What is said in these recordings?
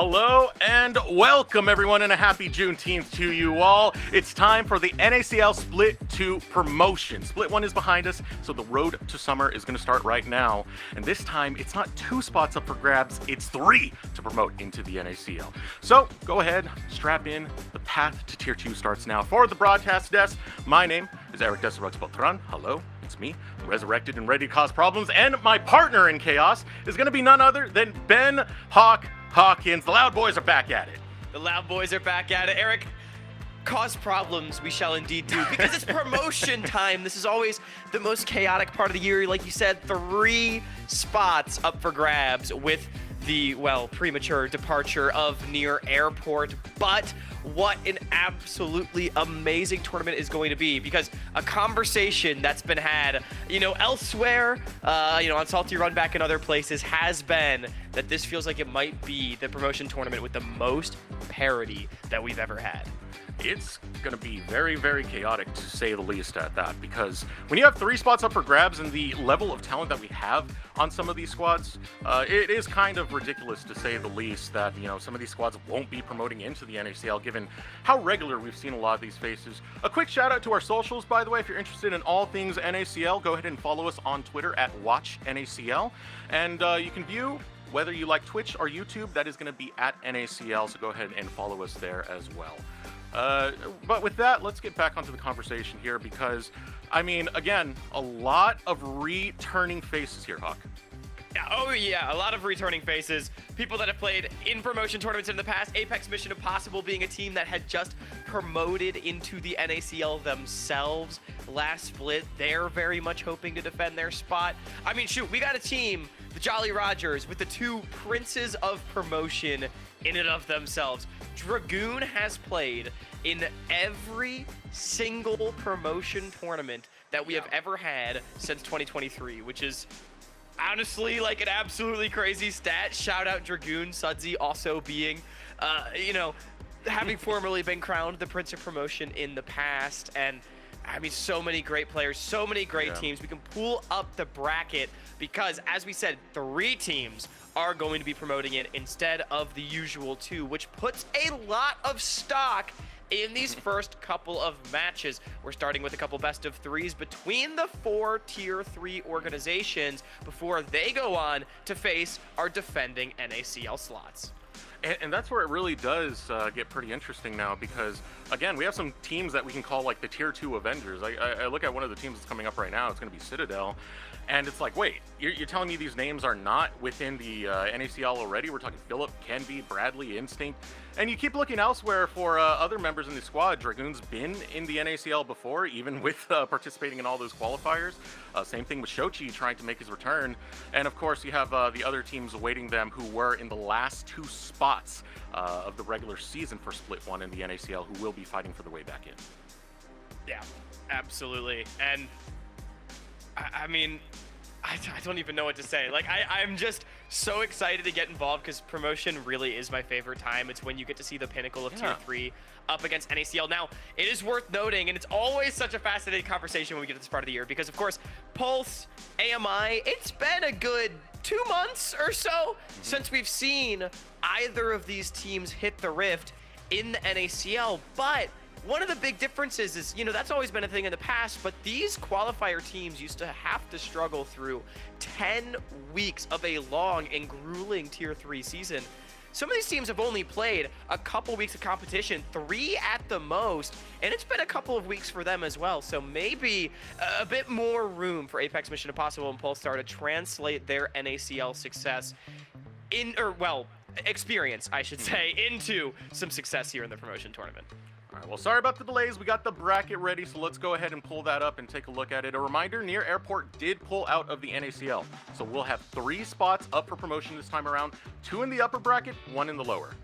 Hello and welcome everyone, and a happy Juneteenth to you all. It's time for the NACL Split 2 promotion. Split 1 is behind us, so the road to summer is going to start right now. And this time, it's not 2 spots up for grabs, it's 3 to promote into the NACL. So go ahead, strap in. The path to Tier 2 starts now. For the broadcast desk, my name is Eric Desirux Beltran. Hello. It's me, resurrected and ready to cause problems, and my partner in chaos is going to be none other than Ben Hawkins. The Loud Boys are back at it. The Loud Boys are back at it. Eric, cause problems we shall indeed do, because it's promotion time. This is always the most chaotic part of the year. Like you said, 3 spots up for grabs with the, well, premature departure of Near Airport. But what an absolutely amazing tournament is going to be, because a conversation that's been had, elsewhere, on Salty Run Back and other places has been that this feels like it might be the promotion tournament with the most parity that we've ever had. It's going to be very, very chaotic, to say the least, at that, because when you have 3 spots up for grabs and the level of talent that we have on some of these squads, it is kind of ridiculous, to say the least, that, some of these squads won't be promoting into the NACL, given how regular we've seen a lot of these faces. A quick shout out to our socials, by the way. If you're interested in all things NACL, go ahead and follow us on Twitter at WatchNACL, and you can view whether you like Twitch or YouTube. That is going to be at NACL, so go ahead and follow us there as well. But with that, let's get back onto the conversation here, because, again, a lot of returning faces here, Hawk. Oh yeah, a lot of returning faces. People that have played in promotion tournaments in the past. Apex Mission Impossible being a team that had just promoted into the NACL themselves last split. They're very much hoping to defend their spot. We got a team, the Jolly Rogers, with the 2 princes of promotion in and of themselves. Dragoon has played in every single promotion tournament that we have ever had since 2023, which is honestly like an absolutely crazy stat. Shout out Dragoon, Sudsy also being, having formerly been crowned the Prince of Promotion in the past. And so many great players, so many great teams. We can pull up the bracket because, as we said, 3 teams are going to be promoting it instead of the usual 2, which puts a lot of stock in these first couple of matches. We're starting with a couple best of 3s between the 4 Tier 3 organizations before they go on to face our defending NACL slots. And that's where it really does get pretty interesting now, because, again, we have some teams that we can call like the Tier 2 Avengers. I look at one of the teams that's coming up right now. It's going to be Citadel. And it's like, wait, you're telling me these names are not within the NACL already? We're talking Philip, Kenby, Bradley, Instinct. And you keep looking elsewhere for other members in the squad. Dragoon's been in the NACL before, even with participating in all those qualifiers. Same thing with Shochi trying to make his return. And of course, you have the other teams awaiting them who were in the last 2 spots of the regular season for Split 1 in the NACL, who will be fighting for the way back in. Yeah, absolutely. And I don't even know what to say. Like, I'm just so excited to get involved, because promotion really is my favorite time. It's when you get to see the pinnacle of Tier 3 up against NACL. Now, it is worth noting, and it's always such a fascinating conversation when we get to this part of the year, because, of course, Pulse, AMI, it's been a good 2 months or so since we've seen either of these teams hit the rift in the NACL, but one of the big differences is, that's always been a thing in the past, but these qualifier teams used to have to struggle through 10 weeks of a long and grueling Tier 3 season. Some of these teams have only played a couple weeks of competition, 3 at the most, and it's been a couple of weeks for them as well. So maybe a bit more room for Apex Mission Impossible and Polestar to translate their NACL success experience, I should say, into some success here in the promotion tournament. All right, well, sorry about the delays. We got the bracket ready, so let's go ahead and pull that up and take a look at it. A reminder, Near Airport did pull out of the NACL, so we'll have 3 spots up for promotion this time around, 2 in the upper bracket, 1 in the lower.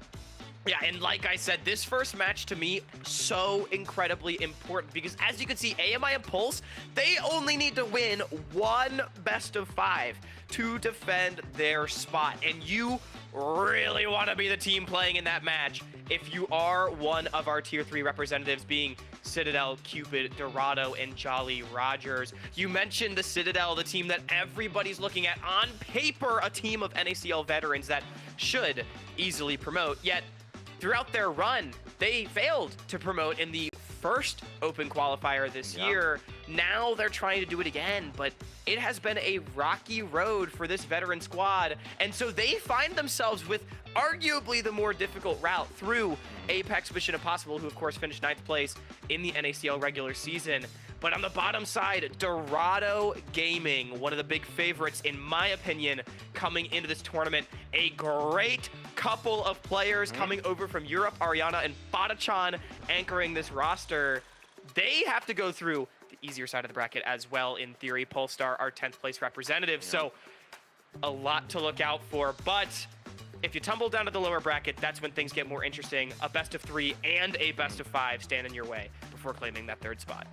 Yeah, and like I said, this first match to me, so incredibly important, because as you can see, AMI and Pulse, they only need to win 1 best of 5 to defend their spot. And you really want to be the team playing in that match if you are one of our Tier 3 representatives, being Citadel, Cupid, Dorado, and Jolly Rogers. You mentioned the Citadel, the team that everybody's looking at. On paper, a team of NACL veterans that should easily promote, yet throughout their run, they failed to promote in the first open qualifier this year. Now they're trying to do it again, but it has been a rocky road for this veteran squad, and so they find themselves with arguably the more difficult route through Apex Mission Impossible, who of course finished 9th place in the NACL regular season. But on the bottom side, Dorado Gaming, one of the big favorites, in my opinion, coming into this tournament. A great couple of players coming over from Europe, Ariana and Badachan, anchoring this roster. They have to go through the easier side of the bracket as well, in theory. Polestar, our 10th place representative. So a lot to look out for. But if you tumble down to the lower bracket, that's when things get more interesting. A best of 3 and a best of 5 stand in your way before claiming that 3rd spot.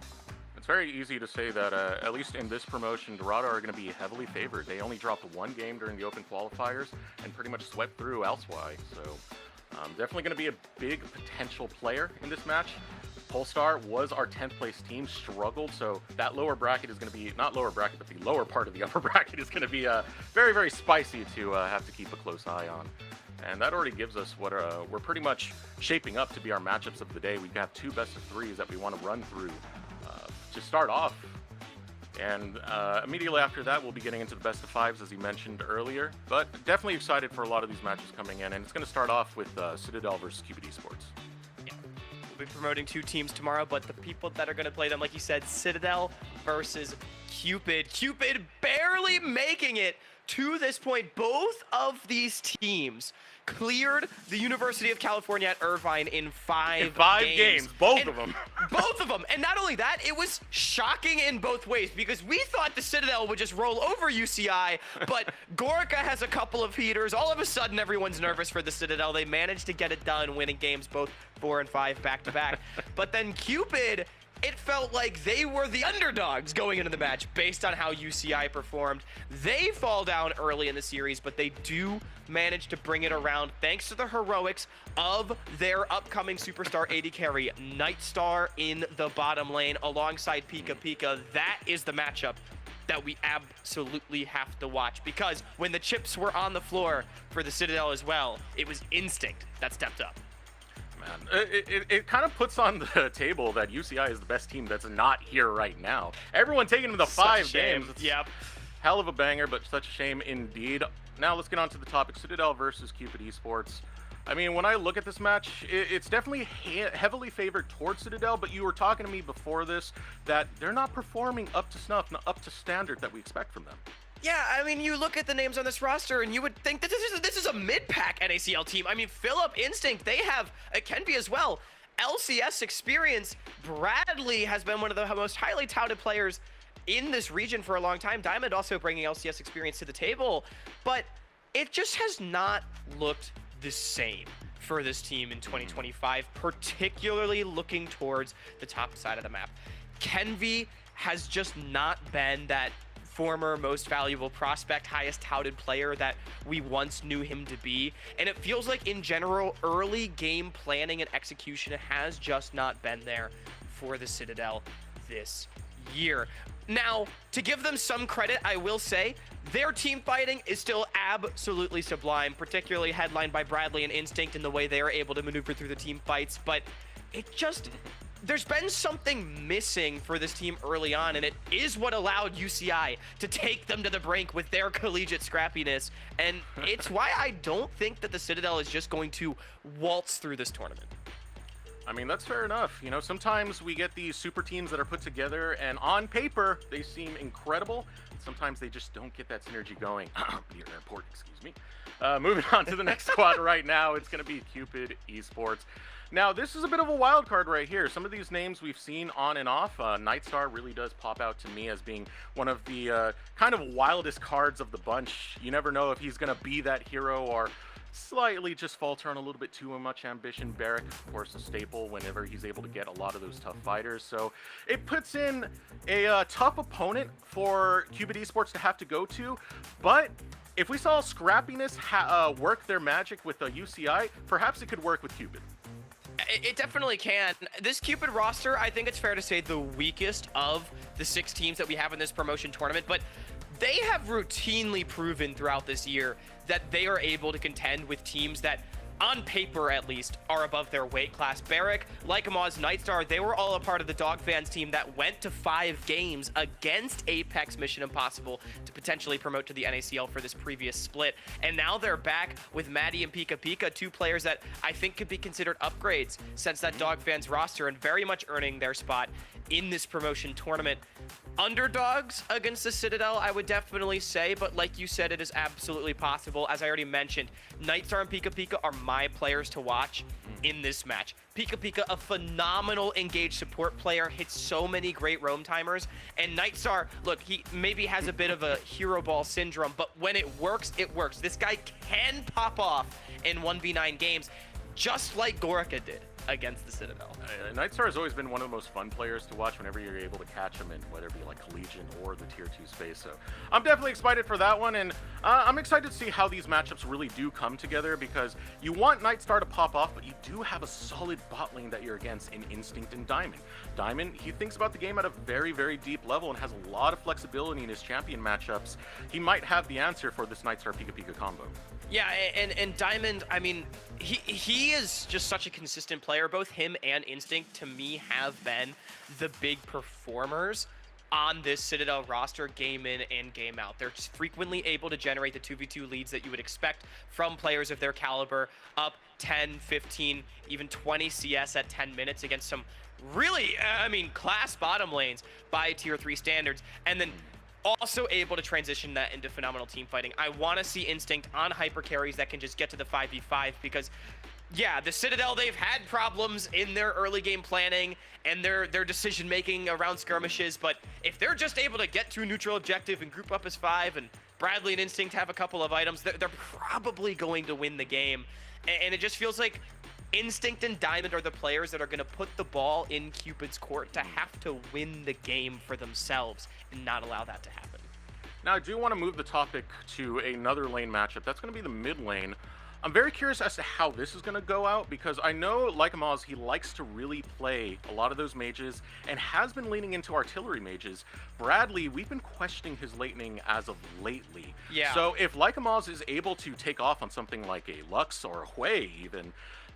It's very easy to say that, at least in this promotion, Dorado are going to be heavily favored. They only dropped 1 game during the open qualifiers and pretty much swept through elsewise. So definitely going to be a big potential player in this match. Polestar was our 10th place team, struggled, so that lower bracket is going to be, not lower bracket, but the lower part of the upper bracket is going to be very, very spicy to have to keep a close eye on. And that already gives us what we're pretty much shaping up to be our matchups of the day. We have 2 best of 3s that we want to run through to start off. And immediately after that, we'll be getting into the best of 5s, as you mentioned earlier. But definitely excited for a lot of these matches coming in. And it's going to start off with Citadel versus Cupid Esports. We'll be promoting 2 teams tomorrow, but the people that are going to play them, like you said, Citadel versus Cupid. Cupid barely making it to this point. Both of these teams cleared the University of California at Irvine in 5 games. Both of them. Both of them. And not only that, it was shocking in both ways, because we thought the Citadel would just roll over UCI, but Gorka has a couple of heaters. All of a sudden, everyone's nervous for the Citadel. They managed to get it done, winning games both 4 and 5 back-to-back. But then Cupid, it felt like they were the underdogs going into the match based on how UCI performed. They fall down early in the series, but they do manage to bring it around thanks to the heroics of their upcoming superstar AD carry, Nightstar, in the bottom lane alongside Pika Pika. That is the matchup that we absolutely have to watch, because when the chips were on the floor for the Citadel as well, it was Instinct that stepped up. It kind of puts on the table that UCI is the best team that's not here right now. Everyone taking them to 5 games. Yep. Hell of a banger, but such a shame indeed. Now let's get on to the topic. Citadel versus Cupid Esports. I mean, when I look at this match, it's definitely heavily favored towards Citadel, but you were talking to me before this that they're not performing up to snuff, not up to standard that we expect from them. Yeah, I mean, you look at the names on this roster, and you would think that this is a mid-pack NACL team. I mean, Philip, Instinct, they have a Kenby as well. LCS experience. Bradley has been one of the most highly touted players in this region for a long time. Diamond also bringing LCS experience to the table, but it just has not looked the same for this team in 2025, particularly looking towards the top side of the map. Kenvy has just not been that former most valuable prospect, highest touted player that we once knew him to be. And it feels like in general, early game planning and execution has just not been there for the Citadel this year. Now, to give them some credit, I will say their team fighting is still absolutely sublime, particularly headlined by Bradley and Instinct in the way they are able to maneuver through the team fights. But it just, there's been something missing for this team early on, and it is what allowed UCI to take them to the brink with their collegiate scrappiness. And it's why I don't think that the Citadel is just going to waltz through this tournament. I mean, that's fair enough. You know, sometimes we get these super teams that are put together, and on paper, they seem incredible. Sometimes they just don't get that synergy going. Near airport, excuse me. Moving on to the next squad right now, it's going to be Cupid Esports. Now, this is a bit of a wild card right here. Some of these names we've seen on and off. Nightstar really does pop out to me as being one of the kind of wildest cards of the bunch. You never know if he's going to be that hero or slightly just falter on a little bit too much ambition. Barrick, of course, a staple whenever he's able to get a lot of those tough fighters. So it puts in a tough opponent for Cupid Esports to have to go to. But if we saw Scrappiness work their magic with UCI, perhaps it could work with Cupid. It definitely can. This Cupid roster, I think it's fair to say the weakest of the 6 teams that we have in this promotion tournament, but they have routinely proven throughout this year that they are able to contend with teams that, on paper at least, are above their weight class. Barrick, Lycamaz, Nightstar, they were all a part of the Dog Fans team that went to 5 games against Apex Mission Impossible to potentially promote to the NACL for this previous split. And now they're back with Maddie and Pika Pika, 2 players that I think could be considered upgrades since that Dog Fans roster and very much earning their spot in this promotion tournament. Underdogs against the Citadel, I would definitely say, but like you said, it is absolutely possible. As I already mentioned, Nightstar and Pika Pika are my players to watch in this match. Pika Pika, a phenomenal engaged support player, hits so many great roam timers. And Nightstar, look, he maybe has a bit of a hero ball syndrome, but when it works, it works. This guy can pop off in 1v9 games, just like Gorica did against the Citadel. Nightstar has always been one of the most fun players to watch whenever you're able to catch him in whether it be like Collegiate or the Tier 2 space. So I'm definitely excited for that one, and I'm excited to see how these matchups really do come together, because you want Nightstar to pop off, but you do have a solid bot lane that you're against in Instinct and Diamond. Diamond, he thinks about the game at a very, very deep level and has a lot of flexibility in his champion matchups. He might have the answer for this Nightstar Pika Pika combo. Yeah, and Diamond, I mean, he is just such a consistent player. Both him and Instinct, to me, have been the big performers on this Citadel roster game in and game out. They're frequently able to generate the 2v2 leads that you would expect from players of their caliber, up 10, 15, even 20 CS at 10 minutes against some really, I mean, class bottom lanes by Tier 3 standards. And then also able to transition that into phenomenal team fighting. I want to see Instinct on hyper carries that can just get to the 5v5, because yeah, the Citadel, they've had problems in their early game planning and their decision making around skirmishes, but if they're just able to get to a neutral objective and group up as 5, and Bradley and Instinct have a couple of items, they're probably going to win the game. And it just feels like Instinct and Diamond are the players that are going to put the ball in Cupid's court to have to win the game for themselves and not allow that to happen. Now, I do want to move the topic to another lane matchup. That's going to be the mid lane. I'm very curious as to how this is going to go out, because I know Lycamaz, he likes to really play a lot of those mages and has been leaning into artillery mages. Bradley, we've been questioning his laning as of lately. Yeah. So if Lycamaz is able to take off on something like a Lux or a Hui even,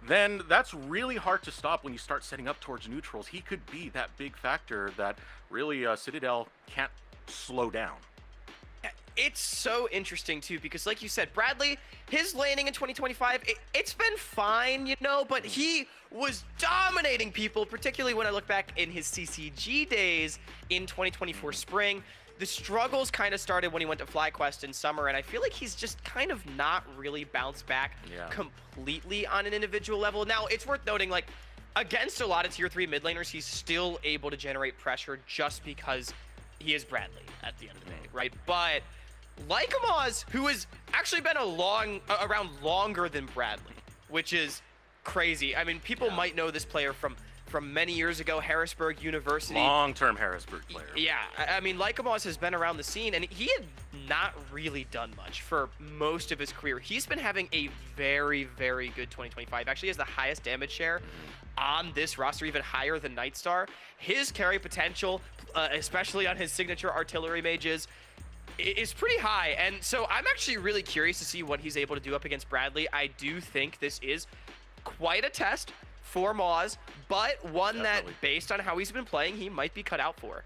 then that's really hard to stop when you start setting up towards neutrals. He could be that big factor that really Citadel can't slow down. It's so interesting, too, because like you said, Bradley, his laning in 2025, it's been fine, you know, but he was dominating people, particularly when I look back in his CCG days in 2024 spring. The struggles kind of started when he went to FlyQuest in summer, and I feel like he's just kind of not really bounced back completely on an individual level. Now, it's worth noting, like, against a lot of Tier 3 mid laners, he's still able to generate pressure just because he is Bradley at the end of the day, right? But Lycamaz, who has actually been around longer than Bradley, which is crazy. I mean, people might know this player from many years ago, Harrisburg University. Long-term Harrisburg player. Yeah, I mean, Lycamaz has been around the scene, and he had not really done much for most of his career. He's been having a very, very good 2025. Actually, he has the highest damage share on this roster, even higher than Nightstar. His carry potential, especially on his signature artillery mages, is pretty high. And so I'm actually really curious to see what he's able to do up against Bradley. I do think this is quite a test for Maz, but one that, based on how he's been playing, he might be cut out for.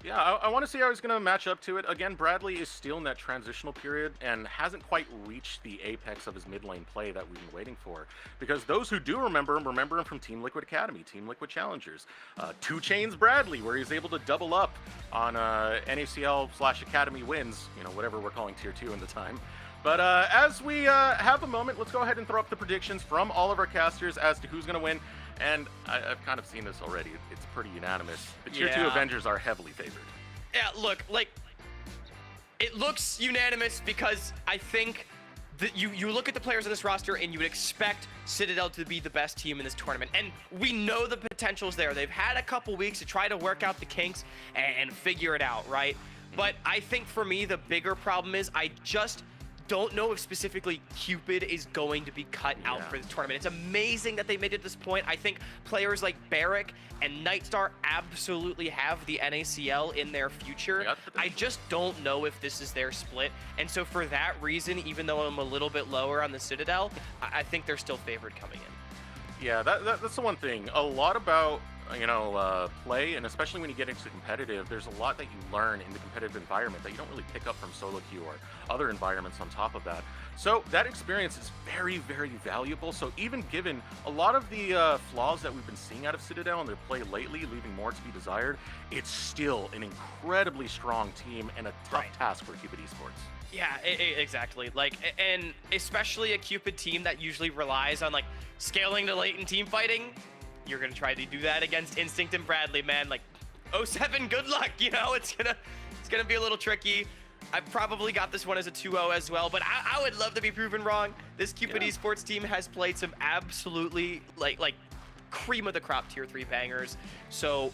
Yeah, I want to see how he's going to match up to it. Again, Bradley is still in that transitional period and hasn't quite reached the apex of his mid lane play that we've been waiting for. Because those who do remember him from Team Liquid Academy, Team Liquid Challengers. 2 Chains Bradley, where he's able to double up on NACL/Academy wins, you know, whatever we're calling Tier 2 in the time. But as we have a moment, let's go ahead and throw up the predictions from all of our casters as to who's going to win. And I've kind of seen this already. It's pretty unanimous. The Tier 2 Avengers are heavily favored. Yeah, look, like, it looks unanimous because I think that you look at the players on this roster and you would expect Citadel to be the best team in this tournament. And we know the potential's there. They've had a couple weeks to try to work out the kinks and figure it out, right? But I think for me, the bigger problem is I just don't know if specifically Cupid is going to be cut out for the tournament. It's amazing that they made it to this point. I think players like Barrick and Nightstar absolutely have the NACL in their future. I just don't know if this is their split. And so for that reason, even though I'm a little bit lower on the Citadel, I think they're still favored coming in. Yeah, that's the one thing. A lot about play, and especially when you get into competitive, there's a lot that you learn in the competitive environment that you don't really pick up from solo queue or other environments on top of that. So that experience is very, very valuable. So even given a lot of the flaws that we've been seeing out of Citadel and their play lately, leaving more to be desired, it's still an incredibly strong team and a tough task for Cupid Esports. Yeah, exactly. And especially a Cupid team that usually relies on scaling to latent team fighting. You're gonna try to do that against Instinct and Bradley, man. 07, good luck. It's gonna be a little tricky. I probably got this one as a 2-0 as well, but I would love to be proven wrong. This Cupid Esports team has played some absolutely like cream of the crop tier 3 bangers. So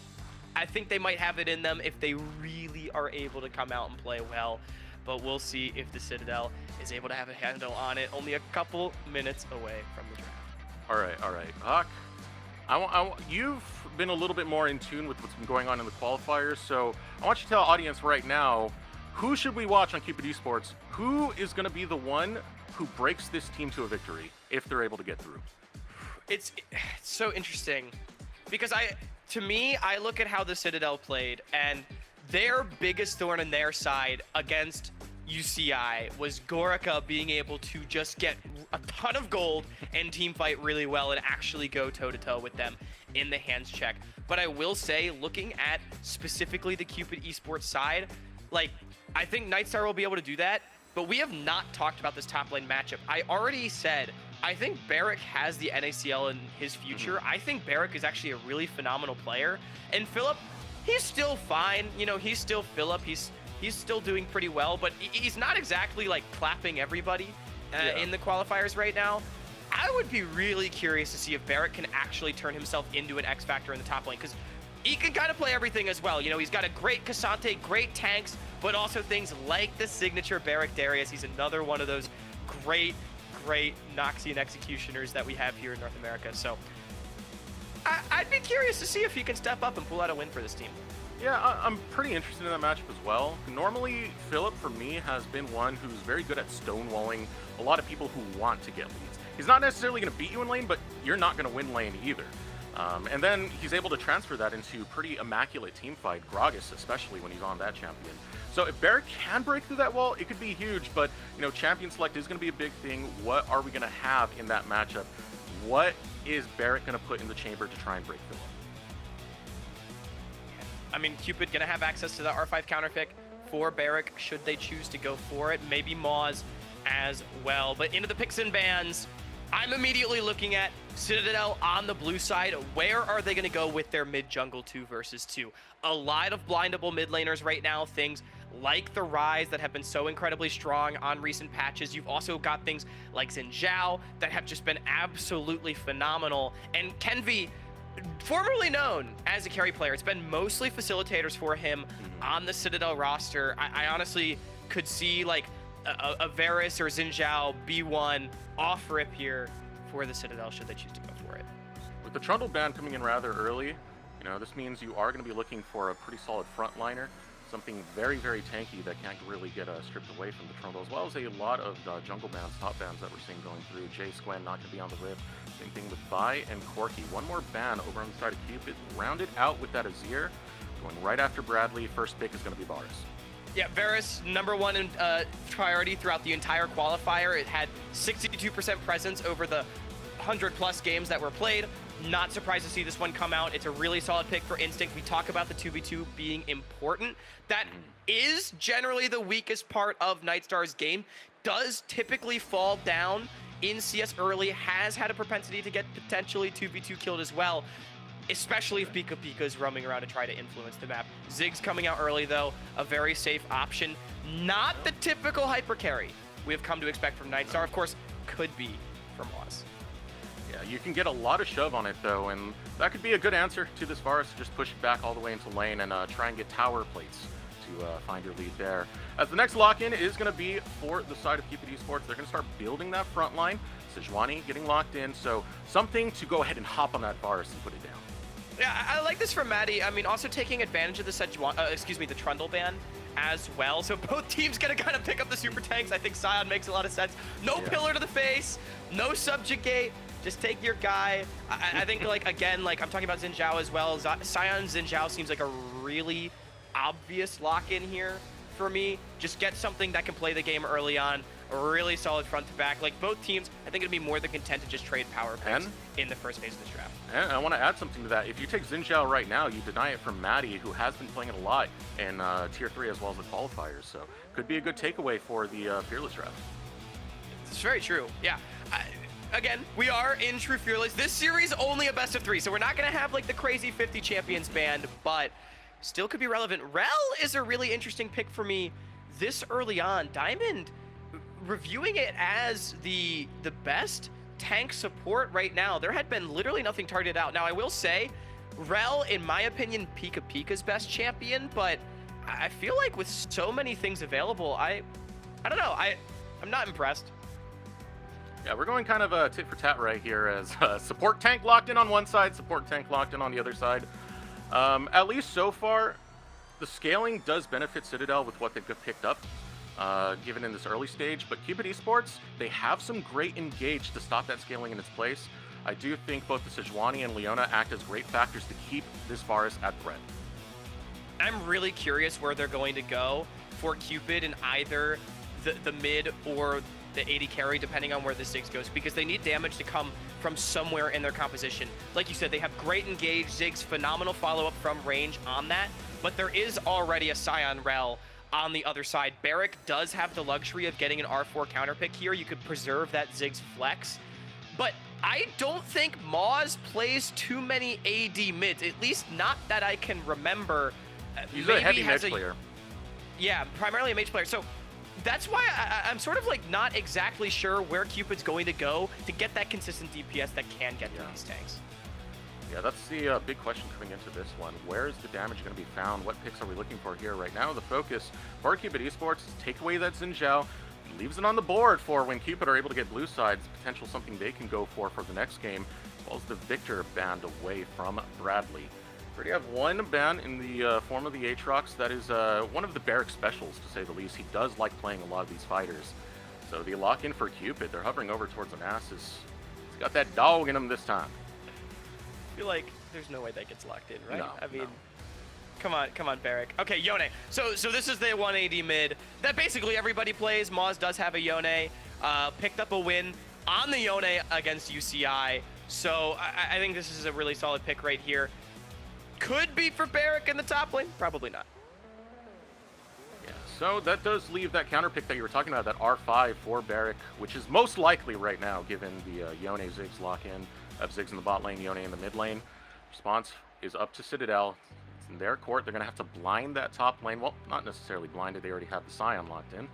I think they might have it in them if they really are able to come out and play well. But we'll see if the Citadel is able to have a handle on it. Only a couple minutes away from the draft. All right. Hawk, you've been a little bit more in tune with what's been going on in the qualifiers, so I want you to tell the audience right now, who should we watch on Cupid Esports? Who is going to be the one who breaks this team to a victory if they're able to get through? It's so interesting because to me, I look at how the Citadel played, and their biggest thorn in their side against UCI was Gorica being able to just get a ton of gold and team fight really well and actually go toe-to-toe with them in the hands check. But I will say, looking at specifically the Cupid Esports side, I think Nightstar will be able to do that, but we have not talked about this top lane matchup. I already said, I think Barrick has the NACL in his future. I think Barrick is actually a really phenomenal player. And Philip, he's still fine. He's still Philip. He's still doing pretty well, but he's not exactly clapping everybody in the qualifiers right now. I would be really curious to see if Barrick can actually turn himself into an X factor in the top lane, because he can kind of play everything as well. He's got a great Cassante, great tanks, but also things like the signature Barrick Darius. He's another one of those great Noxian executioners that we have here in North America. So I'd be curious to see if he can step up and pull out a win for this team. Yeah, I'm pretty interested in that matchup as well. Normally, Philip, for me, has been one who's very good at stonewalling a lot of people who want to get leads. He's not necessarily going to beat you in lane, but you're not going to win lane either. And then he's able to transfer that into pretty immaculate team fight, Gragas especially when he's on that champion. So if Barrick can break through that wall, it could be huge, but champion select is going to be a big thing. What are we going to have in that matchup? What is Barrick going to put in the chamber to try and break Philip? I mean, Cupid gonna have access to the R5 counter pick for Barrick should they choose to go for it. Maybe Moz as well. But into the picks and bans, I'm immediately looking at Citadel on the blue side. Where are they gonna go with their mid jungle 2 versus 2? A lot of blindable mid laners right now, things like the Rise that have been so incredibly strong on recent patches. You've also got things like Xin Zhao that have just been absolutely phenomenal. And Kenvi, formerly known as a carry player, it's been mostly facilitators for him on the Citadel roster. I honestly could see a Varus or Xin Zhao B1 off rip here for the Citadel should they choose to go for it. With the Trundle ban coming in rather early, this means you are going to be looking for a pretty solid frontliner, something very, very tanky that can't really get stripped away from the Trundle, as well as a lot of jungle bans, top bans that we're seeing going through. Jay Squen not going to be on the rip. Same thing with Vi and Corky. One more ban over on the side of Cupid. Rounded out with that Azir. Going right after Bradley. First pick is going to be Varus. Yeah, Varus, #1 in priority throughout the entire qualifier. It had 62% presence over the 100+ games that were played. Not surprised to see this one come out. It's a really solid pick for Instinct. We talk about the 2v2 being important. That is generally the weakest part of Nightstar's game. Does typically fall down in CS early, has had a propensity to get potentially 2v2 killed as well, especially if Pika Pika is roaming around to try to influence the map. Ziggs coming out early though, a very safe option. Not the typical hyper carry we have come to expect from Nightstar. Of course, could be from Moz. Yeah, you can get a lot of shove on it though, and that could be a good answer to this Varus. Just push it back all the way into lane and try and get tower plates to find your lead there. As the next lock-in is going to be for the side of Cupid Esports. They're going to start building that front line. Sejuani getting locked in, so something to go ahead and hop on that Varus and put it down. Yeah, I like this from Maddie. I mean, also taking advantage of the the Trundle ban as well. So both teams gonna kind of pick up the super tanks. I think Sion makes a lot of sense. No pillar to the face, no subjugate. Just take your guy. I think, like, again, like I'm talking about Xin Zhao as well. Sion Xin Zhao seems like a really obvious lock-in here for me. Just get something that can play the game early on. A really solid front to back. Like, both teams, I think it'd be more than content to just trade power picks in the first phase of this draft. And I want to add something to that. If you take Xin Zhao right now, you deny it from Maddie, who has been playing it a lot in Tier 3 as well as the qualifiers. So could be a good takeaway for the Fearless draft. It's very true. Yeah. Again, we are in True Fearless. This series only a best of 3, so we're not going to have like the crazy 50 champions band, but still could be relevant. Rel is a really interesting pick for me this early on. Diamond reviewing it as the best tank support right now. There had been literally nothing targeted out. Now, I will say, Rel, in my opinion, Pika Pika's best champion, but I feel like with so many things available, I don't know. I'm not impressed. Yeah, we're going kind of tit for tat right here as support tank locked in on one side, support tank locked in on the other side. At least so far, the scaling does benefit Citadel with what they've picked up, given in this early stage. But Cupid Esports, they have some great engage to stop that scaling in its place. I do think both the Sejuani and Leona act as great factors to keep this Varus at threat. I'm really curious where they're going to go for Cupid in either the mid or the AD carry, depending on where the Ziggs goes, because they need damage to come from somewhere in their composition. Like you said, they have great engage, Ziggs, phenomenal follow-up from range on that, but there is already a Sion Rel on the other side. Barrick does have the luxury of getting an R4 counter pick here. You could preserve that Ziggs flex, but I don't think Moz plays too many AD mids, at least not that I can remember. He's a heavy mage player. Yeah, primarily a mage player. So that's why I'm sort of like not exactly sure where Cupid's going to go to get that consistent DPS that can get through these tanks. Yeah, that's the big question coming into this one. Where is the damage going to be found? What picks are we looking for here? Right now, the focus for Cupid Esports is take away that Xin Zhao, leaves it on the board for when Cupid are able to get blue sides, potential something they can go for the next game, as well as the Victor banned away from Bradley. We already have one ban in the form of the Aatrox. That is one of the Barrick specials, to say the least. He does like playing a lot of these fighters. So the lock-in for Cupid, they're hovering over towards Onassis. He's got that dog in him this time. I feel like there's no way that gets locked in, right? No, I mean, no. Come on, Barrick. Okay, Yone. So this is the 180 mid that basically everybody plays. Moz does have a Yone. Picked up a win on the Yone against UCI. So I think this is a really solid pick right here. Could be for Barrick in the top lane. Probably not. Yeah, so that does leave that counter pick that you were talking about, that R5 for Barrick, which is most likely right now, given the Yone Ziggs lock-in. Of Ziggs in the bot lane, Yone in the mid lane. Response is up to Citadel. It's in their court. They're going to have to blind that top lane. Well, not necessarily blinded. They already have the Sion locked in. And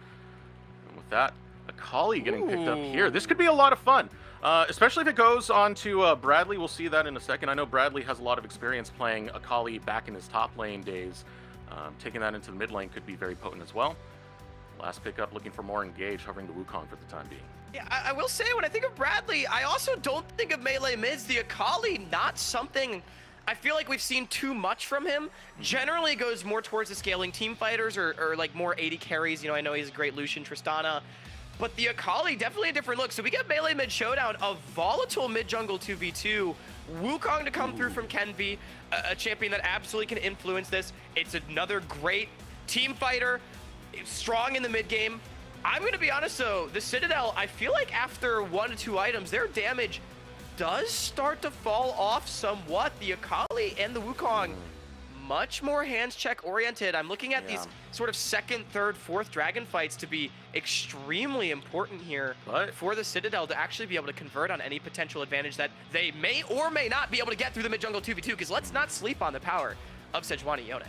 with that, Akali getting picked up here. This could be a lot of fun, especially if it goes on to Bradley. We'll see that in a second. I know Bradley has a lot of experience playing Akali back in his top lane days. Taking that into the mid lane could be very potent as well. Last pickup, looking for more engage, hovering to Wukong for the time being. Yeah, I will say, when I think of Bradley, I also don't think of melee mids. The Akali, not something I feel like we've seen too much from him. Generally goes more towards the scaling team fighters or like more 80 carries. You know, I know he's a great Lucian, Tristana. But the Akali, definitely a different look. So we get melee mid showdown, a volatile mid jungle 2v2. Wukong to come through from Kenvi, a champion that absolutely can influence this. It's another great team fighter, strong in the mid game. I'm going to be honest, though, the Citadel, I feel like after 1 or 2 items, their damage does start to fall off somewhat. The Akali and the Wukong, much more hands check oriented. I'm looking at these sort of 2nd, 3rd, 4th dragon fights to be extremely important here for the Citadel to actually be able to convert on any potential advantage that they may or may not be able to get through the mid jungle 2v2, because let's not sleep on the power of Sejuani Yone.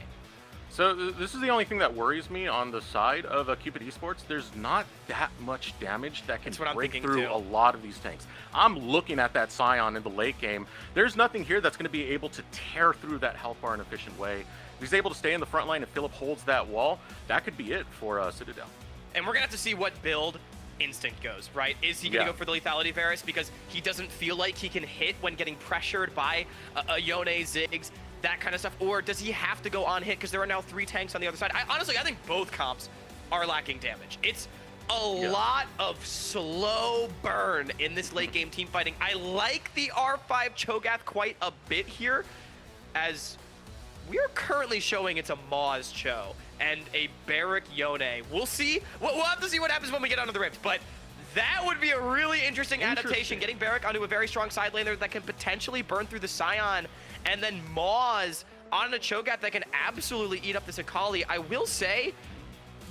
So this is the only thing that worries me on the side of Cupid Esports. There's not that much damage that can That's what I'm break thinking through too. a lot of these tanks. I'm looking at that Scion in the late game. There's nothing here that's going to be able to tear through that health bar in an efficient way. If he's able to stay in the front line and Philip holds that wall, that could be it for Citadel. And we're going to have to see what build Instinct goes, right? Is he going to go for the lethality Varus because he doesn't feel like he can hit when getting pressured by a Yone, Ziggs, that kind of stuff? Or does he have to go on hit because there are now 3 tanks on the other side? Honestly, I think both comps are lacking damage. It's a lot of slow burn in this late game team fighting. I like the R5 Cho'Gath quite a bit here, as we're currently showing it's a Moz Cho and a Barrack Yone. We'll see. We'll have to see what happens when we get onto the rift, but that would be a really interesting adaptation. Getting Barrack onto a very strong side laner that can potentially burn through the Scion, and then Moz on a Cho'Gath that can absolutely eat up this Akali. I will say,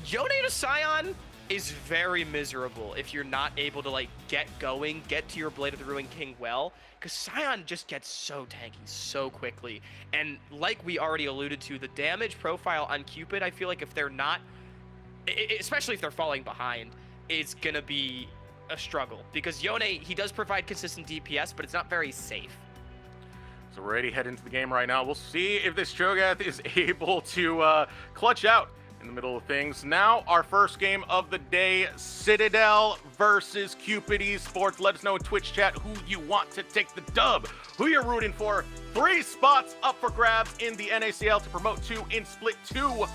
Yone to Scion is very miserable if you're not able to like get going, get to your Blade of the Ruined King well, because Scion just gets so tanky so quickly. And like we already alluded to, the damage profile on Cupid, I feel like if they're not, especially if they're falling behind, it's gonna be a struggle, because Yone, he does provide consistent DPS, but it's not very safe. So we're ready to head into the game right now. We'll see if this Cho'Gath is able to clutch out in the middle of things. Now, our first game of the day, Citadel versus Cupid Esports. Let us know in Twitch chat who you want to take the dub, who you're rooting for. 3 spots up for grabs in the NACL to promote 2 in Split 2.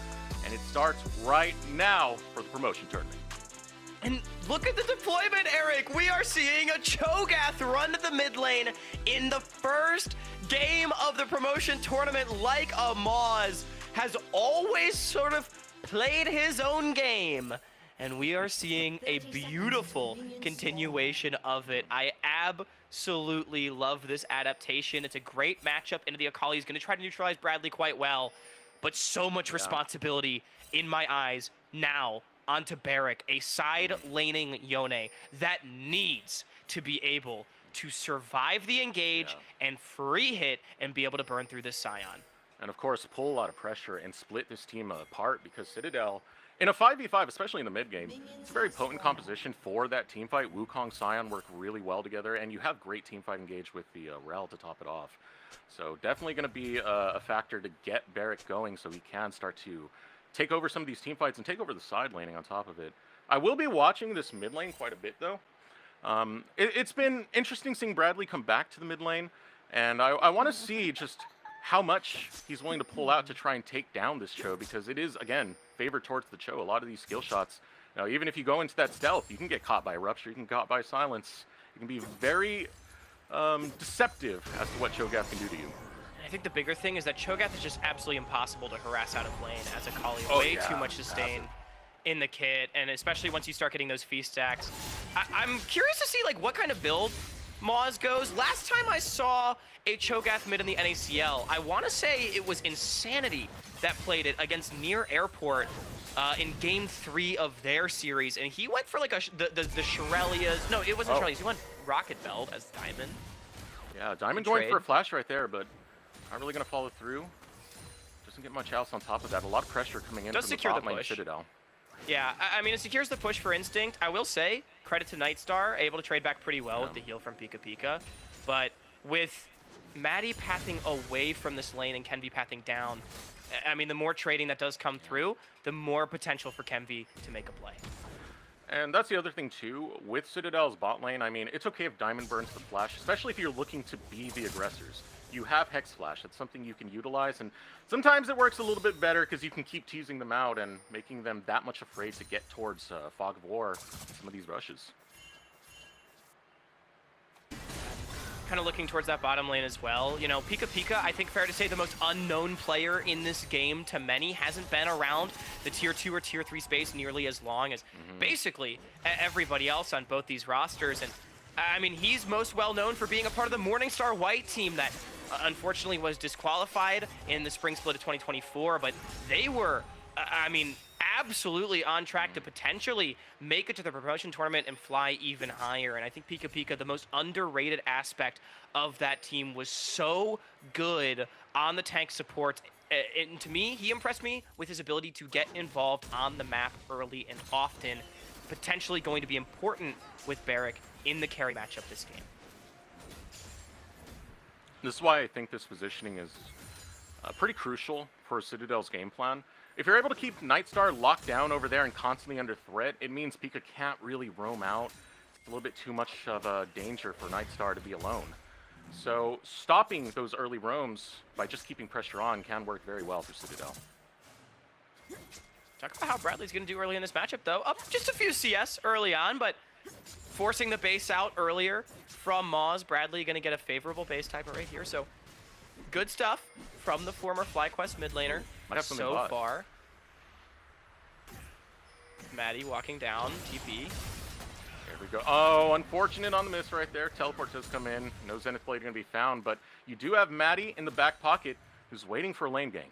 And it starts right now for the promotion tournament. And look at the deployment, Eric. We are seeing a Cho'Gath run to the mid lane in the first game of the promotion tournament, like a Moz has always sort of played his own game. And we are seeing a beautiful continuation of it. I absolutely love this adaptation. It's a great matchup into the Akali. He's going to try to neutralize Bradley quite well, but so much responsibility in my eyes now onto Barrack, a side laning Yone that needs to be able to survive the engage and free hit and be able to burn through this Scion. And of course, pull a lot of pressure and split this team apart, because Citadel, in a 5v5, especially in the mid game, it's a very potent composition for that team fight. Wukong, Scion work really well together, and you have great team fight engage with the Rel to top it off. So definitely going to be a factor to get Barrack going so he can start to take over some of these team fights and take over the side laning on top of it. I will be watching this mid lane quite a bit, though. It's been interesting seeing Bradley come back to the mid lane, and I want to see just how much he's willing to pull out to try and take down this Cho, because it is, again, favored towards the Cho. A lot of these skill shots, even if you go into that stealth, you can get caught by Rupture, you can get caught by Silence. It can be very deceptive as to what Cho'Gath can do to you. I think the bigger thing is that Cho'Gath is just absolutely impossible to harass out of lane as Akali. Way too much sustain in the kit, and especially once you start getting those feast stacks. I'm curious to see like what kind of build Moz goes. Last time I saw a Cho'Gath mid in the NACL, I want to say it was Insanity that played it against Near Airport in game 3 of their series, and he went for like the Shirelias. No, it wasn't Shirelias. He went Rocket Belt as Diamond. Yeah, Diamond going for a flash right there, but not really going to follow through. Doesn't get much else on top of that. A lot of pressure coming in from the top lane Citadel. Yeah, I mean, it secures the push for Instinct. I will say, credit to Nightstar, able to trade back pretty well with the heal from Pika Pika. But with Maddie pathing away from this lane and Kenvi pathing down, I mean, the more trading that does come through, the more potential for Kenvi to make a play. And that's the other thing, too, with Citadel's bot lane. I mean, it's okay if Diamond burns the flash, especially if you're looking to be the aggressors. You have Hex Flash. That's something you can utilize, and sometimes it works a little bit better because you can keep teasing them out and making them that much afraid to get towards Fog of War, some of these rushes. Kind of looking towards that bottom lane as well. You know, Pika Pika, I think fair to say the most unknown player in this game to many, hasn't been around the tier 2 or tier 3 space nearly as long as basically everybody else on both these rosters. And I mean, he's most well known for being a part of the Morningstar White team that unfortunately was disqualified in the spring split of 2024, but they were, I mean, absolutely on track to potentially make it to the promotion tournament and fly even higher. And I think Pika Pika, the most underrated aspect of that team, was so good on the tank support. And to me, he impressed me with his ability to get involved on the map early and often. Potentially going to be important with Barrick in the carry matchup this game. This is why I think this positioning is pretty crucial for Citadel's game plan. If you're able to keep Nightstar locked down over there and constantly under threat, it means Pika can't really roam out. It's a little bit too much of a danger for Nightstar to be alone. So stopping those early roams by just keeping pressure on can work very well for Citadel. Talk about how Bradley's going to do early in this matchup, though. Up just a few CS early on, but forcing the base out earlier from Moz. Bradley going to get a favorable base timer right here, so good stuff from the former FlyQuest mid laner so far. Maddie walking down, TP. There we go. Oh, unfortunate on the miss right there. Teleport does come in. No Zenith Blade going to be found, but you do have Maddie in the back pocket who's waiting for a lane gank.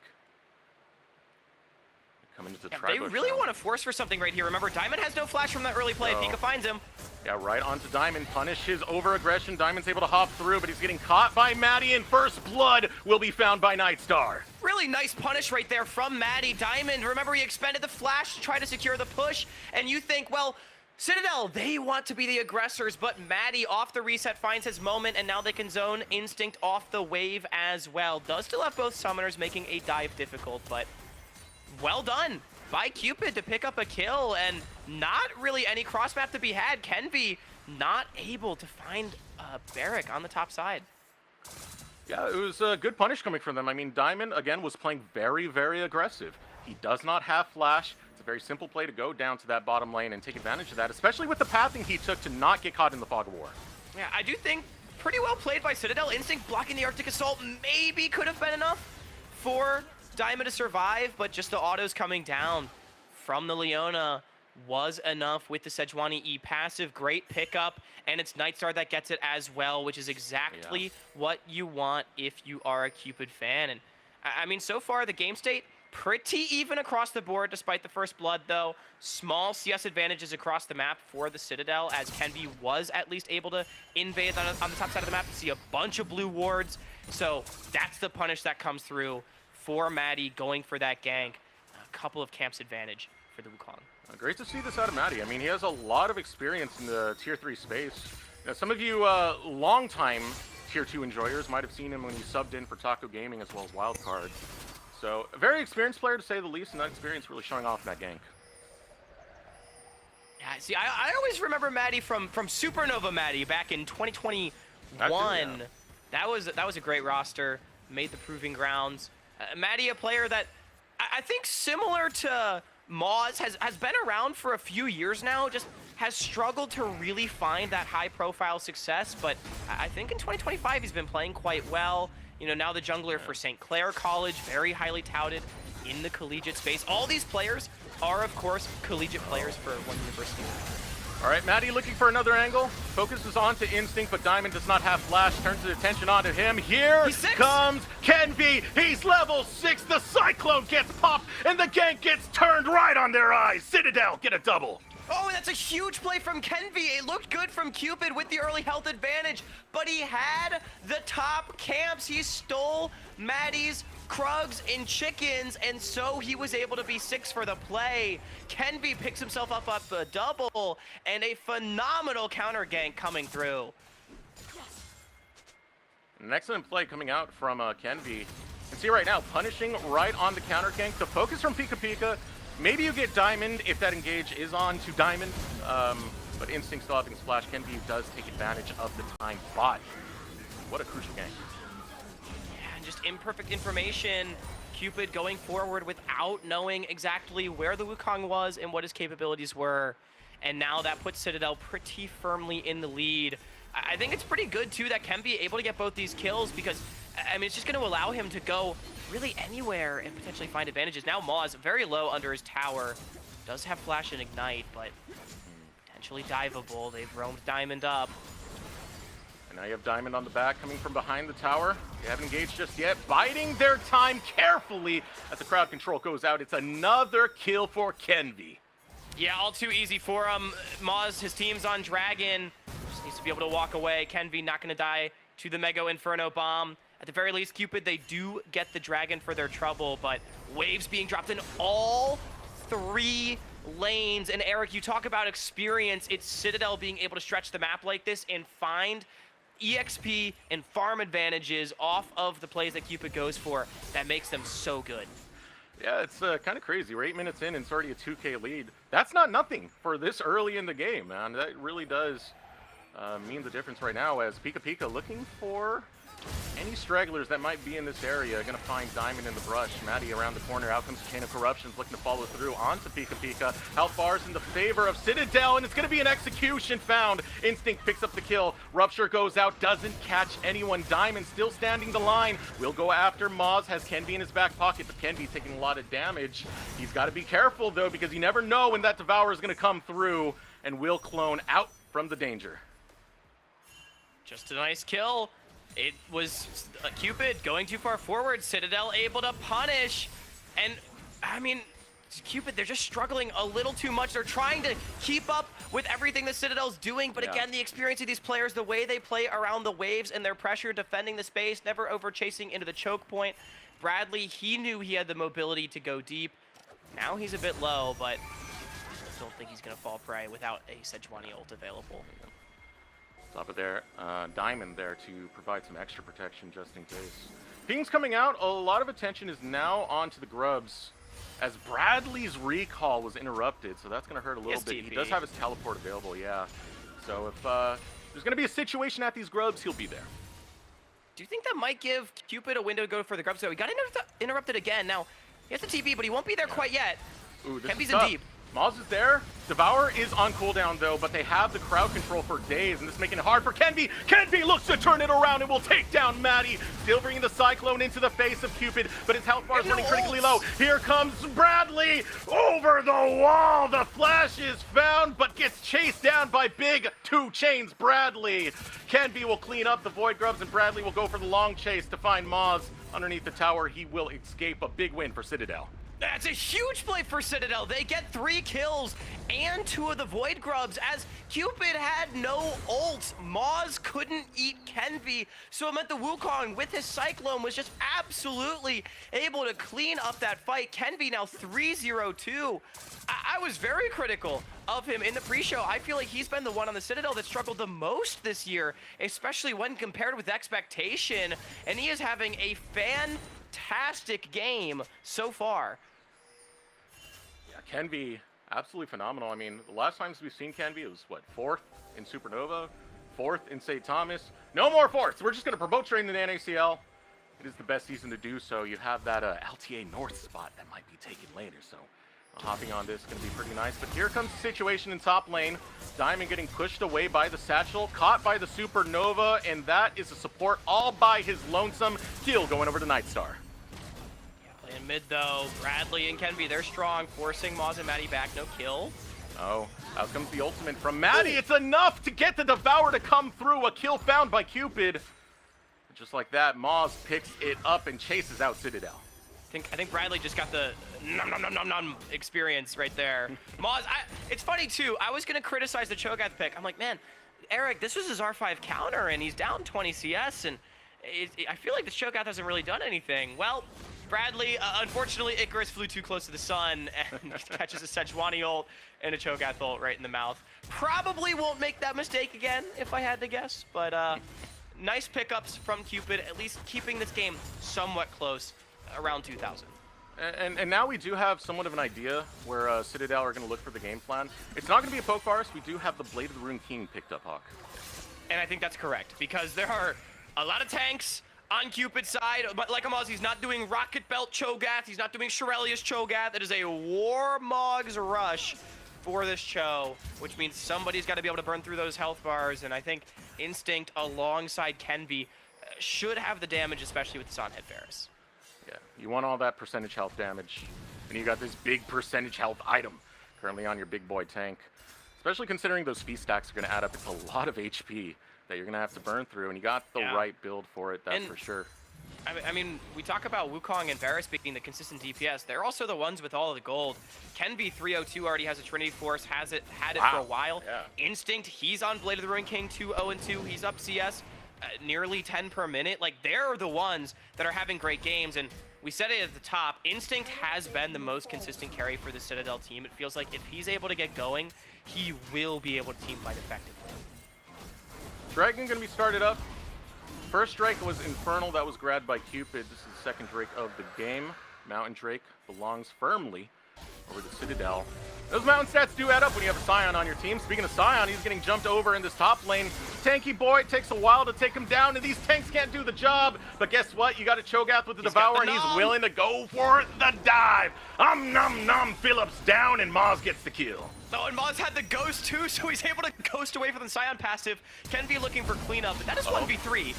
Coming into They really want to force for something right here. Remember, Diamond has no flash from that early play. Pika finds him. Yeah, right onto Diamond. Punish his over-aggression. Diamond's able to hop through, but he's getting caught by Maddie, and first blood will be found by Nightstar. Really nice punish right there from Maddie. Diamond, remember, he expended the flash to try to secure the push, and you think, well, Citadel, they want to be the aggressors, but Maddie off the reset finds his moment, and now they can zone Instinct off the wave as well. Does still have both summoners, making a dive difficult, but well done by Cupid to pick up a kill, and not really any cross map to be had. Kenvi not able to find Barrick on the top side. Yeah, it was a good punish coming from them. I mean, Diamond, again, was playing very, very aggressive. He does not have flash. It's a very simple play to go down to that bottom lane and take advantage of that, especially with the pathing he took to not get caught in the fog of war. Yeah, I do think pretty well played by Citadel. Instinct blocking the Arctic Assault maybe could have been enough for Diamond to survive, but just the autos coming down from the Leona was enough with the Sejuani E passive. Great pickup, and it's Nightstar that gets it as well, which is exactly what you want if you are a Cupid fan. And I mean, so far the game state pretty even across the board despite the first blood, though. Small CS advantages across the map for the Citadel, as Kenvi was at least able to invade on the top side of the map. You see a bunch of blue wards, so that's the punish that comes through for Maddie going for that gank. A couple of camps advantage for the Wukong. Great to see this out of Maddie. I mean, he has a lot of experience in the Tier 3 space. Now, some of you long-time Tier 2 enjoyers might have seen him when he subbed in for Taco Gaming as well as Wildcard. So, a very experienced player to say the least, and that experience really showing off in that gank. Yeah, see, I always remember Maddie from Supernova Maddie back in 2021. That was a great roster. Made the Proving Grounds. Maddie, a player that I think similar to Moz has been around for a few years now, just has struggled to really find that high-profile success, but I think in 2025 he's been playing quite well. You know, now the jungler for St. Clair College, very highly touted in the collegiate space. All these players are, of course, collegiate players for one university. All right, Maddie looking for another angle. Focuses on to Instinct, but Diamond does not have flash. Turns his attention onto him. Here comes Kenvi. He's level 6. The Cyclone gets popped, and the gank gets turned right on their eyes. Citadel get a double. Oh, and that's a huge play from Kenvi. It looked good from Cupid with the early health advantage, but he had the top camps. He stole Maddie's Krugs and chickens, and so he was able to be 6 for the play. Kenvi picks himself up a double, and a phenomenal counter gank coming through. An excellent play coming out from Kenvi. You can see right now, punishing right on the counter gank. The focus from Pika Pika. Maybe you get Diamond if that engage is on to Diamond, but Instinct still having splash. Kenvi does take advantage of the time bot. What a crucial gank. Just imperfect information. Cupid going forward without knowing exactly where the Wukong was and what his capabilities were. And now that puts Citadel pretty firmly in the lead. I think it's pretty good, too, that Kenvi able to get both these kills because, I mean, it's just going to allow him to go really anywhere and potentially find advantages. Now Moz, very low under his tower. Does have flash and ignite, but potentially diveable. They've roamed Diamond up. And now you have Diamond on the back coming from behind the tower. They haven't engaged just yet. Biding their time carefully as the crowd control goes out. It's another kill for Kenvi. Yeah, all too easy for him. Moz, his team's on Dragon. Just needs to be able to walk away. Kenvi not going to die to the Mega Inferno Bomb. At the very least, Cupid, they do get the dragon for their trouble, but waves being dropped in all 3 lanes. And Eric, you talk about experience. It's Citadel being able to stretch the map like this and find EXP and farm advantages off of the plays that Cupid goes for that makes them so good. Yeah, it's kind of crazy. We're 8 minutes in and it's already a 2K lead. That's not nothing for this early in the game, man. That really does mean the difference right now, as Pika Pika looking for any stragglers that might be in this area. Gonna find Diamond in the brush. Maddie around the corner. Out comes Chain of Corruptions, looking to follow through onto Pika Pika. Health bars in the favor of Citadel, and it's gonna be an execution found. Instinct picks up the kill. Rupture goes out, doesn't catch anyone. Diamond still standing the line. Will go after Moz, has Kenby in his back pocket, but Kenby taking a lot of damage. He's got to be careful though, because you never know when that Devourer is gonna come through, and will clone out from the danger. Just a nice kill. It was Cupid going too far forward. Citadel able to punish. And, I mean, Cupid, they're just struggling a little too much. They're trying to keep up with everything that Citadel's doing. But again, the experience of these players, the way they play around the waves and their pressure, defending the space, never over chasing into the choke point. Bradley, he knew he had the mobility to go deep. Now he's a bit low, but I don't think he's going to fall prey without a Sejuani ult available. Top of there, Diamond there to provide some extra protection just in case. Ping's coming out. A lot of attention is now onto the Grubs, as Bradley's recall was interrupted, so that's going to hurt a little bit. He does have his teleport available, yeah. So if there's going to be a situation at these Grubs, he'll be there. Do you think that might give Cupid a window to go for the Grubs? So he got interrupted again. Now, he has the TP, but he won't be there quite yet. Ooh, this Kenby's is in tough. deep. Moz is there. Devourer is on cooldown though, but they have the crowd control for days, and this is making it hard for Kenby. Kenby looks to turn it around and will take down Maddie. Still bringing the Cyclone into the face of Cupid, but his health bar is running critically low. Here comes Bradley over the wall. The flash is found, but gets chased down by big 2 Chains Bradley. Kenby will clean up the Void Grubs, and Bradley will go for the long chase to find Moz underneath the tower. He will escape. A big win for Citadel. That's a huge play for Citadel. They get 3 kills and 2 of the Void Grubs, as Cupid had no ult. Moz couldn't eat Kenby, so it meant the Wukong with his Cyclone was just absolutely able to clean up that fight. Kenby now 3-0-2. I was very critical of him in the pre-show. I feel like he's been the one on the Citadel that struggled the most this year, especially when compared with expectation, and he is having a fantastic game so far. Kenby, absolutely phenomenal. I mean, the last times we've seen Kenby, it was, what, 4th in Supernova, 4th in St. Thomas. No more 4ths. We're just going to promote train in the NACL. It is the best season to do so. You have that LTA North spot that might be taken later, so hopping on this is going to be pretty nice. But here comes the situation in top lane. Diamond getting pushed away by the Satchel, caught by the Supernova, and that is a support all by his lonesome. Kill going over to Nightstar. In mid though, Bradley and Kenby, they're strong, forcing Moz and Maddie back, no kill. Oh, out comes the ultimate from Maddie. It's enough to get the Devourer to come through. A kill found by Cupid. Just like that, Moz picks it up and chases out Citadel. I think Bradley just got the nom experience right there. Moz, it's funny too, I was gonna criticize the Cho'Gath pick. I'm like, man, Eric, this was his R5 counter and he's down 20 CS, and I feel like the Cho'Gath hasn't really done anything. Well, Bradley, unfortunately, Icarus flew too close to the sun and catches a Sejuani ult and a Cho'Gath ult right in the mouth. Probably won't make that mistake again, if I had to guess, but nice pickups from Cupid, at least keeping this game somewhat close, around 2,000. And now we do have somewhat of an idea where Citadel are going to look for the game plan. It's not going to be a poke forest. We do have the Blade of the Rune King picked up, Hawk. And I think that's correct, because there are a lot of tanks on Cupid's side, but like Amaz, he's not doing Rocket Belt Cho'Gath, he's not doing Shirelius Cho'Gath. It is a Warmog's rush for this Cho, which means somebody's got to be able to burn through those health bars, and I think Instinct alongside Kenby should have the damage, especially with the Son Head Varus. Yeah, you want all that percentage health damage, and you got this big percentage health item currently on your big boy tank. Especially considering those feast stacks are going to add up. It's a lot of HP that you're going to have to burn through, and you got the right build for it, that's for sure. I mean, we talk about Wukong and Varus being the consistent DPS. They're also the ones with all of the gold. Kenby 302 already has a Trinity Force, had it for a while. Yeah. Instinct, he's on Blade of the Rune King 2-0-2. He's up CS. nearly 10 per minute. Like, they're the ones that are having great games, and we said it at the top, Instinct has been the most consistent carry for the Citadel team. It feels like if he's able to get going, he will be able to team fight effectively. Dragon gonna be started up. First Drake was Infernal, that was grabbed by Cupid. This is the second Drake of the game. Mountain Drake belongs firmly over the Citadel. Those mountain stats do add up when you have a Scion on your team. Speaking of Scion, he's getting jumped over in this top lane. Tanky boy, it takes a while to take him down, and these tanks can't do the job. But guess what? You got a Cho'Gath with the Devour, and he's willing to go for the dive. Nom nom, Phillips down, and Maz gets the kill. Oh, and Maz had the ghost too, so he's able to ghost away from the Scion passive. Can be looking for cleanup, but that is 1v3.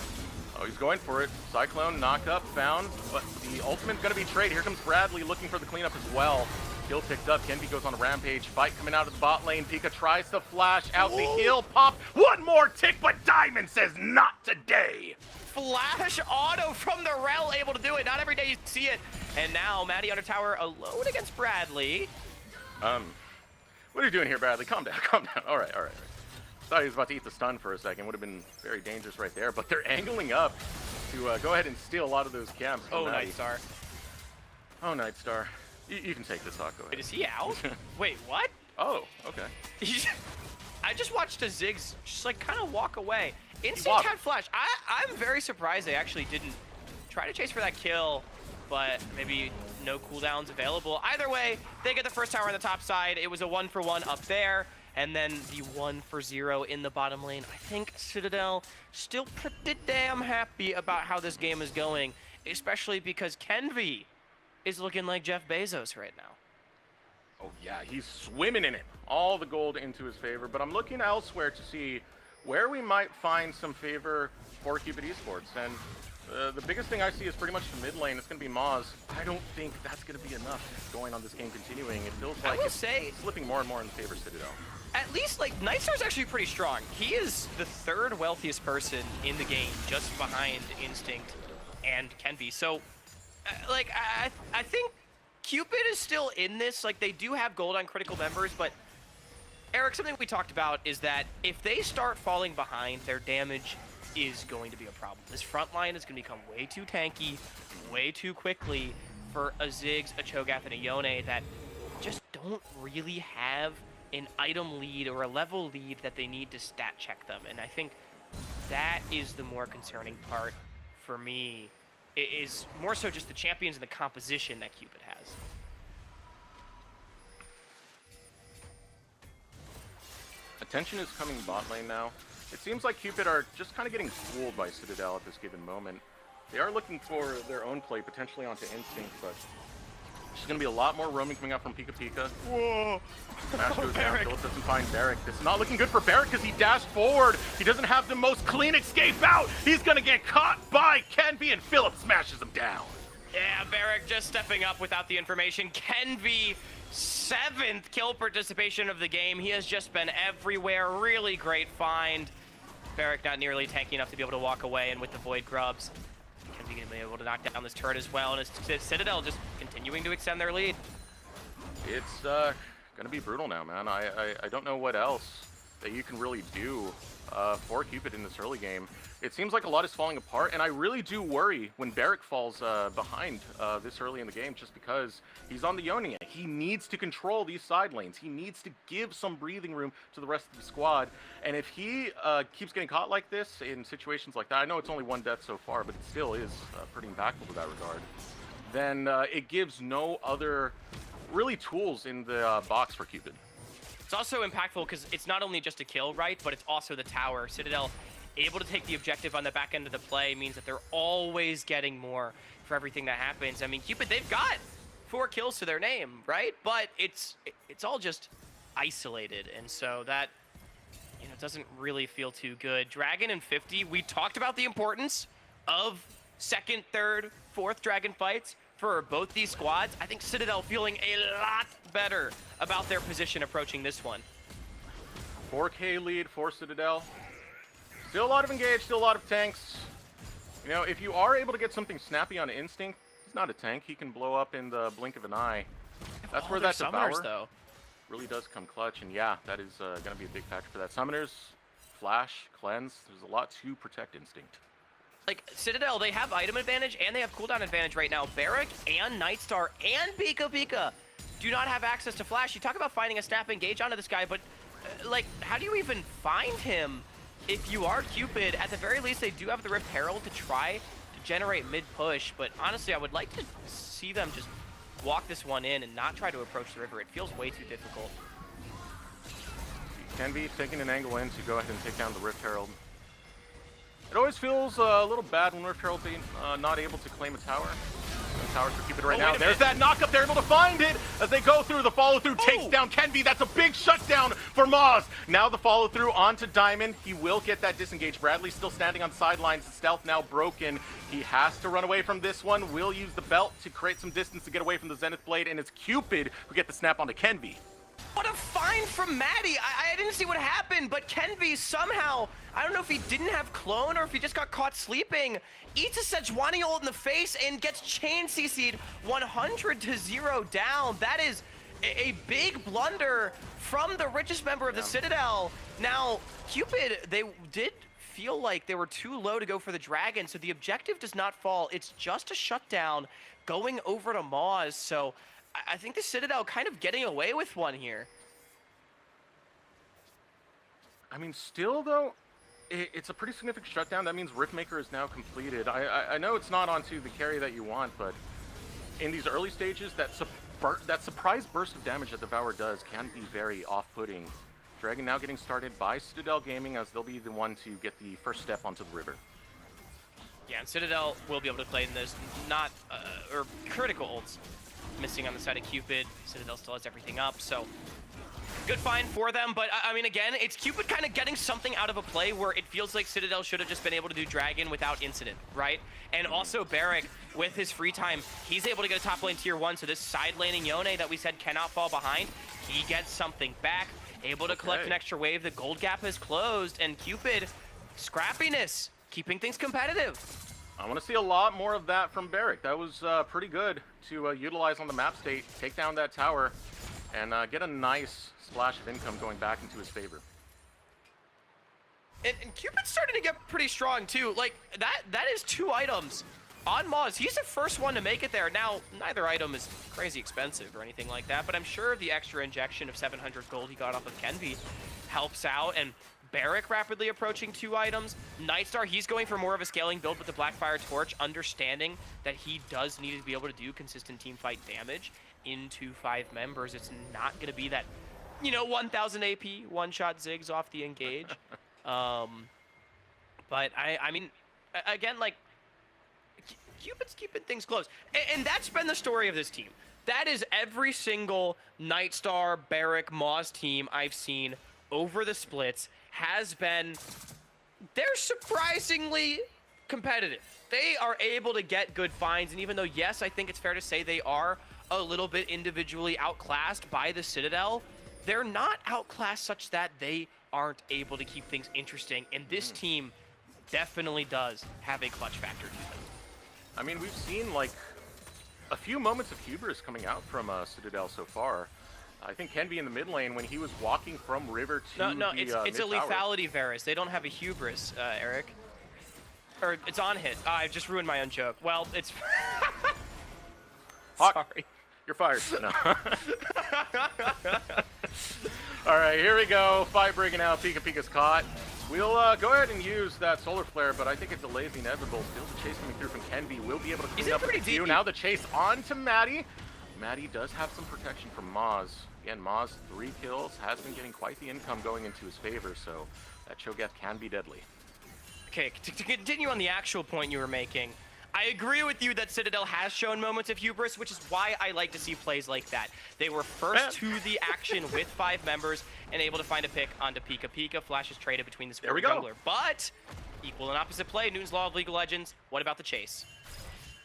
Oh, he's going for it. Cyclone, knock up, found, but the ultimate's gonna be trade. Here comes Bradley looking for the cleanup as well. Kill picked up. Kenby goes on a rampage. Fight coming out of the bot lane. Pika tries to flash out the heal pop. One more tick, but Diamond says not today. Flash auto from the Rel, able to do it. Not every day you see it. And now Maddie under tower alone against Bradley. What are you doing here, Bradley? Calm down, calm down. All right. Thought he was about to eat the stun for a second. Would have been very dangerous right there. But they're angling up to go ahead and steal a lot of those camps. Oh, Nightstar. Oh, Nightstar. You can take this, Hawk. Go ahead. Wait, is he out? Wait, what? Oh, okay. I just watched a Ziggs just like kind of walk away. Instinct had flash. I'm very surprised they actually didn't try to chase for that kill, but maybe no cooldowns available. Either way, they get the first tower on the top side. It was a 1-for-1 up there, and then the 1-for-0 in the bottom lane. I think Citadel still pretty damn happy about how this game is going, especially because Kenby is looking like Jeff Bezos right now. Oh yeah, he's swimming in it. All the gold into his favor, but I'm looking elsewhere to see where we might find some favor for Cupid Esports. And the biggest thing I see is pretty much the mid lane. It's going to be Maz. I don't think that's going to be enough going on this game continuing. It feels like it's slipping more and more in favor of Citadel. At least, like, Nightstar's actually pretty strong. He is the third wealthiest person in the game, just behind Instinct and Kenby. So, like, I think Cupid is still in this. Like, they do have gold on critical members, but Eric, something we talked about is that if they start falling behind, their damage is going to be a problem. This front line is going to become way too tanky, way too quickly for a Ziggs, a Cho'Gath, and a Yone that just don't really have an item lead or a level lead that they need to stat check them. And I think that is the more concerning part for me. It is more so just the champions and the composition that Cupid has. Attention is coming bot lane now. It seems like Cupid are just kind of getting fooled by Citadel at this given moment. They are looking for their own play, potentially onto Instinct, but there's going to be a lot more roaming coming out from Pika Pika. Whoa! Smash goes down, Phillips doesn't find Barrick. This is not looking good for Barrick because he dashed forward. He doesn't have the most clean escape out. He's going to get caught by Kenby, and Phillips smashes him down. Yeah, Barrick just stepping up without the information. Kenby, 7th kill participation of the game. He has just been everywhere. Really great find. Barrick not nearly tanky enough to be able to walk away, and with the Void Grubs, Kenby going to be able to knock down this turret as well, and it's Citadel just continuing to extend their lead. It's going to be brutal now, man. I don't know what else that you can really do for Cupid in this early game. It seems like a lot is falling apart, and I really do worry when Barrick falls behind this early in the game, just because he's on the Yone. He needs to control these side lanes. He needs to give some breathing room to the rest of the squad, and if he keeps getting caught like this in situations like that, I know it's only one death so far, but it still is pretty impactful to that regard, then it gives no other really tools in the box for Cupid. It's also impactful because it's not only just a kill, right, but it's also the tower. Citadel able to take the objective on the back end of the play means that they're always getting more for everything that happens. I mean, Cupid, they've got 4 kills to their name, right? But it's all just isolated, and so that, you know, doesn't really feel too good. Dragon and 50, we talked about the importance of 2nd, 3rd, 4th Dragon fights for both these squads. I think Citadel feeling a lot better about their position approaching this one. 4K lead for Citadel. Still a lot of engage, still a lot of tanks. You know, if you are able to get something snappy on Instinct, he's not a tank. He can blow up in the blink of an eye. That's where that Devour really does come clutch. And yeah, that is going to be a big factor for that. Summoners Flash, Cleanse. There's a lot to protect Instinct. Like, Citadel, they have item advantage and they have cooldown advantage right now. Barrack and Nightstar and Pika do not have access to Flash. You talk about finding a snap engage onto this guy, but, like, how do you even find him if you are Cupid? At the very least, they do have the Rift Herald to try to generate mid-push, but honestly, I would like to see them just walk this one in and not try to approach the river. It feels way too difficult. Can be taking an angle in to go ahead and take down the Rift Herald. It always feels a little bad when Rift Herald being not able to claim a tower. No towers for Cupid right now. There's that knock-up. They're able to find it as they go through. The follow-through takes down Kenby. That's a big shutdown for Moz. Now the follow-through onto Diamond. He will get that disengage. Bradley's still standing on sidelines. Stealth now broken. He has to run away from this one. Will use the belt to create some distance to get away from the Zenith Blade, and it's Cupid who get the snap onto Kenby. What a find from Maddie. I didn't see what happened, but Kenby somehow, I don't know if he didn't have clone or if he just got caught sleeping, eats a Sejuani ult in the face and gets chain CC'd 100-0 down. That is a big blunder from the richest member of the Citadel. Now, Cupid, they did feel like they were too low to go for the dragon, so the objective does not fall. It's just a shutdown going over to Moz, so I think the Citadel kind of getting away with one here. I mean, still though, it's a pretty significant shutdown. That means Riftmaker is now completed. I know it's not onto the carry that you want, but in these early stages, that surprise burst of damage that Devour does can be very off-putting. Dragon now getting started by Citadel Gaming as they'll be the one to get the first step onto the river. Yeah, and Citadel will be able to play in this, not, or critical ults missing on the side of Cupid. Citadel still has everything up, so good find for them. But I mean, again, it's Cupid kind of getting something out of a play where it feels like Citadel should have just been able to do Dragon without incident, right? And also Barrack, with his free time, he's able to get a top lane tier 1, so this side laning Yone that we said cannot fall behind, he gets something back, able to collect an extra wave. The gold gap is closed, and Cupid, scrappiness, keeping things competitive. I want to see a lot more of that from Barrack. That was pretty good to utilize on the map state, take down that tower, and get a nice splash of income going back into his favor. And Cupid's starting to get pretty strong too. Like, that is 2 items on Moz. He's the first one to make it there. Now, neither item is crazy expensive or anything like that, but I'm sure the extra injection of 700 gold he got off of Kenby helps out. And Barrack rapidly approaching 2 items. Nightstar, he's going for more of a scaling build with the Blackfire Torch, understanding that he does need to be able to do consistent team fight damage into 5 members. It's not going to be that, you know, 1000 AP one-shot zigs off the engage. But I mean, again, like, Cupid's keeping things close. And that's been the story of this team. That is every single Nightstar, Barrack, Moz team I've seen over the splits has been, they're surprisingly competitive. They are able to get good finds, and even though, yes, I think it's fair to say they are a little bit individually outclassed by the Citadel, they're not outclassed such that they aren't able to keep things interesting, and this team definitely does have a clutch factor to them. I mean, we've seen, like, a few moments of hubris coming out from Citadel so far. I think Kenby in the mid lane when he was walking from river to No, the it's a lethality Varus. They don't have a hubris, Eric. Or it's on hit. I just ruined my own joke. Well, it's sorry. You're fired. No. All right, here we go. Fight breaking out. Pika's caught. We'll go ahead and use that solar flare, but I think it delays the inevitable. Still the chase coming through from Kenby. We'll be able to clean up the queue. Now the chase on to Maddie. Maddie does have some protection from Moz. Again, Moz, 3 kills, has been getting quite the income going into his favor, so that Cho'Gath can be deadly. Okay, to continue on the actual point you were making, I agree with you that Citadel has shown moments of hubris, which is why I like to see plays like that. They were first to the action with 5 members and able to find a pick onto Pika. Flash is traded between the Square jungler. But equal and opposite play, Newton's Law of League of Legends. What about the chase?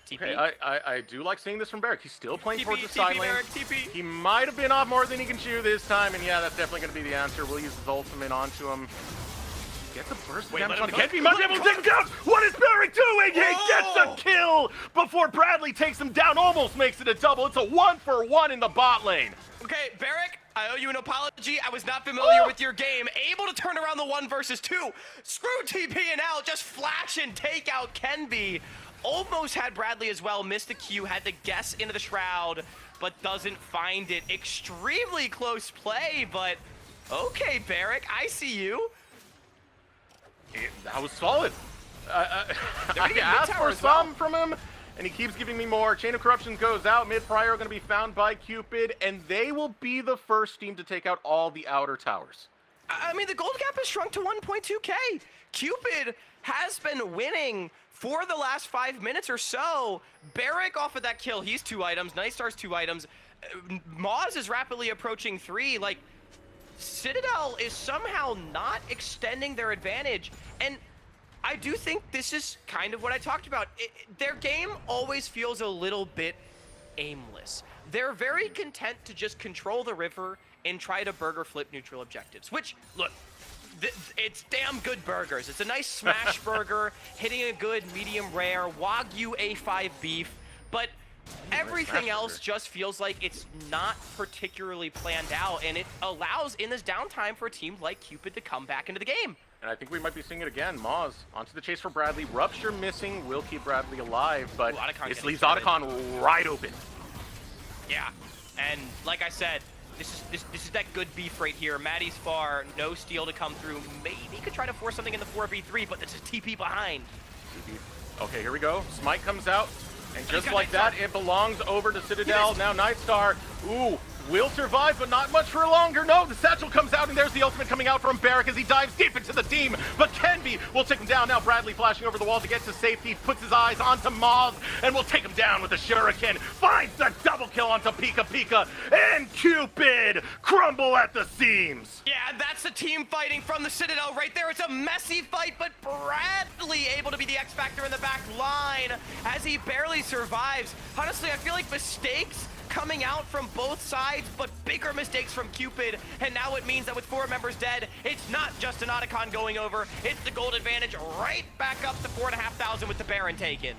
TP? Okay, I do like seeing this from Barrack. He's still playing towards the side lane. Barrack, TP. He might have been off more than he can chew this time, and yeah, that's definitely going to be the answer. We'll use his ultimate onto him. Gets a burst of damage on Kenby. Might be able to take him down. What is Barrack doing? He gets a kill before Bradley takes him down. Almost makes it a double. It's a 1-for-1 in the bot lane. Okay, Barrick, I owe you an apology. I was not familiar with your game. Able to turn around the 1 versus 2. Screw TP and L, just flash and take out Kenby. Almost had Bradley as well, missed the Q, had to guess into the Shroud, but doesn't find it. Extremely close play, but okay, Barrick, I see you. That was solid. I asked for some from him, and he keeps giving me more. Chain of Corruption goes out. Mid-Prior are going to be found by Cupid, and they will be the first team to take out all the outer towers. I mean, the gold gap has shrunk to 1.2K. Cupid has been winning for the last 5 minutes or so. Barrick off of that kill, he's 2 items. Night Star's 2 items. Moz is rapidly approaching 3. Like, Citadel is somehow not extending their advantage. And I do think this is kind of what I talked about. Their game always feels a little bit aimless. They're very content to just control the river and try to burger flip neutral objectives, which, look, it's damn good burgers. It's a nice smash burger, hitting a good medium rare, Wagyu A5 beef, but everything else just feels like it's not particularly planned out, and it allows, in this downtime, for a team like Cupid to come back into the game. And I think we might be seeing it again. Moz onto the chase for Bradley. Rupture missing will keep Bradley alive, but this leaves Otacon right open. Yeah, and like I said, this is that good beef right here. Maddie's far, no steal to come through. Maybe could try to force something in the 4v3, but it's a TP behind. Okay, here we go. Smite comes out, and just like that, it belongs over to Citadel. Now Nightstar, ooh, will survive, but not much for longer. No, the satchel comes out, and there's the ultimate coming out from Barrick as he dives deep into the team. But Kenby will take him down. Now Bradley flashing over the wall to get to safety, puts his eyes onto Moz, and will take him down with a shuriken. Finds the double kill onto Pika Pika, and Cupid crumble at the seams. Yeah, that's the team fighting from the Citadel right there. It's a messy fight, but Bradley able to be the X factor in the back line as he barely survives. Honestly, I feel like mistakes coming out from both sides, but bigger mistakes from Cupid, and now it means that with 4 members dead, it's not just an Otacon going over, it's the gold advantage right back up to 4,500 with the Baron taken.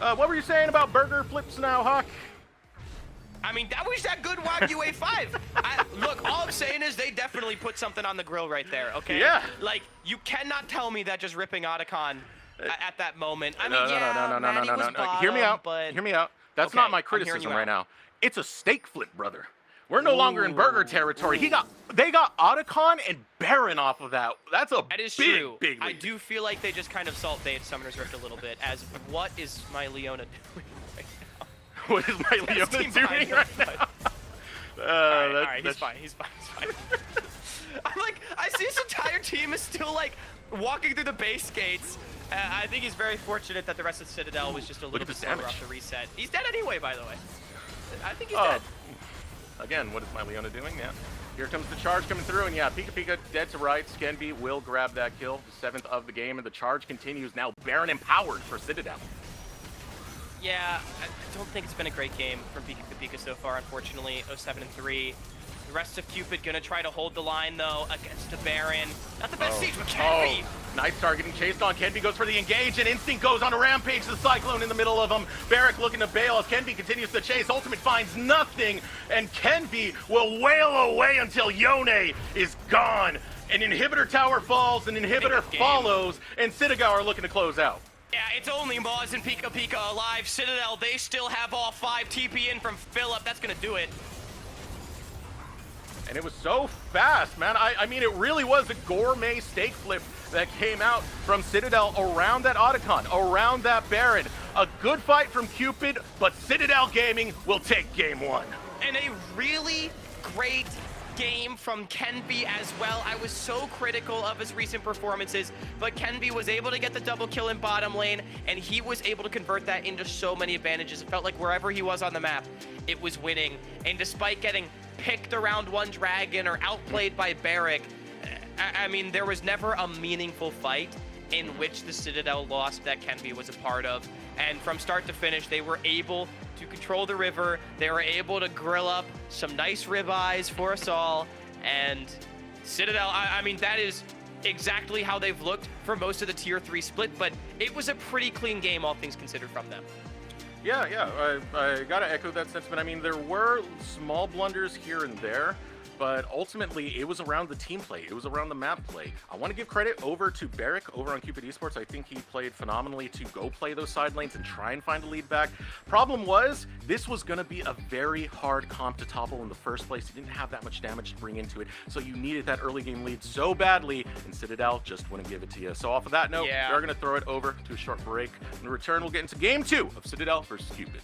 What were you saying about burger flips now, Hawk? I mean, that was that good Wagyu A5. Look, all I'm saying is they definitely put something on the grill right there, okay? Yeah. Like, you cannot tell me that just ripping Otacon at that moment. I mean, no. Hear me out, but... hear me out. That's not my criticism right now. It's a steak flip, brother. We're no longer in burger territory. They got Otacon and Baron off of that. That's a big lead. I do feel like they just kind of salt bait Summoner's Rift a little bit, as what is my Leona doing right now? What is my Leona doing right now? All right, he's fine. I'm like, I see his entire team is still like walking through the base gates. I think he's very fortunate that the rest of Citadel was just a little bit slower off the reset. He's dead anyway, by the way. I think he's dead. Again, what is my Leona doing? Yeah. Here comes the charge coming through, and yeah, Pika Pika dead to right. Skenby will grab that kill, the 7th of the game, and the charge continues. Now Baron empowered for Citadel. Yeah, I don't think it's been a great game from Pika Pika so far, unfortunately. 0-7-3. The rest of Cupid gonna try to hold the line, though, against the Baron. Not the best siege, but Kenby. Nightstar getting chased on. Kenby goes for the engage, and Instinct goes on a rampage. The Cyclone in the middle of him. Barrick looking to bail as Kenby continues to chase. Ultimate finds nothing, and Kenby will wail away until Yone is gone. An inhibitor tower falls, an inhibitor follows, and Citadel are looking to close out. Yeah, it's only Moz and Pika Pika alive. Citadel, they still have all 5 TP in from Philip. That's gonna do it. And it was so fast, man. I mean, it really was a gourmet steak flip that came out from Citadel around that Otacon, around that Baron. A good fight from Cupid, but Citadel Gaming will take game 1. And a really great game from Kenby as well. I was so critical of his recent performances, but Kenby was able to get the double kill in bottom lane, and he was able to convert that into so many advantages. It felt like wherever he was on the map, it was winning. And despite getting picked around 1 dragon or outplayed by Barrick, I mean, there was never a meaningful fight in which the Citadel lost that Kenby was a part of. And from start to finish, they were able to control the river. They were able to grill up some nice ribeyes for us all. And Citadel, I mean, that is exactly how they've looked for most of the tier 3 split, but it was a pretty clean game, all things considered, from them. Yeah. I gotta echo that sentiment. I mean, there were small blunders here and there, but ultimately it was around the team play. It was around the map play. I want to give credit over to Barrick over on Cupid Esports. I think he played phenomenally to go play those side lanes and try and find a lead back. Problem was, this was going to be a very hard comp to topple in the first place. He didn't have that much damage to bring into it, so you needed that early game lead so badly, and Citadel just wouldn't give it to you. So off of that note, we are going to throw it over to a short break. In return, we'll get into game 2 of Citadel versus Cupid.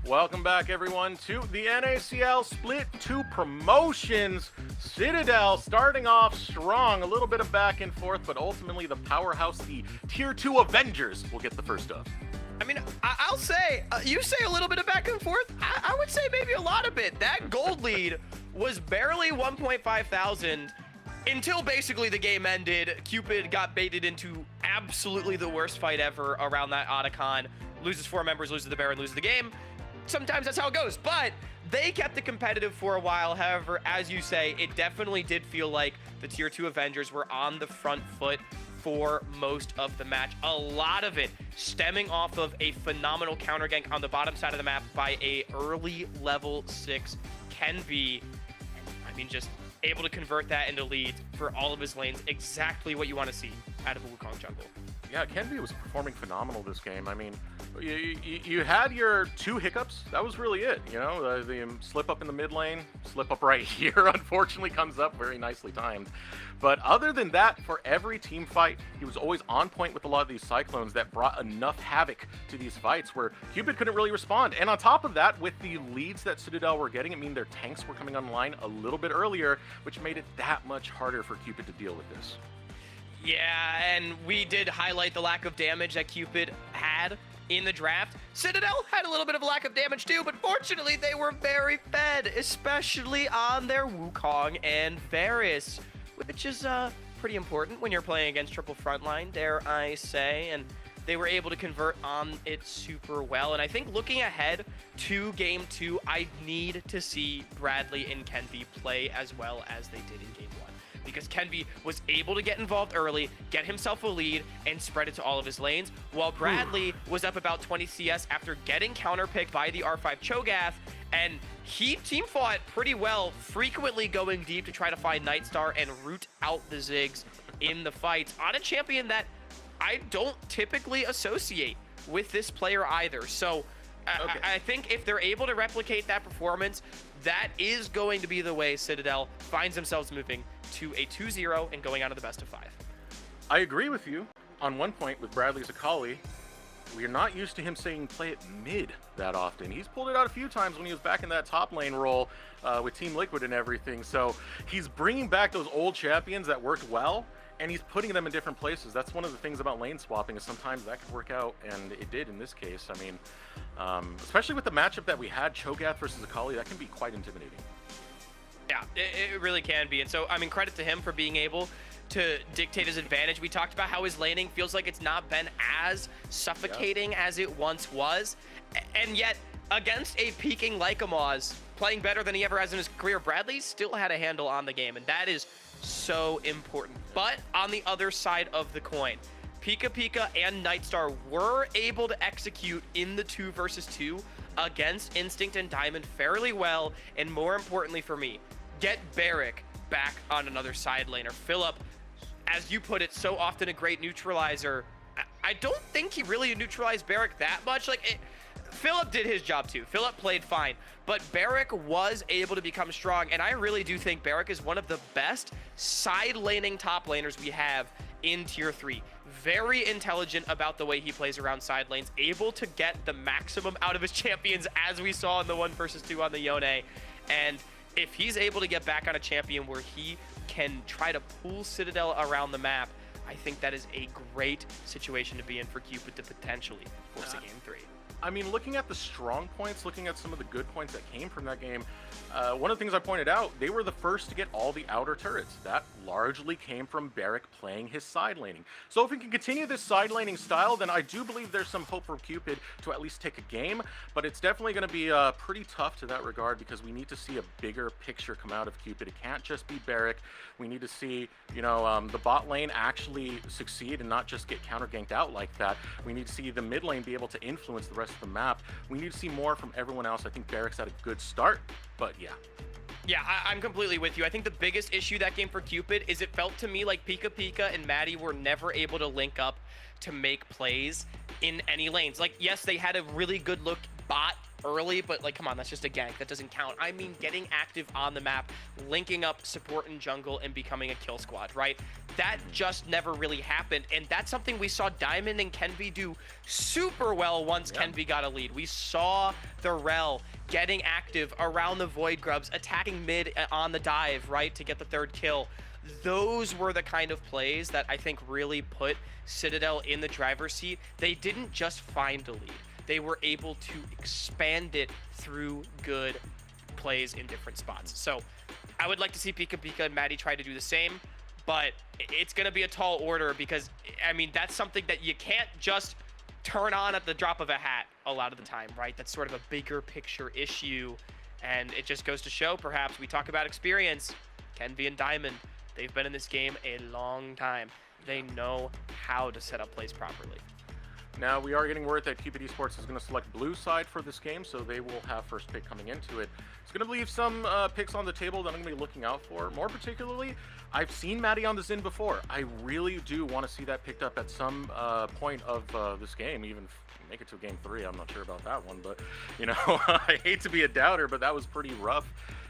Welcome back, everyone, to the NACL Split 2 Promotions. Citadel starting off strong, a little bit of back and forth, but ultimately the powerhouse, the Tier 2 Avengers, will get the first dub. I mean, I'll say, you say a little bit of back and forth. I would say maybe a lot of it. That gold lead was barely 1.5 thousand until basically the game ended. Cupid got baited into absolutely the worst fight ever around that Otacon. Loses 4 members, loses the Baron, loses the game. Sometimes that's how it goes, but they kept it competitive for a while. However, as you say, it definitely did feel like the Tier 2 Avengers were on the front foot for most of the match. A lot of it stemming off of a phenomenal counter gank on the bottom side of the map by a early level 6 Kenvi. I mean, just able to convert that into leads for all of his lanes. Exactly what you want to see out of a Wukong jungle. Yeah, Kenvi was performing phenomenal this game. I mean, you had your 2 hiccups. That was really it. You know, the slip up in the mid lane, slip up right here, unfortunately comes up very nicely timed. But other than that, for every team fight, he was always on point with a lot of these Cyclones that brought enough havoc to these fights where Cupid couldn't really respond. And on top of that, with the leads that Citadel were getting, I mean, their tanks were coming online a little bit earlier, which made it that much harder for Cupid to deal with this. Yeah, and we did highlight the lack of damage that Cupid had in the draft. Citadel had a little bit of a lack of damage too, but fortunately they were very fed, especially on their Wukong and Varus, which is pretty important when you're playing against triple frontline, dare I say, and they were able to convert on it super well. And I think looking ahead to Game 2, I need to see Bradley and Kenvi play as well as they did in Game 1. Because Kenvi was able to get involved early, get himself a lead, and spread it to all of his lanes, while Bradley was up about 20 CS after getting counterpicked by the R5 Cho'Gath, and he team fought pretty well, frequently going deep to try to find Nightstar and root out the Ziggs in the fights on a champion that I don't typically associate with this player either. So I think if they're able to replicate that performance, that is going to be the way Citadel finds themselves moving to a 2-0 and going on to the best of 5. I agree with you on one point with Bradley Zakali. We are not used to him saying play it mid that often. He's pulled it out a few times when he was back in that top lane role with Team Liquid and everything. So he's bringing back those old champions that worked well, and he's putting them in different places. That's one of the things about lane swapping, is sometimes that could work out, and it did in this case. I mean, especially with the matchup that we had, Cho'Gath versus Akali, that can be quite intimidating. Yeah, it really can be. And so, I mean, credit to him for being able to dictate his advantage. We talked about how his laning feels like it's not been as suffocating as it once was. And yet, against a peaking Lycamaz, playing better than he ever has in his career, Bradley still had a handle on the game. And that is so important. But on the other side of the coin, Pika and Nightstar were able to execute in the 2 versus 2 against Instinct and Diamond fairly well. And more importantly for me, get Barrick back on another side laner. Philip, as you put it, so often a great neutralizer. I don't think he really neutralized Barrick that much. Philip did his job too. Philip played fine, but Barrick was able to become strong, and I really do think Barrick is one of the best side laning top laners we have in Tier 3. Very intelligent about the way he plays around side lanes, able to get the maximum out of his champions, as we saw in the 1 versus 2 on the Yone. And if he's able to get back on a champion where he can try to pull Citadel around the map, I think that is a great situation to be in for Cupid to potentially force a Game 3. I mean, looking at the strong points, looking at some of the good points that came from that game, one of the things I pointed out, they were the first to get all the outer turrets. That largely came from Barrick playing his side laning. So if we can continue this side laning style, then I do believe there's some hope for Cupid to at least take a game, but it's definitely going to be pretty tough to that regard, because we need to see a bigger picture come out of Cupid. It can't just be Barrick. We need to see, you know, the bot lane actually succeed and not just get counter ganked out like that. We need to see the mid lane be able to influence the rest of the map. We need to see more from everyone else. I think Barrick's had a good start, but yeah. Yeah, I'm completely with you. I think the biggest issue that game for Cupid is it felt to me like Pika and Maddie were never able to link up to make plays in any lanes. Like, yes, they had a really good look bot early, but like, come on, that's just a gank. That doesn't count. I mean, getting active on the map, linking up support and jungle, and becoming a kill squad, right? That just never really happened, and that's something we saw Diamond and Kenvi do super well once Kenvi got a lead. We saw the Rel getting active around the Void Grubs, attacking mid on the dive, right, to get the 3rd kill. Those were the kind of plays that I think really put Citadel in the driver's seat. They didn't just find a lead. They were able to expand it through good plays in different spots. So I would like to see Pika Pika and Maddie try to do the same, but it's going to be a tall order because, I mean, that's something that you can't just turn on at the drop of a hat a lot of the time, right? That's sort of a bigger picture issue, and it just goes to show, perhaps, we talk about experience. Kenvi and Diamond, they've been in this game a long time. They know how to set up plays properly. Now, we are getting word that Cupid Esports is going to select blue side for this game, so they will have first pick coming into it. It's going to leave some picks on the table that I'm going to be looking out for. More particularly, I've seen Maddie on the Xin before. I really do want to see that picked up at some point of this game, even make it to game 3. I'm not sure about that one, but, you know, I hate to be a doubter, but that was pretty rough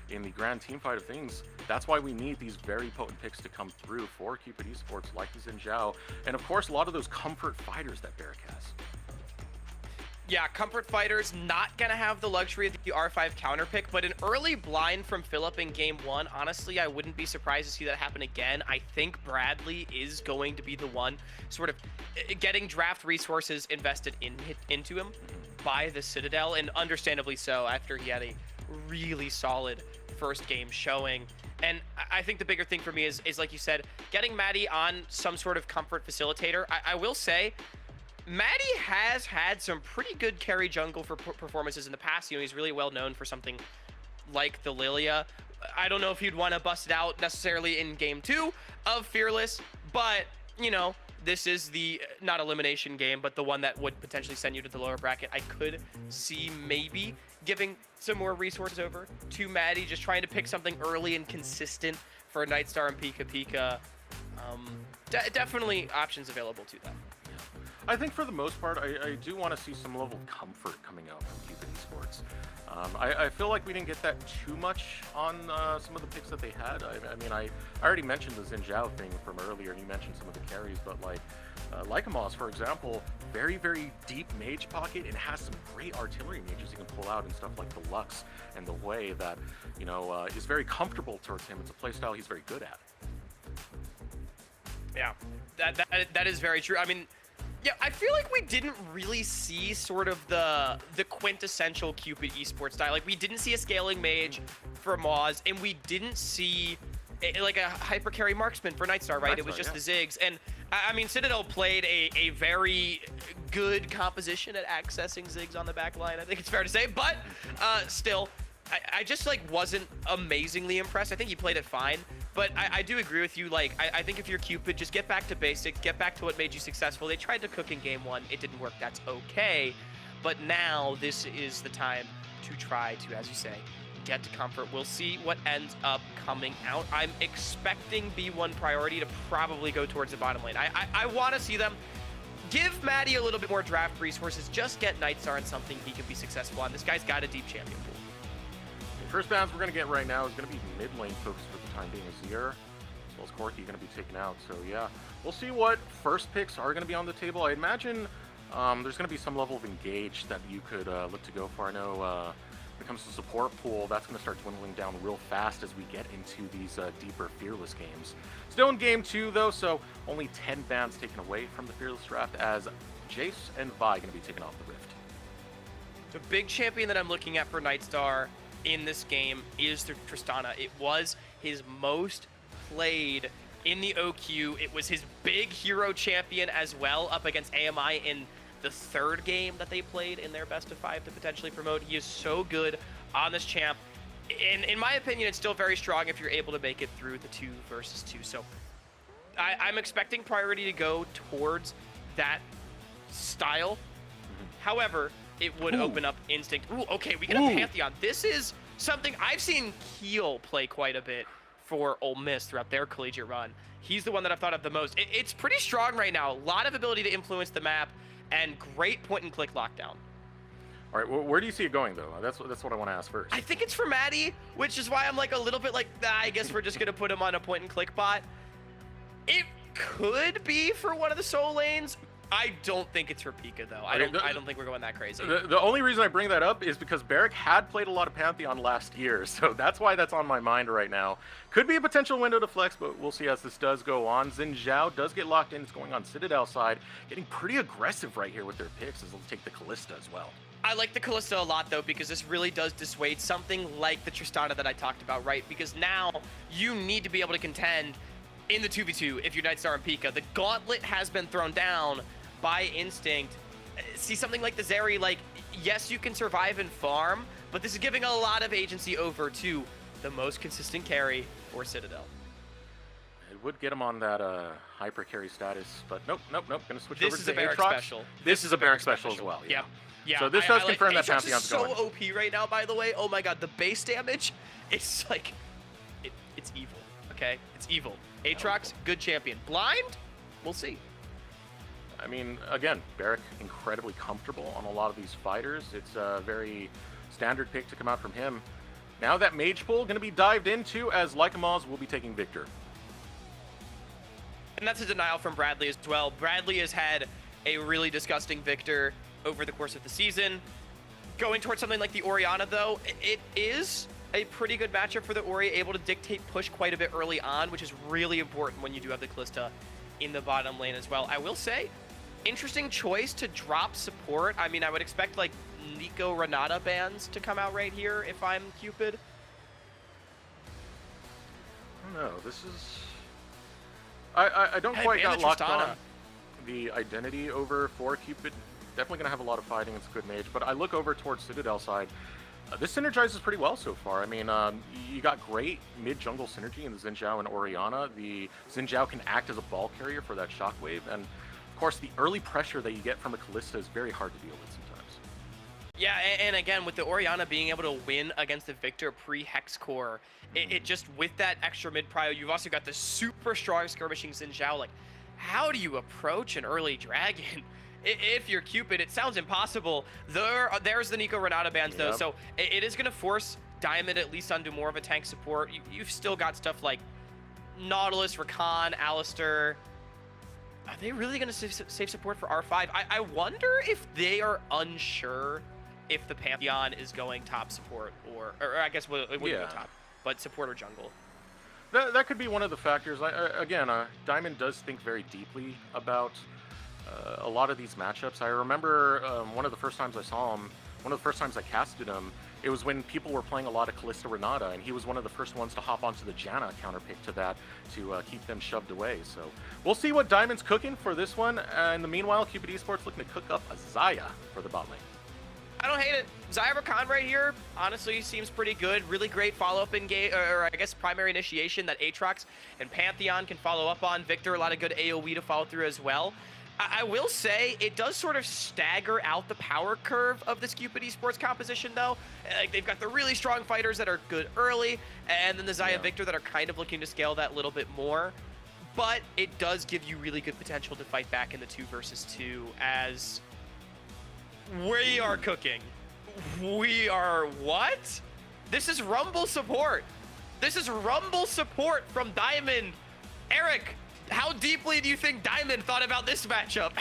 in the grand team fight of things. That's why we need these very potent picks to come through for Cupid Esports, like the Xin Zhao, and of course a lot of those comfort fighters that Barrick has. Yeah, comfort fighters not gonna have the luxury of the R5 counter pick, but an early blind from Philip in game 1, honestly, I wouldn't be surprised to see that happen again. I think Bradley is going to be the one sort of getting draft resources invested into him by the Citadel, and understandably so after he had a really solid first game showing. And I think the bigger thing for me is like you said, getting Maddie on some sort of comfort facilitator. I will say, Maddie has had some pretty good carry jungle for performances in the past. You know, he's really well known for something like the Lilia. I don't know if he'd want to bust it out necessarily in game 2 of Fearless, but, you know, this is the, not elimination game, but the one that would potentially send you to the lower bracket. I could see maybe giving some more resources over to Maddie, just trying to pick something early and consistent for Nightstar and Pika Pika. Definitely options available to them. I think for the most part, I do want to see some level of comfort coming out from Cupid Esports. I feel like we didn't get that too much on some of the picks that they had. I mean, I already mentioned the Xin Zhao thing from earlier, and you mentioned some of the carries, but like Lycamos, for example, very, very deep mage pocket, and has some great artillery mages you can pull out and stuff like the Lux and the Way that, you know, is very comfortable towards him. It's a playstyle he's very good at. Yeah, that is very true. I mean, yeah, I feel like we didn't really see sort of the quintessential Cupid Esports style. Like, we didn't see a scaling mage for Moz, and we didn't see like a hyper carry marksman for Nightstar, right? It was just the Ziggs. And I mean, Citadel played a very good composition at accessing Ziggs on the back line, I think it's fair to say. But still, I just like wasn't amazingly impressed. I think he played it fine. But I do agree with you. Like, I think if you're Cupid, just get back to basics, get back to what made you successful. They tried to cook in game 1. It didn't work. That's okay. But now this is the time to try to, as you say, get to comfort. We'll see what ends up coming out. I'm expecting B1 priority to probably go towards the bottom lane. I want to see them give Maddie a little bit more draft resources. Just get Nightstar on something he can be successful on. This guy's got a deep champion pool. The first bounce we're going to get right now is going to be mid lane focused for the time being. Azir, as well as Corki, going to be taken out. So yeah, we'll see what first picks are going to be on the table. I imagine there's going to be some level of engage that you could look to go for. I know when it comes to support pool, that's going to start dwindling down real fast as we get into these deeper Fearless games. Still in game 2 though, so only 10 bans taken away from the Fearless draft as Jace and Vi going to be taken off the Rift. The big champion that I'm looking at for Nightstar in this game is the Tristana. It was his most played in the OQ. It was his big hero champion as well, up against AMI in the 3rd game that they played in their best of 5 to potentially promote. He is so good on this champ. And in my opinion, it's still very strong if you're able to make it through the 2 versus 2. So I'm expecting priority to go towards that style. However, it would open up Instinct. Ooh, okay, we get a Pantheon. This is something I've seen Keel play quite a bit for Ole Miss throughout their collegiate run. He's the one that I've thought of the most. It's pretty strong right now. A lot of ability to influence the map and great point-and-click lockdown. All right, where do you see it going, though? That's what I want to ask first. I think it's for Maddie, which is why I'm like a little bit like, I guess we're just going to put him on a point-and-click bot. It could be for one of the soul lanes. I don't think it's for Pika though. I don't think we're going that crazy. The only reason I bring that up is because Barrick had played a lot of Pantheon last year, so that's why that's on my mind right now. Could be a potential window to flex, but we'll see as this does go on. Xin Zhao does get locked in. It's going on Citadel side, getting pretty aggressive right here with their picks as they'll take the Callista as well. I like the Callista a lot though, because this really does dissuade something like the Tristana that I talked about, right? Because now you need to be able to contend in the 2v2 if you're Nightstar and Pika. The gauntlet has been thrown down by instinct. See something like the Zeri, like, yes, you can survive and farm, but this is giving a lot of agency over to the most consistent carry for Citadel. It would get him on that hyper carry status, but nope. Gonna switch over to This is a the Barrack Aatrox. special. This is a Barrack special as well. Yep. Yeah. So this does confirm that Aatrox Pantheon's is going. so OP right now, by the way. Oh my god, the base damage, it's like, it's evil. Okay, it's evil. Aatrox, good champion. Blind, we'll see. I mean, again, Barrick incredibly comfortable on a lot of these fighters. It's a very standard pick to come out from him. Now that Mage Pool going to be dived into as Lycamaz will be taking Victor. And that's a denial from Bradley as well. Bradley has had a really disgusting Victor over the course of the season. Going towards something like the Orianna, though, it is a pretty good matchup for the Ori, able to dictate push quite a bit early on, which is really important when you do have the Callista in the bottom lane as well. I will say, interesting choice to drop support. I mean, I would expect like Nico Renata bans to come out right here if I'm Cupid. I don't know. This is... I don't quite got locked on the identity over for Cupid. Definitely going to have a lot of fighting. It's a good mage. But I look over towards Citadel side. This synergizes pretty well so far. I mean, you got great mid-jungle synergy in the Xin Zhao and Orianna. The Xin Zhao can act as a ball carrier for that shockwave. And, of course, the early pressure that you get from a Callista is very hard to deal with sometimes. Yeah, and again, with the Orianna being able to win against the Victor pre-Hex Core, it just, with that extra mid-prio, you've also got the super strong skirmishing Xin Zhao. Like, how do you approach an early dragon? If you're Cupid, it sounds impossible. There's the Nico Renata bans, though, so it is going to force Diamond at least onto more of a tank support. You've still got stuff like Nautilus, Rakan, Alistair. Are they really going to save support for R5? I wonder if they are unsure if the Pantheon is going top support, or I guess it wouldn't go top, but support or jungle. That could be one of the factors. Again, Diamond does think very deeply about a lot of these matchups. I remember one of the first times I saw him, one of the first times I casted him, it was when people were playing a lot of Callista Renata, and he was one of the first ones to hop onto the Janna counterpick to that to keep them shoved away. So we'll see what Diamond's cooking for this one. In the meanwhile, Cupid Esports looking to cook up a Xayah for the bot lane. I don't hate it. Xayah Rakan right here, honestly, seems pretty good. Really great follow-up engage, or I guess primary initiation that Aatrox and Pantheon can follow up on. Victor, a lot of good AoE to follow through as well. I will say, it does sort of stagger out the power curve of this Cupid Esports composition, though. Like, they've got the really strong fighters that are good early, and then the Xayah Victor that are kind of looking to scale that a little bit more. But it does give you really good potential to fight back in the 2 versus 2, as we are cooking. We are what? This is Rumble support. This is Rumble support from Diamond. Eric, how deeply do you think Diamond thought about this matchup?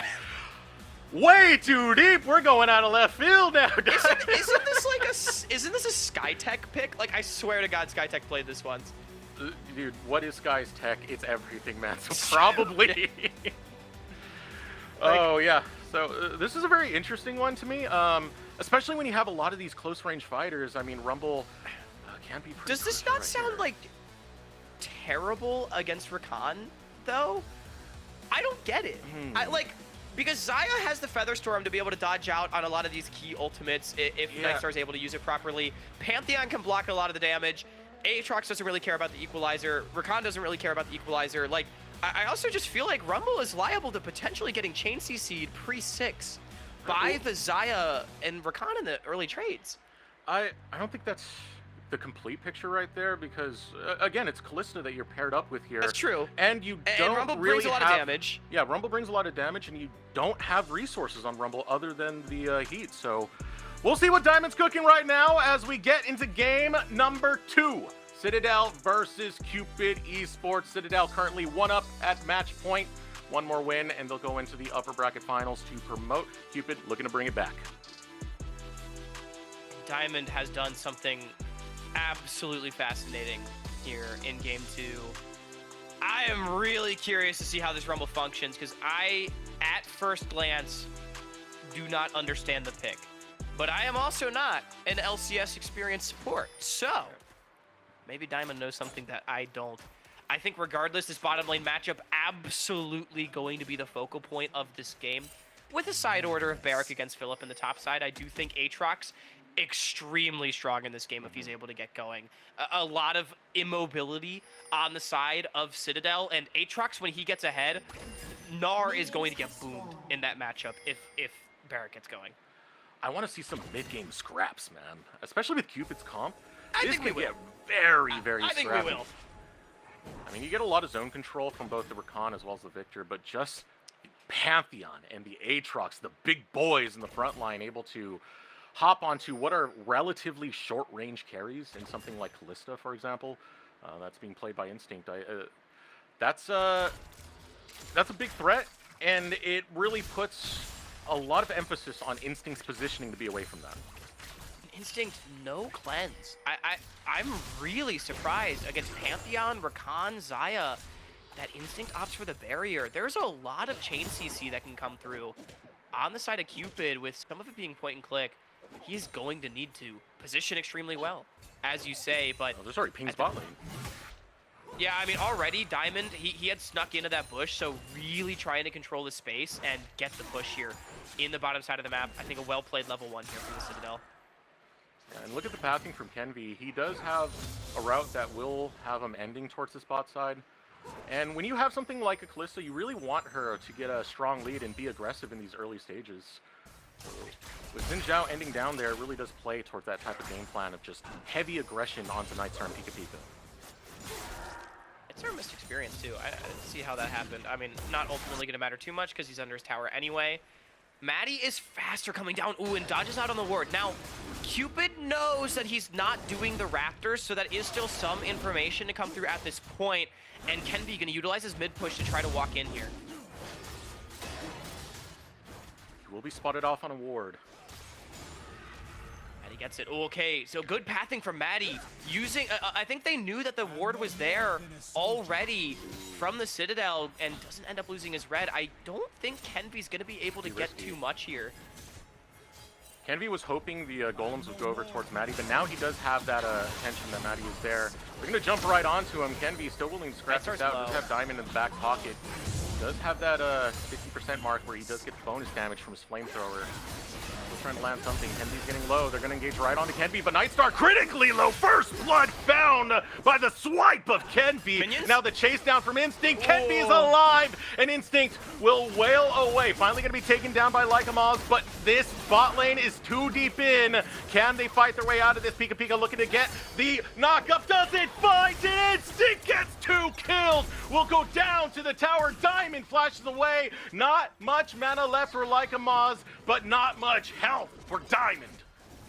Way too deep. We're going out of left field now. Isn't this a SkyTech pick? Like, I swear to God, SkyTech played this once. Dude, what is Sky's tech? It's everything, man. So probably. Oh yeah. So this is a very interesting one to me, especially when you have a lot of these close-range fighters. I mean, Rumble can be pretty. Does this not sound like terrible against Rakan, though? I don't get it. Because Xayah has the Featherstorm to be able to dodge out on a lot of these key ultimates if Nightstar is able to use it properly. Pantheon can block a lot of the damage. Aatrox doesn't really care about the Equalizer. Rakan doesn't really care about the Equalizer. Like, I also just feel like Rumble is liable to potentially getting Chain CC'd pre-6 by the Xayah and Rakan in the early trades. I don't think that's the complete picture right there, because again, it's Callista that you're paired up with here. That's true. And you don't Rumble really brings a lot of damage. Yeah, Rumble brings a lot of damage, and you don't have resources on Rumble other than the heat. So we'll see what Diamond's cooking right now as we get into game number 2. Citadel versus Cupid Esports. Citadel currently 1-up at match point. One more win, and they'll go into the upper bracket finals to promote. Cupid looking to bring it back. Diamond has done something absolutely fascinating here in Game 2. I am really curious to see how this Rumble functions, because I, at first glance, do not understand the pick. But I am also not an LCS experienced support, so maybe Diamond knows something that I don't. I think regardless, this bottom lane matchup absolutely going to be the focal point of this game. With a side order of Barrack against Philip in the top side, I do think Aatrox extremely strong in this game if he's able to get going. A lot of immobility on the side of Citadel, and Aatrox, when he gets ahead, Gnar is going to get boomed in that matchup if Barrack gets going. I want to see some mid-game scraps, man. Especially with Cupid's comp. I This think we could get will. very, very I think scrappy. we will. I mean, you get a lot of zone control from both the Rakan as well as the Victor, but just Pantheon and the Aatrox, the big boys in the front line, able to hop onto what are relatively short-range carries in something like Kalista, for example. That's being played by Instinct. That's a big threat, and it really puts a lot of emphasis on Instinct's positioning to be away from that. Instinct, no cleanse. I'm really surprised against Pantheon, Rakan, Xayah, that Instinct opts for the barrier. There's a lot of chain CC that can come through. On the side of Cupid, with some of it being point and click, he's going to need to position extremely well, as you say, but... Oh, there's already ping spot lane. Yeah, I mean, already, Diamond, he had snuck into that bush, so really trying to control the space and get the push here in the bottom side of the map. I think a well-played level 1 here from the Citadel. Yeah, and look at the pathing from Kenvi. He does have a route that will have him ending towards the spot side. And when you have something like a Kalista, you really want her to get a strong lead and be aggressive in these early stages. With Xin Zhao ending down there, it really does play towards that type of game plan of just heavy aggression onto Nightstar and Pika Pika. It's our missed experience, too. I didn't see how that happened. I mean, not ultimately going to matter too much because he's under his tower anyway. Maddie is faster coming down. Ooh, and dodges out on the ward. Now, Cupid knows that he's not doing the Raptors, so that is still some information to come through at this point. And Kenvi going to utilize his mid push to try to walk in here. He will be spotted off on a ward. Maddie gets it. Ooh, okay, so good pathing from Maddie. Using, I think they knew that the ward was there already from the Citadel and doesn't end up losing his red. I don't think Kenvi's going to be able to get too much here. Kenvi was hoping the golems would go over towards Maddie, but now he does have that attention that Maddie is there. They're going to jump right onto him. Kenvi still willing to scratch this out. Does have Diamond in the back pocket. Does have that 50% mark where he does get bonus damage from his flamethrower. Still trying to land something. Kenvi's getting low. They're going to engage right onto Kenvi, but Nightstar critically low. First blood found by the swipe of Kenvi. Minions? Now the chase down from Instinct. Kenvi is alive, and Instinct will wail away. Finally going to be taken down by Lycamaz, but this bot lane is too deep in. Can they fight their way out of this? Pika Pika looking to get the knockup. Does it find it? Instinct gets 2 kills. Will go down to the tower. Diamond flashes away. Not much mana left for Lycamaz, but not much health for Diamond.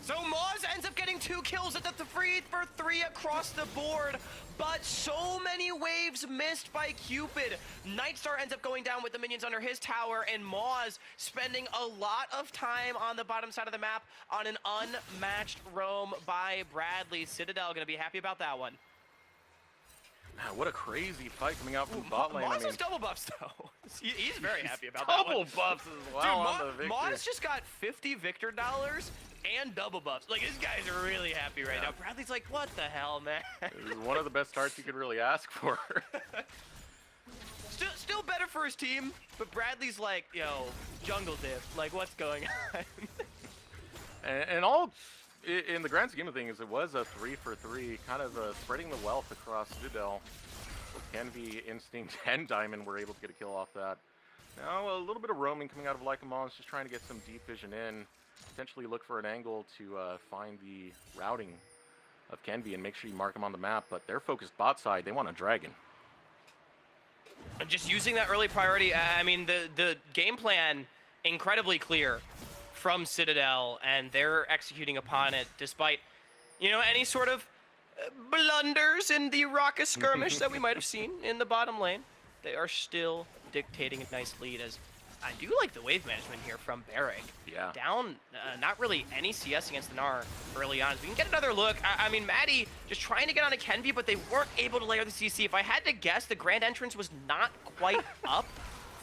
So Moz ends up getting 2 kills at the 3-for-3 across the board, but so many waves missed by Cupid. Nightstar ends up going down with the minions under his tower, and Moz spending a lot of time on the bottom side of the map on an unmatched roam by Bradley. Citadel gonna be happy about that one. Man, what a crazy fight coming out from the bot lane. Moz has double buffs though. He's very happy about that one. Double buffs as well on the victory. Moz just got 50 Victor dollars and double buffs. Like, this guy's really happy right now. Bradley's like, what the hell, man? This is one of the best starts you could really ask for. Still better for his team, but Bradley's like, yo, jungle dip. Like, what's going on? and all, in the grand scheme of things, it was a 3-for-3, kind of spreading the wealth across Citadel. Both Kenvi, Instinct, and Diamond were able to get a kill off that. Now, a little bit of roaming coming out of Lycamaz, just trying to get some deep vision in. Potentially look for an angle to find the routing of Kenvi and make sure you mark him on the map, but they're focused bot side. They want a dragon. Just using that early priority, I mean, the game plan, incredibly clear from Citadel, and they're executing upon it despite, you know, any sort of blunders in the raucous skirmish that we might have seen in the bottom lane, they are still dictating a nice lead. As I do like the wave management here from Barrick. Yeah. Down, not really any CS against the Gnar early on. So we can get another look. I mean, Maddie just trying to get on a Kenvi, but they weren't able to layer the CC. If I had to guess, the Grand Entrance was not quite up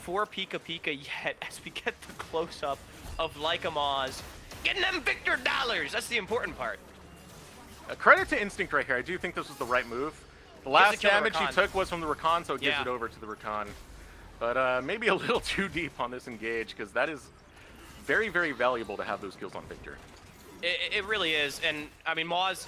for Pika Pika yet, as we get the close-up of Leica Moz getting them Victor dollars. That's the important part. Credit to Instinct right here. I do think this was the right move. The last damage he Rakan. took was from the Rakan, so it gives Yeah. it over to the Rakan. But maybe a little too deep on this engage, because that is very, very valuable to have those kills on Victor. It really is, and I mean, Moz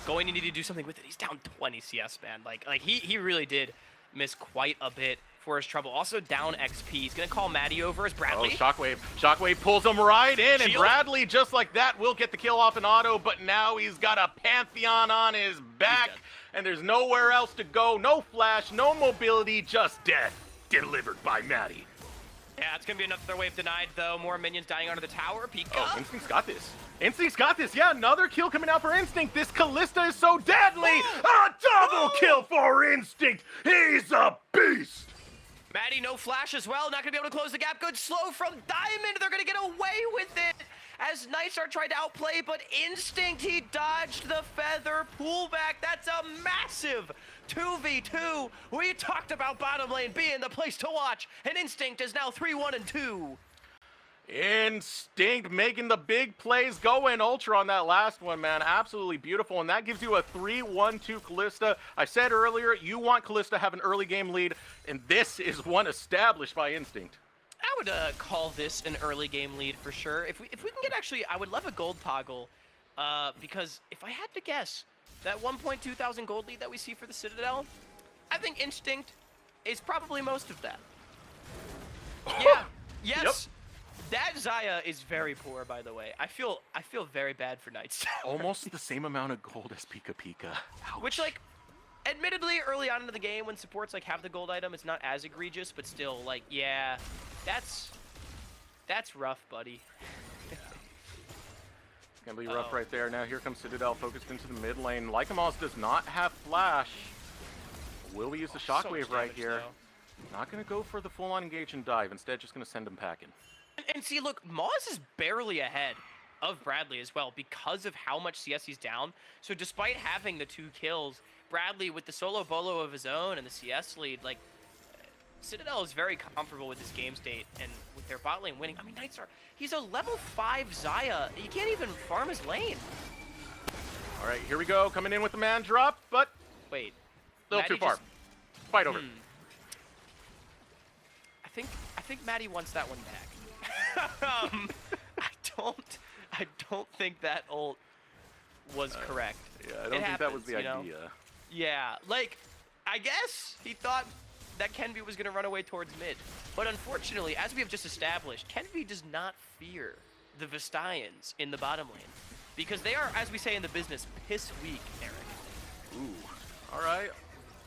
going to need to do something with it. He's down 20 CS, man. Like he really did miss quite a bit for his trouble. Also down XP. He's gonna call Maddie over as Bradley. Oh, Shockwave. Shockwave pulls him right in, and Shield. Bradley, just like that, will get the kill off an auto, but now he's got a Pantheon on his back, dead. and there's nowhere else to go. No flash, no mobility, just death. Delivered by Maddie. Yeah, it's gonna be another wave denied, though. More minions dying under the tower. Pika. Oh, Instinct's got this. Instinct's got this. Yeah, another kill coming out for Instinct. This Callista is so deadly. A double kill for Instinct. He's a beast. Maddie, no flash as well. Not gonna be able to close the gap. Good slow from Diamond. They're gonna get away with it. As Nightstar tried to outplay, but Instinct, he dodged the feather pullback. That's a massive 2v2. We talked about bottom lane being the place to watch, and Instinct is now 3-1-2. Instinct making the big plays, going Ultra on that last one, man. Absolutely beautiful, and that gives you a 3-1-2 Callista. I said earlier, you want Callista to have an early game lead, and this is one established by Instinct. I would call this an early game lead for sure. If we can get actually, I would love a gold toggle, because if I had to guess, that 1.2 thousand gold lead that we see for the Citadel, I think Instinct is probably most of that. Yeah. Yes. Yep. That Xayah is very poor, by the way. I feel very bad for Nightstar. Almost the same amount of gold as Pika Pika. Ouch. Which, like, admittedly, early on in the game, when supports like have the gold item, it's not as egregious, but still, like, yeah, that's rough, buddy. It's gonna be rough right there. Now here comes Citadel focused into the mid lane. Lycamos does not have flash. Will we use the So much shockwave right damage, here? though. Not gonna go for the full-on engage and dive. Instead, just gonna send him packing. And see, look, Moz is barely ahead of Bradley as well because of how much CS he's down. So despite having the 2 kills, Bradley with the solo bolo of his own and the CS lead, like, Citadel is very comfortable with this game state and with their bot lane winning. I mean, Nightstar, he's a level 5 Xayah. He can't even farm his lane. All right, here we go. Coming in with the man drop, but Wait. a little Maddie too far. just- Fight over. I think Maddie wants that one back. I don't think that ult was correct. Yeah, I don't think that was the happens, you know? idea. Yeah, like, I guess he thought that Kenvi was going to run away towards mid. But unfortunately, as we have just established, Kenvi does not fear the Vestians in the bottom lane. Because they are, as we say in the business, piss weak, Eric. Ooh. All right.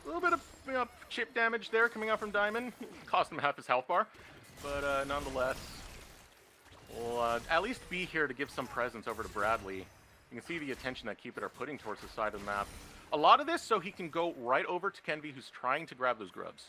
A little bit of chip damage there coming out from Diamond. Cost him half his health bar. But nonetheless, we'll at least be here to give some presence over to Bradley. You can see the attention that Cupid are putting towards the side of the map. A lot of this so he can go right over to Kenvi, who's trying to grab those grubs.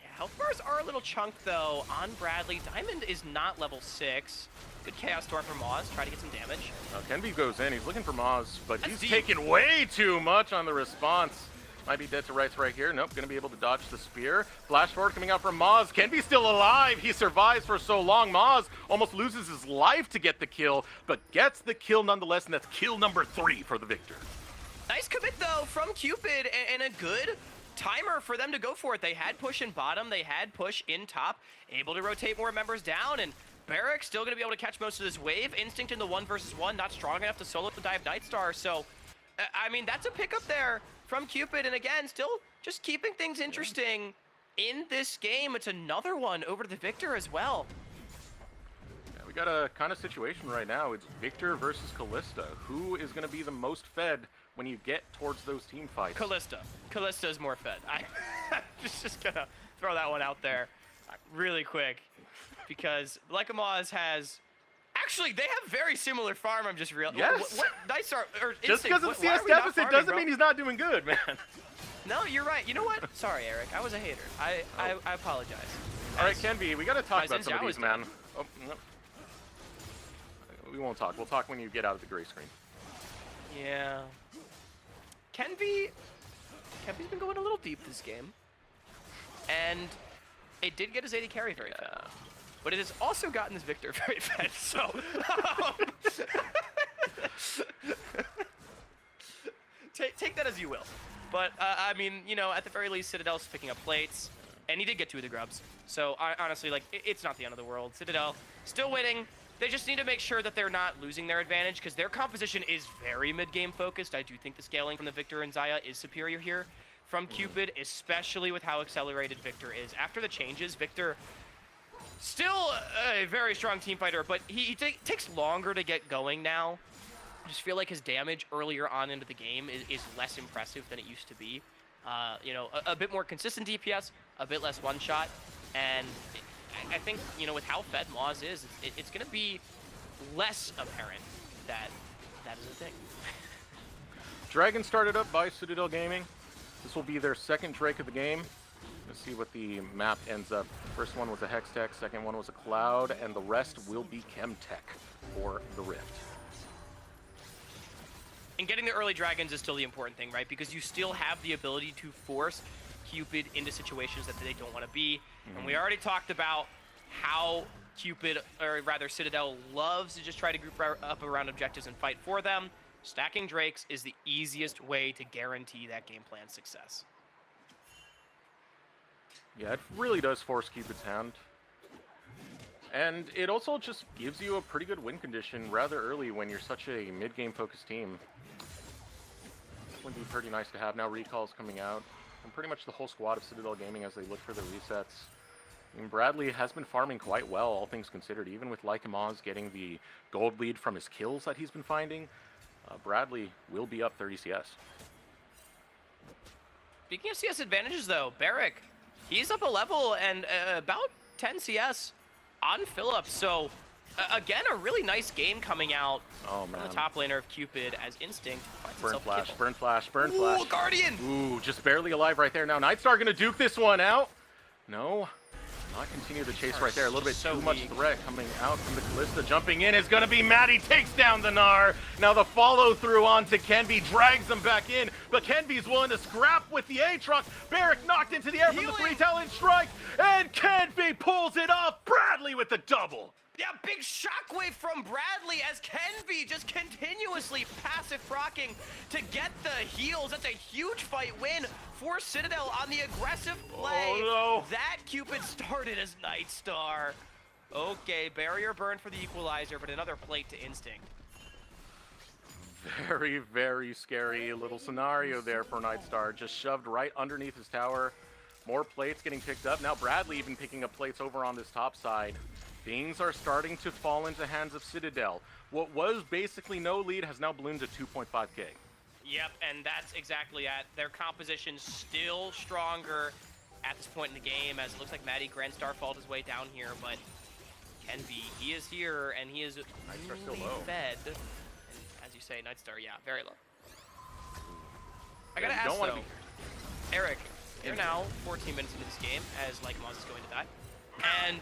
Yeah, health bars are a little chunked, though, on Bradley. Diamond is not level 6. Good Chaos Storm for Moz. Try to get some damage. Kenvi goes in. He's looking for Moz, but That's he's deep. taking way too much on the response. Might be dead to rights right here. Nope, gonna be able to dodge the spear. Flash forward coming out from Moz. Kenvi's still alive. He survives for so long. Moz almost loses his life to get the kill, but gets the kill nonetheless, and that's kill number 3 for the victor. Nice commit, though, from Cupid, and a good timer for them to go for it. They had push in bottom. They had push in top. Able to rotate more members down, and Barrick still going to be able to catch most of this wave. Instinct in the 1 versus 1, not strong enough to solo dive Nightstar. So, I mean, that's a pickup there from Cupid. And again, still just keeping things interesting in this game. It's another one over to the Victor as well. Yeah, we got a kind of situation right now. It's Victor versus Callista. Who is going to be the most fed when you get towards those team fights? Callista. Callista is more fed. I'm just going to throw that one out there really quick. Because Lycamos has Actually, they have very similar farm. I'm just realizing. Yes. What Night Star or Just because of why CS are we not deficit farming, doesn't bro? mean he's not doing good, man. No, you're right. You know what? Sorry, Eric. I was a hater. I apologize. All right, Kenby, we got to talk my about some of Zinzhao these, is man. Oh, no. We won't talk. We'll talk when you get out of the gray screen. Yeah. Kenby's been going a little deep this game. And it did get his 80 carry very fed. But it has also gotten his Victor very fed, so... take that as you will. But, I mean, you know, at the very least, Citadel's picking up plates. And he did get 2 of the grubs. So, honestly, like, it's not the end of the world. Citadel still winning. They just need to make sure that they're not losing their advantage, because their composition is very mid-game focused. I do think the scaling from the Victor and Xayah is superior here from Cupid, especially with how accelerated Victor is. After the changes, Victor, still a very strong team fighter, but he takes longer to get going now. I just feel like his damage earlier on into the game is less impressive than it used to be. You know, a bit more consistent DPS, a bit less one-shot, and I think, you know, with how fed Moz is, it's going to be less apparent that that is a thing. Dragon started up by Citadel Gaming. This will be their second Drake of the game. Let's see what the map ends up. First one was a Hextech, second one was a Cloud, and the rest will be Chemtech for the Rift. And getting the early Dragons is still the important thing, right? Because you still have the ability to force Cupid into situations that they don't want to be. And we already talked about how Cupid, or rather Citadel, loves to just try to group up around objectives and fight for them. Stacking Drakes is the easiest way to guarantee that game plan success. Yeah, it really does force Cupid's hand. And it also just gives you a pretty good win condition rather early when you're such a mid-game focused team. It would be pretty nice to have. Now Recall's coming out, and pretty much the whole squad of Citadel Gaming as they look for the resets. I mean, Bradley has been farming quite well, all things considered, even with Lycamaz getting the gold lead from his kills that he's been finding. Bradley will be up 30 CS. Speaking of CS advantages, though, Barrick, he's up a level and about 10 CS on Phillips. So, again, a really nice game coming out from the top laner of Cupid as Instinct finds Burn himself a flash, kill. burn flash, burn flash. Ooh, Guardian! Ooh, just barely alive right there. Now Nightstar gonna duke this one out. No, not continue the chase right there. A little bit So too much weak. threat coming out from the Callista. Jumping in is gonna be Maddie, takes down the Gnar. Now the follow through onto Kenby, drags him back in, but Kenby's willing to scrap with the Aatrox. Barrick knocked into the air from the Healing. 3 talent strike, and Kenby pulls it off. Bradley with the double. Yeah, big shockwave from Bradley as Kenby just continuously passive procking to get the heals. That's a huge fight win for Citadel on the aggressive play. Oh, no. That Cupid started as Nightstar. Okay, barrier burn for the equalizer, but another plate to Instinct. Very, very scary little scenario there for Nightstar. Just shoved right underneath his tower. More plates getting picked up. Now Bradley even picking up plates over on this top side. Things are starting to fall into hands of Citadel. What was basically no lead has now ballooned to 2.5k. Yep, and that's exactly it. Their composition still stronger at this point in the game, as it looks like Maddie Grandstar fought his way down here, but Kenby, he is here, and he is Nightstar still newly low. fed. And as you say, Nightstar, yeah, very low. I gotta You ask, don't wanna though, Eric, they're now 14 minutes into this game, as Lycamaz is going to die. And,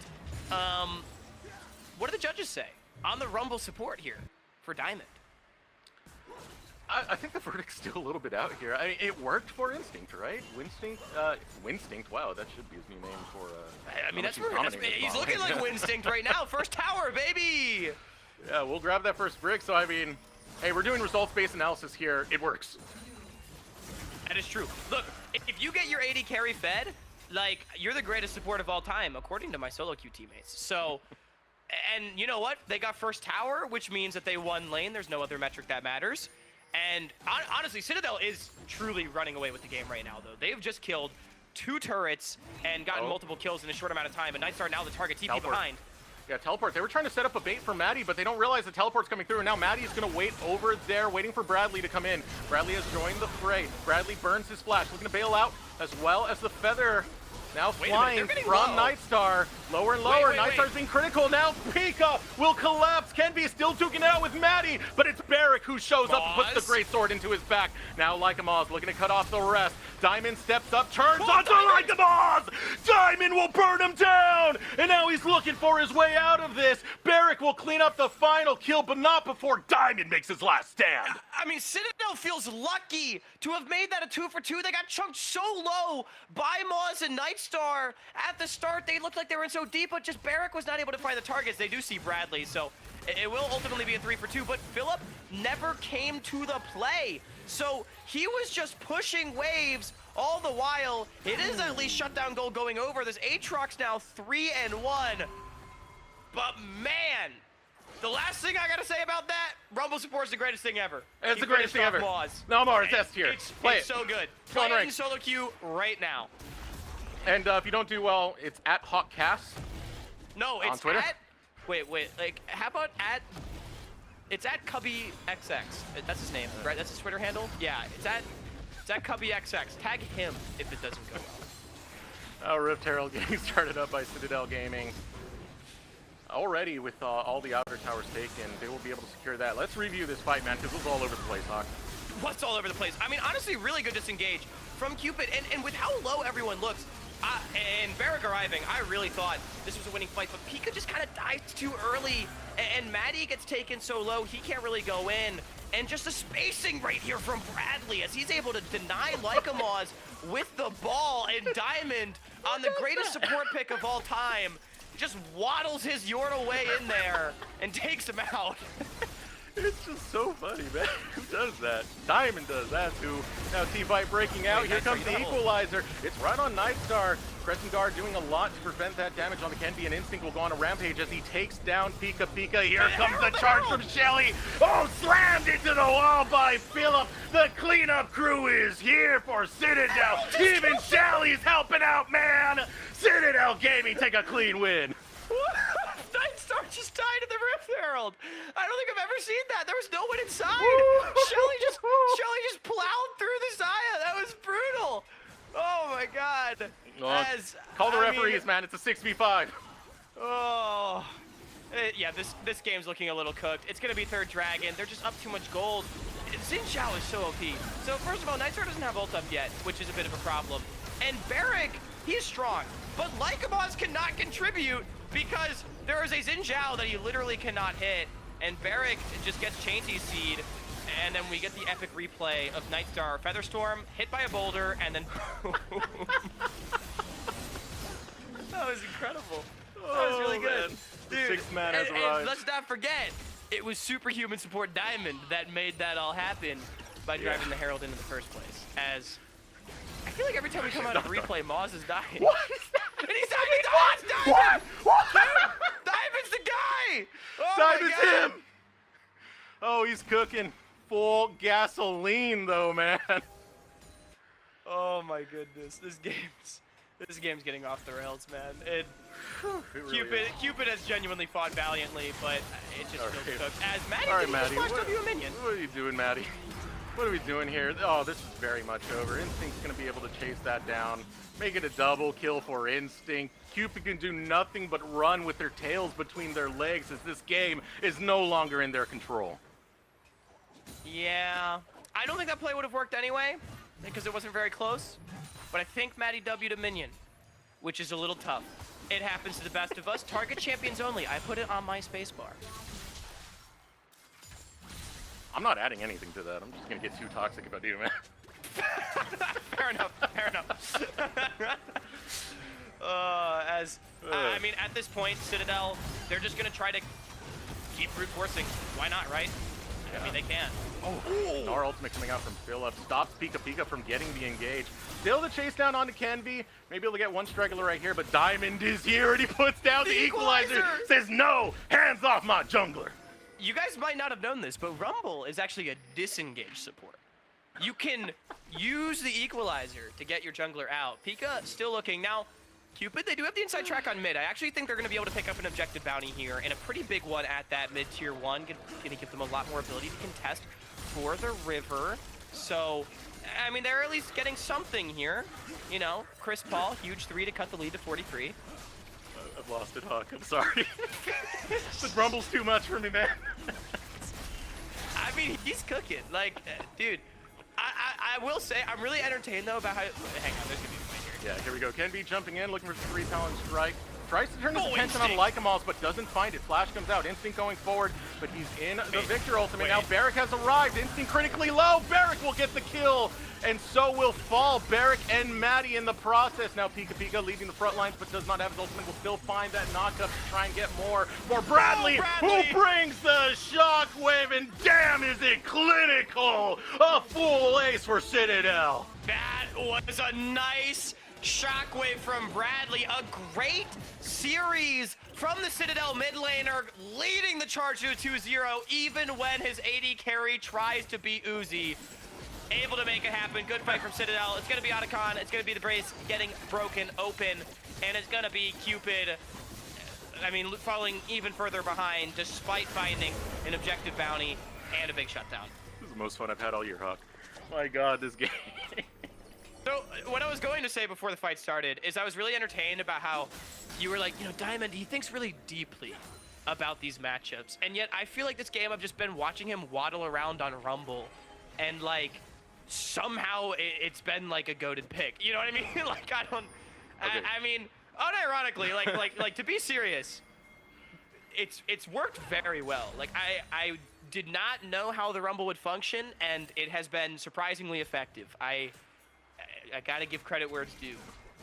what do the judges say on the Rumble support here for Diamond? I think the verdict's still a little bit out here. I mean, it worked for Instinct, right? Winstinct, wow, that should be his new name for... I mean, that's he's where he's looking like Winstinct right now. First tower, baby! Yeah, we'll grab that first brick. So, I mean, hey, we're doing results-based analysis here. It works. That is true. Look, if you get your 80 carry fed, like, you're the greatest support of all time, according to my solo queue teammates. So, and you know what? They got first tower, which means that they won lane. There's no other metric that matters. And honestly, Citadel is truly running away with the game right now, though. They've just killed 2 turrets and gotten multiple kills in a short amount of time. And Nightstar now the target TP Teleport. behind. Yeah, teleport. They were trying to set up a bait for Maddie, but they don't realize the teleport's coming through. And now Maddie's going to wait over there, waiting for Bradley to come in. Bradley has joined the fray. Bradley burns his flash, looking to bail out, as well as the feather Now Wait a minute, flying they're getting from low. Nightstar. Lower and lower. Wait. Nightstar's being critical. Now Pika will collapse. Kenby still duking it out with Maddie, but it's Barrick who shows up and puts the great sword into his back. Now Lycamaz looking to cut off the rest. Diamond steps up, turns onto Lycamaz. Diamond will burn him down, and now he's looking for his way out of this. Barrick will clean up the final kill, but not before Diamond makes his last stand. I mean, Citadel feels lucky to have made that a 2 for 2. They got chunked so low by Moz and Nightstar. At the start, they looked like they were in so deep, but just Barrick was not able to find the targets. They do see Bradley, so it will ultimately be a 3 for 2, but Philip never came to the play. So he was just pushing waves all the while. It is at least shutdown goal going over. This Aatrox now 3-1. But man, the last thing I gotta say about that, Rumble support is the greatest thing ever. It's the greatest thing ever. No more, it's S tier. It's Play it. so good. Go on Play it in rank. solo queue right now. And if you don't do well, it's at HawkCast. No, On it's Twitter? at. Wait. Like, how about at? It's at CubbyXX. That's his name, right? That's his Twitter handle. Yeah, it's at CubbyXX. Tag him if it doesn't go well. Rift Herald getting started up by Citadel Gaming. Already with all the outer towers taken, they will be able to secure that. Let's review this fight, man, because it was all over the place, Hawk. What's all over the place? I mean, honestly, really good disengage from Cupid, and with how low everyone looks, and Barrick arriving, I really thought this was a winning fight, but Pika just kind of dies too early, and Maddie gets taken so low, he can't really go in. And just the spacing right here from Bradley as he's able to deny Lycamaz with the ball, and Diamond on the greatest support pick of all time just waddles his Yordle way in there and takes him out. It's just so funny, man. Who does that? Diamond does that too. Now T-Fight breaking out. Wait, Here nice comes the double. equalizer. It's right on Nightstar. Crescent Guard doing a lot to prevent that damage on the Kenby, and Instinct will go on a rampage as he takes down Pika Pika. Here comes the charge from Shelly. Oh, slammed into the wall by Philip. The cleanup crew is here for Citadel. Even Shelly's helping out, man. Citadel Gaming take a clean win. Nightstar just died in the Rift Herald. I don't think I've ever seen that. There was no one inside. Shelly just plowed through the Zaya. That was brutal. Oh my god. Well, call the referees, man. It's a 6v5. Oh. Yeah, this game's looking a little cooked. It's gonna be third dragon. They're just up too much gold. Xin Zhao is so OP. So first of all, Nightstar doesn't have ult up yet, which is a bit of a problem. And Barrick, he's strong, but Lycamaz cannot contribute because there is a Xin Zhao that he literally cannot hit, and Barrick just gets Chainsy's seed, and then we get the epic replay of Nightstar Featherstorm hit by a boulder, and then that was incredible. That was really good. Man. Dude, The sixth man has and arrived. let's not forget, it was superhuman support Diamond that made that all happen by driving the Herald in the first place. As I feel like every time we come out of replay, Moz is dying. What is that? And he's not Moz! Diamond! What? Dude, Diamond's the guy! Oh Diamond's my God. him! Oh, he's cooking full gasoline, though, man. Oh my goodness, this game's getting off the rails, man. It really is. Cupid has genuinely fought valiantly, but it just feels Alright. cooked. As Maddie All right, just Maddie. flashed W a minion. What are you doing, Maddie? What are we doing here? Oh, this is very much over. Instinct's going to be able to chase that down. Make it a double kill for Instinct. Cupid can do nothing but run with their tails between their legs as this game is no longer in their control. Yeah, I don't think that play would have worked anyway, because it wasn't very close. But I think Maddie W'd a minion, which is a little tough. It happens to the best of us. Target champions only. I put it on my spacebar. I'm not adding anything to that. I'm just going to get too toxic about you, man. Fair enough. Fair enough. I mean, at this point, Citadel, they're just gonna try to keep brute forcing. Why not, right? Yeah. I mean, they can. Oh, our ultimate coming out from Philip stops Pika Pika from getting the engage. Still the chase down onto Kenby. Maybe able to get one straggler right here, but Diamond is here and he puts down the equalizer. Says no, hands off my jungler. You guys might not have known this, but Rumble is actually a disengage support. You can use the equalizer to get your jungler out. Pika still looking. Now, Cupid, they do have the inside track on mid. I actually think they're going to be able to pick up an objective bounty here, and a pretty big one at that mid-tier 1. Going to give them a lot more ability to contest for the river. So I mean, they're at least getting something here. You know, Chris Paul, huge 3 to cut the lead to 43. I've lost it, Huck. I'm sorry. This rumble's too much for me, man. I mean, he's cooking. Like, dude, I will say, I'm really entertained, though, about how... Hang on, there's going to be a fight here. Yeah, here we go. Kenby jumping in, looking for 3 talent strike. Tries to turn his Oh, attention on Instinct. Lycamals, but doesn't find it. Flash comes out. Instinct going forward, but he's in the Wait, Victor ultimate. wait. Now Barrick has arrived. Instinct critically low. Barrick will get the kill, and so will Fall. Barrick and Maddie in the process. Now Pika Pika leading the front lines, but does not have his ultimate. Will still find that knockup to try and get more. For Bradley, Bradley. who brings the shockwave, and damn, is it clinical! A full ace for Citadel. That was a nice shockwave from Bradley. A great series from the Citadel mid laner, leading the charge to 2-0, even when his AD carry tries to beat Uzi. Able to make it happen. Good fight from Citadel. It's going to be Otacon. It's going to be the Brace getting broken open. And it's going to be Cupid, I mean, falling even further behind, despite finding an objective bounty and a big shutdown. This is the most fun I've had all year, Huck. My God, this game. So, what I was going to say before the fight started is I was really entertained about how you were like, you know, Diamond, he thinks really deeply about these matchups. And yet, I feel like this game, I've just been watching him waddle around on Rumble. And, like, somehow it's been, like, a goated pick. You know what I mean? Like, I don't... Okay. I mean, unironically, like, to be serious, it's worked very well. Like, I did not know how the Rumble would function, and it has been surprisingly effective. I gotta give credit where it's due.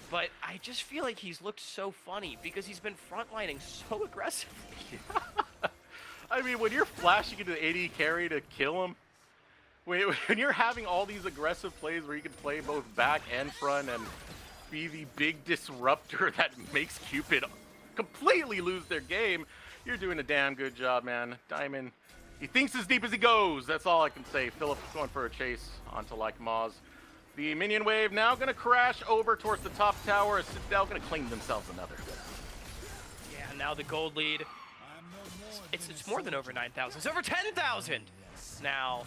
But I just feel like he's looked so funny because he's been frontlining so aggressively. I mean, when you're flashing into the AD carry to kill him, when you're having all these aggressive plays where you can play both back and front and be the big disruptor that makes Cupid completely lose their game, you're doing a damn good job, man. Diamond, he thinks as deep as he goes. That's all I can say. Philip going for a chase onto like Maz. The minion wave now going to crash over towards the top tower. Citadel going to claim themselves another. Yeah, now the gold lead. It's more than over 9,000. It's over 10,000 now.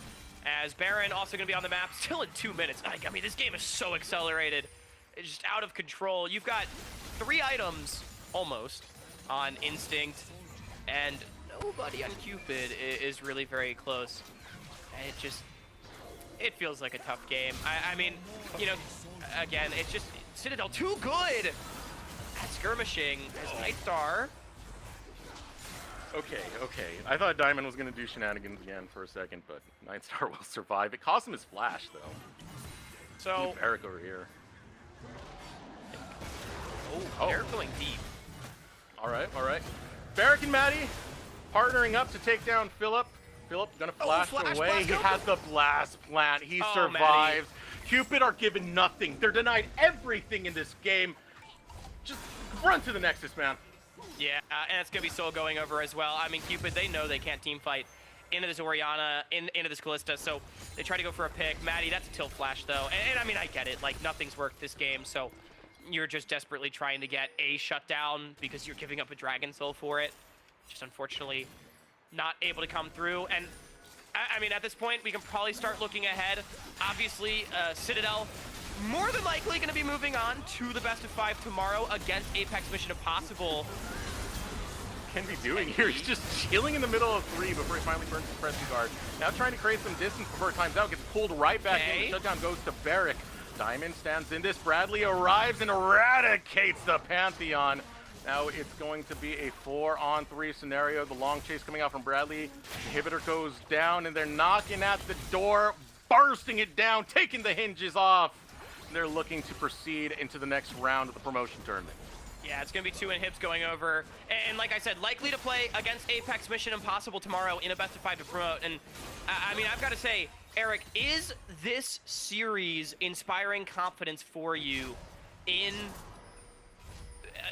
As Baron also going to be on the map, still in 2 minutes. Like, I mean, this game is so accelerated. It's just out of control. You've got 3 items, almost, on Instinct, and nobody on Cupid is really very close. And it feels like a tough game. I mean, you know, again, it's just Citadel too good at skirmishing as Nightstar. Okay. I thought Diamond was going to do shenanigans again for a second, but Nightstar will survive. It cost him his flash, though. So, Eric over here. oh, they're going deep. All right. Barrick and Maddie partnering up to take down Philip. Philip gonna flash flash away. blast He open. has the blast plant. He Oh, survives. Cupid are given nothing. They're denied everything in this game. Just run to the Nexus, man. Yeah, and it's going to be Soul going over as well. I mean, Cupid, they know they can't team fight into this Orianna, into this Callista, so they try to go for a pick. Maddie, that's a tilt flash, though. And I mean, I get it. Like, nothing's worked this game, so you're just desperately trying to get a shutdown because you're giving up a Dragon Soul for it. Just unfortunately not able to come through. And I mean, at this point, we can probably start looking ahead. Obviously, Citadel more than likely going to be moving on to the best of 5 tomorrow against Apex Mission Impossible. Can be doing here? He's just chilling in the middle of 3 before he finally burns his pressing guard. Now trying to create some distance before it times out. Gets pulled right back in. The shutdown goes to Barrick. Diamond stands in this. Bradley arrives and eradicates the Pantheon. Now it's going to be a 4-on-3 scenario. The long chase coming out from Bradley. Inhibitor goes down, and they're knocking at the door, bursting it down, taking the hinges off. And they're looking to proceed into the next round of the promotion tournament. Yeah, it's going to be 2 inhibs going over. And like I said, likely to play against Apex Mission Impossible tomorrow in a best of 5 to promote. And I mean, I've got to say, Eric, is this series inspiring confidence for you in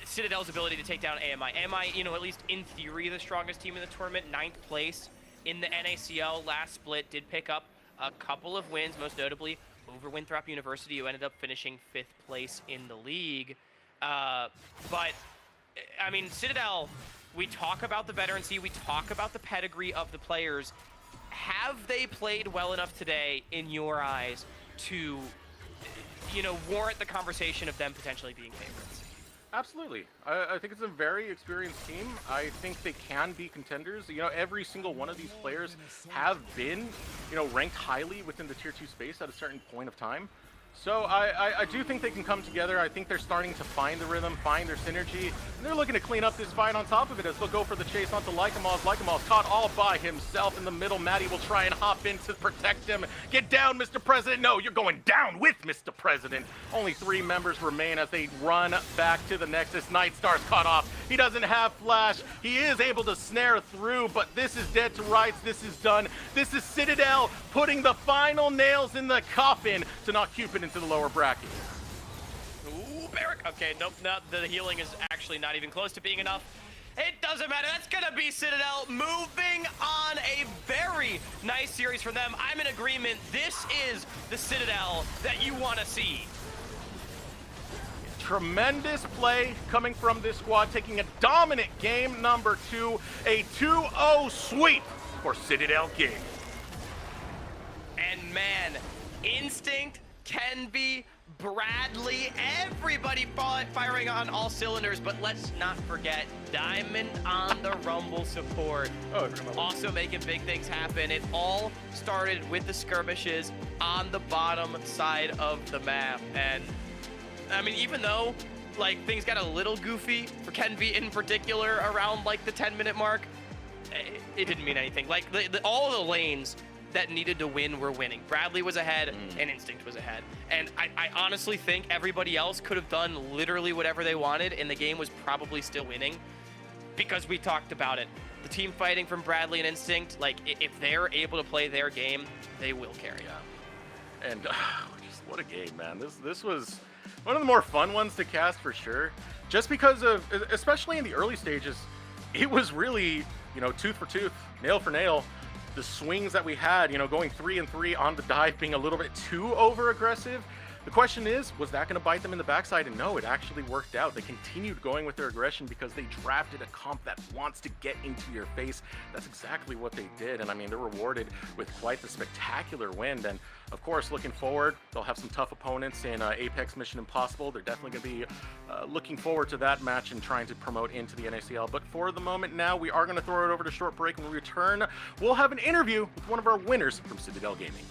Citadel's ability to take down AMI? AMI, you know, at least in theory, the strongest team in the tournament, 9th place in the NACL. Last split did pick up a couple of wins, most notably over Winthrop University, who ended up finishing 5th place in the league. But, I mean, Citadel, we talk about the veterancy, we talk about the pedigree of the players. Have they played well enough today, in your eyes, to, you know, warrant the conversation of them potentially being favorites. Absolutely. I think it's a very experienced team. I think they can be contenders. You know, every single one of these players have been, you know, ranked highly within the tier 2 space at a certain point of time. So I do think they can come together. I think they're starting to find the rhythm, find their synergy, and they're looking to clean up this fight on top of it as they'll go for the chase onto Lycamals. Lycamals caught all by himself in the middle. Maddie will try and hop in to protect him. Get down, Mr. President. No, you're going down with Mr. President. Only 3 members remain as they run back to the Nexus. Nightstar's caught off. He doesn't have flash. He is able to snare through, but this is dead to rights. This is done. This is Citadel putting the final nails in the coffin to knock Cupid into the lower bracket. Ooh, Barrack. Okay, nope, no, the healing is actually not even close to being enough. It doesn't matter. That's going to be Citadel moving on. A very nice series for them. I'm in agreement. This is the Citadel that you want to see. Tremendous play coming from this squad, taking a dominant game number 2, a 2-0 sweep for Citadel Gaming. And man, Instinct, Kenby, Bradley, everybody firing on all cylinders, but let's not forget Diamond on the Rumble support. Also making big things happen. It all started with the skirmishes on the bottom side of the map. And I mean, even though like things got a little goofy for Kenby in particular around like the 10-minute mark, it didn't mean anything. Like all the lanes that needed to win were winning. Bradley was ahead and Instinct was ahead. And I honestly think everybody else could have done literally whatever they wanted and the game was probably still winning because we talked about it. The team fighting from Bradley and Instinct, like if they're able to play their game, they will carry. Yeah. And just what a game, man. This was one of the more fun ones to cast for sure. Just because of, especially in the early stages, it was really, you know, tooth for tooth, nail for nail. The swings that we had, you know, going 3-3 on the dive, being a little bit too over aggressive. The question is, was that going to bite them in the backside? And no, it actually worked out. They continued going with their aggression because they drafted a comp that wants to get into your face. That's exactly what they did. And I mean, they're rewarded with quite the spectacular win. And of course, looking forward, they'll have some tough opponents in Apex Mission Impossible. They're definitely going to be looking forward to that match and trying to promote into the NACL. But for the moment now, we are going to throw it over to short break. When we return, we'll have an interview with one of our winners from Citadel Gaming.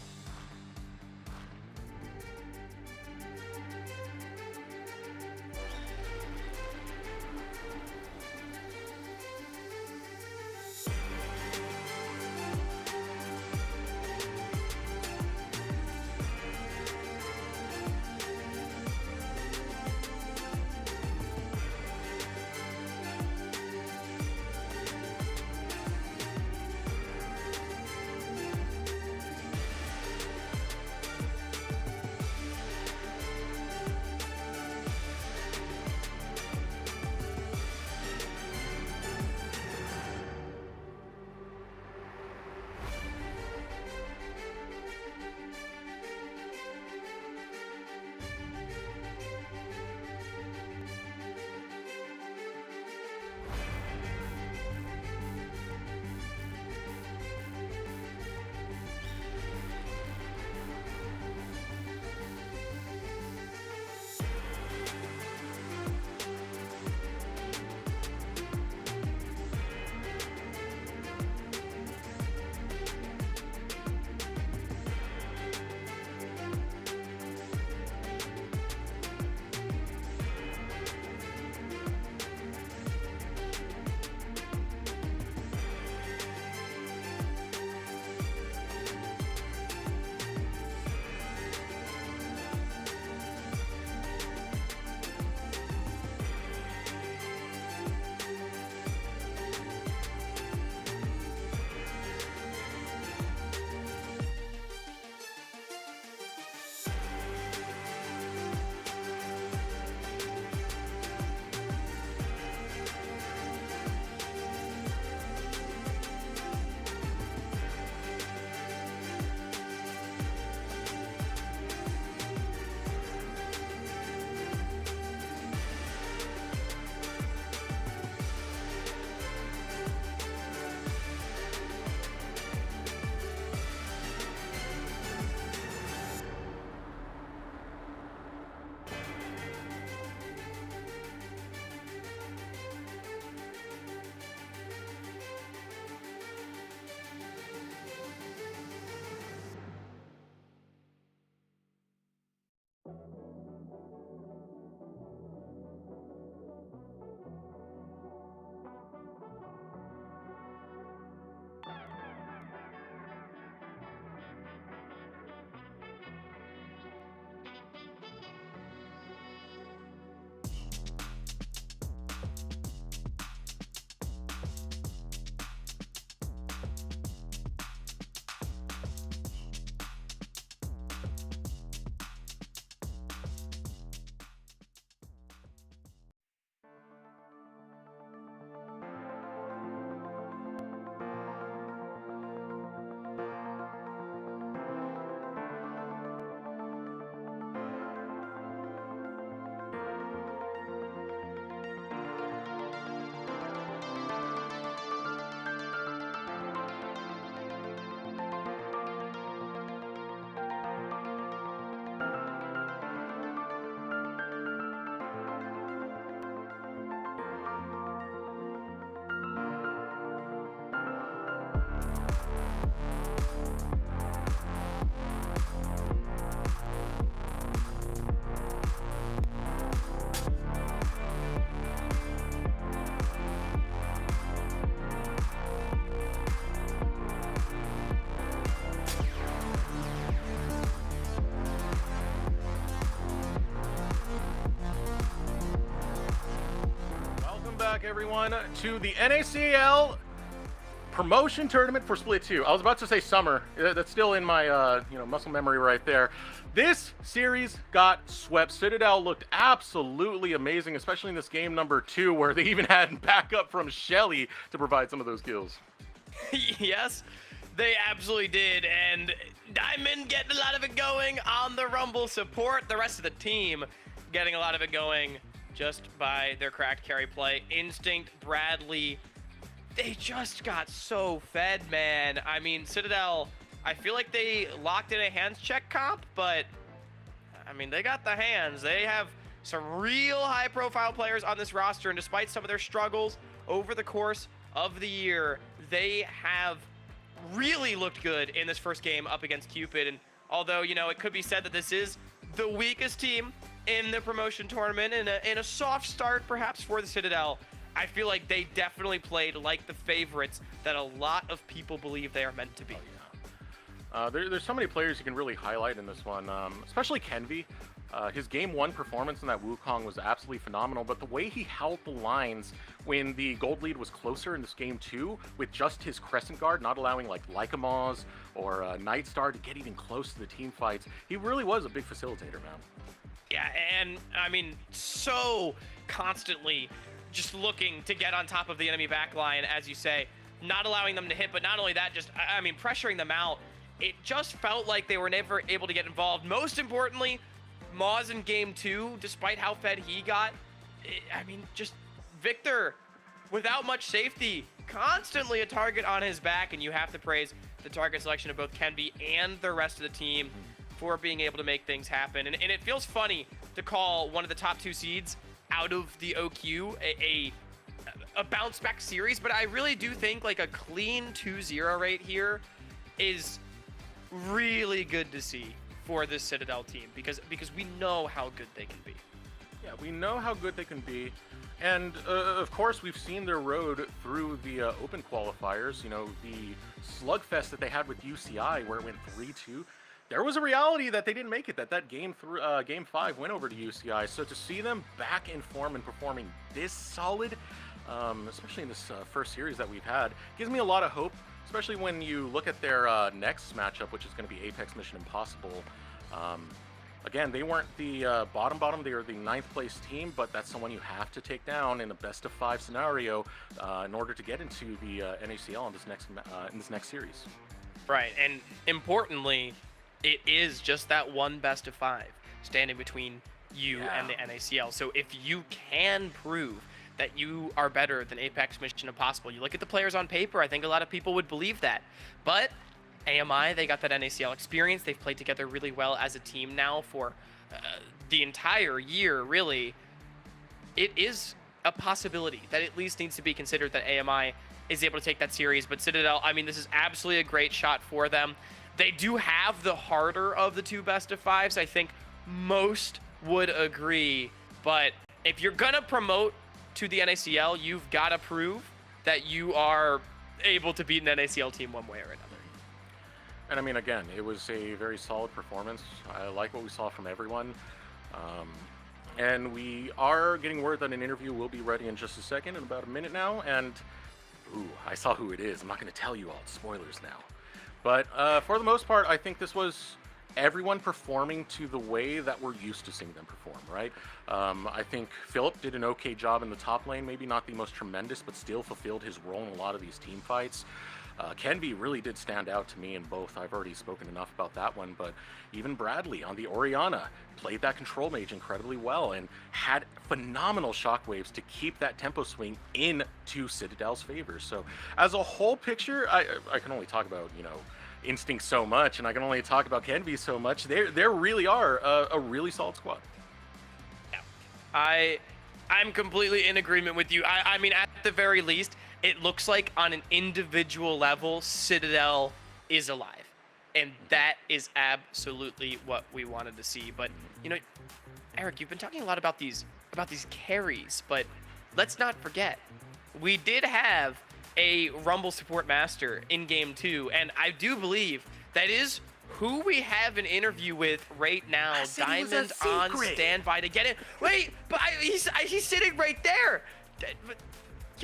Back everyone to the NACL promotion tournament for Split 2. I was about to say summer. That's still in my muscle memory right there. This series got swept. Citadel looked absolutely amazing, especially in this game number 2 where they even had backup from Shelly to provide some of those kills. Yes, they absolutely did, and Diamond getting a lot of it going on the Rumble support. The rest of the team getting a lot of it going just by their cracked carry play. Instinct, Bradley, they just got so fed, man. I mean, Citadel, I feel like they locked in a hands check comp, but I mean, they got the hands. They have some real high profile players on this roster, and despite some of their struggles over the course of the year, they have really looked good in this first game up against Cupid. And although, you know, it could be said that this is the weakest team in the promotion tournament, in a soft start perhaps for the Citadel, I feel like they definitely played like the favorites that a lot of people believe they are meant to be. Oh, yeah. There's so many players you can really highlight in this one, especially Kenvi. His game 1 performance in that Wukong was absolutely phenomenal, but the way he held the lines when the gold lead was closer in this game 2 with just his Crescent Guard, not allowing like Lycamaz or Nightstar to get even close to the team fights, he really was a big facilitator, man. Yeah, and I mean, so constantly just looking to get on top of the enemy backline, as you say, not allowing them to hit, but not only that, just, I mean, pressuring them out. It just felt like they were never able to get involved. Most importantly, Maz in game 2, despite how fed he got, I mean, just Victor, without much safety, constantly a target on his back, and you have to praise the target selection of both Kenvi and the rest of the team for being able to make things happen. And it feels funny to call one of the top 2 seeds out of the OQ a bounce back series, but I really do think like a clean 2-0 rate here is really good to see for this Citadel team, because we know how good they can be. Yeah, we know how good they can be. And of course, we've seen their road through the open qualifiers. You know, the slugfest that they had with UCI where it went 3-2. There was a reality that they didn't make it, that game 5 went over to UCI. So to see them back in form and performing this solid, especially in this first series that we've had, gives me a lot of hope, especially when you look at their next matchup, which is going to be Apex Mission Impossible. Again, they weren't the bottom, they were the 9th place team, but that's someone you have to take down in a best of 5 scenario in order to get into the NACL in this next series. Right, and importantly, it is just that one best of 5 standing between you and the NACL. So if you can prove that you are better than Apex Mission Impossible, you look at the players on paper, I think a lot of people would believe that. But AMI, they got that NACL experience. They've played together really well as a team now for the entire year, really. It is a possibility that at least needs to be considered that AMI is able to take that series. But Citadel, I mean, this is absolutely a great shot for them. They do have the harder of the 2 best of 5s. I think most would agree. But if you're going to promote to the NACL, you've got to prove that you are able to beat an NACL team one way or another. And I mean, again, it was a very solid performance. I like what we saw from everyone. And we are getting word that an interview will be ready in just a second, in about a minute now. And, ooh, I saw who it is. I'm not going to tell you all. Spoilers now. But for the most part, I think this was everyone performing to the way that we're used to seeing them perform, right? I think Philip did an okay job in the top lane, maybe not the most tremendous, but still fulfilled his role in a lot of these team fights. Kenvi really did stand out to me in both. I've already spoken enough about that one, but even Bradley on the Orianna played that control mage incredibly well and had phenomenal shockwaves to keep that tempo swing into Citadel's favor. So as a whole picture, I can only talk about, you know, Instinct so much, and I can only talk about Kenvi so much. There really are a really solid squad. Yeah. I'm completely in agreement with you. I mean, at the very least, it looks like on an individual level, Citadel is alive. And that is absolutely what we wanted to see. But, you know, Eric, you've been talking a lot about these carries, but let's not forget, we did have a Rumble support master in game 2, and I do believe that is who we have an interview with right now. Diamond on standby to get in. Wait, but he's sitting right there.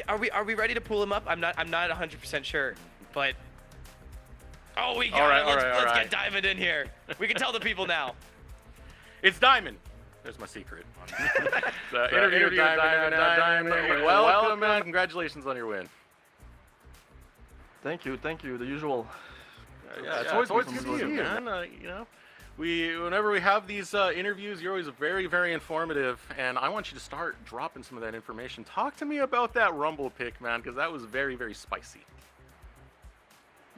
Are we ready to pull him up? I'm not 100% sure, but oh, we got it. Let's get Diamond in here. We can tell the people now. It's Diamond. There's my secret. Interview with Diamond. Welcome, man. Congratulations on your win. Thank you. The usual. Yeah, it's always good to see you, man. You know, whenever we have these interviews, you're always very, very informative, and I want you to start dropping some of that information. Talk to me about that Rumble pick, man, because that was very, very spicy.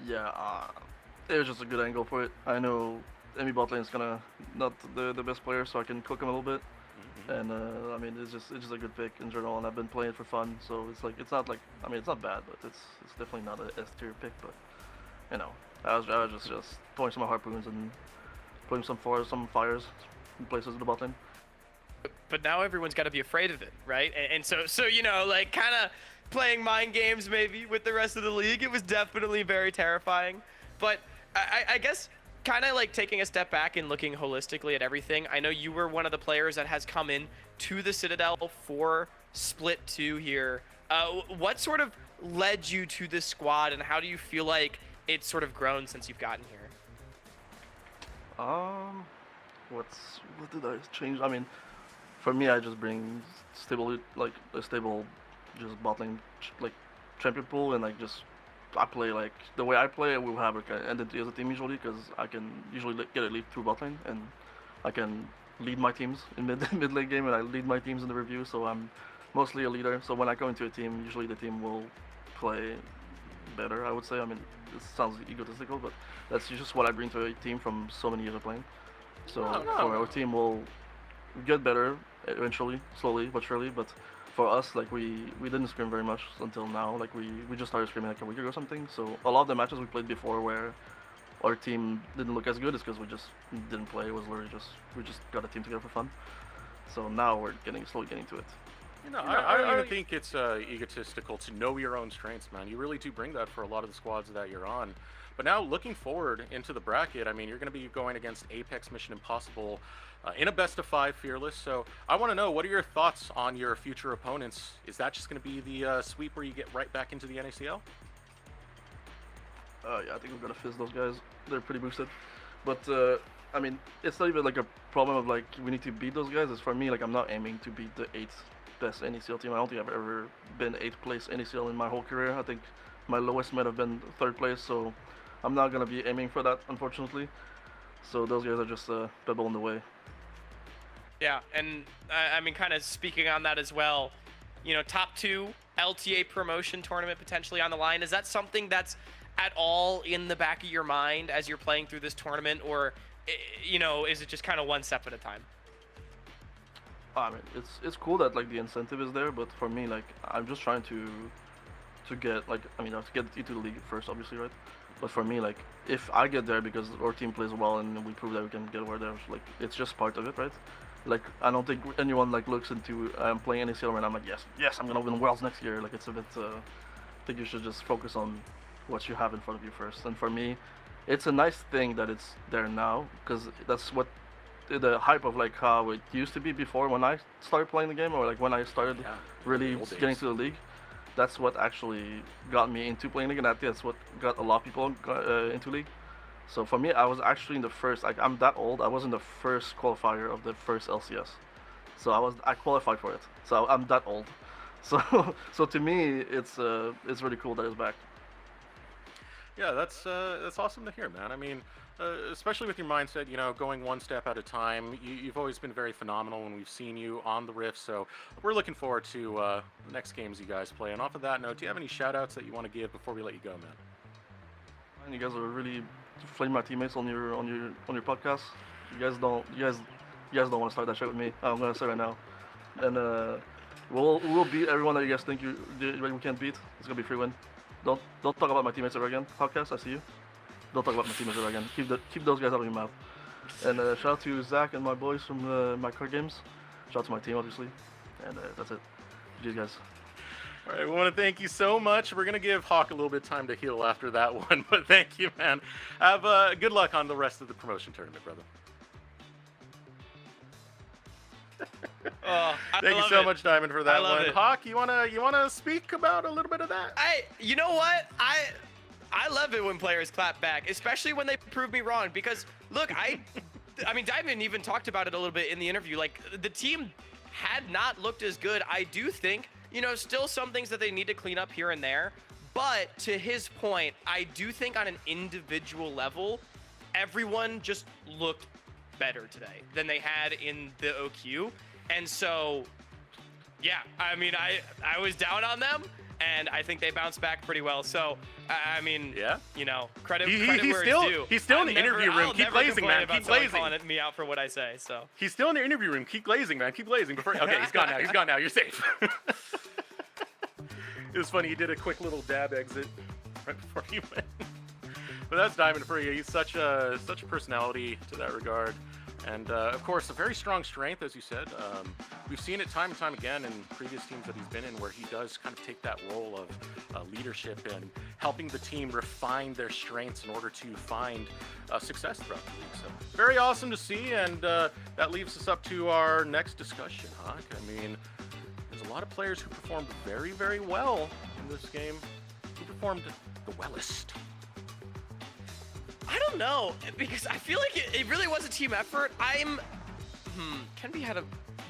Yeah, it was just a good angle for it. I know Emmy bot lane is not the best player, so I can cook him a little bit. And I mean, it's just a good pick in general, and I've been playing it for fun, so it's not bad, but it's definitely not a S tier pick. But you know, I was just throwing some harpoons and putting some fires in places of the bot lane. But now everyone's got to be afraid of it, right? And so you know, like kind of playing mind games maybe with the rest of the league. It was definitely very terrifying. But I guess kind of like taking a step back and looking holistically at everything. I know you were one of the players that has come in to the Citadel for Split 2 here. What sort of led you to this squad, and how do you feel like it's sort of grown since you've gotten here? What did I change? I mean, for me, I just bring stable, like a stable, just bot lane, like champion pool, and like just I play like the way I play. We'll have like an entity as a team usually, because I can usually get a lead through bot lane, and I can lead my teams in mid late game, and I lead my teams in the review. So I'm mostly a leader. So when I go into a team, usually the team will play better, I would say. I mean, it sounds egotistical, but that's just what I bring to a team from so many years of playing. So our team will get better eventually, slowly but surely. But for us, like we didn't scrim very much until now. Like we just started scrimming like a week ago or something. So a lot of the matches we played before where our team didn't look as good is because we just didn't play. It was literally we just got a team together for fun. So now we're slowly getting to it. You know, I don't even think it's egotistical to know your own strengths, man. You really do bring that for a lot of the squads that you're on. But now, looking forward into the bracket, I mean, you're going to be going against Apex Mission Impossible in a best-of-5 Fearless. So I want to know, what are your thoughts on your future opponents? Is that just going to be the sweep where you get right back into the NACL? Yeah, I think we're going to fizz those guys. They're pretty boosted. But, I mean, it's not even like a problem of like, we need to beat those guys. It's for me, like, I'm not aiming to beat the 8th best NACL team. I don't think I've ever been 8th place NACL in my whole career. I think my lowest might have been 3rd place, so I'm not going to be aiming for that, unfortunately. So those guys are just a pebble in the way. Yeah, and I mean, kind of speaking on that as well, you know, top 2 LTA promotion tournament potentially on the line. Is that something that's at all in the back of your mind as you're playing through this tournament, or, you know, is it just kind of one step at a time? I mean, it's cool that like the incentive is there, but for me, like, I'm just trying to get like, I mean, to get into the league first, obviously, right? But for me, like, if I get there because our team plays well and we prove that we can get over there, like, it's just part of it, right? Like, I don't think anyone like looks into playing NACL and I'm like, yes, I'm gonna win Worlds next year. Like, it's a bit. I think you should just focus on what you have in front of you first. And for me, it's a nice thing that it's there now, because that's what the hype of like how it used to be before when I started playing the game, or like when I started really getting to the league. That's what actually got me into playing league, and that's what got a lot of people into league. So for me, I was actually in the first. Like, I'm that old. I was in the first qualifier of the first LCS, so I qualified for it. So I'm that old. So to me, it's really cool that it's back. Yeah, that's awesome to hear, man. I mean, especially with your mindset, you know, going one step at a time. You've always been very phenomenal when we've seen you on the Rift, so we're looking forward to the next games you guys play. And off of that note, do you have any shout-outs that you want to give before we let you go, man? And you guys are really flaming my teammates on your podcast. You guys don't want to start that shit with me. I'm gonna say right now. And We'll beat everyone that you guys think we can't beat. It's gonna be free win. Don't talk about my teammates ever again. Podcast, I see you. Don't talk about my teammates ever again. Keep those guys out of your mouth. And shout out to Zach and my boys from my card games. Shout out to my team, obviously. And that's it. GG, guys. All right, we want to thank you so much. We're going to give Hawk a little bit of time to heal after that one, but thank you, man. Have good luck on the rest of the promotion tournament, brother. Oh, thank you so much, Diamond, for that one. It. Hawk, you wanna speak about a little bit of that? You know what? I love it when players clap back, especially when they prove me wrong. Because look, I mean, Diamond even talked about it a little bit in the interview. Like, the team had not looked as good. I do think, you know, still some things that they need to clean up here and there. But to his point, I do think on an individual level, everyone just looked better today than they had in the OQ. And so, yeah, I mean, I was down on them, and I think they bounced back pretty well. So, I mean, yeah, you know, credit where it's due. He's still in the interview room. Keep glazing, man. Keep glazing. Calling me out for what I say. So he's still in the interview room. Keep glazing, man. Keep glazing. Okay, he's gone now. He's gone now. You're safe. It was funny. He did a quick little dab exit right before he went. But that's Diamond for you. He's such a personality to that regard. And, of course, a very strong strength, as you said. We've seen it time and time again in previous teams that he's been in where he does kind of take that role of leadership and helping the team refine their strengths in order to find success throughout the league. So very awesome to see, and that leaves us up to our next discussion, Hawk. I mean, there's a lot of players who performed very, very well in this game. Who performed the wellest? I don't know, because I feel like it really was a team effort. Kenby had a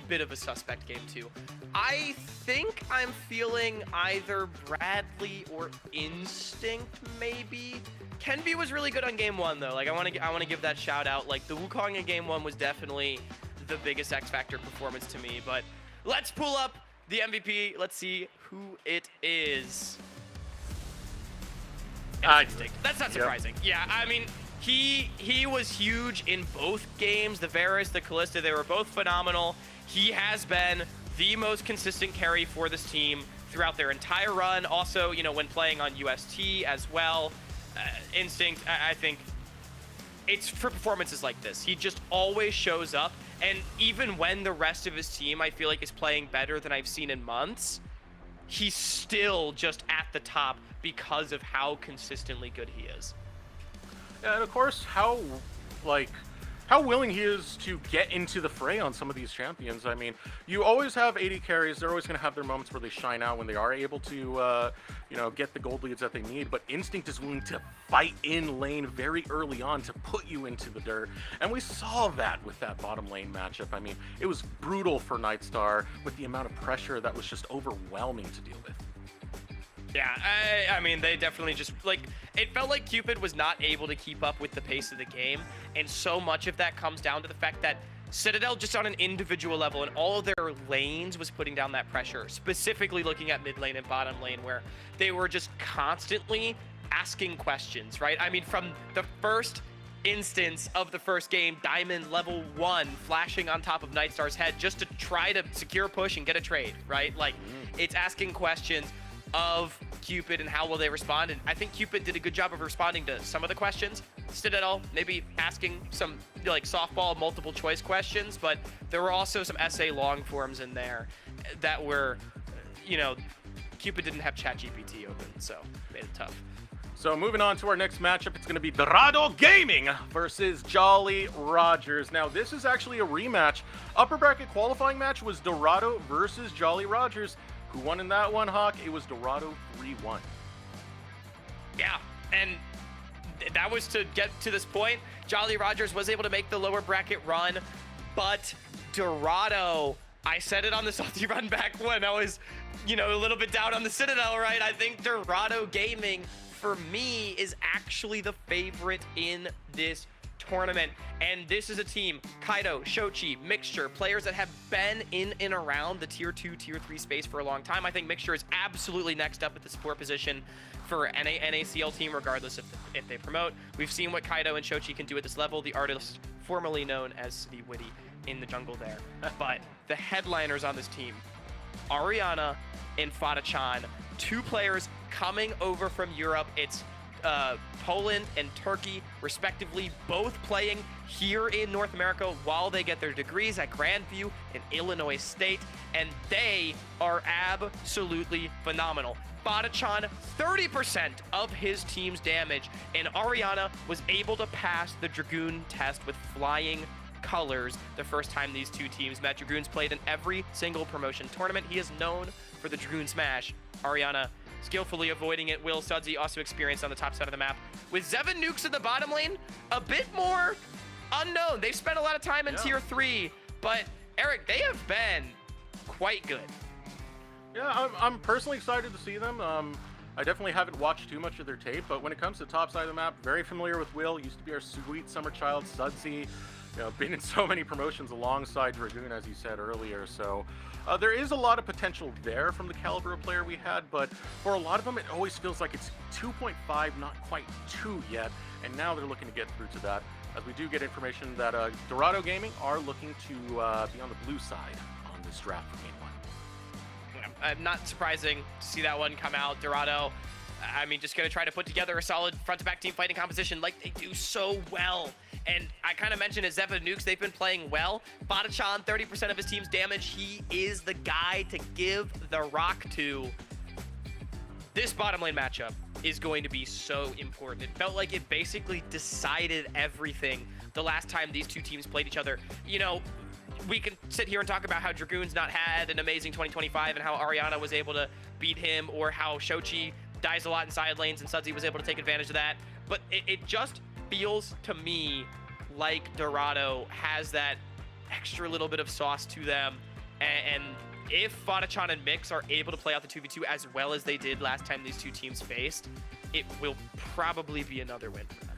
bit of a suspect game too. I think I'm feeling either Bradley or Instinct, maybe. Kenby was really good on game one though. Like, I want to give that shout out. Like, the Wukong in game one was definitely the biggest X Factor performance to me. But let's pull up the MVP. Let's see who it is. Instinct. That's not surprising. Yep. Yeah, I mean, he was huge in both games. The Varus, the Kalista, they were both phenomenal. He has been the most consistent carry for this team throughout their entire run. Also, you know, when playing on UST as well. Instinct, I think it's for performances like this. He just always shows up. And even when the rest of his team, I feel like, is playing better than I've seen in months, he's still just at the top because of how consistently good he is. Yeah, and of course, how willing he is to get into the fray on some of these champions. I mean, you always have AD carries. They're always going to have their moments where they shine out when they are able to, get the gold leads that they need. But Instinct is willing to fight in lane very early on to put you into the dirt. And we saw that with that bottom lane matchup. I mean, it was brutal for Nightstar with the amount of pressure that was just overwhelming to deal with. Yeah, I mean, they definitely just, like, it felt like Cupid was not able to keep up with the pace of the game, and so much of that comes down to the fact that Citadel, just on an individual level, and all of their lanes was putting down that pressure, specifically looking at mid lane and bottom lane, where they were just constantly asking questions, right? I mean, from the first instance of the first game, Diamond level 1 flashing on top of Nightstar's head just to try to secure a push and get a trade, right? Like, it's asking questions of Cupid and how will they respond, and I think Cupid did a good job of responding to some of the questions. Citadel maybe asking some like softball multiple choice questions, but there were also some essay long forms in there that were, Cupid didn't have ChatGPT open, so made it tough. So moving on to our next matchup, it's going to be Dorado Gaming versus Jolly Rogers. Now, this is actually a rematch. Upper bracket qualifying match was Dorado versus Jolly Rogers. Who won in that one, Hawk? It was Dorado 3-1. Yeah, and that was to get to this point. Jolly Rogers was able to make the lower bracket run, but Dorado, I said it on the salty run back when I was, a little bit down on the Citadel, right? I think Dorado Gaming, for me, is actually the favorite in this tournament. And this is a team, Kaido, Shochi, Mixture, players that have been in and around the tier 2, tier 3 space for a long time. I think Mixture is absolutely next up at the support position for NACL team, regardless if they promote. We've seen what Kaido and Shochi can do at this level, the artist formerly known as City Witty in the jungle there. But the headliners on this team, Ariana and Fadachan, 2 players coming over from Europe. It's Poland and Turkey, respectively, both playing here in North America while they get their degrees at Grandview in Illinois State, and they are absolutely phenomenal. Fadachan, 30% of his team's damage, and Ariana was able to pass the Dragoon test with flying colors the first time these two teams met. Dragoon's played in every single promotion tournament. He is known for the Dragoon Smash. Ariana skillfully avoiding it. Will Sudsy also experienced on the top side of the map. With Zevin Nukes in the bottom lane, a bit more unknown. They've spent a lot of time in Tier 3, but Eric, they have been quite good. Yeah, I'm personally excited to see them. I definitely haven't watched too much of their tape, but when it comes to top side of the map, very familiar with Will. Used to be our sweet summer child, Sudsy. You know, been in so many promotions alongside Dragoon, as you said earlier. So there is a lot of potential there from the caliber of player we had, but for a lot of them, it always feels like it's 2.5, not quite 2 yet. And now they're looking to get through to that, as we do get information that Dorado Gaming are looking to be on the blue side on this draft for Game 1. Not surprising to see that one come out. Dorado, I mean, just going to try to put together a solid front-to-back team fighting composition like they do so well. And I kind of mentioned as Zevin Nukes, they've been playing well. Fadachan, 30% of his team's damage. He is the guy to give the rock to. This bottom lane matchup is going to be so important. It felt like it basically decided everything the last time these two teams played each other. You know, we can sit here and talk about how Dragoon's not had an amazing 2025 and how Ariana was able to beat him, or how Shochi dies a lot in side lanes and Sudsy was able to take advantage of that. But it just feels to me like Dorado has that extra little bit of sauce to them. And if Fadachan and Mix are able to play out the 2v2 as well as they did last time these two teams faced, it will probably be another win for them.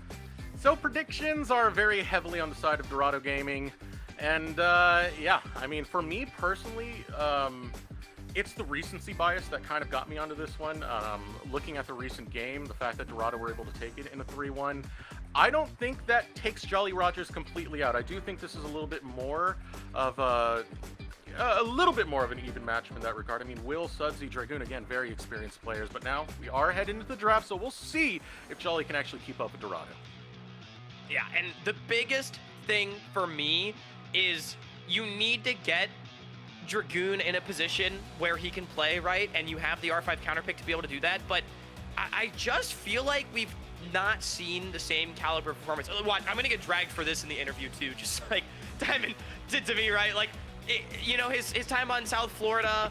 So predictions are very heavily on the side of Dorado Gaming. And yeah, I mean, for me personally, it's the recency bias that kind of got me onto this one. Looking at the recent game, the fact that Dorado were able to take it in a 3-1, I don't think that takes Jolly Rogers completely out. I do think this is a little bit more of an even matchup in that regard. I mean, Will, Sudsy, Dragoon, again, very experienced players, but now we are heading into the draft, so we'll see if Jolly can actually keep up with Dorado. Yeah, and the biggest thing for me is you need to get Dragoon in a position where he can play, right? And you have the R5 counter pick to be able to do that. But I just feel like we've not seen the same caliber of performance. Watch, I'm going to get dragged for this in the interview too. Just like Diamond did to me, right? Like, you know, his time on South Florida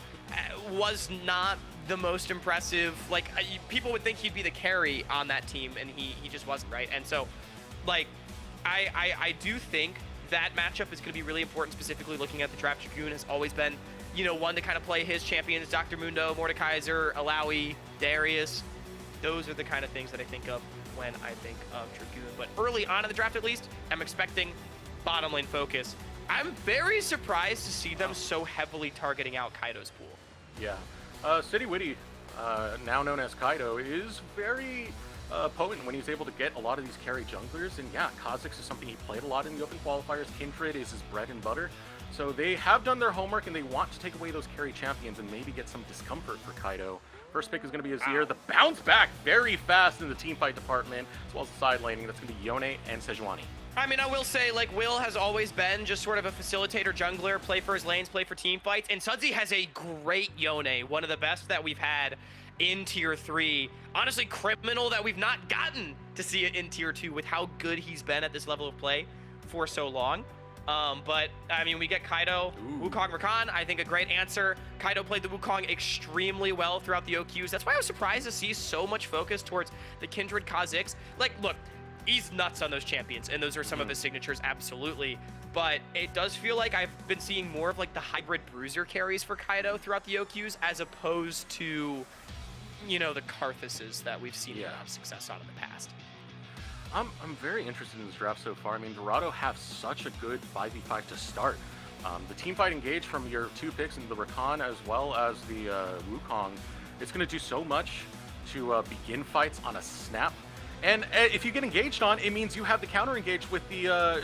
was not the most impressive. Like, people would think he'd be the carry on that team, and he just wasn't, right? And so, like, I do think that matchup is going to be really important, specifically looking at the draft. Dragoon has always been, you know, one to kind of play his champions, Dr. Mundo, Mordekaiser, Alawi, Darius. Those are the kind of things that I think of when I think of Dragoon. But early on in the draft, at least, I'm expecting bottom lane focus. I'm very surprised to see them so heavily targeting out Kaido's pool. Yeah. City Witty, now known as Kaido, is very potent when he's able to get a lot of these carry junglers. And yeah, Kha'Zix is something he played a lot in the open qualifiers. Kindred is his bread and butter. So they have done their homework, and they want to take away those carry champions and maybe get some discomfort for Kaido. First pick is going to be Azir. The bounce back very fast in the team fight department, as well as the side laning. That's going to be Yone and Sejuani. I mean, I will say, like, Will has always been just sort of a facilitator jungler, play for his lanes, play for team fights. And Sudsy has a great Yone, one of the best that we've had in Tier 3. Honestly, criminal that we've not gotten to see it in Tier 2 with how good he's been at this level of play for so long. But, I mean, we get Kaido, Wukong Rakan, I think a great answer. Kaido played the Wukong extremely well throughout the OQs. That's why I was surprised to see so much focus towards the Kindred Kha'Zix. Like, look, he's nuts on those champions, and those are some of his signatures, absolutely. But it does feel like I've been seeing more of, like, the hybrid bruiser carries for Kaido throughout the OQs, as opposed to, you know, the Karthuses that we've seen him have success on in the past. I'm very interested in this draft so far. I mean, Dorado have such a good 5v5 to start. The team fight engage from your two picks into the Rakan as well as the Wukong, it's going to do so much to begin fights on a snap. And if you get engaged on, it means you have the counter engage with the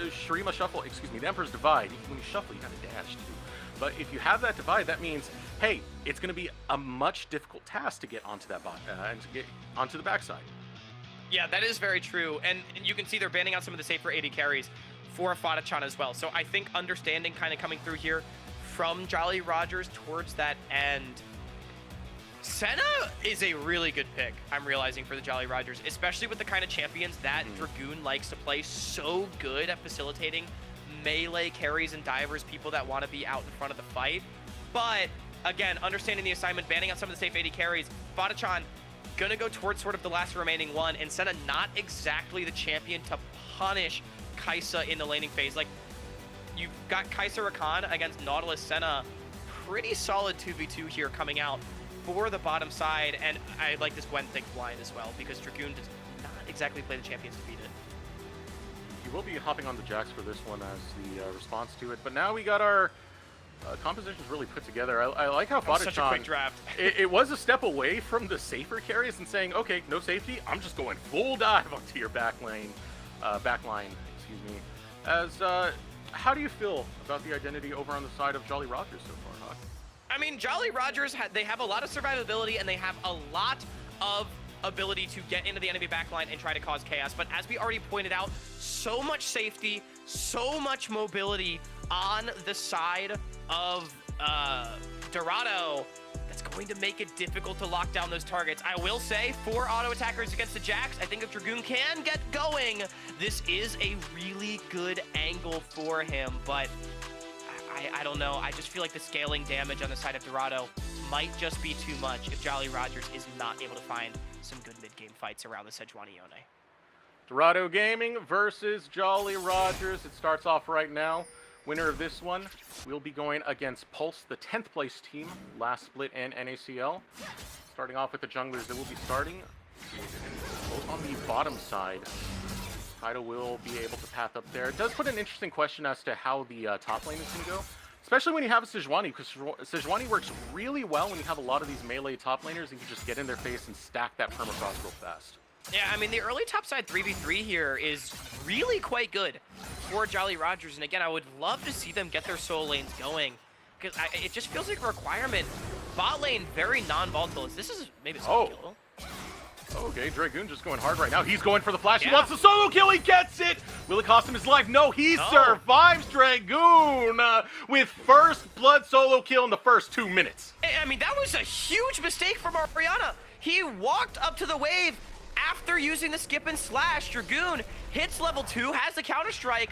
Shurima Shuffle, excuse me, the Emperor's Divide. When you shuffle, you got to dash too. But if you have that divide, that means, hey, it's going to be a much difficult task to get onto that bot and to get onto the backside. Yeah, that is very true. And you can see they're banning out some of the safer AD carries for Fadachan as well. So I think understanding kind of coming through here from Jolly Rogers towards that end. Senna is a really good pick, I'm realizing, for the Jolly Rogers, especially with the kind of champions that Dragoon likes to play. So good at facilitating melee carries and divers, people that want to be out in front of the fight. But again, understanding the assignment, banning out some of the safe AD carries, Fadachan gonna go towards sort of the last remaining one, and Senna not exactly the champion to punish Kaisa in the laning phase. Like, you've got Kaisa Rakan against Nautilus Senna, pretty solid 2v2 here coming out for the bottom side, and I like this Gwen think blind as well, because Dragoon does not exactly play the champions to beat it. You will be hopping on the Jax for this one as the response to it, but now we got our compositions really put together. I like how Fadachan, such a quick draft. it was a step away from the safer carries and saying, okay, no safety, I'm just going full dive onto your backline, excuse me. As how do you feel about the identity over on the side of Jolly Rogers so far, Hawk? I mean, Jolly Rogers, they have a lot of survivability, and they have a lot of ability to get into the enemy backline and try to cause chaos. But as we already pointed out, so much safety, so much mobility on the side of Dorado, that's going to make it difficult to lock down those targets. I will say, for auto attackers against the Jax, I think if Dragoon can get going, this is a really good angle for him. But I don't know. I just feel like the scaling damage on the side of Dorado might just be too much if Jolly Rogers is not able to find some good mid-game fights around the Sejuani Yone. Dorado Gaming versus Jolly Rogers. It starts off right now. Winner of this one will be going against Pulse, the 10th place team, last split in NACL. Starting off with the junglers that will be starting on the bottom side. Kaido will be able to path up there. It does put an interesting question as to how the top lane is going to go, especially when you have a Sejuani, because Sejuani works really well when you have a lot of these melee top laners and you just get in their face and stack that permafrost real fast. Yeah, I mean, the early topside 3v3 here is really quite good for Jolly Rogers. And again, I would love to see them get their soul lanes going, because it just feels like a requirement. Bot lane, very non-volatile. This is maybe a solo kill. Okay, Dragoon just going hard right now. He's going for the flash. Yeah. He wants the solo kill. He gets it. Will it cost him his life? No, he survives Dragoon with first blood solo kill in the first 2 minutes. I mean, that was a huge mistake from Ariana. He walked up to the wave after using the skip and slash. Dragoon hits level 2, has the counter strike.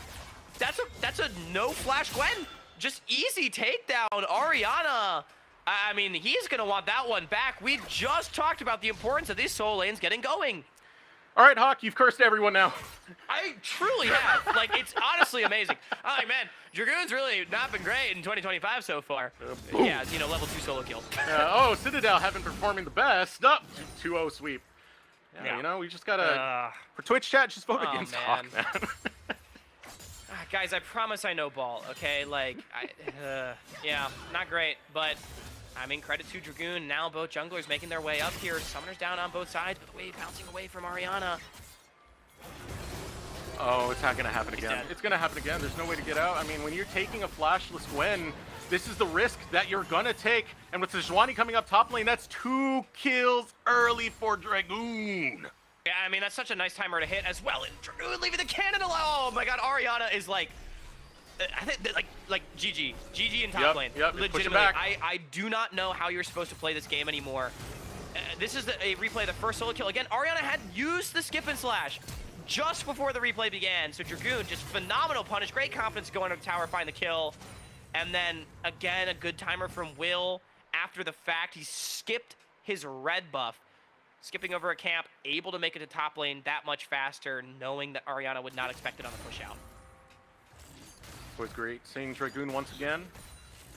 That's a no flash Gwen. Just easy takedown. Ariana, I mean, he's gonna want that one back. We just talked about the importance of these soul lanes getting going. All right, Hawk, you've cursed everyone now. I truly have. Like, it's honestly amazing. I'm like, man, Dragoon's really not been great in 2025 so far. Yeah, you know, level 2 solo kills. Citadel haven't been performing the best. 2-0 sweep. Yeah, you know, we just gotta, for Twitch chat, just vote against Hawk, man. Guys, I promise I know ball, okay? Like, yeah, not great, but I mean, credit to Dragoon. Now both junglers making their way up here. Summoners down on both sides, but the wave bouncing away from Ariana. Oh, it's not gonna happen again. It's gonna happen again. There's no way to get out. I mean, when you're taking a flashless Gwen, this is the risk that you're gonna take. And with Sejuani coming up top lane, that's 2 kills early for Dragoon. Yeah, I mean, that's such a nice timer to hit as well. And Dragoon leaving the cannon alone. Oh my god, Ariana is like, I think like GG in top lane. Yep, legitimately. I do not know how you're supposed to play this game anymore. This is a replay of the first solo kill. Again, Ariana had used the skip and slash just before the replay began. So Dragoon, just phenomenal punish. Great confidence going to the tower, find the kill. And then, again, a good timer from Will. After the fact, he skipped his red buff. Skipping over a camp, able to make it to top lane that much faster, knowing that Ariana would not expect it on the push out. Was great seeing Dragoon once again,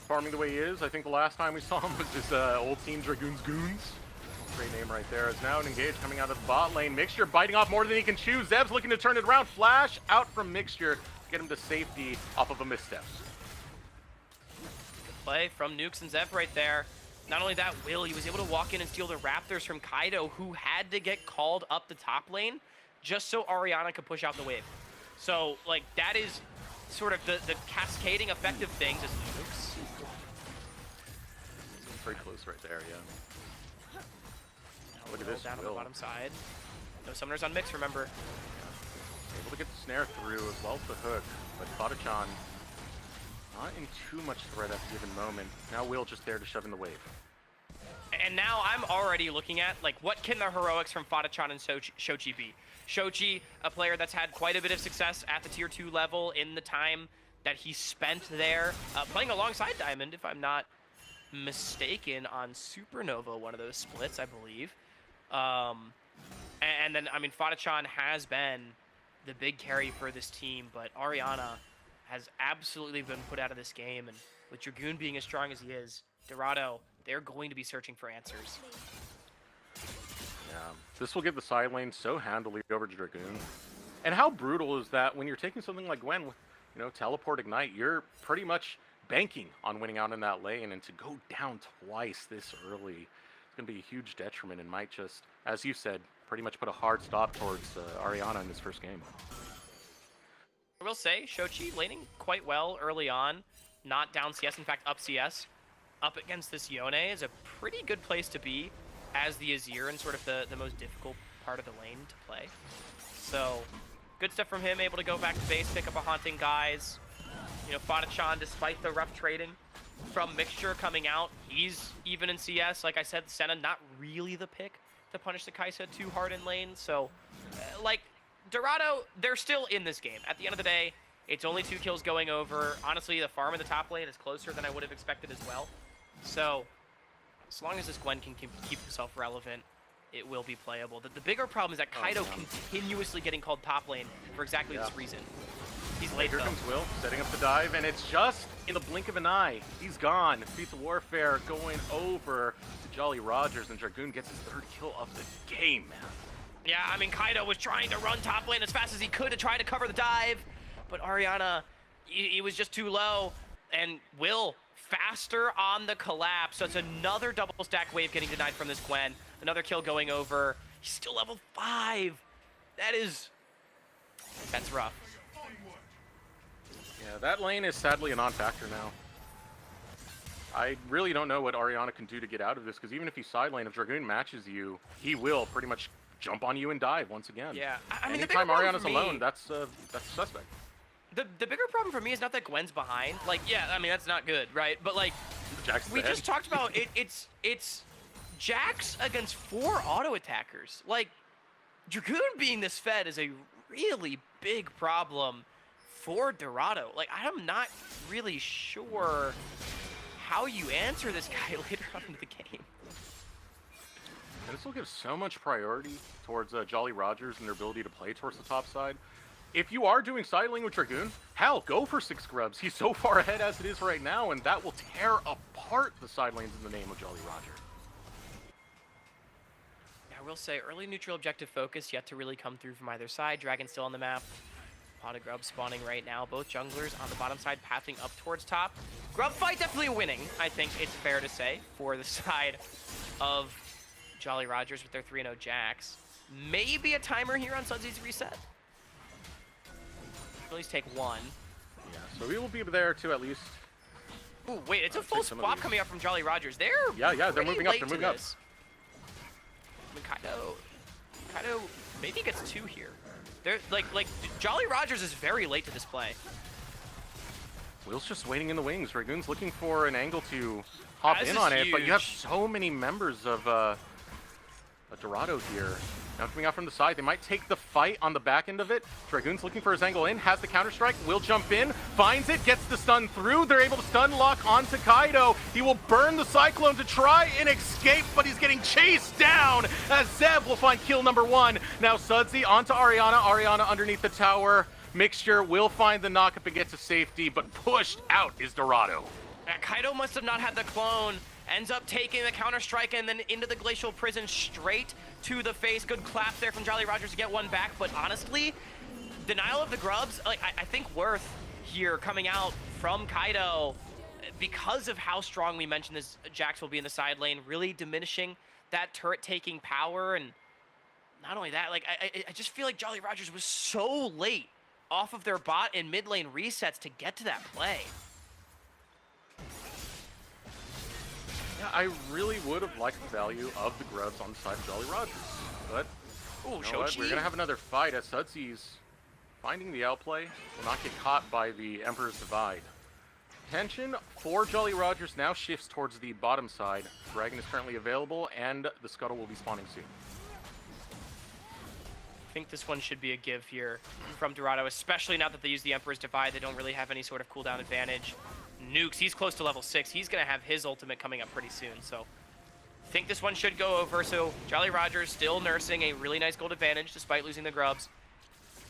farming the way he is. I think the last time we saw him was his old team Dragoon's Goons. Great name right there. It's now an engage coming out of the bot lane. Mixture biting off more than he can chew. Zeb's looking to turn it around. Flash out from Mixture to get him to safety off of a missteps. Good play from Nukes and Zev right there. Not only that, Will, he was able to walk in and steal the Raptors from Kaido, who had to get called up the top lane just so Ariana could push out the wave. So, like, that is sort of the cascading effect of things. As Nukes Very close right there, yeah. Look at Will this, down on Will. the bottom side. No summoners on mix, remember. Able to get the snare through as well as the hook, but Fadachan not in too much threat at the given moment. Now Will just there to shove in the wave. And now I'm already looking at, like, what can the heroics from Fadachan and Shochi be? Shochi, a player that's had quite a bit of success at the tier 2 level in the time that he spent there, playing alongside Diamond, if I'm not mistaken, on Supernova, one of those splits, I believe. And then, I mean, Fadachan has been the big carry for this team, but Ariana has absolutely been put out of this game, and with Dragoon being as strong as he is, Dorado, they're going to be searching for answers. Yeah, this will give the side lane so handily over to Dragoon. And how brutal is that when you're taking something like Gwen with, you know, Teleport Ignite, you're pretty much banking on winning out in that lane, and to go down twice this early, it's going to be a huge detriment and might just, as you said, pretty much put a hard stop towards Ariana in this first game. I will say, Shochi laning quite well early on, not down CS, in fact up CS. Up against this Yone is a pretty good place to be as the Azir and sort of the most difficult part of the lane to play. So, good stuff from him, able to go back to base, pick up a Haunting Guise. You know, Fadachan, despite the rough trading from Mixture coming out, he's even in CS. Like I said, Senna not really the pick to punish the Kai'Sa too hard in lane. So, like, Dorado, they're still in this game. At the end of the day, it's only 2 kills going over. Honestly, the farm in the top lane is closer than I would have expected as well. So, as long as this Gwen can keep himself relevant, it will be playable. The bigger problem is that Kaido continuously getting called top lane for exactly this reason. He's late, Here though. comes Will, setting up the dive, and it's just in the blink of an eye. He's gone. Beats of Warfare going over to Jolly Rogers, and Dragoon gets his 3rd kill of the game, man. Yeah, I mean, Kaido was trying to run top lane as fast as he could to try to cover the dive, but Ariana, he was just too low, and Will faster on the collapse. So it's another double stack wave getting denied from this Gwen. Another kill going over. He's still level 5. That's rough. Yeah, that lane is sadly a non-factor now. I really don't know what Ariana can do to get out of this, because even if he's side lane, if Dragoon matches you, he will pretty much jump on you and dive once again. Yeah, I mean, anytime Ariana's alone, that's suspect. The bigger problem for me is not that Gwen's behind. Like, yeah, I mean, that's not good, right? But, like, Jack's we dead. just talked about it's Jax against 4 auto attackers. Like, Dragoon being this fed is a really big problem for Dorado. Like, I'm not really sure how you answer this guy later on in the game. And this will give so much priority towards Jolly Rogers and their ability to play towards the top side. If you are doing side lane with Dragoon, hell, go for 6 grubs. He's so far ahead as it is right now, and that will tear apart the side lanes in the name of Jolly Roger. Yeah, I will say, early neutral objective focus yet to really come through from either side. Dragon still on the map. Pot of grub spawning right now. Both junglers on the bottom side pathing up towards top. Grub fight definitely winning, I think it's fair to say, for the side of Jolly Rogers with their 3-0 Jax. Maybe a timer here on Sudsy's reset. At least take 1. Yeah, so we will be there to at least... Ooh, wait, it's a full swap coming up from Jolly Rogers. They're they're moving up, late they're to moving up. this. I mean, Kaido maybe gets 2 here. They're like Jolly Rogers is very late to this play. Will's just waiting in the wings. Dragoon's looking for an angle to hop This in is on it, but you have huge. so many members of Dorado here. Now coming out from the side, they might take the fight on the back end of it. Dragoon's looking for his angle in, has the counter-strike, will jump in, finds it, gets the stun through. They're able to stun lock onto Kaido. He will burn the Cyclone to try and escape, but he's getting chased down as Zeb will find kill number 1. Now Sudsy onto Ariana. Ariana underneath the tower. Mixture will find the knock-up and get to safety, but pushed out is Dorado. Kaido must have not had the clone. Ends up taking the counter-strike and then into the Glacial Prison straight to the face. Good clap there from Jolly Rogers to get 1 back, but honestly, denial of the grubs, like I think worth here coming out from Kaido because of how strong we mentioned this Jax will be in the side lane, really diminishing that turret-taking power. And not only that, like I just feel like Jolly Rogers was so late off of their bot and mid lane resets to get to that play. I really would have liked the value of the grubs on the side of Jolly Rogers, but Ooh, you know what? Shochi. We're gonna have another fight as Sudsy's finding the outplay, will not get caught by the Emperor's Divide. Tension for Jolly Rogers now shifts towards the bottom side. Dragon is currently available, and the Scuttle will be spawning soon. I think this one should be a give here from Dorado, especially now that they use the Emperor's Divide. They don't really have any sort of cooldown advantage. Nukes, he's close to level 6. He's going to have his ultimate coming up pretty soon, so I think this one should go over. So Jolly Rogers still nursing a really nice gold advantage despite losing the grubs.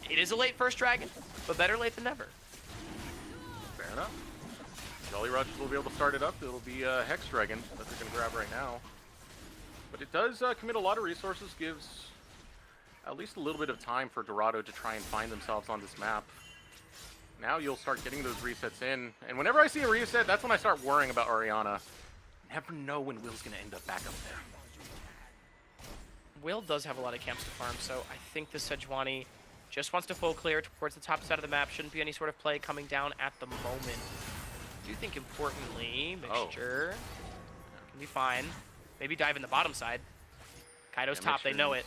It is a late first dragon, but better late than never. Fair enough. Jolly Rogers will be able to start it up. It'll be a Hex Dragon that they're going to grab right now. But it does commit a lot of resources, gives at least a little bit of time for Dorado to try and find themselves on this map. Now you'll start getting those resets in. And whenever I see a reset, that's when I start worrying about Ariana. Never know when Will's going to end up back up there. Will does have a lot of camps to farm, so I think the Sejuani just wants to full clear towards the top side of the map. Shouldn't be any sort of play coming down at the moment. I do think importantly, Mixture can be fine. Maybe dive in the bottom side. Kaido's top, they know it.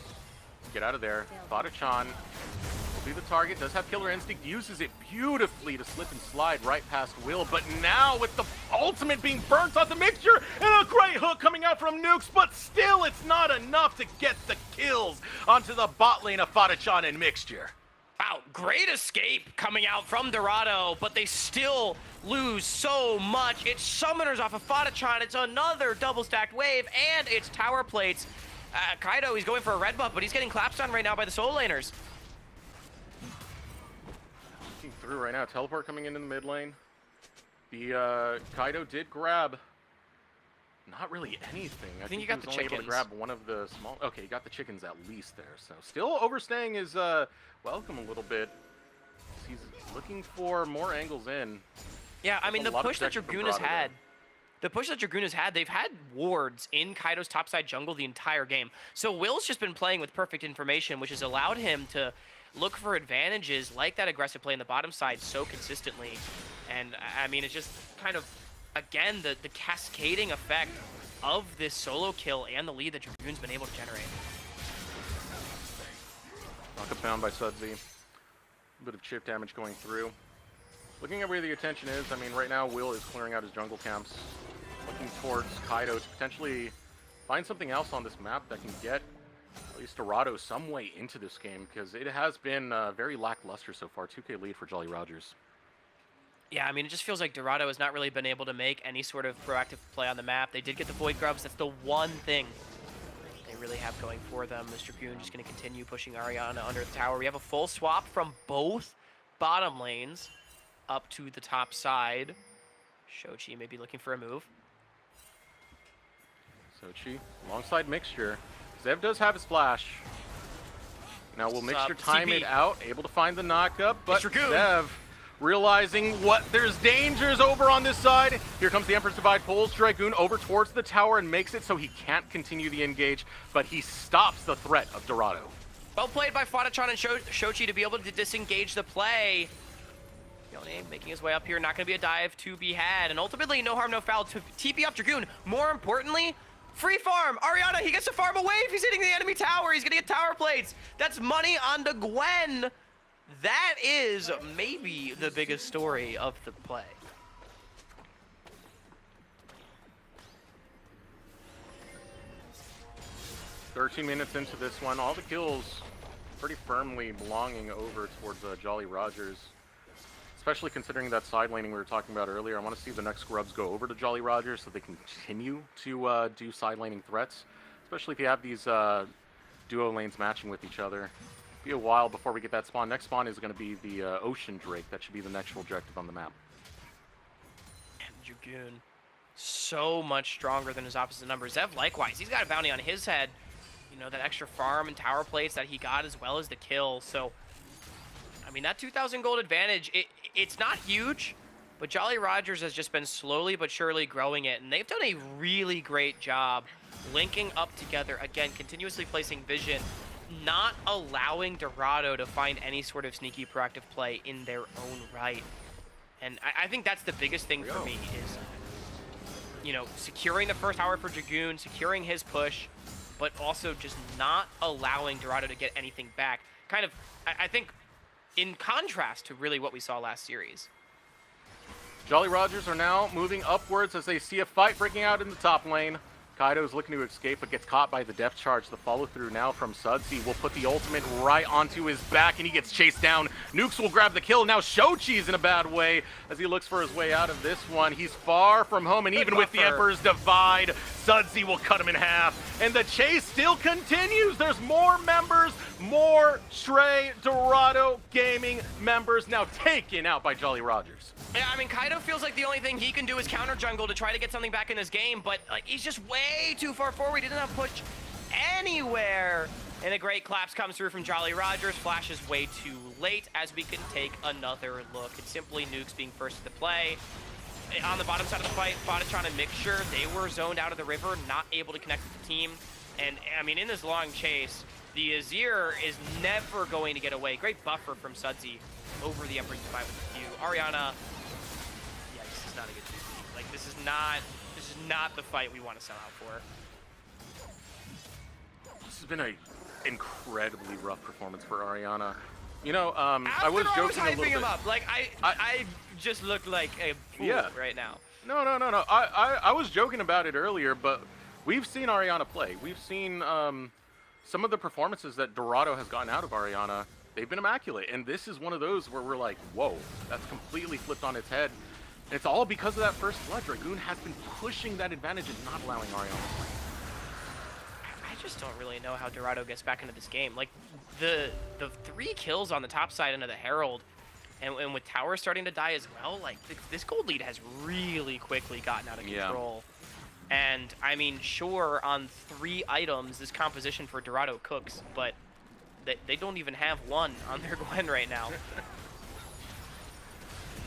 Get out of there. Fata-chan will be the target. Does have Killer Instinct. Uses it beautifully to slip and slide right past Will. But now with the ultimate being burnt on the Mixture and a great hook coming out from Nukes. But still, it's not enough to get the kills onto the bot lane of Fata-chan and Mixture. Wow, great escape coming out from Dorado, but they still lose so much. It's Summoners off of Fata-chan. It's another double stacked wave, and it's tower plates. Kaido, he's going for a red buff, but he's getting clapped on right now by the solo laners. Looking through right now. Teleport coming into the mid lane. The Kaido did grab not really anything. I think you got he the was only able to chickens. grab one of the small... Okay, he got the chickens at least there. So still overstaying his welcome a little bit. He's looking for more angles in. Yeah, I mean, the a lot of push that protection from Dragoon has Dorado, had, though. the push that Dragoon has had, they've had wards in Kaido's topside jungle the entire game. So Will's just been playing with perfect information, which has allowed him to look for advantages like that aggressive play in the bottom side so consistently. And, I mean, it's just kind of, again, the cascading effect of this solo kill and the lead that Dragoon's been able to generate. Knock up found by Sudsy. A bit of chip damage going through. Looking at where the attention is, I mean, right now Will is clearing out his jungle camps. Looking towards Kaido to potentially find something else on this map that can get at least Dorado some way into this game, because it has been very lackluster so far. 2K lead for Jolly Rogers. Yeah, I mean, it just feels like Dorado has not really been able to make any sort of proactive play on the map. They did get the Void Grubs. That's the one thing they really have going for them. Mr. Dragoon just going to continue pushing Ariana under the tower. We have a full swap from both bottom lanes up to the top side. Shochi may be looking for a move. Sochi alongside Mixture. Zev does have his flash. Now will Mixture time it out, able to find the knockup, but Zev realizing there's dangers over on this side. Here comes the Emperor's Divide, pulls Dragoon over towards the tower and makes it so he can't continue the engage, but he stops the threat of Dorado. Well played by Fata-chan and Shochi to be able to disengage the play. Yone making his way up here, not going to be a dive to be had, and ultimately no harm, no foul to TP off Dragoon. More importantly, free farm. Ariana, he gets to farm a wave. He's hitting the enemy tower. He's going to get tower plates. That's money on the Gwen. That is maybe the biggest story of the play. "13 minutes into this one, all the kills pretty firmly belonging over towards Jolly Rogers. Especially considering that side laning we were talking about earlier. I want to see the next scrubs go over to Jolly Rogers so they can continue to do side laning threats. Especially if you have these duo lanes matching with each other. Be a while before we get that spawn. Next spawn is going to be the Ocean Drake. That should be the next objective on the map. And Dragoon, so much stronger than his opposite number. Zev, likewise, he's got a bounty on his head. You know, that extra farm and tower plates that he got as well as the kill. So, I mean, that 2,000 gold advantage, it's not huge, but Jolly Rogers has just been slowly but surely growing it. And they've done a really great job linking up together. Again, continuously placing vision, not allowing Dorado to find any sort of sneaky proactive play in their own right. And I think that's the biggest thing for me is you know, securing the first tower for Dragoon, securing his push, but also just not allowing Dorado to get anything back. Kind of, I think, in contrast to really what we saw last series. Jolly Rogers are now moving upwards as they see a fight breaking out in the top lane. Kaido's looking to escape, but gets caught by the depth charge. The follow-through now from Sudsy will put the ultimate right onto his back, and he gets chased down. Nukes will grab the kill. Now Shochi's in a bad way as he looks for his way out of this one. He's far from home, and even with the Emperor's Divide, Sudsy will cut him in half. And the chase still continues. There's more members, more Trey Dorado Gaming members now taken out by Jolly Rogers. Yeah, I mean, Kaido feels like the only thing he can do is counter jungle to try to get something back in this game, but like he's just way too far forward. He doesn't have push anywhere. And a great collapse comes through from Jolly Rogers. Flash is way too late as we can take another look. It's simply Nukes being first to the play. On the bottom side of the fight, Botachon and Mixture, they were zoned out of the river, not able to connect with the team. And I mean, in this long chase, the Azir is never going to get away. Great buffer from Sudsy over the Emperor's Divide with the Q. Ariana, yeah, this is not a good GP. Like, this is not the fight we want to sell out for. This has been an incredibly rough performance for Ariana. You know, I was joking a little bit. Him up. Like, I just look like a fool right now. No. I was joking about it earlier, but we've seen Ariana play. We've seen some of the performances that Dorado has gotten out of Ariana. They've been immaculate, and this is one of those where we're like, whoa, that's completely flipped on its head. And it's all because of that first blood. Dragoon has been pushing that advantage and not allowing Ariana to play. I just don't really know how Dorado gets back into this game. Like, the 3 kills on the top side into the Herald, and with Tower starting to die as well, like, this gold lead has really quickly gotten out of control. And, I mean, sure, on 3 items, this composition for Dorado cooks, but they don't even have 1 on their Gwen right now.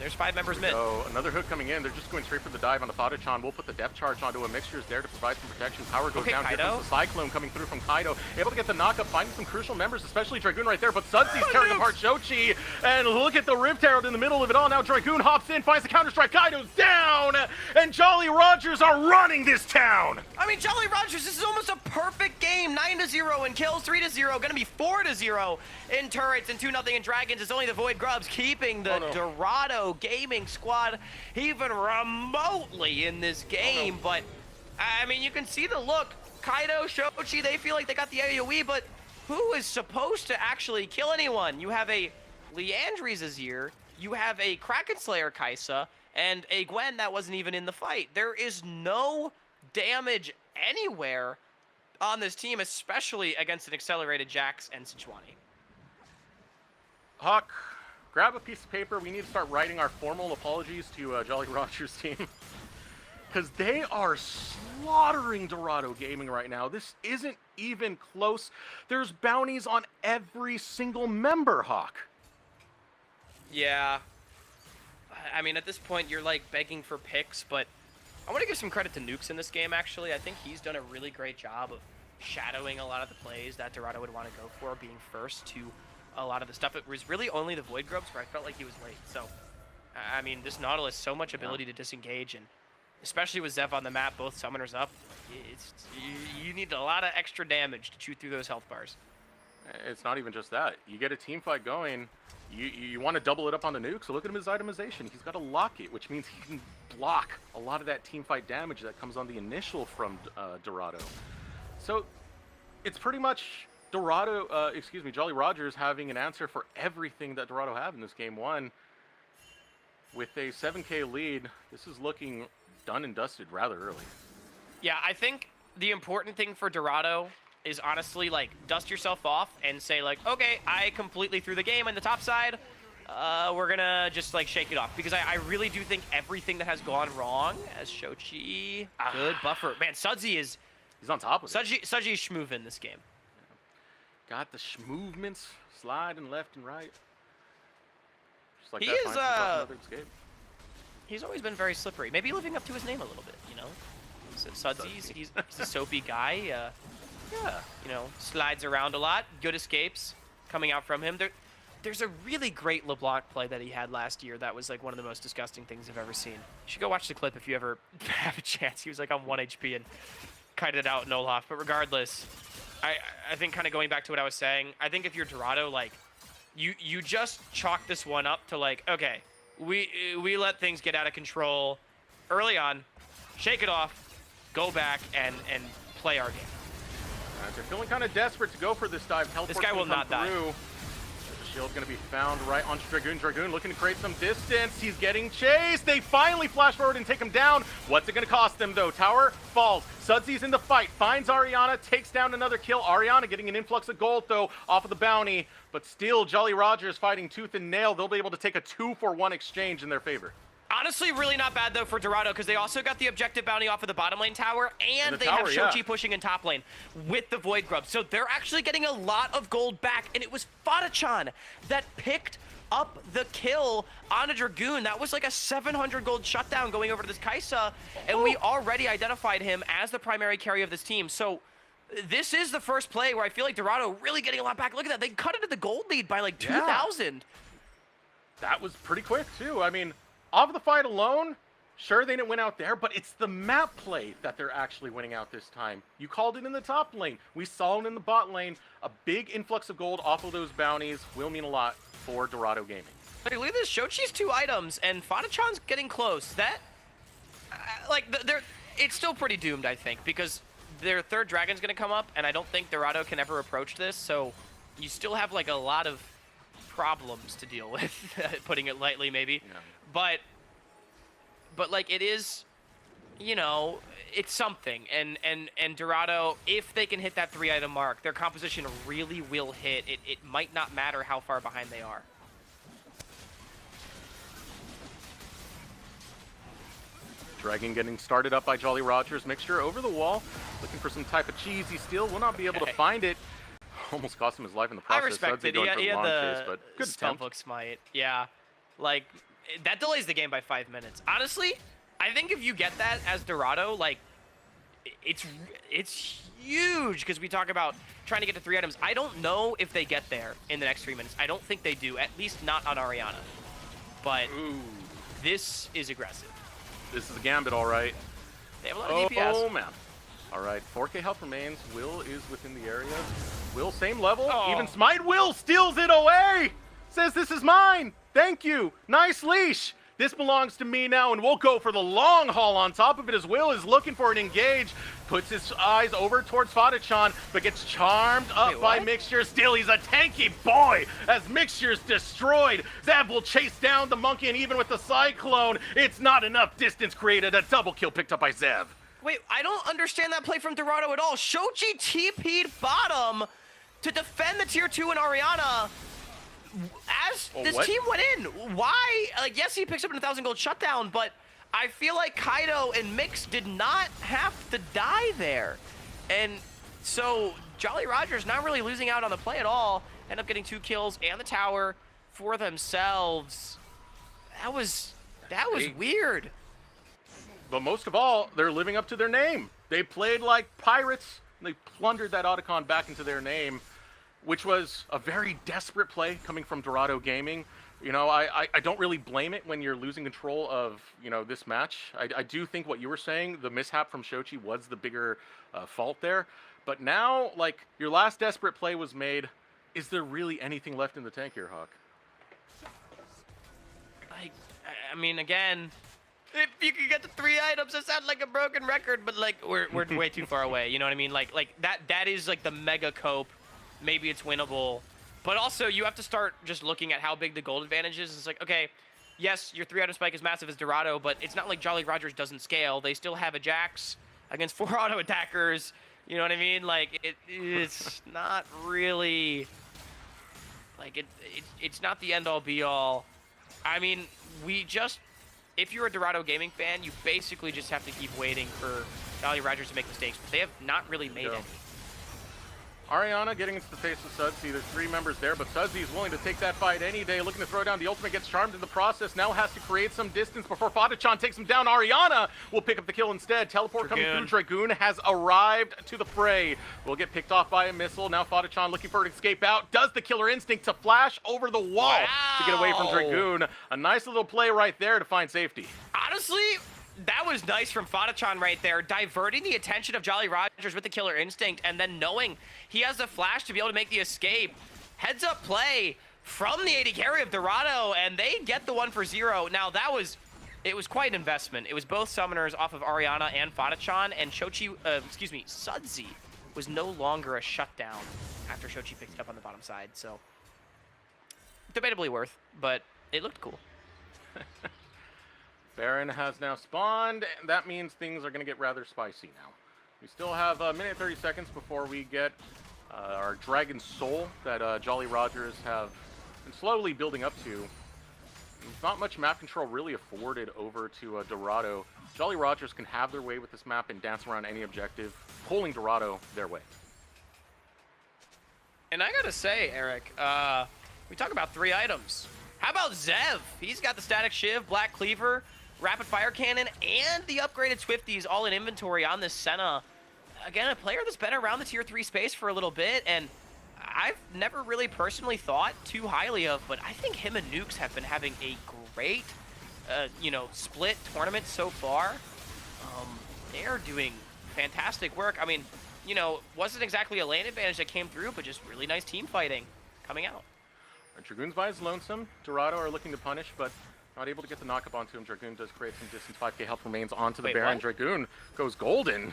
There's 5 members mid. So another hook coming in. They're just going straight for the dive on the Fodachon. We'll put the depth charge onto a Mixture there to provide some protection. Power goes down. Here comes the Cyclone coming through from Kaido. Able to get the knockup, finding some crucial members, especially Dragoon right there. But Sudsy's tearing apart Shochi. And look at the Rift Herald in the middle of it all. Now Dragoon hops in, finds the counter-strike. Kaido's down. And Jolly Rogers are running this town. I mean, Jolly Rogers, this is almost a perfect game. 9-0 in kills, 3-0. Going to be 4-0 in turrets and 2-0 in dragons. It's only the Void Grubs keeping the Dorado Gaming squad even remotely in this game. But I mean, you can see the look. Kaido, Shochi, they feel like they got the AoE, but who is supposed to actually kill anyone? You have a Leandry's Azir, you have a Kraken Slayer Kaisa, and a Gwen that wasn't even in the fight. There is no damage anywhere on this team, especially against an accelerated Jax and Sejuani. Hawk, grab a piece of paper. We need to start writing our formal apologies to Jolly Rogers' team. Because they are slaughtering Dorado Gaming right now. This isn't even close. There's bounties on every single member, Hawk. Yeah. I mean, at this point, you're like begging for picks, but I want to give some credit to Nukes in this game, actually. I think he's done a really great job of shadowing a lot of the plays that Dorado would want to go for, being first to a lot of the stuff. It was really only the Void Grubs where I felt like he was late. So, I mean, this Nautilus, so much ability to disengage, and especially with Zev on the map, both summoners up, you need a lot of extra damage to chew through those health bars. It's not even just that. You get a team fight going, you want to double it up on the nuke, so look at his itemization. He's got a locket, which means he can block a lot of that team fight damage that comes on the initial from Dorado. So it's pretty much Jolly Rogers having an answer for everything that Dorado have in this game one. With a 7K lead, this is looking done and dusted rather early. Yeah, I think the important thing for Dorado is honestly, like, dust yourself off and say, like, okay, I completely threw the game on the top side. We're gonna just, like, shake it off. Because I really do think everything that has gone wrong, as Shochi, good buffer. Man, Sudsy is... He's on top of it. Sudsy is schmoovin' this game. Got the movements, sliding left and right. Just like He that, is, another escape. He's always been very slippery. Maybe living up to his name a little bit, you know? Sudsy's, he's a soapy guy. Yeah, you know, slides around a lot. Good escapes coming out from him. There's a really great LeBlanc play that he had last year that was like one of the most disgusting things I've ever seen. You should go watch the clip if you ever have a chance. He was like on 1 HP and kited it out in Olaf. But regardless, I think kind of going back to what I was saying, I think if you're Dorado, like, you just chalk this one up to like, okay, we let things get out of control early on, shake it off, go back and play our game. They're feeling kind of desperate to go for this dive. This guy will not die. The shield's going to be found right onto Dragoon. Dragoon looking to create some distance. He's getting chased. They finally flash forward and take him down. What's it going to cost them, though? Tower falls. Sudsy's in the fight. Finds Ariana. Takes down another kill. Ariana getting an influx of gold, though, off of the bounty. But still, Jolly Rogers fighting tooth and nail. They'll be able to take a 2-for-1 exchange in their favor. Honestly, really not bad, though, for Dorado, because they also got the objective bounty off of the bottom lane tower, and they have Shochi pushing in top lane with the Void Grub. So they're actually getting a lot of gold back, and it was Fadachan that picked up the kill on a Dragoon. That was like a 700 gold shutdown going over to this Kai'Sa, and we already identified him as the primary carry of this team. So this is the first play where I feel like Dorado really getting a lot back. Look at that. They cut into the gold lead by like 2,000. That was pretty quick, too. I mean, off the fight alone, sure they didn't win out there, but it's the map play that they're actually winning out this time. You called it in the top lane. We saw it in the bot lane. A big influx of gold off of those bounties will mean a lot for Dorado Gaming. Hey, look at this. Shochi's 2 items, and Fadachan's getting close. That, it's still pretty doomed, I think, because their 3rd dragon's going to come up, and I don't think Dorado can ever approach this, so you still have, like, a lot of problems to deal with, putting it lightly, maybe. Yeah. But like, it is, you know, it's something. And Dorado, if they can hit that 3-item mark, their composition really will hit. It might not matter how far behind they are. Dragon getting started up by Jolly Rogers. Mixture over the wall, looking for some type of cheesy steal. Will not be able to find it. Almost cost him his life in the process. I respect it. He had the but good Spellbook Smite. Yeah, like, that delays the game by 5 minutes. Honestly, I think if you get that as Dorado, like, it's huge, because we talk about trying to get to 3 items. I don't know if they get there in the next 3 minutes. I don't think they do, at least not on Ariana. But this is aggressive. This is a gambit, all right. They have a lot of DPS. Oh, man. All right, 4K health remains. Will is within the area. Will, same level. Even Smite. Will steals it away. Says, this is mine. Thank you. Nice leash. This belongs to me now, and we'll go for the long haul on top of it as Will is looking for an engage. Puts his eyes over towards Fadachan, but gets charmed up by Mixture. Still, he's a tanky boy as Mixture's destroyed. Zav will chase down the monkey, and even with the Cyclone, it's not enough distance created. A double kill picked up by Zav. Wait, I don't understand that play from Dorado at all. Shochi TP'd bottom to defend the tier 2 and Ariana as this team went in. Why? Like, yes, he picks up an 1,000 gold shutdown, but I feel like Kaido and Mix did not have to die there. And so Jolly Rogers not really losing out on the play at all. End up getting 2 kills and the tower for themselves. That was weird. But most of all, they're living up to their name. They played like pirates. They plundered that Otacon back into their name, which was a very desperate play coming from Dorado Gaming. You know, I don't really blame it when you're losing control of, you know, this match. I do think what you were saying, the mishap from Shochi was the bigger fault there. But now, like, your last desperate play was made. Is there really anything left in the tank here, Hawk? Like, I mean, again, if you could get to 3 items, it sounds like a broken record, but like we're way too far away. You know what I mean? Like that is like the mega cope. Maybe it's winnable, but also you have to start just looking at how big the gold advantage is. It's like, okay, yes, your 3-item spike is massive as Dorado, but it's not like Jolly Rogers doesn't scale. They still have a Jax against 4 auto attackers. You know what I mean? Like it's not really like it's not the end all be all. I mean, if you're a Dorado Gaming fan, you basically just have to keep waiting for Jolly Rogers to make mistakes, but they have not really made any. Ariana getting into the face of Sudsy. There's 3 members there, but Sudsy is willing to take that fight any day, looking to throw down. The ultimate gets charmed in the process. Now has to create some distance before Fadachan takes him down. Ariana will pick up the kill instead. Teleport coming through. Dragoon has arrived to the fray. Will get picked off by a missile. Now Fadachan looking for an escape out. Does the killer instinct to flash over the wall to get away from Dragoon. A nice little play right there to find safety. Honestly, that was nice from Fadachan right there, diverting the attention of Jolly Rogers with the killer instinct, and then knowing he has the flash to be able to make the escape. Heads up play from the AD carry of Dorado, and they get the 1 for 0. Now it was quite an investment. It was both summoners off of Ariana and Fadachan, and Sudsy was no longer a shutdown after Shochi picked it up on the bottom side. So debatably worth, but it looked cool. Baron has now spawned, and that means things are going to get rather spicy now. We still have a minute 30 seconds before we get our Dragon Soul that Jolly Rogers have been slowly building up to. There's not much map control really afforded over to Dorado. Jolly Rogers can have their way with this map and dance around any objective, pulling Dorado their way. And I gotta say, Eric, we talk about 3 items. How about Zev? He's got the Static Shiv, Black Cleaver, Rapid Fire Cannon, and the upgraded Swifties all in inventory on this Senna. Again, a player that's been around the tier 3 space for a little bit, and I've never really personally thought too highly of, but I think him and Nukes have been having a great, split tournament so far. They're doing fantastic work. I mean, wasn't exactly a lane advantage that came through, but just really nice team fighting coming out. Dragoon's by his lonesome. Dorado are looking to punish, but not able to get the knock-up onto him. Dragoon does create some distance. 5k health remains onto the Baron. What? Dragoon goes golden.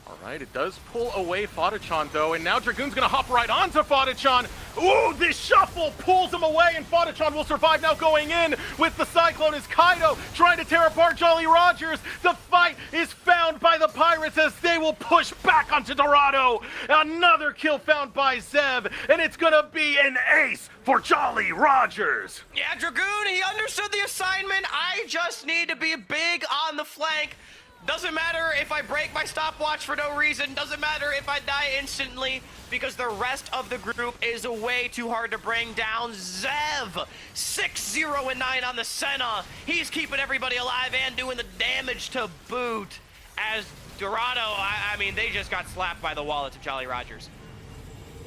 All right, it does pull away Fadachan, though, and now Dragoon's going to hop right onto Fadachan. Ooh, this shuffle pulls him away, and Fadachan will survive now going in with the Cyclone as Kaido trying to tear apart Jolly Rogers. The fight is found by the Pirates as they will push back onto Dorado. Another kill found by Zev, and it's going to be an ace for Jolly Rogers. Yeah, Dragoon, he understood the assignment. I just need to be big on the flank. Doesn't matter if I break my stopwatch for no reason. Doesn't matter if I die instantly, because the rest of the group is way too hard to bring down. Zev, 6-0-9 on the Senna. He's keeping everybody alive and doing the damage to boot. As Dorado, I mean, they just got slapped by the wallets of Jolly Rogers.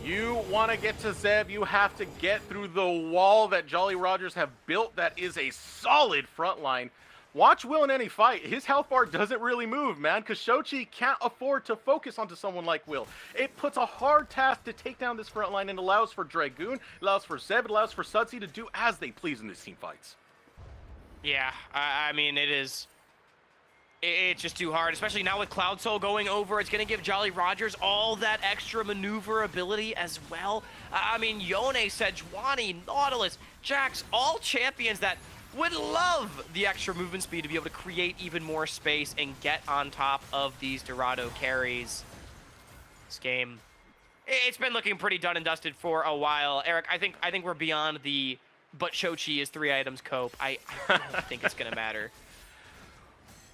You want to get to Zev, you have to get through the wall that Jolly Rogers have built. That is a solid front line. Watch Will in any fight. His health bar doesn't really move, man, because Shochi can't afford to focus onto someone like Will. It puts a hard task to take down this front line and allows for Dragoon, allows for Zev, it allows for Sudsy to do as they please in these team fights. Yeah, I mean, it's just too hard, especially now with Cloud Soul going over. It's going to give Jolly Rogers all that extra maneuverability as well. I mean, Yone, Sejuani, Nautilus, Jax, all champions that would love the extra movement speed to be able to create even more space and get on top of these Dorado carries. This game, it's been looking pretty done and dusted for a while. Eric, I think we're beyond the but Shochi is 3 items cope. I don't think it's going to matter.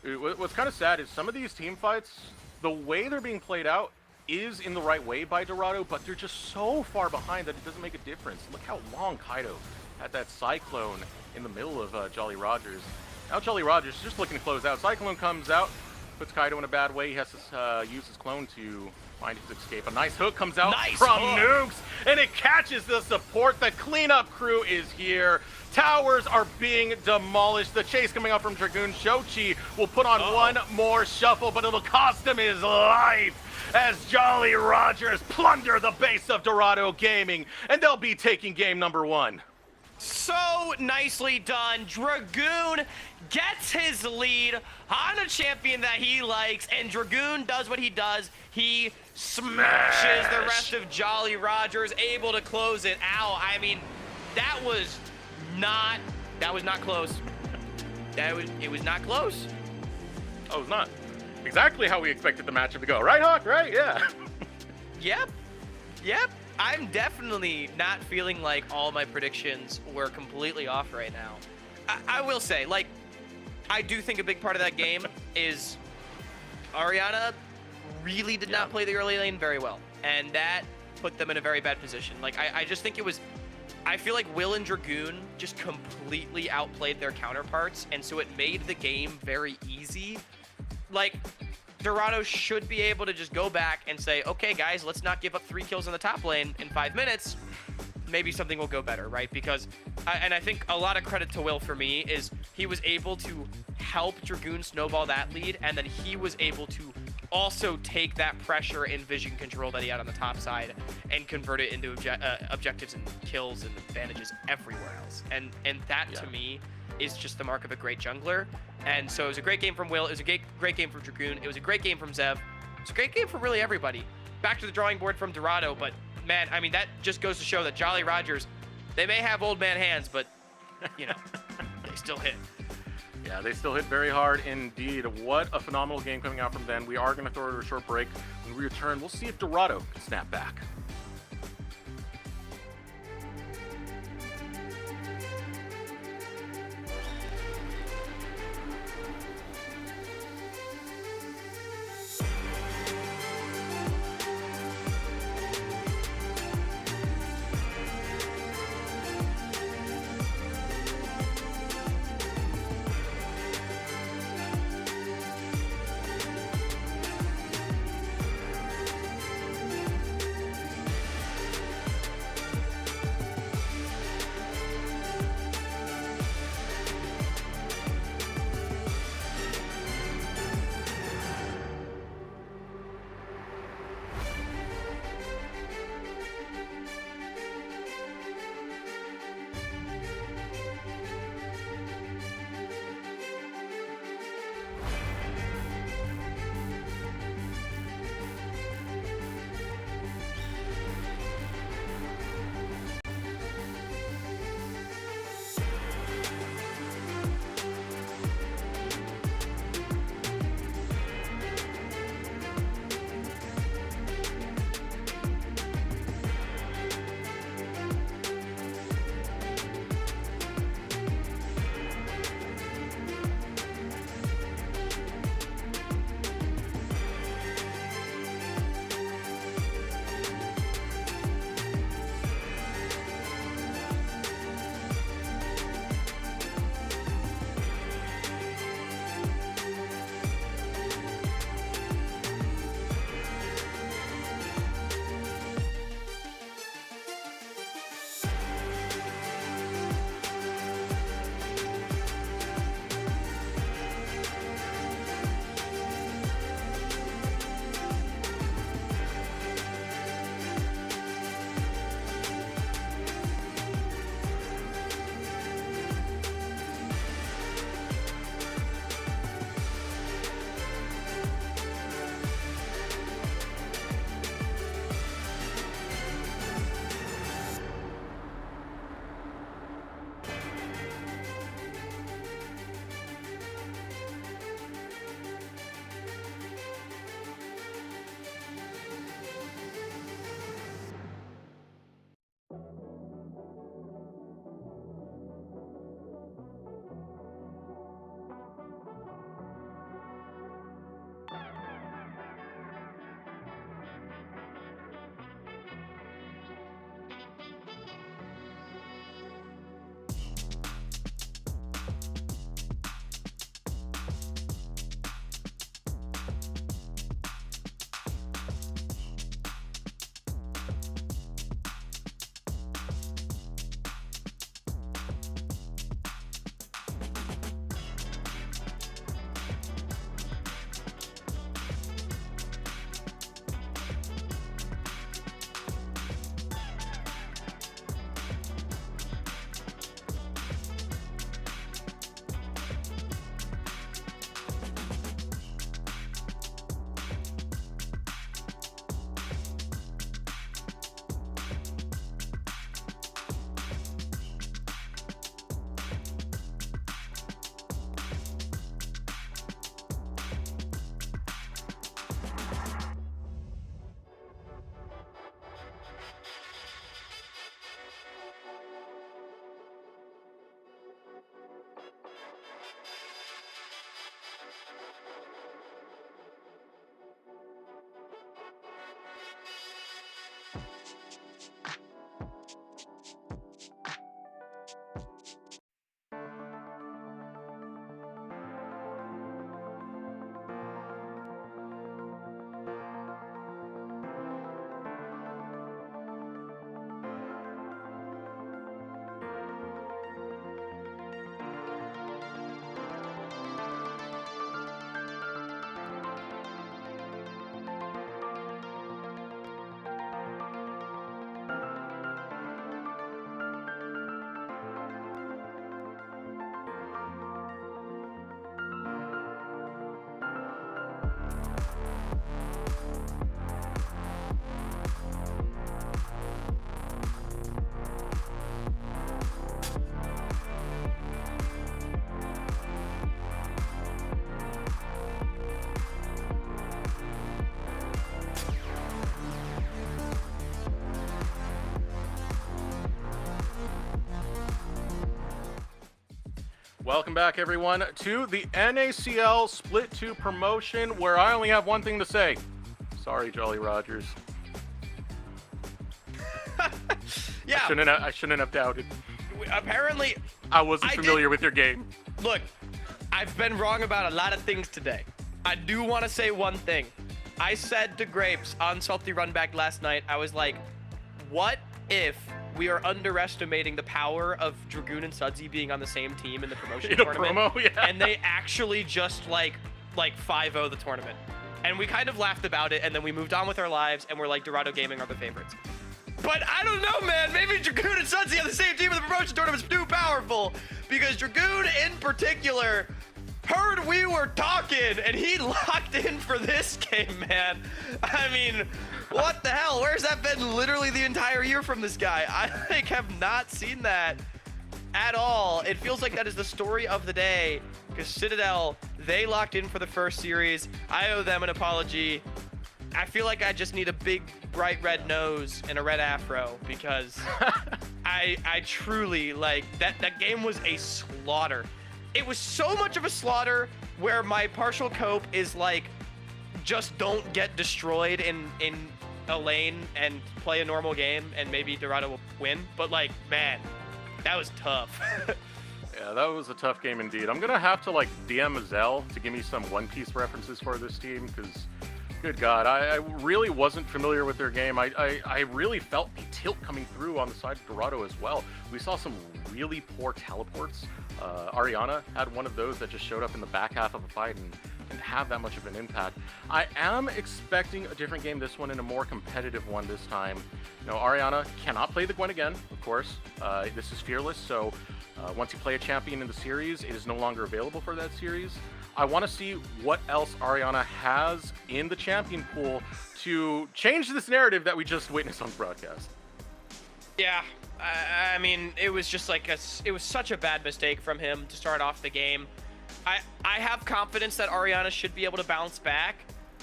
What's kind of sad is some of these team fights, the way they're being played out is in the right way by Dorado, but they're just so far behind that it doesn't make a difference. Look how long Kaido had that Cyclone in the middle of Jolly Rogers. Now Jolly Rogers is just looking to close out. Cyclone comes out, puts Kaido in a bad way. He has to use his clone to find his escape. A nice hook comes out from Nukes, and it catches the support. The cleanup crew is here. Towers are being demolished. The chase coming out from Dragoon. Shochi will put on one more shuffle, but it'll cost him his life as Jolly Rogers plunder the base of Dorado Gaming, and they'll be taking game number 1. So nicely done. Dragoon gets his lead on a champion that he likes, and Dragoon does what he does. He smashes the rest of Jolly Rogers, able to close it out. I mean, that was not close. It was not close. Oh, it's not. Exactly how we expected the matchup to go. Right, Hawk? Right? Yeah. Yep. I'm definitely not feeling like all my predictions were completely off right now. I will say, like, I do think a big part of that game is Ariana really did not play the early lane very well. And that put them in a very bad position. Like, I just think it was... I feel like Will and Dragoon just completely outplayed their counterparts, and so it made the game very easy. Like, Dorado should be able to just go back and say, okay, guys, let's not give up 3 kills in the top lane in 5 minutes. Maybe something will go better, right? Because, and I think a lot of credit to Will for me is he was able to help Dragoon snowball that lead, and then he was able to also take that pressure and vision control that he had on the top side and convert it into objectives and kills and advantages everywhere else. And that, to me, is just the mark of a great jungler. And so it was a great game from Will. It was a great game from Dragoon. It was a great game from Zev. It's a great game from really everybody. Back to the drawing board from Dorado, but man, I mean, that just goes to show that Jolly Rogers, they may have old man hands, but, you know, they still hit. Yeah, they still hit very hard indeed. What a phenomenal game coming out from them. We are going to throw it to a short break. When we return, we'll see if Dorado can snap back. Welcome back, everyone, to the NACL Split 2 promotion, where I only have one thing to say. Sorry, Jolly Rogers. Yeah. I shouldn't have doubted. Apparently, I wasn't familiar with your game. look, I've been wrong about a lot of things today. I do want to say one thing. I said to Grapes on Salty Runback last night, I was like, what if we are underestimating the power of Dragoon and Sudsy being on the same team in the promotion In a tournament? promo, yeah. And they actually just like 5-0 the tournament. And we kind of laughed about it, and then we moved on with our lives, and we're like, Dorado Gaming are the favorites. But I don't know, man. Maybe Dragoon and Sudsy on the same team in the promotion tournament is too powerful, because Dragoon in particular heard we were talking, and he locked in for this game, man. I mean, what the hell? Where's that been literally the entire year from this guy? I have not seen that at all. It feels like that is the story of the day, because Citadel, they locked in for the first series. I owe them an apology. I feel like I just need a big, bright red nose and a red afro, because I truly, like, that game was a slaughter. It was so much of a slaughter where my partial cope is like, just don't get destroyed in a lane and play a normal game, and maybe Dorado will win. But like, man, that was tough. Yeah, that was a tough game indeed. I'm gonna have to like DM Azel to give me some One Piece references for this team, because good God, I really wasn't familiar with their game. I really felt the tilt coming through on the side of Dorado as well. We saw some really poor teleports. Ariana had one of those that just showed up in the back half of a fight and didn't have that much of an impact. I am expecting a different game this one, and a more competitive one this time. You know, Ariana cannot play the Gwen again, of course. This is Fearless, so once you play a champion in the series, it is no longer available for that series. I want to see what else Ariana has in the champion pool to change this narrative that we just witnessed on the broadcast. Yeah, I mean, it was just like it was such a bad mistake from him to start off the game. I have confidence that Ariana should be able to bounce back.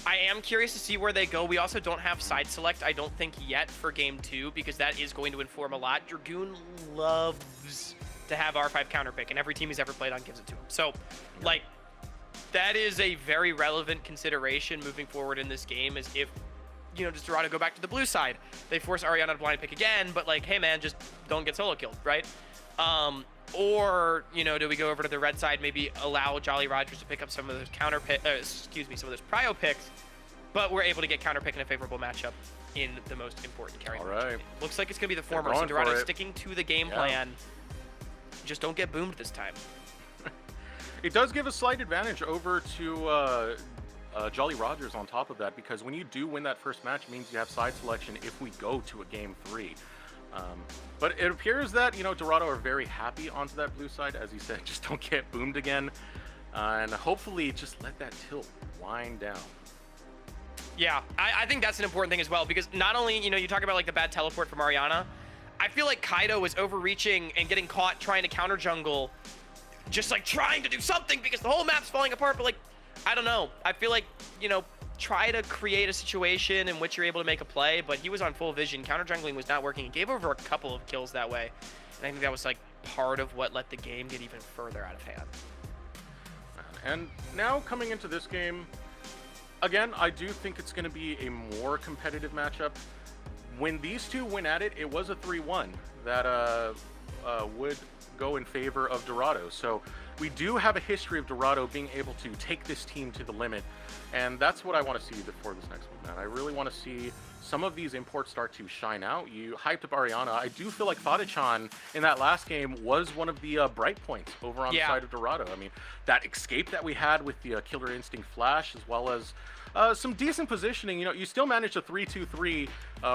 I am curious to see where they go. We also don't have side select, I don't think, yet for game 2, because that is going to inform a lot. Dragoon loves to have R5 counter pick, and every team he's ever played on gives it to him. So, like, that is a very relevant consideration moving forward in this game, is if, you know, does Dorado go back to the blue side? They force Ariana to blind pick again, but like, hey man, just don't get solo killed, right? Or, you know, do we go over to the red side, maybe allow Jolly Rogers to pick up some of those counter pick, some of those prio picks, but we're able to get counter pick in a favorable matchup in the most important carry. All right. Looks like it's gonna be the former, so Dorado sticking to the game plan. Just don't get boomed this time. It does give a slight advantage over to Jolly Rogers on top of that, because when you do win that first match, it means you have side selection if we go to a game 3. But it appears that, you know, Dorado are very happy onto that blue side. As you said, just don't get boomed again. And hopefully just let that tilt wind down. Yeah, I think that's an important thing as well, because not only, you know, you talk about like the bad teleport from Ariana, I feel like Kaido was overreaching and getting caught trying to counter jungle, just like trying to do something because the whole map's falling apart. But like, I don't know. I feel like, you know, try to create a situation in which you're able to make a play, but he was on full vision. Counter jungling was not working. He gave over a couple of kills that way. And I think that was like part of what let the game get even further out of hand. And now coming into this game, again, I do think it's going to be a more competitive matchup. When these two went at it, it was a 3-1 that would go in favor of Dorado. So we do have a history of Dorado being able to take this team to the limit, and that's what I want to see before this next one, man. I really want to see some of these imports start to shine out. You hyped up Ariana. I do feel like Fadichan in that last game was one of the bright points over on the side of Dorado. I mean, that escape that we had with the Killer Instinct Flash, as well as some decent positioning. You know, you still managed a 3-2-3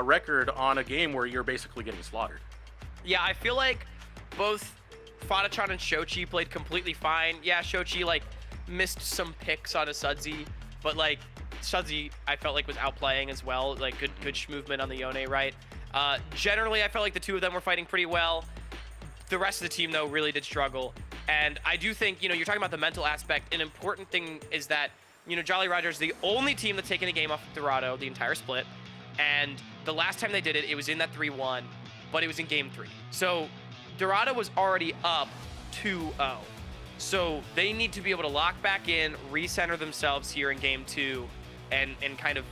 record on a game where you're basically getting slaughtered. Yeah, I feel like both Fadichan and Shochi played completely fine. Yeah, Shochi like missed some picks on a Sudsy, but like Sudsy I felt like was outplaying as well. Like good movement on the Yone, right? Generally, I felt like the two of them were fighting pretty well. The rest of the team though really did struggle, and I do think, you know, you're talking about the mental aspect. An important thing is that, you know, Jolly Rogers, the only team that's taken a game off of Dorado the entire split, and the last time they did it, it was in that 3-1, but it was in game 3. So Dorado was already up 2-0. So they need to be able to lock back in, recenter themselves here in game 2, and kind of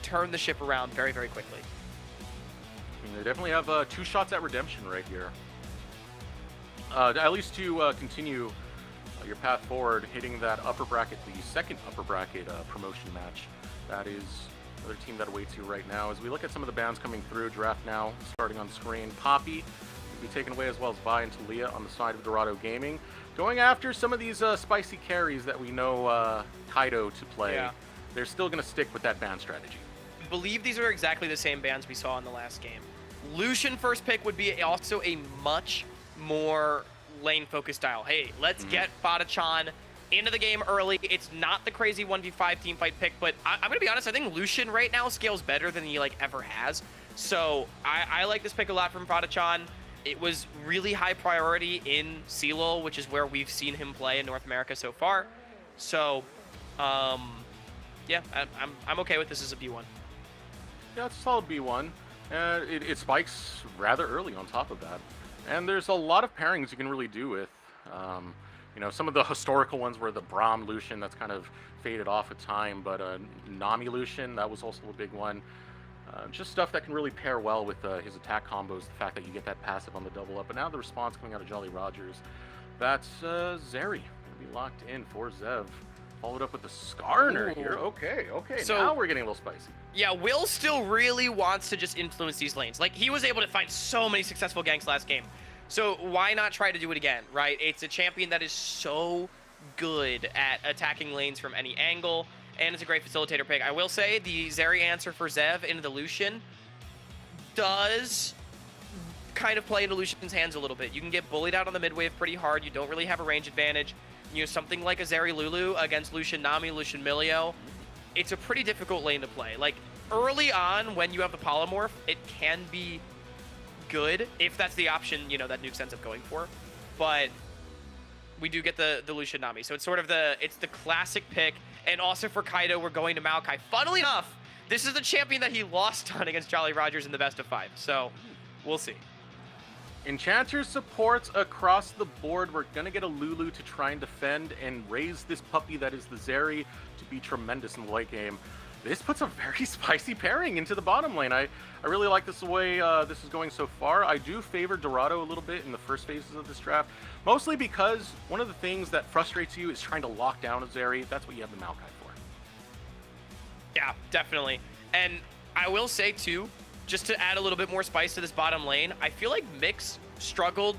turn the ship around very, very quickly. I mean, they definitely have 2 shots at redemption right here. At least to continue your path forward, hitting that upper bracket, the second upper bracket promotion match. That is another team that awaits you right now. As we look at some of the bands coming through, draft now starting on screen. Poppy will be taken away, as well as Vi and Talia on the side of Dorado Gaming. Going after some of these spicy carries that we know Kaido to play. Yeah. They're still going to stick with that band strategy. I believe these are exactly the same bands we saw in the last game. Lucian first pick would be also a much more lane-focused style. Hey, let's get Fata-chan into the game early. It's not the crazy 1v5 team fight pick, but I'm going to be honest, I think Lucian right now scales better than he ever has. So I like this pick a lot from Fata-chan. It was really high priority in CLOL, which is where we've seen him play in North America so far. So, yeah, I'm okay with this as a B1. Yeah, it's a solid B1. It spikes rather early on top of that. And there's a lot of pairings you can really do with. You know, some of the historical ones were the Braum Lucian, that's kind of faded off with time, but Nami Lucian, that was also a big one. Just stuff that can really pair well with his attack combos, the fact that you get that passive on the double up. But now the response coming out of Jolly Rogers, that's Zeri going to be locked in for Zev. Followed up with the Skarner here. Okay, So, now we're getting a little spicy. Yeah, Will still really wants to just influence these lanes. Like, he was able to find so many successful ganks last game. So why not try to do it again, right? It's a champion that is so good at attacking lanes from any angle, and it's a great facilitator pick. I will say the Zeri answer for Zev into the Lucian does kind of play into Lucian's hands a little bit. You can get bullied out on the mid wave pretty hard. You don't really have a range advantage. You know, something like a Zeri Lulu against Lucian Nami, Lucian Milio, it's a pretty difficult lane to play. Like, early on, when you have the polymorph, it can be good, if that's the option, you know, that Nuke ends up going for. But we do get the Lucian Nami. So it's sort of the classic pick. And also for Kaido, we're going to Maokai. Funnily enough, this is the champion that he lost on against Jolly Rogers in the best of 5. So we'll see. Enchanter supports across the board. We're going to get a Lulu to try and defend and raise this puppy that is the Zeri to be tremendous in the late game. This puts a very spicy pairing into the bottom lane. I really like this the way this is going so far. I do favor Dorado a little bit in the first phases of this draft, mostly because one of the things that frustrates you is trying to lock down a Zeri. That's what you have the Maokai for. Yeah, definitely. And I will say, too, just to add a little bit more spice to this bottom lane, I feel like Mix struggled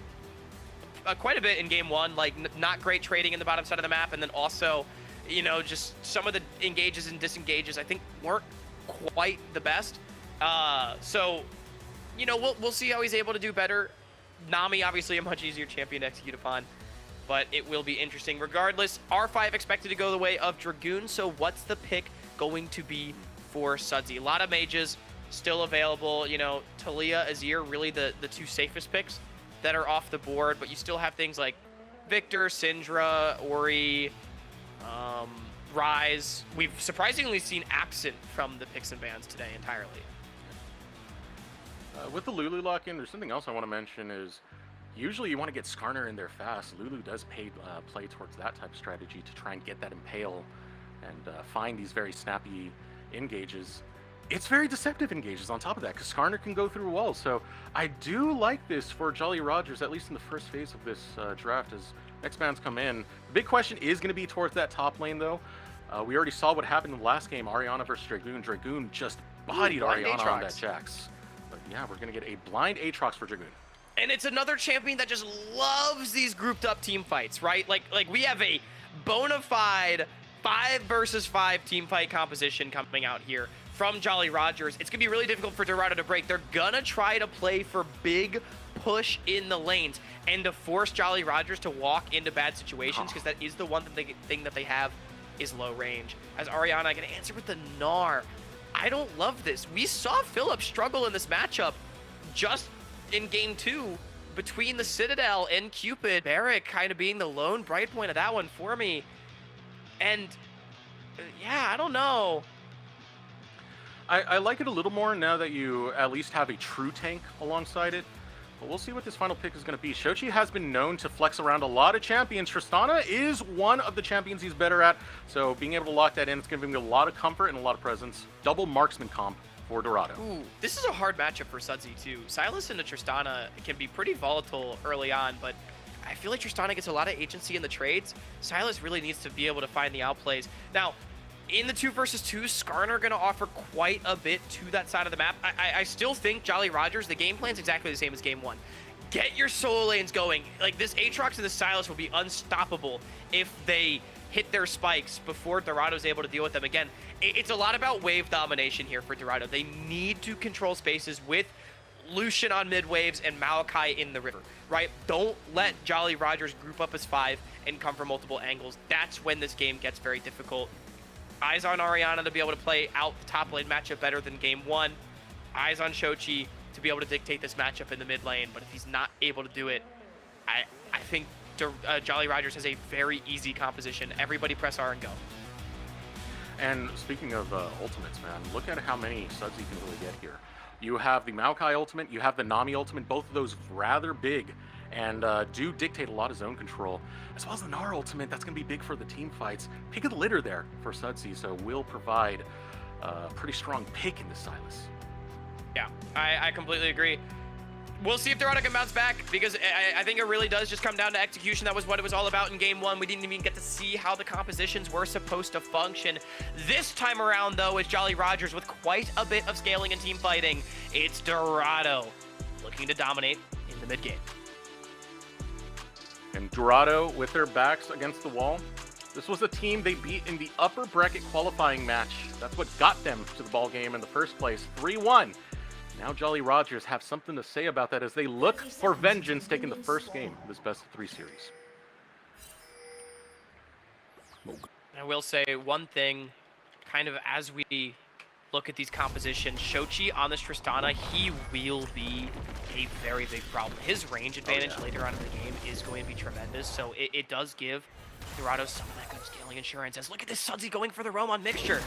quite a bit in game 1. Like, not great trading in the bottom side of the map, and then also, you know, just some of the engages and disengages I think weren't quite the best. So, you know, we'll see how he's able to do better. Nami, obviously, a much easier champion to execute upon, but it will be interesting. Regardless, R5 expected to go the way of Dragoon, so what's the pick going to be for Sudsy? A lot of mages still available. You know, Talia, Azir, really the 2 safest picks that are off the board, but you still have things like Victor, Syndra, Ori, Rise. We've surprisingly seen absent from the picks and bans today entirely. With the Lulu lock-in, there's something else I want to mention is usually you want to get Skarner in there fast. Lulu does play towards that type of strategy to try and get that impale and find these very snappy engages. It's very deceptive engages on top of that, because Skarner can go through walls. So I do like this for Jolly Rogers, at least in the first phase of this draft, as next bands come in. The big question is going to be towards that top lane, though. We already saw what happened in the last game, Ariana versus Dragoon. Dragoon just bodied Ariana on that Jax. But yeah, we're going to get a blind Aatrox for Dragoon. And it's another champion that just loves these grouped up team fights, right? Like we have a bona fide 5 versus 5 team fight composition coming out here from Jolly Rogers. It's going to be really difficult for Dorado to break. They're going to try to play for big push in the lanes and to force Jolly Rogers to walk into bad situations, because that is the one thing that they have is low range. As Ariana going to answer with the Gnar. I don't love this. We saw Philip struggle in this matchup just in game 2 between the Citadel and Cupid. Barrick kind of being the lone bright point of that one for me. And yeah, I don't know. I like it a little more now that you at least have a true tank alongside it. But we'll see what this final pick is going to be. Shochi has been known to flex around a lot of champions. Tristana is one of the champions he's better at, so being able to lock that in, it's going to give him a lot of comfort and a lot of presence. Double marksman comp for Dorado. Ooh, this is a hard matchup for Sudsy too. Silas into Tristana can be pretty volatile early on, but I feel like Tristana gets a lot of agency in the trades. Silas really needs to be able to find the outplays. Now, in the 2 versus 2, Skarner are going to offer quite a bit to that side of the map. I still think Jolly Rogers, the game plan's exactly the same as game 1. Get your solo lanes going. Like, this Aatrox and the Silas will be unstoppable if they hit their spikes before Dorado's able to deal with them. Again, it's a lot about wave domination here for Dorado. They need to control spaces with Lucian on mid waves and Maokai in the river, right? Don't let Jolly Rogers group up as 5 and come from multiple angles. That's when this game gets very difficult. Eyes on Ariana to be able to play out the top lane matchup better than game 1. Eyes on Shochi to be able to dictate this matchup in the mid lane. But if he's not able to do it, I think Jolly Rogers has a very easy composition. Everybody press R and go. And speaking of ultimates, man, look at how many subs you can really get here. You have the Maokai ultimate, you have the Nami ultimate, both of those rather big and do dictate a lot of zone control, as well as the Nara ultimate. That's going to be big for the team fights. Pick of the litter there for Sudsy, so will provide a pretty strong pick in the Silas. Yeah, I completely agree. We'll see if Dorado can bounce back, because I think it really does just come down to execution. That was what it was all about in game 1. We didn't even get to see how the compositions were supposed to function. This time around, though, it's Jolly Rogers with quite a bit of scaling and team fighting. It's Dorado looking to dominate in the mid game. And Dorado, with their backs against the wall, this was a team they beat in the upper bracket qualifying match. That's what got them to the ball game in the first place, 3-1. Now Jolly Rogers have something to say about that as they look for vengeance, taking the first game of this best-of-3 series. I will say one thing, kind of as we look at these compositions, Shochi on this Tristana, he will be a very big problem. His range advantage later on in the game is going to be tremendous, so it does give Dorado some of that good scaling insurance. As look at this Sudsy going for the roam on Mixture.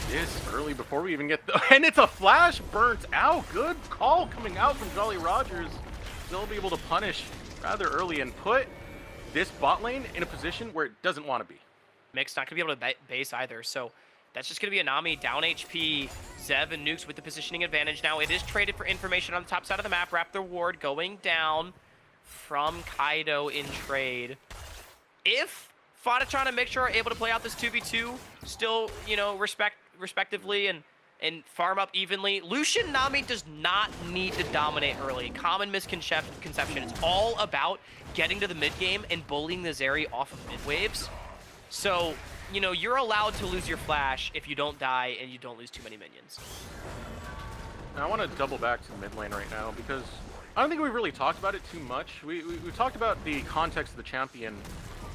This early before we even get the... And it's a flash burnt out. Good call coming out from Jolly Rogers. They'll be able to punish rather early and put this bot lane in a position where it doesn't want to be. Mix not going to be able to base either, so that's just going to be a Nami down HP. Zev and Nukes with the positioning advantage. Now it is traded for information on the top side of the map. Raptor Ward going down from Kaido in trade. If Fadachan and Mixture are able to play out this 2v2, still, you know, respectively and farm up evenly, Lucian Nami does not need to dominate early. Common misconception. It's all about getting to the mid game and bullying the Zeri off of mid waves. So, you know, you're allowed to lose your flash if you don't die and you don't lose too many minions. Now, I want to double back to the mid lane right now because I don't think we've really talked about it too much. We talked about the context of the champion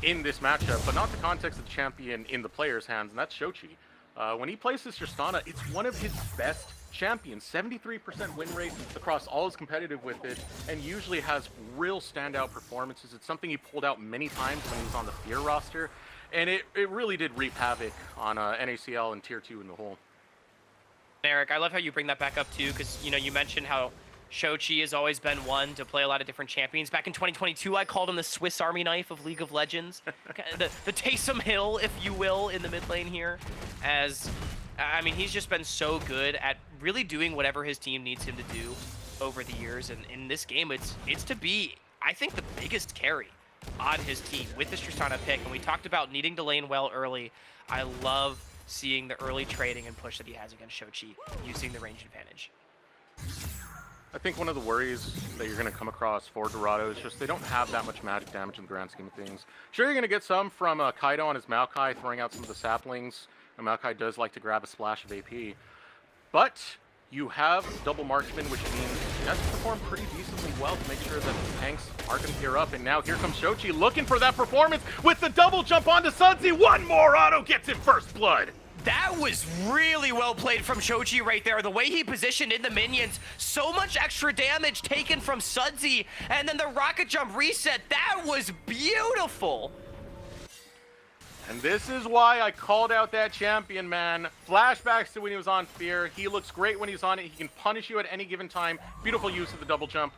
in this matchup, but not the context of the champion in the player's hands, and that's Shochi. When he plays this Tristana, it's one of his best champions. 73% win rate across all his competitive with it, and usually has real standout performances. It's something he pulled out many times when he was on the Fear roster, and it really did reap havoc on NACL and Tier 2 in the whole. Eric, I love how you bring that back up too, because, you know, you mentioned how Shochi has always been one to play a lot of different champions. Back in 2022, I called him the Swiss Army knife of League of Legends. the Taysom Hill, if you will, in the mid lane here. As, I mean, he's just been so good at really doing whatever his team needs him to do over the years. And in this game, it's to be, I think, the biggest carry on his team with this Tristana pick. And we talked about needing to lane well early. I love seeing the early trading and push that he has against Shochi using the range advantage. I think one of the worries that you're going to come across for Dorado is just they don't have that much magic damage in the grand scheme of things. Sure, you're going to get some from Kaido on his Maokai, throwing out some of the saplings. And Maokai does like to grab a splash of AP. But you have double marksman, which means he has to perform pretty decently well to make sure that the tanks aren't going to gear up. And now here comes Shochi looking for that performance with the double jump onto Sudsy. One more auto gets him first blood. That was really well played from Shochi right there. The way he positioned in the minions, so much extra damage taken from Sudsy, and then the rocket jump reset. That was beautiful. And this is why I called out that champion, man. Flashbacks to when he was on Fear. He looks great when he's on it. He can punish you at any given time. Beautiful use of the double jump.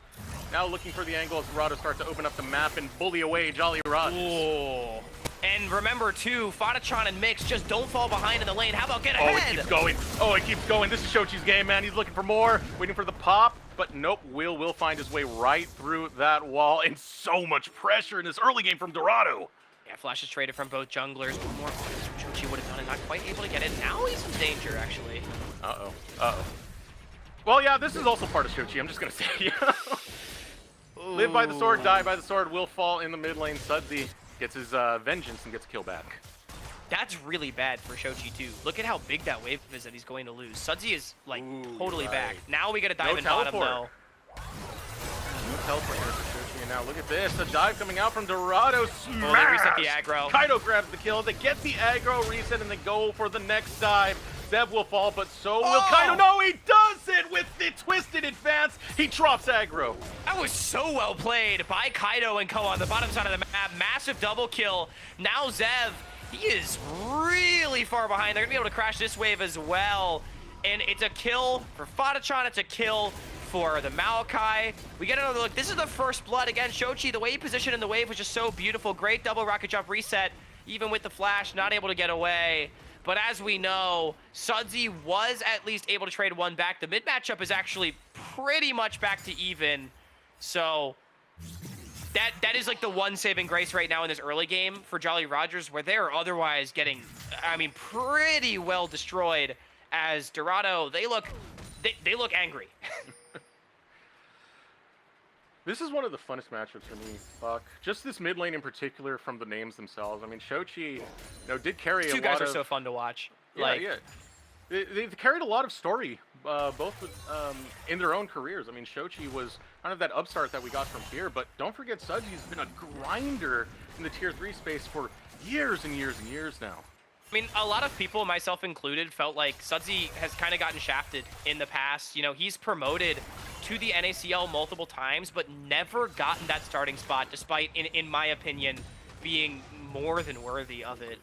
Now looking for the angle as Dorado starts to open up the map and bully away Jolly Rogers. Ooh. And remember, too, Fadachan and Mix just don't fall behind in the lane. How about get Oh, ahead? it keeps going. Oh, it keeps going. This is Shochi's game, man. He's looking for more, waiting for the pop. But nope, will find his way right through that wall. And so much pressure in this early game from Dorado. Yeah, Flash is traded from both junglers. One more Shochi would have done it. Not quite able to get it. Now he's in danger, actually. Uh-oh. Uh-oh. Well, yeah, this is also part of Shochi. I'm just going to say, Live by the sword, die by the sword. Will fall in the mid lane. Sudsy gets his vengeance and gets a kill back. That's really bad for Shochi, too. Look at how big that wave is that he's going to lose. Sudsy is, like, totally back. Now we got to dive in bottom, though. No teleport here for Shochi. And now look at this. A dive coming out from Dorado. Smash! Oh, they reset the aggro. Kaido grabs the kill. They get the aggro reset and they go for the next dive. Zev will fall, but so will Kaido. No, he does it with the twisted advance. He drops aggro. That was so well played by Kaido and Co on the bottom side of the map. Massive double kill. Now Zev, he is really far behind. They're going to be able to crash this wave as well. And it's a kill for Fadachan. It's a kill for the Maokai. We get another look. This is the first blood. Again, Shochi, the way he positioned in the wave was just so beautiful. Great double rocket jump reset. Even with the flash, not able to get away. But as we know, Sudsy was at least able to trade one back. The mid matchup is actually pretty much back to even. So that is like the one saving grace right now in this early game for Jolly Rogers, where they're otherwise getting, I mean, pretty well destroyed. As Dorado, they look angry. This is one of the funnest matchups for me. Fuck. Just this mid lane in particular from the names themselves. I mean, Shochi, did carry a lot of... Two guys are so fun to watch. Yeah. They've carried a lot of story, both in their own careers. I mean, Shochi was kind of that upstart that we got from here, but don't forget Sudsy's been a grinder in the tier 3 space for years and years and years now. I mean, a lot of people, myself included, felt like Sudsy has kind of gotten shafted in the past. He's promoted to the NACL multiple times, but never gotten that starting spot, despite, in my opinion, being more than worthy of it.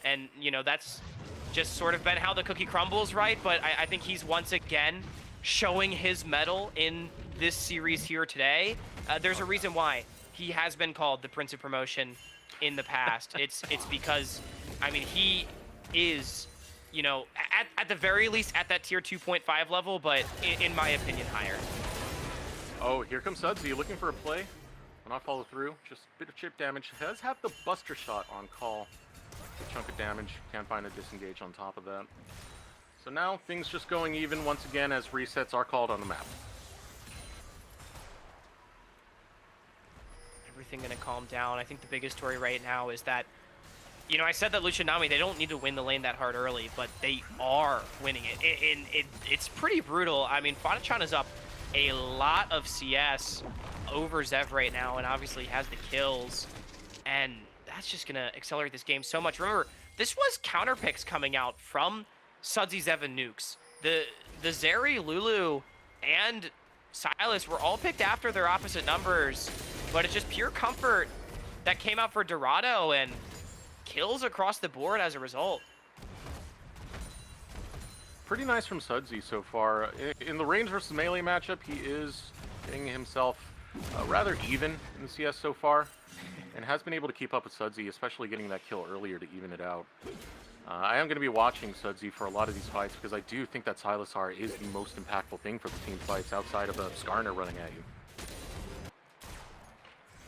And, that's just sort of been how the cookie crumbles, right? But I think he's once again showing his mettle in this series here today. There's a reason why he has been called the Prince of Promotion in the past. It's because, I mean, he is, at the very least at that tier 2.5 level, but in my opinion, higher. Oh, here comes Sudsy looking for a play. Will not follow through. Just a bit of chip damage. Does have the Buster Shot on call. A chunk of damage. Can't find a disengage on top of that. So now things just going even once again as resets are called on the map. Everything going to calm down. I think the biggest story right now is that, I said that Lucian Nami, they don't need to win the lane that hard early, but they are winning it. It's pretty brutal. I mean, Fadachan is up a lot of CS over Zev right now, and obviously has the kills. And that's just going to accelerate this game so much. Remember, this was counter picks coming out from Sudsy, Zev, and Nukes. The Zeri, Lulu, and Silas were all picked after their opposite numbers, but it's just pure comfort that came out for Dorado, and kills across the board as a result. Pretty nice from Sudsy so far. In the range versus melee matchup, he is getting himself rather even in the CS so far, and has been able to keep up with Sudsy, especially getting that kill earlier to even it out. I am going to be watching Sudsy for a lot of these fights, because I do think that Silasar is the most impactful thing for the team fights outside of a Skarner running at you.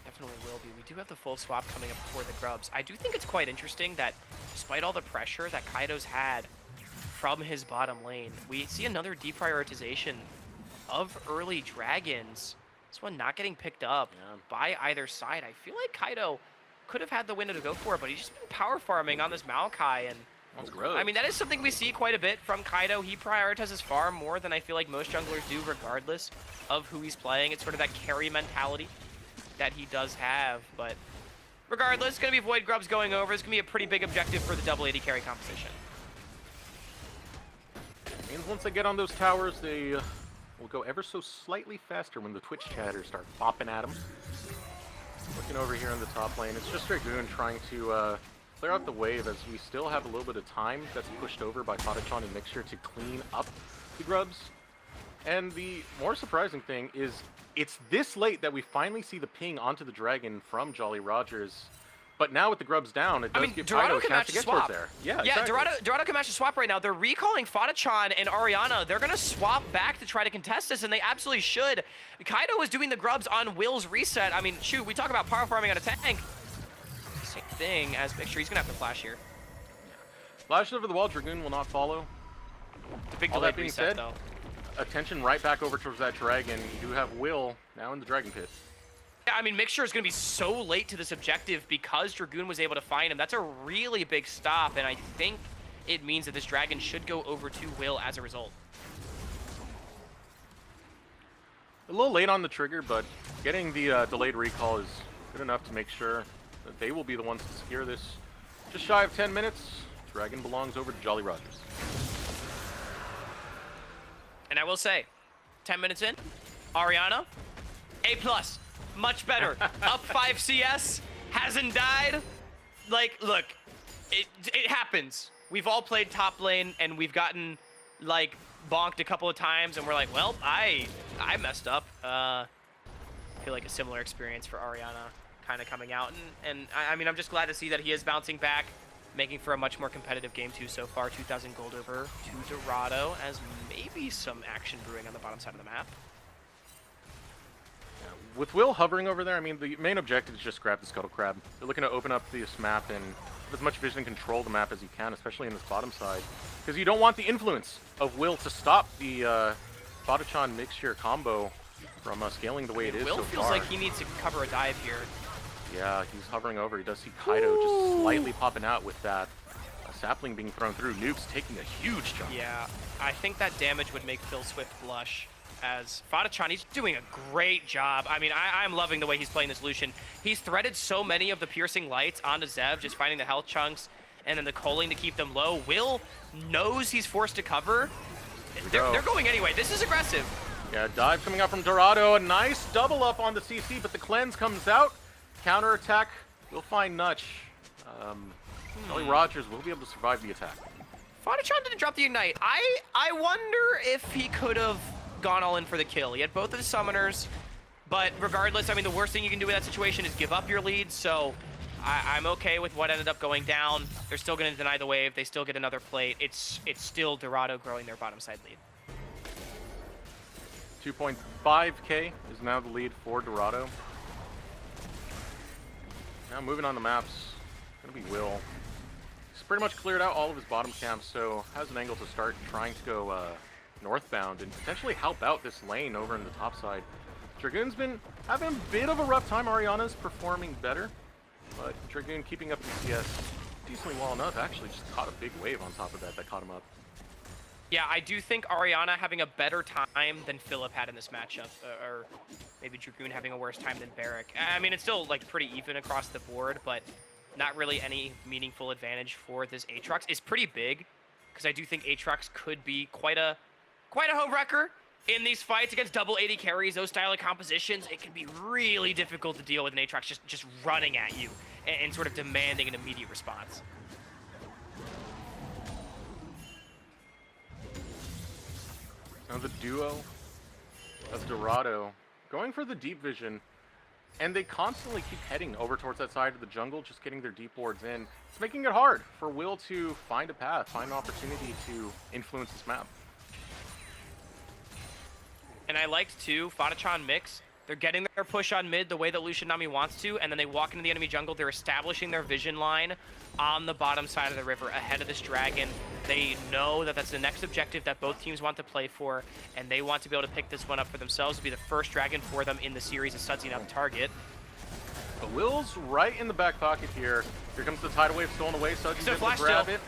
Definitely will be. We do have the full swap coming up before the Grubs. I do think it's quite interesting that despite all the pressure that Kaido's had from his bottom lane, we see another deprioritization of early dragons. This one not getting picked up by either side. I feel like Kaido could have had the window to go for it, but he's just been power farming on this Maokai, and I mean, that is something we see quite a bit from Kaido. He prioritizes farm more than I feel like most junglers do, regardless of who he's playing. It's sort of that carry mentality that he does have, but regardless, it's going to be Void Grubs going over. It's going to be a pretty big objective for the double AD carry composition. Means once they get on those towers, they will go ever so slightly faster when the Twitch chatters start bopping at them. Looking over here in the top lane, it's just Dragoon trying to clear out the wave, as we still have a little bit of time that's pushed over by Fadachan and Mixture to clean up the Grubs. And the more surprising thing is it's this late that we finally see the ping onto the Dragon from Jolly Rogers. But now with the grubs down, it does give Dorado Kaido a can chance match to the get towards swap. there. Yeah, Yeah, exactly. Dorado can match the swap right now. They're recalling Fadachan and Ariana. They're going to swap back to try to contest this, and they absolutely should. Kaido is doing the grubs on Will's reset. I mean, shoot, we talk about power farming on a tank. Same thing as make sure he's going to have to flash here. Flash over the wall, Dragoon will not follow. The big All delayed that being reset, said, though. attention right back over towards that Dragon. You do have Will now in the Dragon Pit. Yeah, I mean, Mixture is going to be so late to this objective because Dragoon was able to find him. That's a really big stop, and I think it means that this Dragon should go over to Will as a result. A little late on the trigger, but getting the delayed recall is good enough to make sure that they will be the ones to secure this. Just shy of 10 minutes, Dragon belongs over to Jolly Rogers. And I will say, 10 minutes in, Ariana, A+. Much better. Up 5 CS, hasn't died. Like, look, it happens. We've all played top lane, and we've gotten, like, bonked a couple of times, and we're like, well, I messed up. I feel like a similar experience for Ariana kind of coming out. And I mean, I'm just glad to see that he is bouncing back, making for a much more competitive game, too, so far. 2,000 gold over to Dorado, as maybe some action brewing on the bottom side of the map. With Will hovering over there, I mean, the main objective is just grab the Scuttle Crab. They're looking to open up this map and with as much vision and control the map as you can, especially in this bottom side. Because you don't want the influence of Will to stop the Fadachan Mixture combo from scaling the way it is Will so feels far. like he needs to cover a dive here. Yeah, he's hovering over. He does see Kaido just slightly popping out with that sapling being thrown through. Nuke's taking a huge jump. Yeah, I think that damage would make Phil Swift blush. As Fadachan, he's doing a great job. I mean, I'm loving the way he's playing this Lucian. He's threaded so many of the piercing lights onto Zev, just finding the health chunks and then the culling to keep them low. Will knows he's forced to cover. They're going anyway. This is aggressive. Yeah, dive coming out from Dorado. A nice double up on the CC, but the cleanse comes out. Counter attack will find Nutch. Jolly Rogers will be able to survive the attack. Fadachan didn't drop the Ignite. I wonder if he could have gone all in for the kill. He had both of his summoners, but regardless, I mean, the worst thing you can do in that situation is give up your lead, so I'm okay with what ended up going down. They're still going to deny the wave. They still get another plate. It's still Dorado growing their bottom side lead. 2.5k is now the lead for Dorado. Now moving on the maps, gonna be Will. He's pretty much cleared out all of his bottom camps, so has an angle to start trying to go northbound and potentially help out this lane over in the top side. Dragoon's been having a bit of a rough time. Ariana's performing better, but Dragoon keeping up the CS decently well enough. Actually just caught a big wave on top of that caught him up. Yeah, I do think Ariana having a better time than Philip had in this matchup, or maybe Dragoon having a worse time than Barrick. I mean, it's still like pretty even across the board, but not really any meaningful advantage for this Aatrox. Is pretty big, because I do think Aatrox could be quite a home wrecker in these fights against double 80 carries, those style of compositions. It can be really difficult to deal with an Aatrox just running at you and sort of demanding an immediate response. Now the duo of Dorado going for the deep vision, and they constantly keep heading over towards that side of the jungle, just getting their deep wards in. It's making it hard for Will to find a path, find an opportunity to influence this map. And I liked, too, Fadachan mix. They're getting their push on mid the way that Lucian Nami wants to, and then they walk into the enemy jungle. They're establishing their vision line on the bottom side of the river ahead of this dragon. They know that that's the next objective that both teams want to play for, and they want to be able to pick this one up for themselves. It'll be the first dragon for them in the series, and Sudsy now the target. But Will's right in the back pocket here. Here comes the tidal wave stolen away. Sudsy's able to grab it.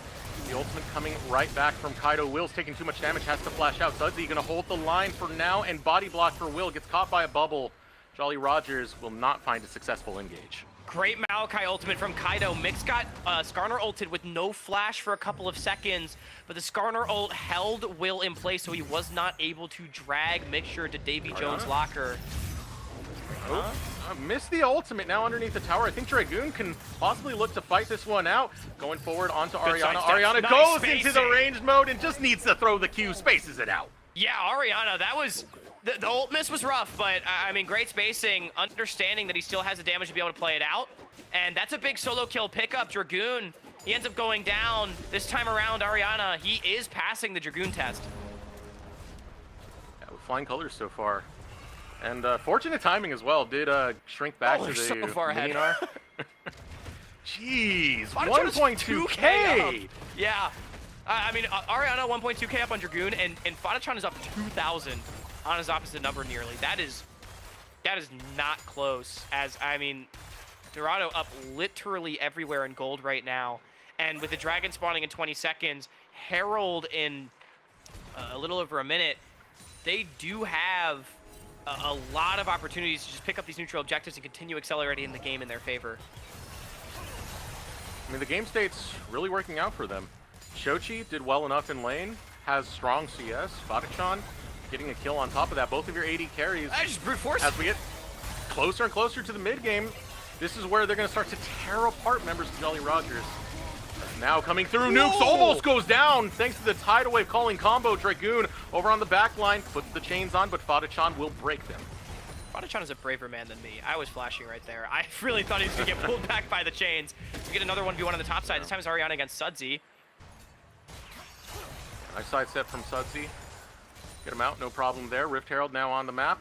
The ultimate coming right back from Kaido. Will's taking too much damage, has to flash out. Sudsy gonna hold the line for now, and body block for Will. Gets caught by a bubble. Jolly Rogers will not find a successful engage. Great Maokai ultimate from Kaido. Mix got Skarner ulted with no flash for a couple of seconds, but the Skarner ult held Will in place, so he was not able to drag Mixture to Davy Jones' locker. Missed the ultimate now underneath the tower. I think Dragoon can possibly look to fight this one out. Going forward onto Ariana. Ariana goes into the ranged mode and just needs to throw the Q, spaces it out. Yeah, Ariana, that was... The ult miss was rough, but, I mean, great spacing, understanding that he still has the damage to be able to play it out. And that's a big solo kill pickup. Dragoon, he ends up going down. This time around, Ariana, he is passing the Dragoon test. Yeah, with flying colors so far. And fortunate timing as well. Did shrink back to the so far ahead. Mininar. Jeez, Fadachawn is 1.2K. up. Yeah. I mean, Ariana 1.2K up on Dragoon, and Fadachawn is up 2,000 on his opposite number nearly. That is not close. As, I mean, Dorado up literally everywhere in gold right now. And with the Dragon spawning in 20 seconds, Herald in a little over a minute, they do have a lot of opportunities to just pick up these neutral objectives and continue accelerating the game in their favor. I mean, the game state's really working out for them. Shochi did well enough in lane, has strong CS. Fadachawn getting a kill on top of that. Both of your AD carries. I just brute force. As we get closer and closer to the mid game, this is where they're going to start to tear apart members of Jolly Rogers. Now coming through, Nukes almost goes down thanks to the tidal wave calling combo. Dragoon over on the back line, puts the chains on, but Fadachawn will break them. Fadachawn is a braver man than me. I was flashing right there. I really thought he was going to get pulled back by the chains. We get another 1v1 on the top side. This time it's Ariana against Sudsy. Nice side set from Sudsy. Get him out, no problem there. Rift Herald now on the map.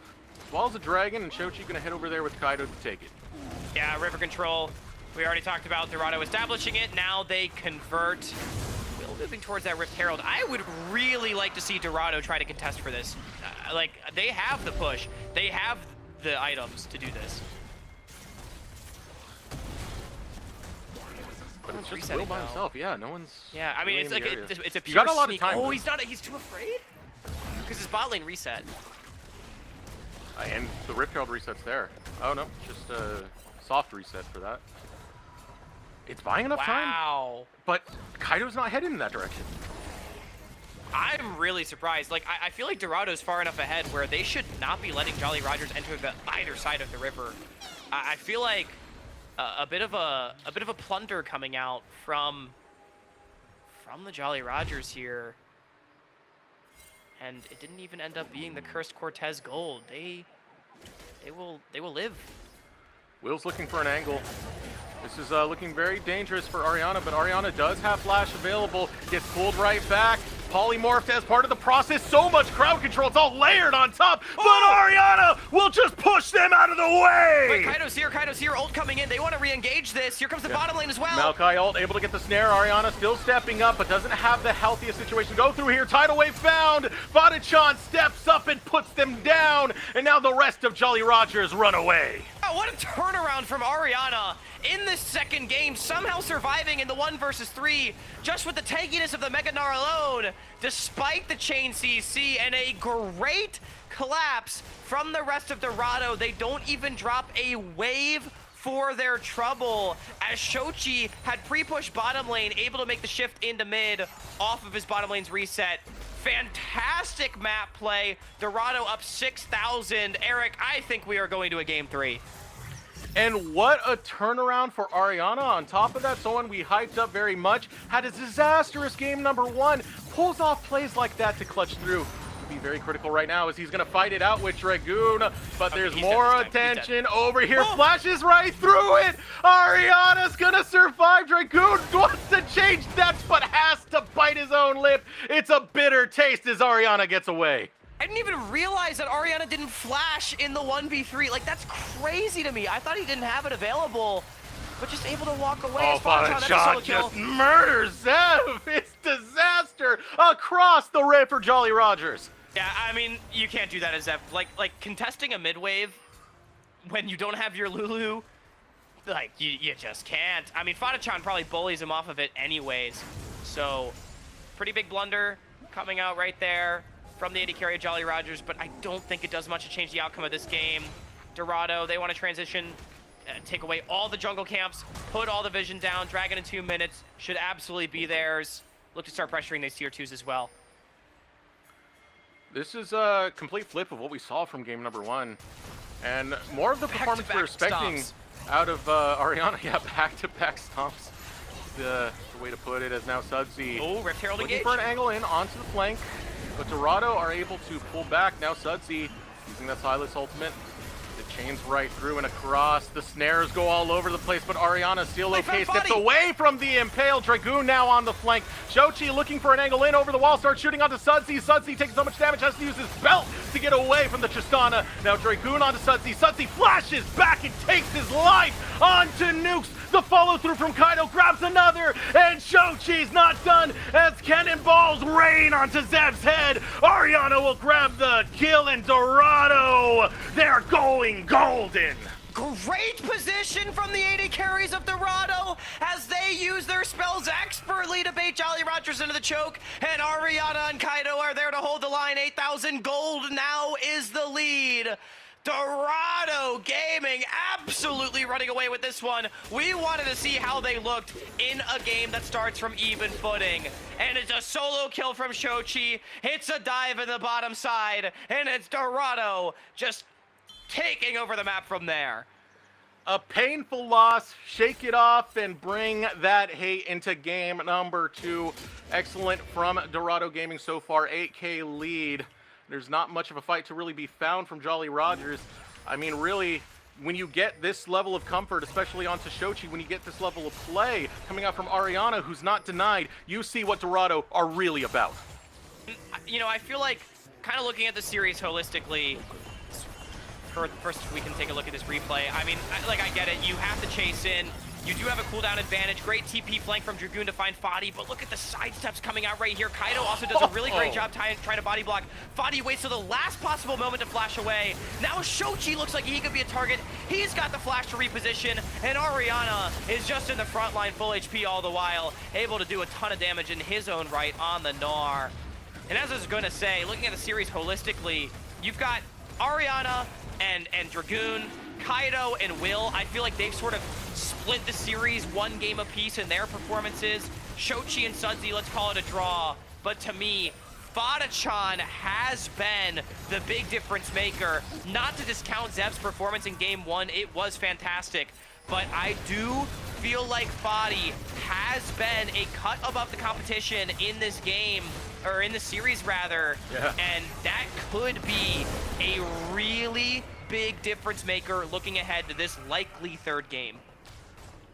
As well as a Dragon, and Shochi going to head over there with Kaido to take it. Yeah, river control. We already talked about Dorado establishing it. Now they convert. Will moving towards that Rift Herald. I would really like to see Dorado try to contest for this. Like, they have the push. They have the items to do this. But it's just Will by himself. Yeah, no one's. Yeah, I mean, really it's like it's a pure got a lot of sneak. time, Oh, though. he's not. He's too afraid. Because his bot lane reset. And the Rift Herald resets there. Oh no, just a soft reset for that. It's buying enough time. Wow. But Kaido's not heading in that direction. I'm really surprised. Like, I feel like Dorado's far enough ahead where they should not be letting Jolly Rogers enter the either side of the river. I feel like a bit of a plunder coming out from the Jolly Rogers here. And it didn't even end up being the Cursed Cortez gold. They will live. Will's looking for an angle. This is looking very dangerous for Ariana, but Ariana does have flash available. Gets pulled right back. Polymorphed as part of the process. So much crowd control. It's all layered on top. But Ariana will just push them out of the way. But Kaido's here. Ult coming in. They want to re-engage this. Here comes the bottom lane as well. Maokai ult able to get the snare. Ariana still stepping up, but doesn't have the healthiest situation to go through here. Tidal wave found. Fadachan steps up and puts them down. And now the rest of Jolly Rogers run away. Oh, what a turnaround from Ariana in this second game, somehow surviving in the 1 versus 3, just with the tankiness of the Mega Gnar alone, despite the chain CC and a great collapse from the rest of Dorado. They don't even drop a wave for their trouble, as Shochi had pre-pushed bottom lane, able to make the shift into mid off of his bottom lane's reset. Fantastic map play. Dorado up 6,000. Eric, I think we are going to a game 3. And what a turnaround for Ariana. On top of that, someone we hyped up very much, had a disastrous game number 1, pulls off plays like that to clutch through. Be very critical right now as he's going to fight it out with Dragoon, but there's more attention over here. Flashes right through it. Ariana's going to survive. Dragoon wants to change depths, but has to bite his own lip. It's a bitter taste as Ariana gets away. I didn't even realize that Ariana didn't flash in the 1v3. Like, that's crazy to me. I thought he didn't have it available, but just able to walk away. Oh, Fadachan just murders Zev. It's disaster across the rip for Jolly Rogers. Yeah, I mean, you can't do that as Zev. Like contesting a mid wave when you don't have your Lulu, like, you just can't. I mean, Fadachan probably bullies him off of it anyways. So, pretty big blunder coming out right there from the AD carry of Jolly Rogers, but I don't think it does much to change the outcome of this game. Dorado, they want to transition, take away all the jungle camps, put all the vision down. Dragon in 2 minutes should absolutely be theirs. Look to start pressuring these tier 2s as well. This is a complete flip of what we saw from game number 1. And more of the performance we're expecting out of Ariana. Yeah, back-to-back stomps. The way to put it, as now Sudsy Rift Herald looking engage. for an angle in onto the flank. But Dorado are able to pull back. Now Sudsy using that Silas ultimate. The chains right through and across. The snares go all over the place, but Ariana still okay. Steps away from the Impale. Dragoon now on the flank. Shochi looking for an angle in over the wall. Starts shooting onto Sudsy. Sudsy taking so much damage, has to use his belt to get away from the Tristana. Now Dragoon onto Sudsy. Sudsy flashes back and takes his life onto Nukes. The follow through from Kaido grabs another, and Shochi's not done as cannonballs rain onto Zeb's head. Ariana will grab the kill, and Dorado, they're going golden. Great position from the AD carries of Dorado as they use their spells expertly to bait Jolly Rogers into the choke, and Ariana and Kaido are there to hold the line. 8,000 gold now is the lead. Dorado Gaming absolutely running away with this one. We wanted to see how they looked in a game that starts from even footing. And it's a solo kill from Shochi. It's a dive in the bottom side. And it's Dorado just taking over the map from there. A painful loss. Shake it off and bring that hate into game number 2. Excellent from Dorado Gaming so far. 8K lead. There's not much of a fight to really be found from Jolly Rogers. I mean, really, when you get this level of comfort, especially onto Shochi, when you get this level of play coming out from Ariana, who's not denied, you see what Dorado are really about. You know, I feel like kind of looking at the series holistically, first we can take a look at this replay. I mean, I get it. You have to chase in. You do have a cooldown advantage. Great TP flank from Dragoon to find Fadi, but look at the sidesteps coming out right here. Kaido also does a really great job trying to body block. Fadi waits till the last possible moment to flash away. Now Shochi looks like he could be a target. He's got the flash to reposition, and Ariana is just in the front line, full HP all the while, able to do a ton of damage in his own right on the Gnar. And as I was gonna say, looking at the series holistically, you've got Ariana and Dragoon, Kaido and Will. I feel like they've sort of split the series one game apiece in their performances. Shochi and Sudsy, let's call it a draw. But to me, Fada-chan has been the big difference maker. Not to discount Zeb's performance in game 1, it was fantastic. But I do feel like Fadi has been a cut above the competition in this game, or in the series rather. Yeah. And that could be a really big difference maker looking ahead to this likely third game.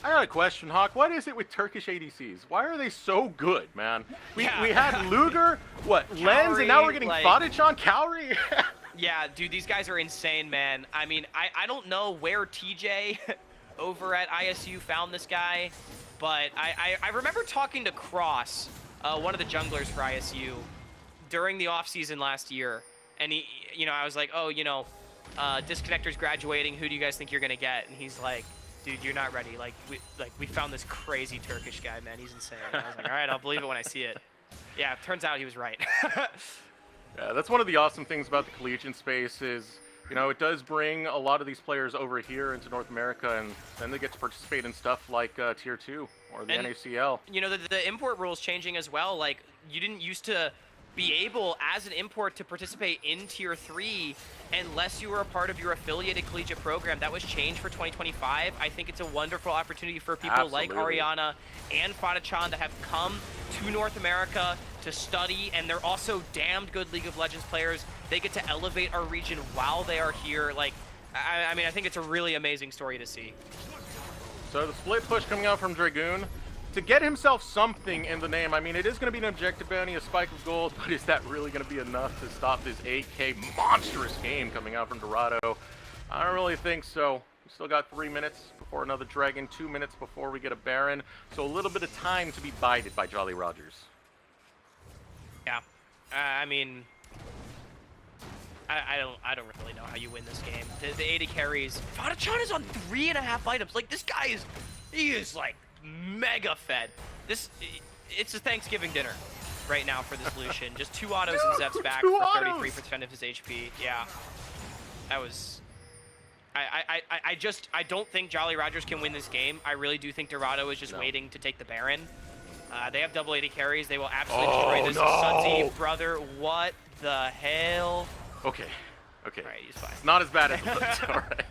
I got a question, Hawk. What is it with Turkish ADCs? Why are they so good, man? We had Luger, Lens, and now we're getting Fada-chan, Cowrie? Yeah, dude, these guys are insane, man. I mean, I don't know where TJ over at ISU found this guy, but I remember talking to Cross, one of the junglers for ISU, during the offseason last year, and he, you know, I was like, oh, you know, Disconnector's graduating, who do you guys think you're gonna get? And he's like, dude, you're not ready. We found this crazy Turkish guy, man. He's insane. And I was like, all right, I'll believe it when I see it. Yeah, turns out he was right. Yeah, that's one of the awesome things about the collegiate space is, you know, it does bring a lot of these players over here into North America, and then they get to participate in stuff like Tier 2 or the NACL. You know, the import rules changing as well. Like, you didn't used to be able, as an import, to participate in Tier 3 unless you were a part of your affiliated collegiate program. That was changed for 2025. I think it's a wonderful opportunity for people like Ariana and Fada-chan that have come to North America to study, and they're also damned good League of Legends players. They get to elevate our region while they are here. Like, I mean, I think it's a really amazing story to see. So the split push coming out from Dragoon to get himself something in the name. I mean, it is going to be an objective bounty, a spike of gold, but is that really going to be enough to stop this 8K monstrous game coming out from Dorado? I don't really think so. We still got 3 minutes before another Dragon, 2 minutes before we get a Baron, so a little bit of time to be bided by Jolly Rogers. Yeah, I mean, I don't really know how you win this game. The AD carries. Fada-chan is on 3.5 items. Like, this guy he is like mega fed. It's a Thanksgiving dinner right now for this Lucian. Just 2 autos and Zep's back for 33% of his HP. Yeah, that was. I don't think Jolly Rogers can win this game. I really do think Dorado is just waiting to take the Baron. They have double AD carries. They will absolutely destroy this. Sudsy, brother, what the hell? Okay. All right, he's fine. It's not as bad as it looks. All right.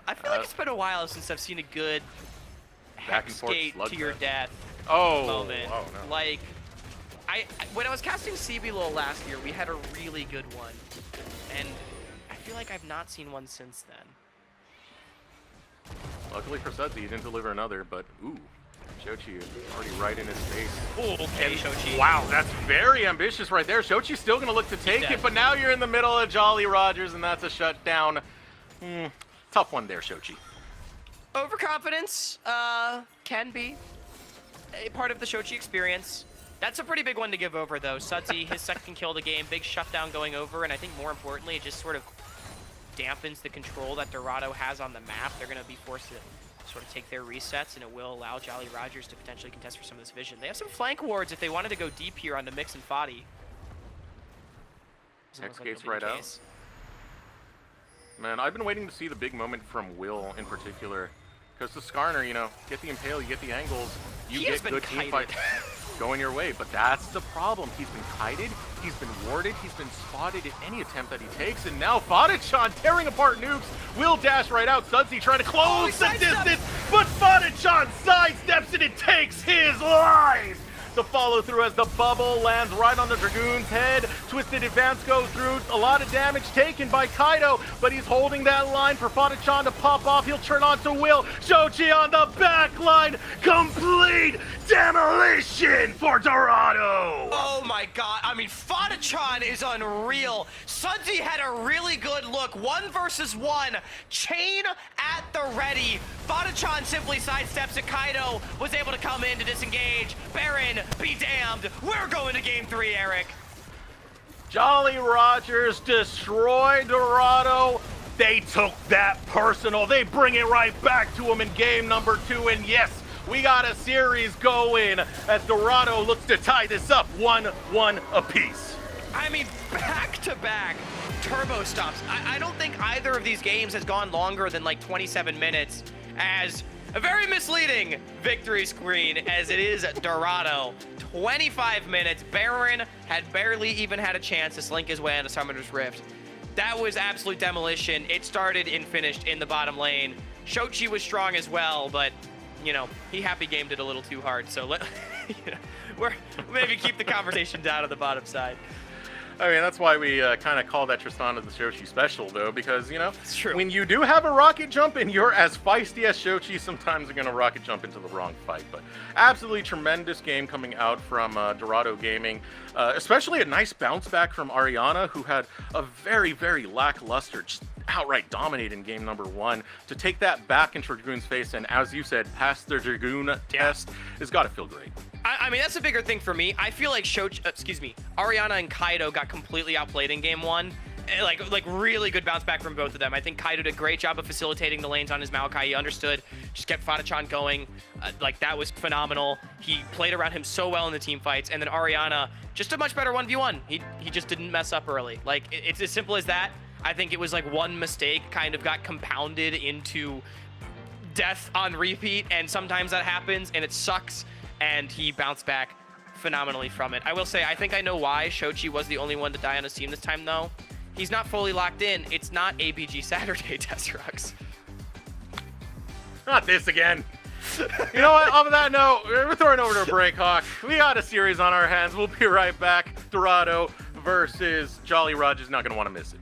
I feel like it's been a while since I've seen a good back and forth skate to your death moment. Like, when I was casting CBLOL last year, we had a really good one, and I feel like I've not seen one since then. Luckily for Sudsy, he didn't deliver another, but ooh, Shochi already right in his face. Oh, okay, Shochi. Wow, that's very ambitious right there. Shochi's still going to look to take it, but now you're in the middle of Jolly Rogers, and that's a shutdown. Tough one there, Shochi. Overconfidence can be a part of the Shochi experience. That's a pretty big one to give over, though. Sudsy, his second kill of the game, big shutdown going over, and I think more importantly, it just sort of dampens the control that Dorado has on the map. They're going to be forced to sort of take their resets, and it will allow Jolly Rogers to potentially contest for some of this vision. They have some flank wards if they wanted to go deep here onto Mix and Fadi. Hex gates right out. Man, I've been waiting to see the big moment from Will in particular. Because the Skarner, you know, get the impale, you get the angles, you get good team fight going your way. But that's the problem. He's been kited, he's been warded, he's been spotted in any attempt that he takes. And now Fadichan tearing apart nukes. Will dash right out. Sudsy trying to close the distance. But Fadichan sidesteps it and takes his life. The follow through as the bubble lands right on the Dragoon's head. Twisted advance goes through. A lot of damage taken by Kaido, but he's holding that line for Fadichan to pop off. He'll turn on to Will. Shochi on the back line. Complete demolition for Dorado. Oh my god. I mean, Fadichan is unreal. Sudsy had a really good look. 1 versus 1. Chain at the ready. Fadichan simply sidesteps it. Kaido was able to come in to disengage. Baron, be damned. We're going to game 3, Eric. Jolly Rogers destroyed Dorado. They took that personal. They bring it right back to him in game number 2. And yes, we got a series going as Dorado looks to tie this up 1-1 apiece. I mean, back-to-back turbo stops. I don't think either of these games has gone longer than like 27 minutes as a very misleading victory screen as it is Dorado. 25 minutes. Baron had barely even had a chance to slink his way on the Summoner's Rift. That was absolute demolition. It started and finished in the bottom lane. Shochi was strong as well, but, you know, he happy gamed it a little too hard. So let, you know, we're maybe keep the conversation down on the bottom side. I mean, that's why we kind of call that Tristan of the Shochi special, though, because, you know, it's true. When you do have a rocket jump and you're as feisty as Shochi, sometimes you're going to rocket jump into the wrong fight. But absolutely tremendous game coming out from Dorado Gaming, especially a nice bounce back from Ariana, who had a very, very lackluster, just outright dominate in game number 1. To take that back into Dragoon's face and, as you said, pass the Dragoon test has got to feel great. I mean, that's a bigger thing for me. I feel like Ariana and Kaido got completely outplayed in game 1. Like really good bounce back from both of them. I think Kaido did a great job of facilitating the lanes on his Maokai. He understood, just kept Fadichan going. Like, that was phenomenal. He played around him so well in the team fights. And then Ariana, just a much better 1v1. He just didn't mess up early. Like, it's as simple as that. I think it was like one mistake kind of got compounded into death on repeat. And sometimes that happens and it sucks. And he bounced back phenomenally from it. I will say, I think I know why Shochi was the only one to die on his team this time, though. He's not fully locked in. It's not ABG Saturday, Tesserux. Not this again. You know what? Off of that note, we're throwing over to a break, Hawk. We got a series on our hands. We'll be right back. Dorado versus Jolly Rogers. Not going to want to miss it.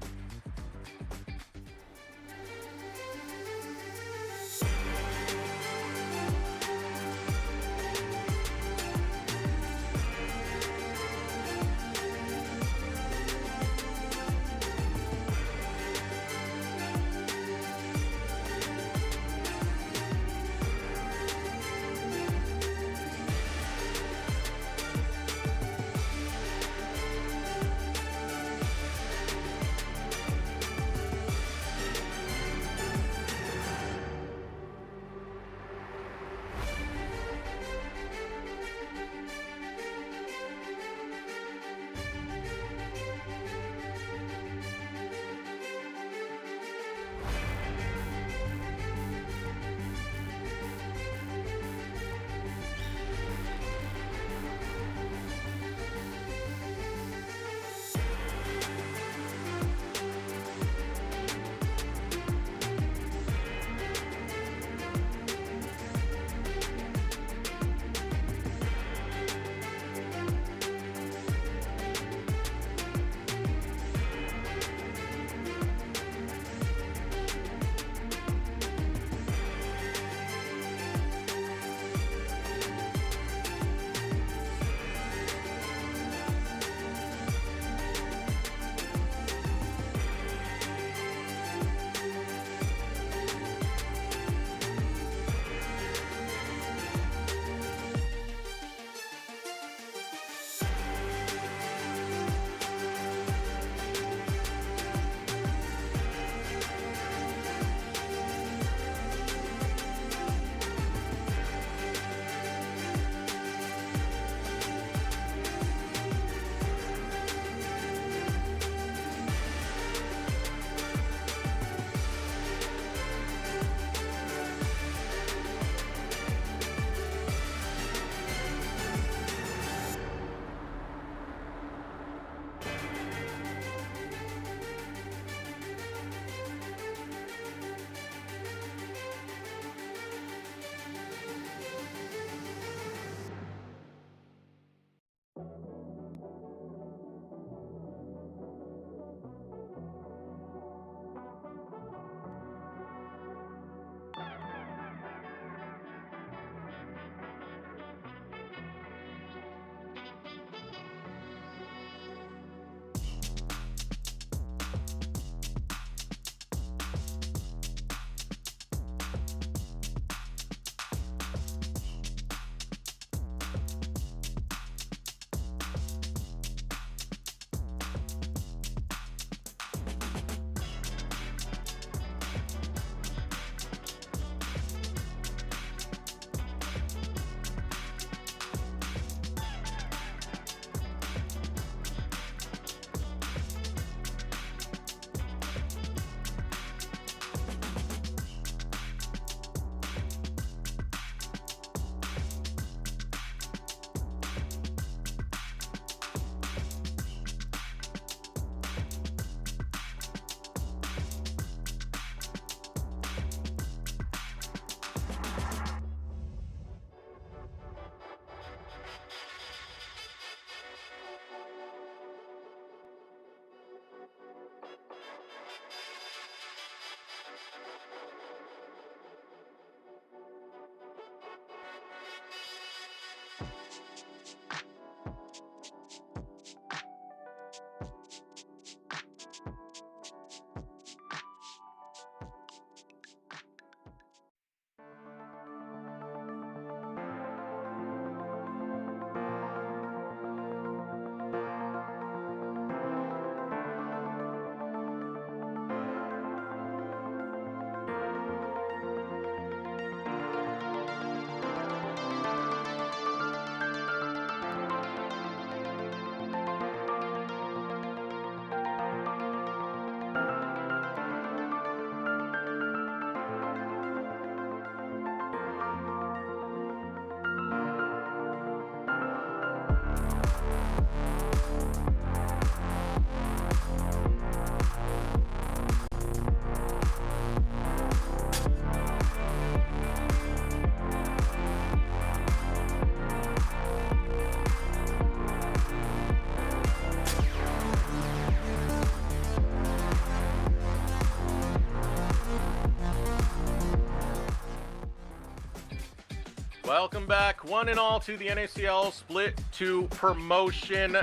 Welcome back, one and all, to the NACL Split 2 promotion.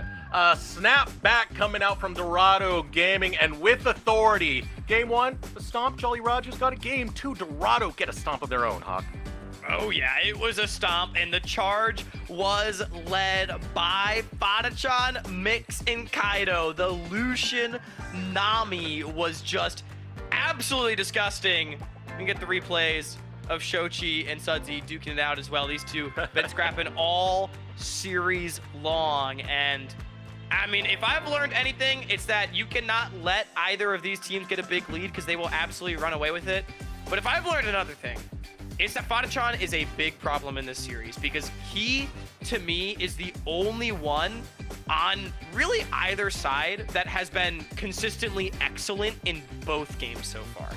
Snap back coming out from Dorado Gaming, and with authority. Game 1, a stomp. Jolly Rogers got a game 2. Dorado get a stomp of their own, Hawk. Oh yeah, it was a stomp, and the charge was led by Fadachan, Mix, and Kaido. The Lucian Nami was just absolutely disgusting. You can get the replays of Shochi and Sudsy duking it out as well. These two been scrapping all series long, and I mean, if I've learned anything, it's that you cannot let either of these teams get a big lead because they will absolutely run away with it. But if I've learned another thing, it's that Fadachan is a big problem in this series because he, to me, is the only one on really either side that has been consistently excellent in both games so far.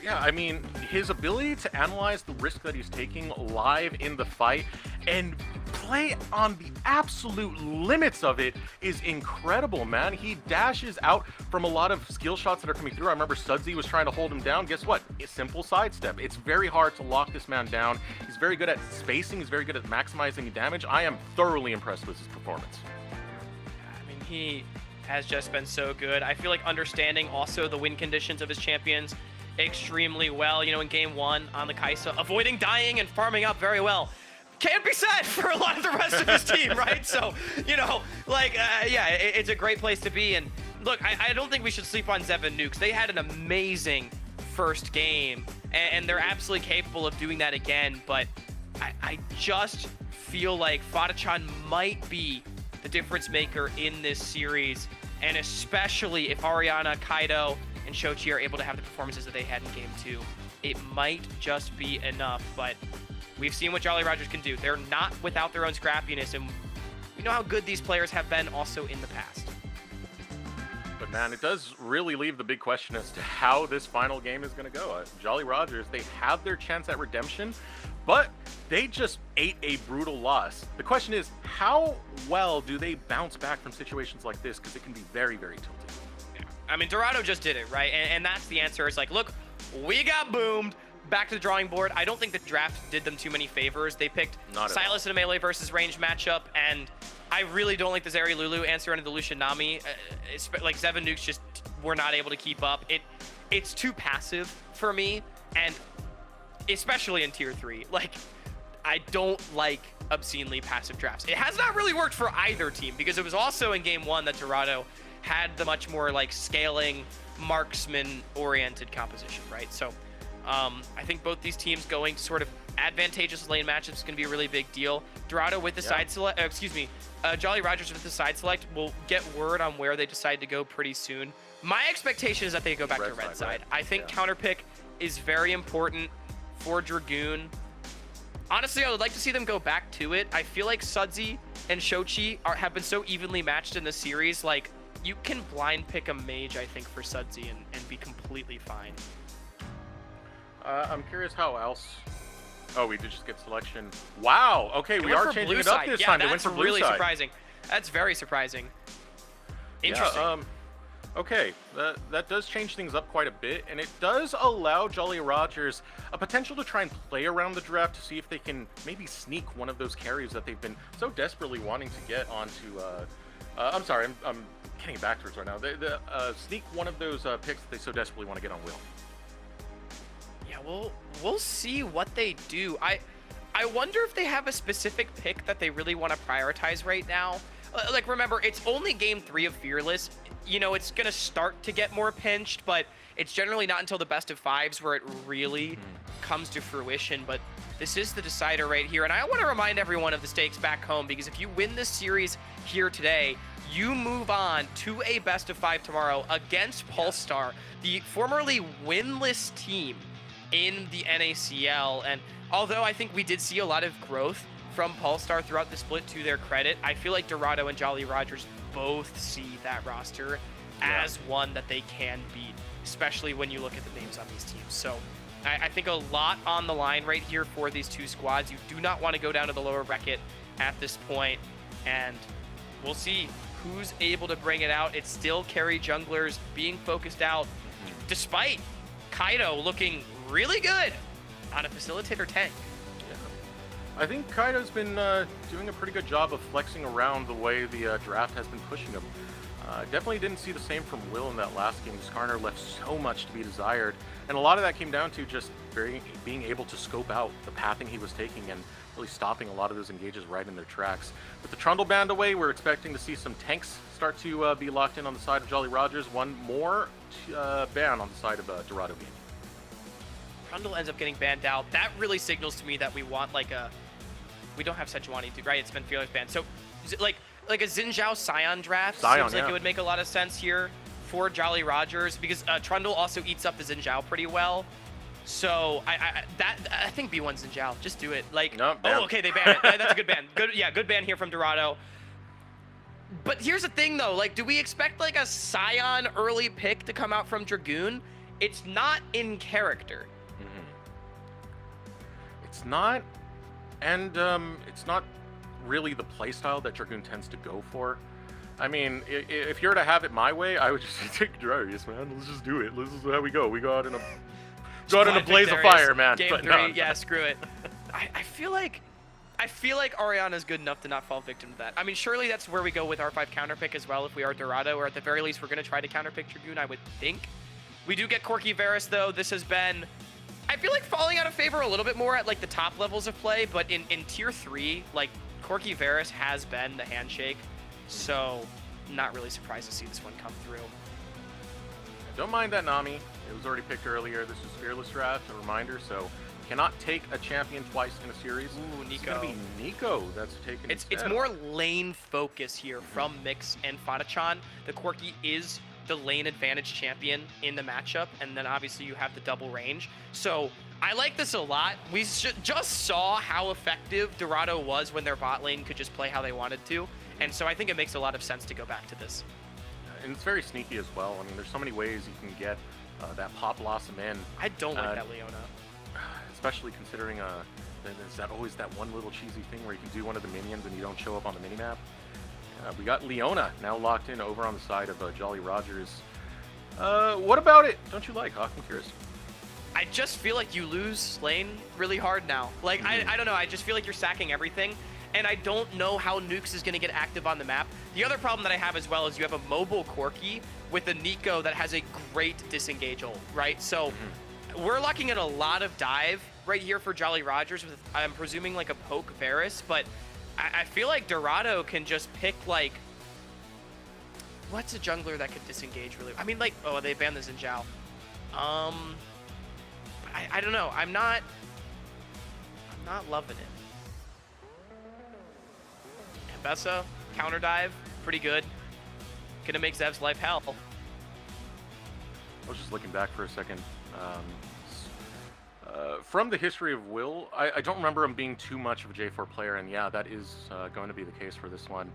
Yeah, I mean, his ability to analyze the risk that he's taking live in the fight and play on the absolute limits of it is incredible, man. He dashes out from a lot of skill shots that are coming through. I remember Sudsy was trying to hold him down. Guess what? A simple sidestep. It's very hard to lock this man down. He's very good at spacing. He's very good at maximizing damage. I am thoroughly impressed with his performance. I mean, he has just been so good. I feel like understanding also the win conditions of his champions extremely well. You know, in game 1 on the Kaisa, avoiding dying and farming up very well. Can't be said for a lot of the rest of his team, right? So, you know, like, yeah, it's a great place to be. And look, I don't think we should sleep on Seven Nukes. They had an amazing first game, and they're absolutely capable of doing that again. But I just feel like Fadachan might be the difference maker in this series, and especially if Ariana, Kaido, and Shochi are able to have the performances that they had in game 2, it might just be enough. But we've seen what Jolly Rogers can do. They're not without their own scrappiness, and we know how good these players have been also in the past. But man, it does really leave the big question as to how this final game is going to go. Jolly Rogers, they have their chance at redemption, but they just ate a brutal loss. The question is, how well do they bounce back from situations like this? Because it can be very, very tilting. I mean, Dorado just did it, right? And that's the answer. It's like, look, we got boomed. Back to the drawing board. I don't think the draft did them too many favors. They picked Silas in a melee versus range matchup, and I really don't like the Zeri Lulu answer into the Lucian Nami. Like, Seven Nukes just were not able to keep up. It's too passive for me, and especially in tier 3. Like, I don't like obscenely passive drafts. It has not really worked for either team because it was also in game 1 that Dorado had the much more like scaling marksman oriented composition, right? So I think both these teams going to sort of advantageous lane matchups is going to be a really big deal. Dorado with the side select, Jolly Rogers with the side select. We'll get word on where they decide to go pretty soon. My expectation is that they go back to red side. I think counterpick is very important for Dragoon. Honestly, I would like to see them go back to it. I feel like Sudsy and Shochi have been so evenly matched in the series. Like, you can blind pick a mage, I think, for Sudsy and be completely fine. I'm curious how else. Oh, we did just get selection. Wow. Okay, we are changing it up this time. They went for blue really side. Surprising. That's very surprising. Interesting. Yeah, okay, that does change things up quite a bit, and it does allow Jolly Rogers a potential to try and play around the draft to see if they can maybe sneak one of those carries that they've been so desperately wanting to get onto. I'm sorry, I'm getting it backwards right now. Sneak one of those picks that they so desperately want to get on Will. Yeah, we'll see what they do. I wonder if they have a specific pick that they really want to prioritize right now. Like, remember, it's only game 3 of Fearless. You know, it's going to start to get more pinched, but it's generally not until the best of 5s where it really comes to fruition. But this is the decider right here. And I want to remind everyone of the stakes back home, because if you win this series here today, you move on to a best of 5 tomorrow against Polestar, the formerly winless team in the NACL. And although I think we did see a lot of growth from Polestar throughout the split, to their credit, I feel like Dorado and Jolly Rogers both see that roster as one that they can beat, especially when you look at the names on these teams. So I think a lot on the line right here for these two squads. You do not want to go down to the lower bracket at this point, and we'll see who's able to bring it out. It's still carry junglers being focused out, despite Kaido looking really good on a facilitator tank. I think Kaido's been doing a pretty good job of flexing around the way the draft has been pushing him. Definitely didn't see the same from Will in that last game. Skarner left so much to be desired, and a lot of that came down to just being able to scope out the pathing he was taking and really stopping a lot of those engages right in their tracks. With the Trundle banned away, we're expecting to see some tanks start to be locked in on the side of Jolly Rogers. One more ban on the side of Dorado game. Trundle ends up getting banned out. That really signals to me that we want like a... We don't have Sejuani, dude, right? It's been fearless banned. So, like a Xin Zhao Scion draft seems like it would make a lot of sense here for Jolly Rogers because Trundle also eats up the Xin Zhao pretty well. So I think B1 Xin Zhao. Just do it. Like, no, oh, okay, they ban it. That's a good ban. Good ban here from Dorado. But here's the thing, though. Like, do we expect like a Scion early pick to come out from Dragoon? It's not in character. It's not, and it's not really the playstyle that Dragoon tends to go for. I mean, if you were to have it my way, I would just take Darius, man. Let's just do it. This is how we go. We go out in a blaze of fire, man. Game but 3, no. yeah, screw it. I feel like Orianna's good enough to not fall victim to that. I mean, surely that's where we go with R5 counterpick as well if we are Dorado, or at the very least, we're going to try to counterpick Dragoon, I would think. We do get Corki Varus, though. This has been, I feel like, falling out of favor a little bit more at, like, the top levels of play, but in Tier 3, like, Corki Varus has been the handshake, so not really surprised to see this one come through. Don't mind that Nami. It was already picked earlier. This is Fearless Draft, a reminder, so cannot take a champion twice in a series. Ooh, Nico. It's going to be Nico that's taken It's instead. more lane focus here from Mix and Fadachan. The Corki is the lane advantage champion in the matchup, and then obviously you have the double range. So I like this a lot. We just saw how effective Dorado was when their bot lane could just play how they wanted to, and so I think it makes a lot of sense to go back to this. And it's very sneaky as well. I mean, there's so many ways you can get that pop blossom in. I don't like that Leona. Especially considering there's always that one little cheesy thing where you can do one of the minions and you don't show up on the minimap. We got Leona now locked in over on the side of Jolly Rogers. What about it? Don't you like, Hawk? I'm curious. I just feel like you lose lane really hard now. Like, I don't know. I just feel like you're sacking everything. And I don't know how Nukes is going to get active on the map. The other problem that I have as well is you have a mobile Corki with a Nico that has a great disengage ult, right? So we're looking at a lot of dive right here for Jolly Rogers with, I'm presuming, like a poke Varus, but I feel like Dorado can just pick, like, what's a jungler that could disengage really? I mean, like, oh, they banned the Xin Zhao. I don't know. I'm not loving it. Bessa, counter dive, pretty good. Gonna make Zev's life hell. I was just looking back for a second. From the history of Will, I don't remember him being too much of a J4 player, and yeah, that is going to be the case for this one.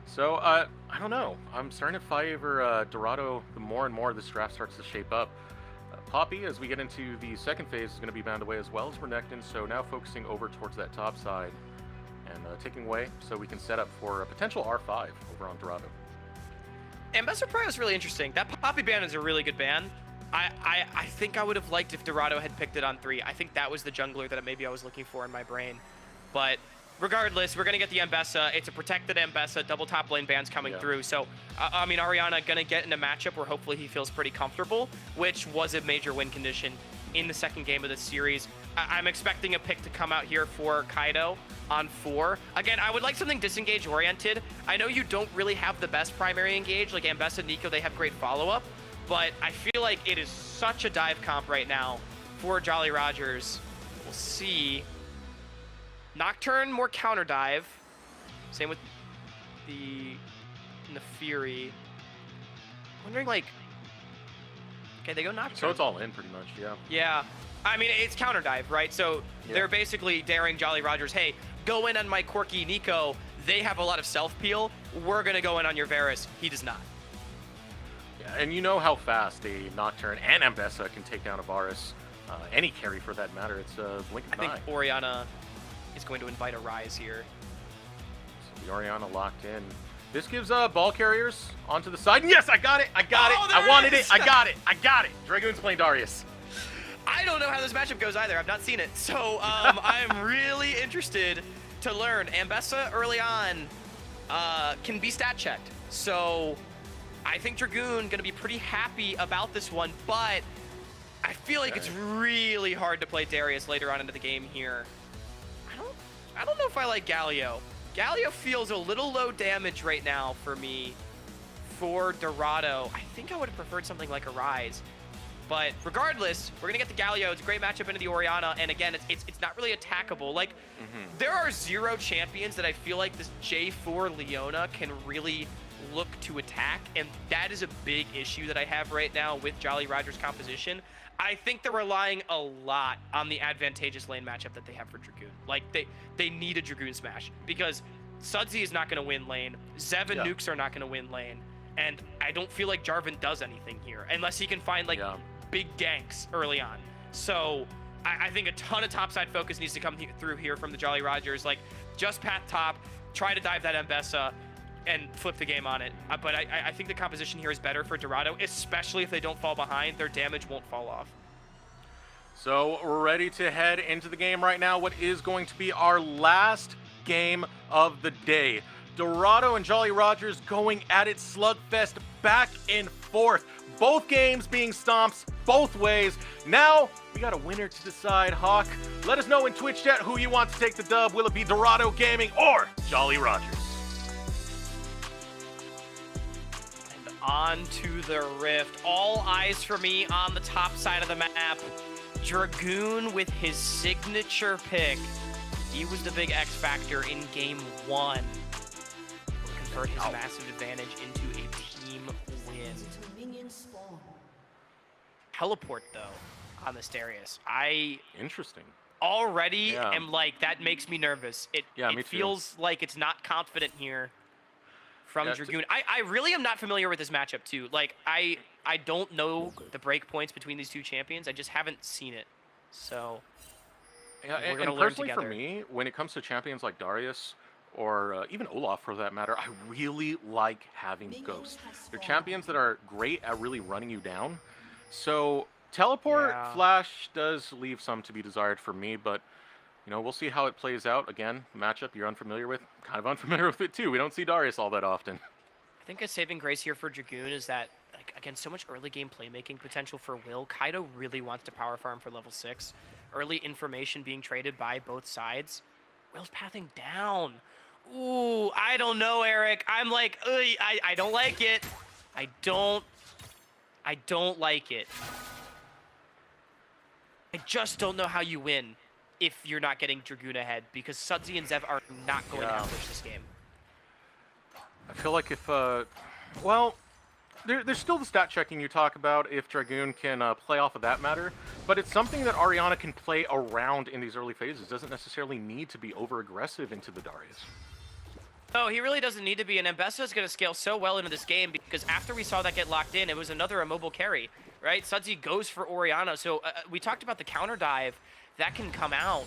So, I don't know. I'm starting to favor Dorado the more and more this draft starts to shape up. Poppy, as we get into the second phase, is going to be banned away as well as Renekton, so now focusing over towards that top side and taking away so we can set up for a potential R5 over on Dorado. Ambassador Prime is really interesting. That Poppy ban is a really good ban. I think I would have liked if Dorado had picked it on 3. I think that was the jungler that maybe I was looking for in my brain. But regardless, we're going to get the Ambessa. It's a protected Ambessa. Double top lane bans coming through. So, I mean, Orianna going to get in a matchup where hopefully he feels pretty comfortable, which was a major win condition in the second game of this series. I'm expecting a pick to come out here for Kaido on 4. Again, I would like something disengage oriented. I know you don't really have the best primary engage, like Ambessa, Nico, they have great follow-up, but I feel like it is such a dive comp right now for Jolly Rogers. We'll see. Nocturne, more counter dive. Same with the Fury. Wondering, like, okay, they go Nocturne. So it's all in pretty much, yeah. Yeah. I mean, it's counter dive, right? So they're basically daring Jolly Rogers, hey, go in on my Corki Nico. They have a lot of self-peel. We're going to go in on your Varus. He does not. Yeah, and you know how fast a Nocturne and Ambessa can take down a Varus. Any carry for that matter. It's a blink of an eye. I think Orianna is going to invite a Rise here. So the Orianna locked in. This gives ball carriers onto the side. And yes, I got it. I got it. I wanted it. I got it. I got it. Dragoon's playing Darius. I don't know how this matchup goes either. I've not seen it. So I'm really interested to learn. Ambessa early on can be stat checked. So I think Dragoon going to be pretty happy about this one, but I feel like it's really hard to play Darius later on into the game here. I don't know if I like Galio. Galio feels a little low damage right now for me for Dorado. I think I would have preferred something like a Rise. But regardless, we're going to get the Galio. It's a great matchup into the Orianna. And again, it's not really attackable. Like, there are 0 champions that I feel like this J4 Leona can really look to attack. And that is a big issue that I have right now with Jolly Roger's composition. I think they're relying a lot on the advantageous lane matchup that they have for Dragoon. Like, they need a Dragoon smash because Sudsy is not going to win lane. Zev and Nukes are not going to win lane. And I don't feel like Jarvan does anything here unless he can find, like, big ganks early on. So I think a ton of topside focus needs to come through here from the Jolly Rogers. Like, just path top, try to dive that Ambessa, and flip the game on it. But I think the composition here is better for Dorado, especially if they don't fall behind. Their damage won't fall off. So we're ready to head into the game right now. What is going to be our last game of the day. Dorado and Jolly Rogers going at it slugfest back and forth. Both games being stomps both ways. Now we got a winner to decide. Hawk, let us know in Twitch chat who you want to take the dub. Will it be Dorado Gaming or Jolly Rogers? On to the Rift. All eyes for me on the top side of the map. Dragoon with his signature pick. He was the big X factor in game 1. Convert his massive advantage into a team win. Teleport though on this Darius. Interesting. Already am like, that makes me nervous. It feels like it's not confident here from Dragoon. I really am not familiar with this matchup too. Like, I don't know the break points between these two champions. I just haven't seen it. So we're gonna learn personally together. For me, when it comes to champions like Darius or even Olaf for that matter, I really like having Ghost. They're champions that are great at really running you down. So teleport flash does leave some to be desired for me, but you know, we'll see how it plays out. Again, matchup you're unfamiliar with, kind of unfamiliar with it too. We don't see Darius all that often. I think a saving grace here for Dragoon is that, like, again, so much early game playmaking potential for Will. Kaido really wants to power farm for level 6. Early information being traded by both sides. Will's pathing down. Ooh, I don't know, Eric. I'm like, I don't like it. I don't like it. I just don't know how you win if you're not getting Dragoon ahead, because Sudsy and Zev are not going to outpush this game. I feel like if, well, there's still the stat checking you talk about if Dragoon can play off of that matter, but it's something that Orianna can play around in these early phases. Doesn't necessarily need to be over-aggressive into the Darius. No, he really doesn't need to be, and Ambessa is going to scale so well into this game because after we saw that get locked in, it was another immobile carry, right? Sudsy goes for Orianna, so we talked about the counter dive that can come out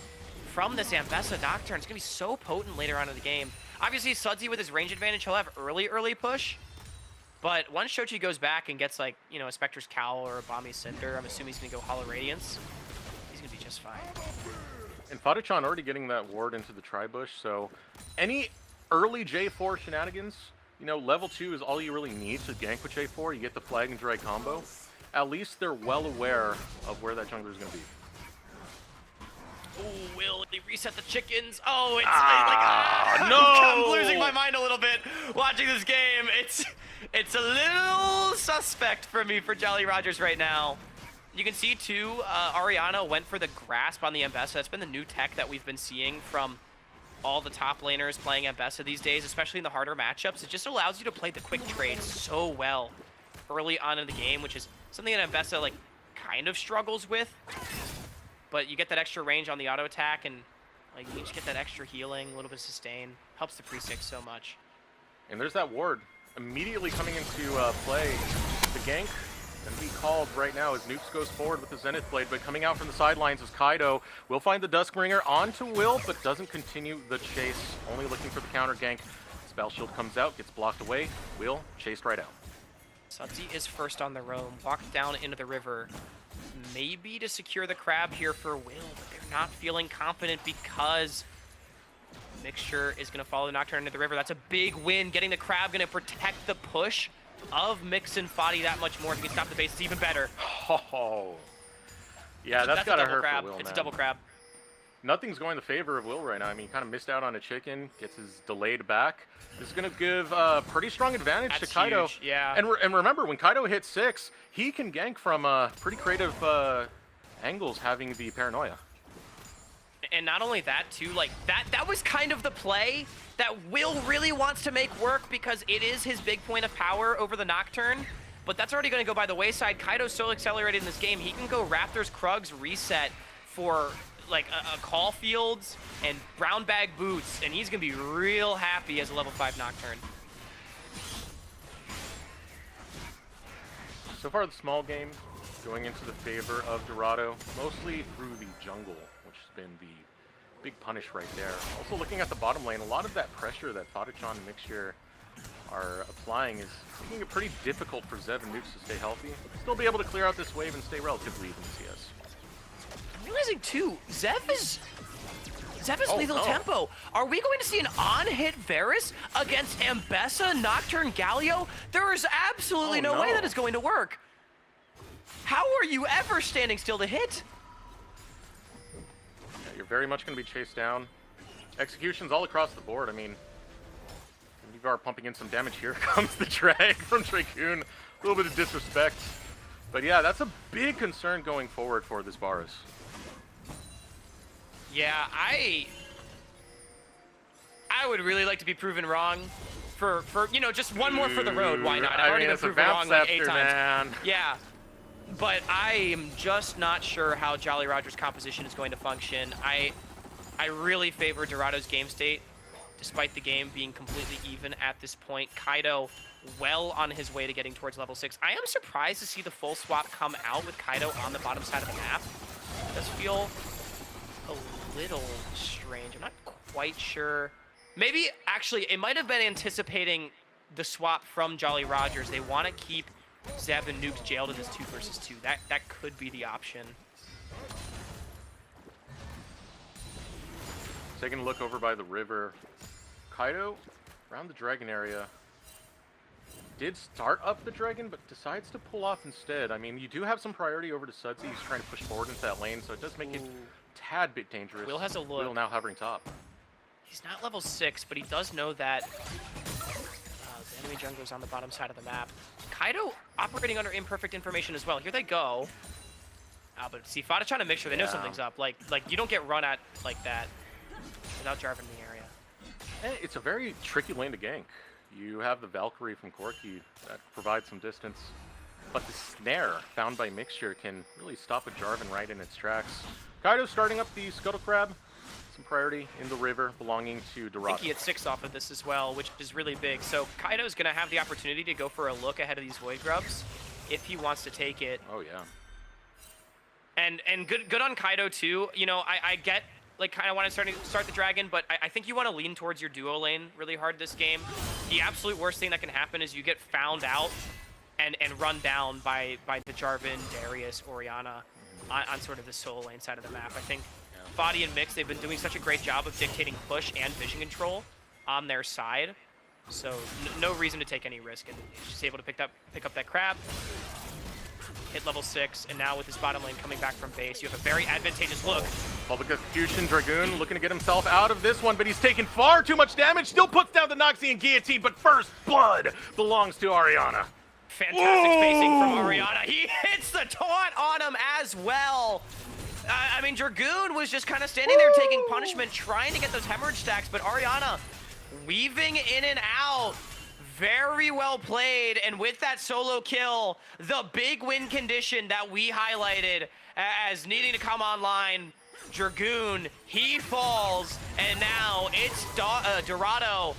from this Ambessa Nocturne. It's going to be so potent later on in the game. Obviously, Sudsy with his range advantage, he'll have early push. But once Shochi goes back and gets, like, you know, a Spectre's Cowl or a Bomby Cinder, I'm assuming he's going to go Hollow Radiance. He's going to be just fine. And Fadachan already getting that ward into the Tri-Bush, so any early J4 shenanigans, you know, level 2 is all you really need to gank with J4. You get the Flag and Drag combo. At least they're well aware of where that jungler is going to be. Ooh, will he reset the chickens? Oh, it's no! I'm losing my mind a little bit watching this game. It's a little suspect for me for Jolly Rogers right now. You can see too, Orianna went for the grasp on the Ambessa. That's been the new tech that we've been seeing from all the top laners playing Ambessa these days, especially in the harder matchups. It just allows you to play the quick trade so well early on in the game, which is something that Ambessa, like, kind of struggles with. But you get that extra range on the auto attack, and like you just get that extra healing, a little bit of sustain. Helps the pre-6 so much. And there's that ward immediately coming into play. The gank that be called right now as Nukes goes forward with the Zenith Blade, but coming out from the sidelines is Kaido. Will find the Duskbringer onto Will, but doesn't continue the chase. Only looking for the counter gank. Spell Shield comes out, gets blocked away. Will chased right out. Sudsy is first on the roam, walked down into the river. maybe to secure the crab here for Will, but they're not feeling confident because Mixture is going to follow the Nocturne into the river. That's a big win. Getting the crab going to protect the push of Mix and Fadi that much more. If he can stop the base, it's even better. Oh. Yeah, that's got to hurt crab. for Will, It's man. a double crab. Nothing's going in favor of Will right now. I mean, he kind of missed out on a chicken, gets his delayed back. This is going to give a pretty strong advantage That's to Kaido. huge, yeah. And remember, when Kaido hits 6, he can gank from pretty creative angles having the paranoia. And not only that, too, like, that was kind of the play that Will really wants to make work because it is his big point of power over the Nocturne. But that's already going to go by the wayside. Kaido's so accelerated in this game, he can go Raptors, Krugs, reset for, like, a Caulfields and brown bag boots, and he's going to be real happy as a level 5 Nocturne. So far, the small game going into the favor of Dorado, mostly through the jungle, which has been the big punish right there. Also, looking at the bottom lane, a lot of that pressure that Fadichan and Mixture are applying is making it pretty difficult for Zev and Nukes to stay healthy. Still be able to clear out this wave and stay relatively even CS. I'm realizing, too, Zev is Oh, lethal no. tempo. Are we going to see an on-hit Varus against Ambessa, Nocturne, Galio? There is absolutely Oh, no way no. that is going to work. How are you ever standing still to hit? Yeah, you're very much going to be chased down. Executions all across the board. I mean, you are pumping in some damage. Here comes the drag from Dragoon. A little bit of disrespect. But yeah, that's a big concern going forward for this Varus. Yeah, I would really like to be proven wrong for you know, just one more for the road. Why not? I've already been it's a proven wrong like 8 Vamp times. Scepter, man. Yeah, but I am just not sure how Jolly Roger's composition is going to function. I really favor Dorado's game state, despite the game being completely even at this point. Kaido well on his way to getting towards level 6. I am surprised to see the full swap come out with Kaido on the bottom side of the map. It does feel a little strange. I'm not quite sure. Maybe, actually, it might have been anticipating the swap from Jolly Rogers. They want to keep Zev and Nuke jailed in this 2 versus 2. That could be the option. Taking a look over by the river. Kaido, around the dragon area, did start up the dragon, but decides to pull off instead. I mean, you do have some priority over to Sudsy. He's trying to push forward into that lane, so it does make it a tad bit dangerous. Will has a look. Will now hovering top. He's not level 6, but he does know that the enemy jungler's on the bottom side of the map. Kaido operating under imperfect information as well. Here they go. But see, Fadichan and Mixture, they know Yeah. something's up. Like you don't get run at like that without Jarvan in the area. It's a very tricky lane to gank. You have the Valkyrie from Corki that provides some distance, but the snare found by Mixture can really stop a Jarvan right in its tracks. Kaido starting up the Scuttle Crab. Some priority in the river belonging to I Dorado. think he had 6 off of this as well, which is really big. So Kaido's going to have the opportunity to go for a look ahead of these Void Grubs if he wants to take it. Oh, yeah. And good on Kaido, too. You know, I get, like, kind of want to start the Dragon, but I think you want to lean towards your duo lane really hard this game. The absolute worst thing that can happen is you get found out and run down by the Jarvan, Darius, Orianna on sort of the solo lane side of the map. I think Fadi and Mix, they've been doing such a great job of dictating push and vision control on their side. So no reason to take any risk, and he's just able to pick up that crab, hit level 6, and now with his bottom lane coming back from base, you have a very advantageous look. Public Execution, Dragoon looking to get himself out of this one, but he's taken far too much damage. Still puts down the Noxian Guillotine, but first blood belongs to Ariana. Fantastic spacing from Orianna. He hits the taunt on him as well. I mean, Dragoon was just kind of standing there taking punishment, trying to get those hemorrhage stacks, but Ariana weaving in and out. Very well played, and with that solo kill, the big win condition that we highlighted as needing to come online, Dragoon, he falls, and now it's Dorado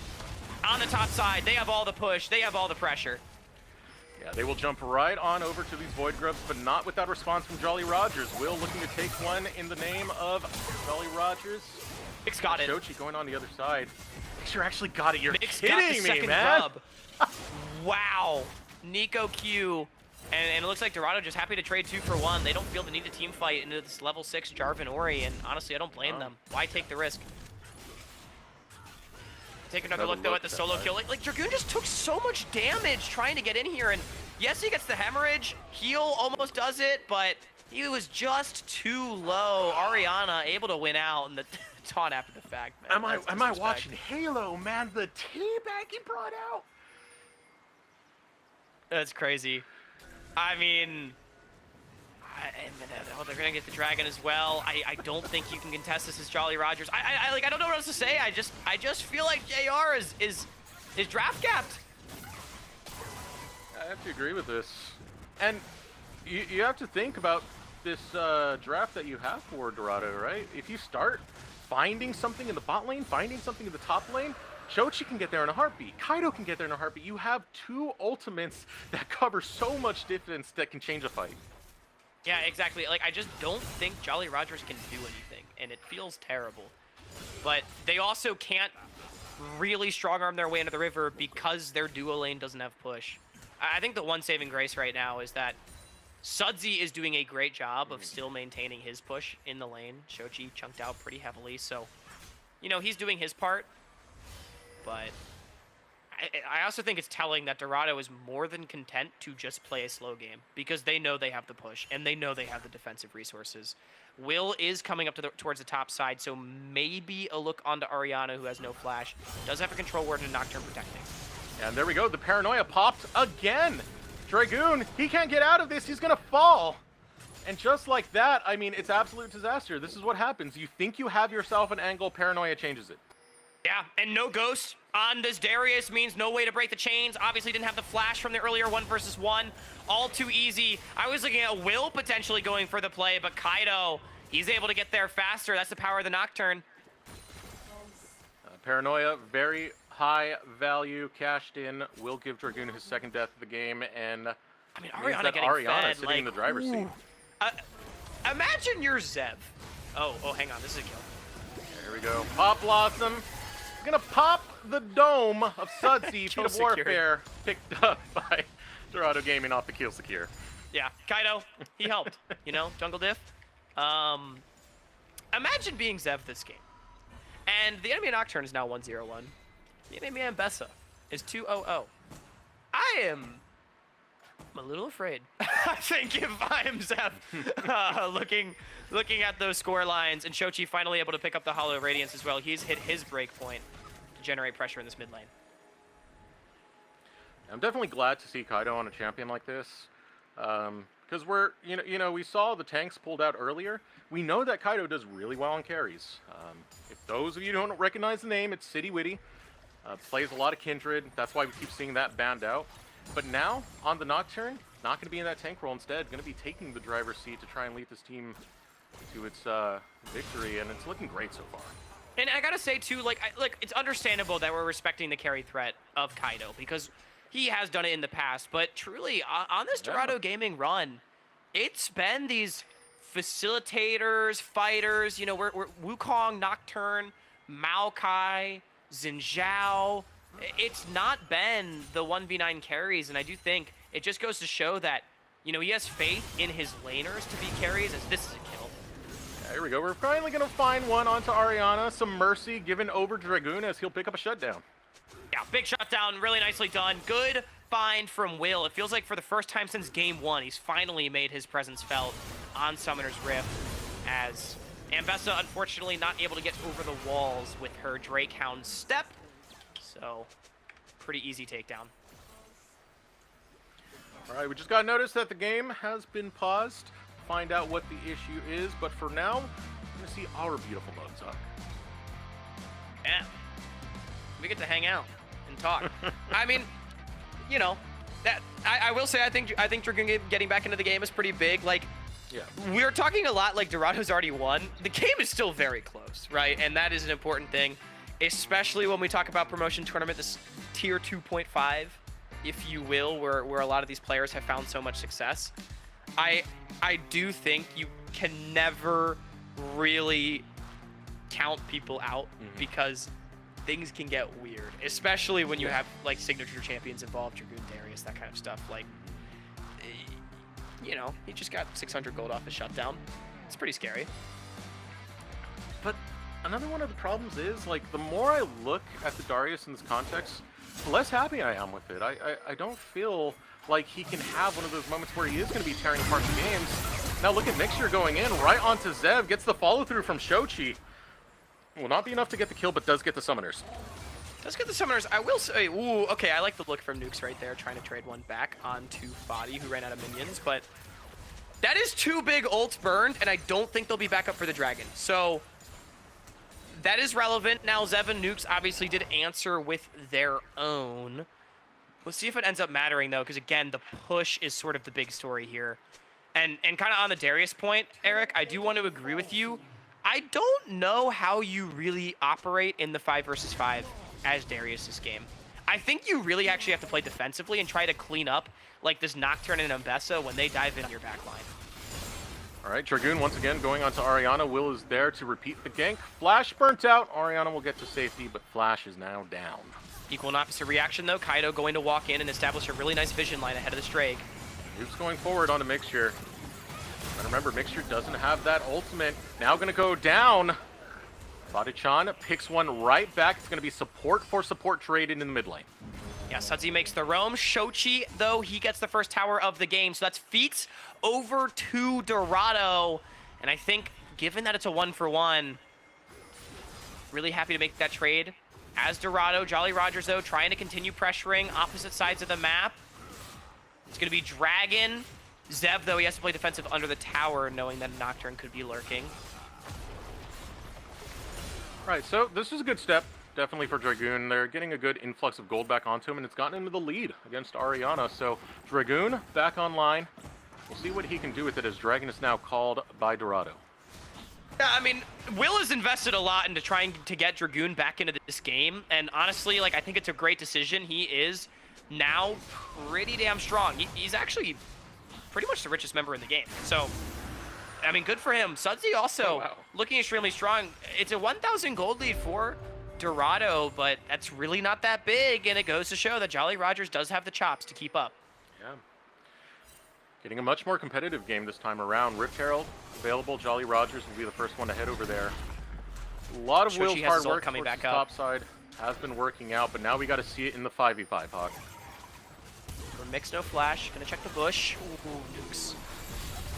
on the top side. They have all the push, they have all the pressure. Yeah, they will jump right on over to these Void Grubs, but not without response from Jolly Rogers. Will looking to take one in the name of Jolly Rogers. Mix got it. Shochi going on the other side. Mixture actually got it. You're Mix got the kidding me, second man. grub. Wow. Nico Q And it looks like Dorado just happy to trade 2 for 1. They don't feel the need to team fight into this level 6 Jarvan Ori, and honestly, I don't blame them. Why take the risk? Take another look, though, at the solo kill. Like, Dragoon just took so much damage trying to get in here, and yes, he gets the hemorrhage. Heal almost does it, but he was just too low. Ariana able to win out, and the taunt after the fact, man. Am I watching Halo, man? The teabag he brought out. That's crazy. I mean, they're gonna get the dragon as well. I don't think you can contest this as Jolly Rogers. I don't know what else to say. I just feel like JR is draft capped. I have to agree with this, and you have to think about this draft that you have for Dorado, right? If you start finding something in the bot lane, finding something in the top lane, Shochi can get there in a heartbeat. Kaido can get there in a heartbeat. You have 2 ultimates that cover so much distance that can change a fight. Yeah, exactly. Like, I just don't think Jolly Rogers can do anything, and it feels terrible. But they also can't really strong-arm their way into the river because their duo lane doesn't have push. I think the one saving grace right now is that Sudsy is doing a great job of still maintaining his push in the lane. Shochi chunked out pretty heavily, so, you know, he's doing his part. But I also think it's telling that Dorado is more than content to just play a slow game because they know they have the push and they know they have the defensive resources. Will is coming up to towards the top side, so maybe a look onto Ariana, who has no flash. Does have a control ward and Nocturne protecting. And there we go. The paranoia popped again. Dragoon, he can't get out of this. He's going to fall. And just like that, I mean, it's absolute disaster. This is what happens. You think you have yourself an angle, paranoia changes it. Yeah, and no ghost on this Darius means no way to break the chains. Obviously didn't have the flash from the earlier 1v1. All too easy. I was looking at Will potentially going for the play, but Kaido, he's able to get there faster. That's the power of the Nocturne. Paranoia, very high value, cashed in, will give Dragoon his 2nd death of the game, and I mean, Ariana getting Ariana fed, sitting like, in the driver's seat. Imagine you're Zev. Oh, hang on, this is a kill. There we go. Pop Blossom. Gonna pop the dome of Sudsy. Feet of Warfare picked up by Dorado Gaming off the kill secure. Yeah, Kaido, he helped. You know, jungle diff. Imagine being Zev this game. And the enemy Nocturne is now 1-0-1. The enemy Ambessa is 2-0-0. I am a little afraid. I think if I am Zev, looking at those score lines, and Shochi finally able to pick up the Hollow Radiance as well. He's hit his break point to generate pressure in this mid lane. I'm definitely glad to see Kaido on a champion like this, because we saw the tanks pulled out earlier. We know that Kaido does really well on carries. If those of you don't recognize the name, it's City Witty. Plays a lot of Kindred. That's why we keep seeing that banned out. But now, on the Nocturne, not going to be in that tank role instead. Going to be taking the driver's seat to try and lead this team to its victory, and it's looking great so far. And I gotta say too, like it's understandable that we're respecting the carry threat of Kaido because he has done it in the past. But truly, on this Dorado Gaming run, it's been these facilitators, fighters. You know, we're Wukong, Nocturne, Maokai, Xin Zhao. It's not been the 1v9 carries, and I do think it just goes to show that, you know, he has faith in his laners to be carries, as this is a kill. Here we go. We're finally going to find one onto Ariana. Some mercy given over Dragoon as he'll pick up a shutdown. Yeah, big shutdown. Really nicely done. Good find from Will. It feels like for the first time since game 1, he's finally made his presence felt on Summoner's Rift, as Ambessa, unfortunately, not able to get over the walls with her Drakehound step. So, pretty easy takedown. All right, we just got notice that the game has been paused. Find out what the issue is, but for now, we're gonna see our beautiful bugs up. Yeah, we get to hang out and talk. I mean, you know, that I will say I think Dragoon getting back into the game is pretty big. Like, yeah, we're talking a lot like Dorado's already won. The game is still very close, right? And that is an important thing, especially when we talk about promotion tournament, this tier 2.5, if you will, where a lot of these players have found so much success. I do think you can never really count people out because things can get weird, especially when you have like signature champions involved, Dragoon, Darius, that kind of stuff. Like, you know, he just got 600 gold off his shutdown. It's pretty scary. But another one of the problems is, like, the more I look at the Darius in this context, the less happy I am with it. I don't feel like he can have one of those moments where he is going to be tearing apart the games. Now look at Mixture going in right onto Zev, gets the follow-through from Shochi. Will not be enough to get the kill, but does get the summoners. Does get the summoners. I will say, ooh, okay, I like the look from Nukes right there, trying to trade one back onto Fadi, who ran out of minions, but that is 2 big ults burned, and I don't think they'll be back up for the Dragon. So that is relevant. Now, Zev and Nukes obviously did answer with their own. We'll see if it ends up mattering, though, because, again, the push is sort of the big story here. And kind of on the Darius point, Eric, I do want to agree with you. I don't know how you really operate in the 5 versus 5 as Darius this game. I think you really actually have to play defensively and try to clean up like this Nocturne and Mbessa when they dive into your backline. All right, Dragoon once again going on to Ariana. Will is there to repeat the gank. Flash burnt out. Ariana will get to safety, but Flash is now down. Equal and opposite reaction, though. Kaido going to walk in and establish a really nice vision line ahead of this Drake. Nuke's going forward on a Mixture. And remember, Mixture doesn't have that ultimate. Now going to go down. Fadichan picks one right back. It's going to be support for support traded in the mid lane. Yeah, Sudsy makes the roam. Shochi, though, he gets the first tower of the game. So that's Feats over to Dorado. And I think, given that it's a 1-for-1, really happy to make that trade. As Dorado, Jolly Rogers, though, trying to continue pressuring opposite sides of the map. It's going to be Dragon. Zev, though, he has to play defensive under the tower, knowing that Nocturne could be lurking. Right, so this is a good step, definitely for Dragoon. They're getting a good influx of gold back onto him, and it's gotten into the lead against Ariana. So Dragoon back online. We'll see what he can do with it as Dragon is now called by Dorado. Yeah, I mean, Will has invested a lot into trying to get Dragoon back into this game, and honestly, like, I think it's a great decision. He is now pretty damn strong. He's actually pretty much the richest member in the game. So, I mean, good for him. Sudsy also looking extremely strong. It's a 1,000 gold lead for Dorado, but that's really not that big, and it goes to show that Jolly Rogers does have the chops to keep up. Yeah. Getting a much more competitive game this time around. Rift Herald available. Jolly Rogers will be the first one to head over there. A lot of Will's hard work coming back up. Top side has been working out, but now we got to see it in the 5v5, Hawk. Mix no flash. Gonna check the bush. Ooh, Nukes.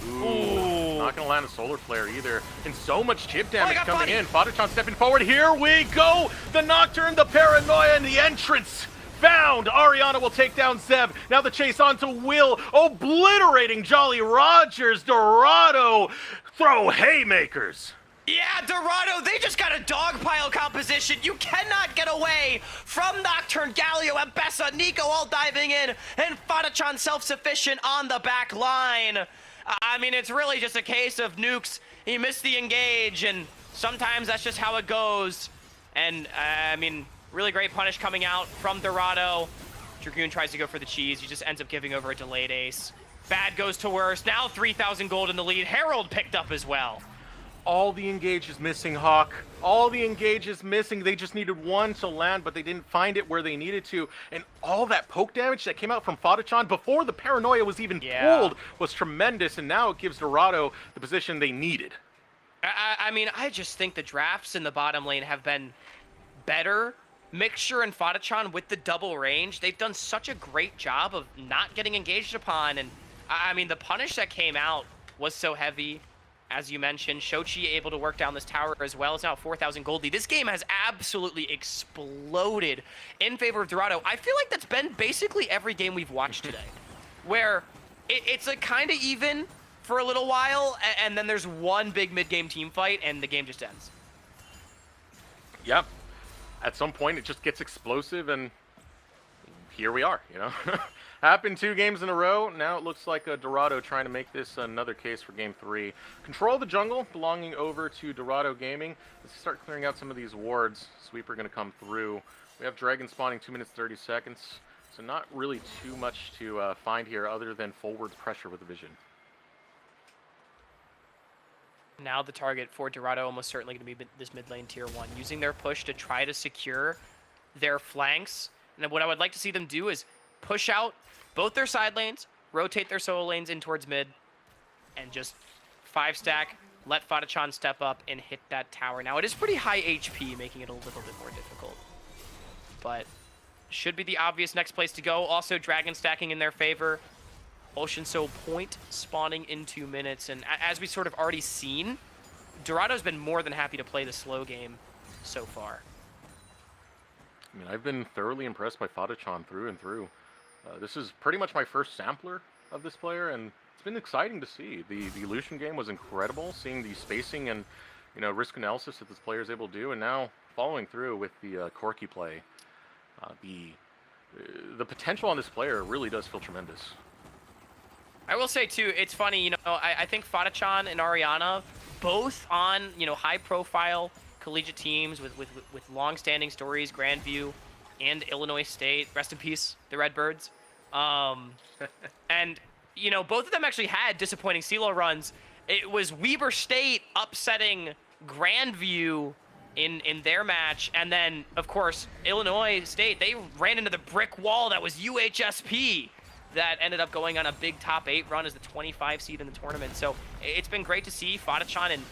Ooh. Not gonna land a solar flare either. And so much chip damage coming in. Fadichan stepping forward. Here we go. The Nocturne, the Paranoia, and the entrance. Found. Ariana will take down Zev. Now the chase on to Will. Obliterating Jolly Rogers. Dorado. Throw haymakers. Yeah, Dorado, they just got a dogpile composition. You cannot get away from Nocturne, Galio, Mbessa, Nico all diving in, and Fadichan self-sufficient on the back line. I mean, it's really just a case of Nukes. He missed the engage, and sometimes that's just how it goes. And, I mean, really great punish coming out from Dorado. Dragoon tries to go for the cheese. He just ends up giving over a delayed ace. Bad goes to worse. Now 3,000 gold in the lead. Herald picked up as well. All the engage is missing, Hawk. All the engage is missing. They just needed one to land, but they didn't find it where they needed to. And all that poke damage that came out from Fadichan before the Paranoia was even pulled was tremendous, and now it gives Dorado the position they needed. I mean, I just think the drafts in the bottom lane have been better. Mixture and Fadichan with the double range, they've done such a great job of not getting engaged upon. And I mean, the punish that came out was so heavy. As you mentioned, Shochi able to work down this tower as well. It's now 4,000 gold lead. This game has absolutely exploded in favor of Dorado. I feel like that's been basically every game we've watched today, where it's like kind of even for a little while, and then there's one big mid-game team fight, and the game just ends. Yep. At some point, it just gets explosive, and here we are, you know? Happened 2 games in a row. Now it looks like Dorado trying to make this another case for Game 3. Control the jungle belonging over to Dorado Gaming. Let's start clearing out some of these wards. Sweeper going to come through. We have Dragon spawning 2 minutes 30 seconds. So not really too much to find here other than forward pressure with the vision. Now the target for Dorado almost certainly going to be this mid lane tier 1, using their push to try to secure their flanks. And then what I would like to see them do is push out both their side lanes, rotate their solo lanes in towards mid, and just 5-stack, let Fadachan step up and hit that tower. Now, it is pretty high HP, making it a little bit more difficult. But should be the obvious next place to go. Also, Dragon stacking in their favor. Ocean Soul point spawning in 2 minutes. And as we sort of already seen, Dorado's been more than happy to play the slow game so far. I mean, I've been thoroughly impressed by Fadachan through and through. This is pretty much my first sampler of this player, and it's been exciting to see. The Lucian game was incredible, seeing the spacing and risk analysis that this player is able to do, and now following through with the Corki play. The potential on this player really does feel tremendous. I will say, too, it's funny, I think Fadachan and Ariana, both on, high-profile collegiate teams with long-standing stories, Grandview and Illinois State. Rest in peace, the Redbirds. And, both of them actually had disappointing CeeLo runs. It was Weber State upsetting Grandview in their match, and then, of course, Illinois State, they ran into the brick wall that was UHSP. That ended up going on a big top 8 run as the 25 seed in the tournament. So it's been great to see Fadachan and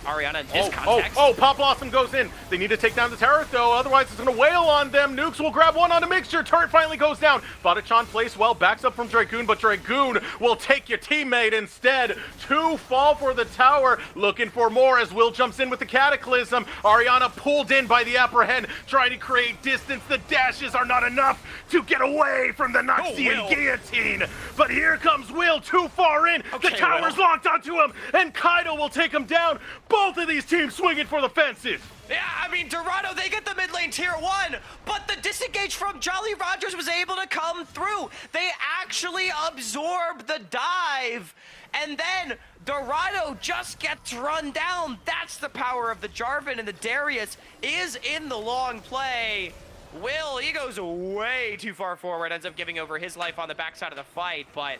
Ariana in this context. Pop Blossom goes in. They need to take down the turret, though. Otherwise, it's going to wail on them. Nukes will grab one on a mixture. Turret finally goes down. Fadachan plays well, backs up from Dragoon, but Dragoon will take your teammate instead. 2 fall for the tower. Looking for more as Will jumps in with the Cataclysm. Ariana pulled in by the Apprehend, trying to create distance. The dashes are not enough to get away from the Noxian guillotine. But here comes Will, too far in. Okay, the tower's locked onto him, and Kaido will take him down. Both of these teams swinging for the fences. Yeah, I mean, Dorado, they get the mid lane tier 1, but the disengage from Jolly Rogers was able to come through. They actually absorb the dive, and then Dorado just gets run down. That's the power of the Jarvan, and the Darius is in the long play. Will, he goes way too far forward, ends up giving over his life on the backside of the fight, but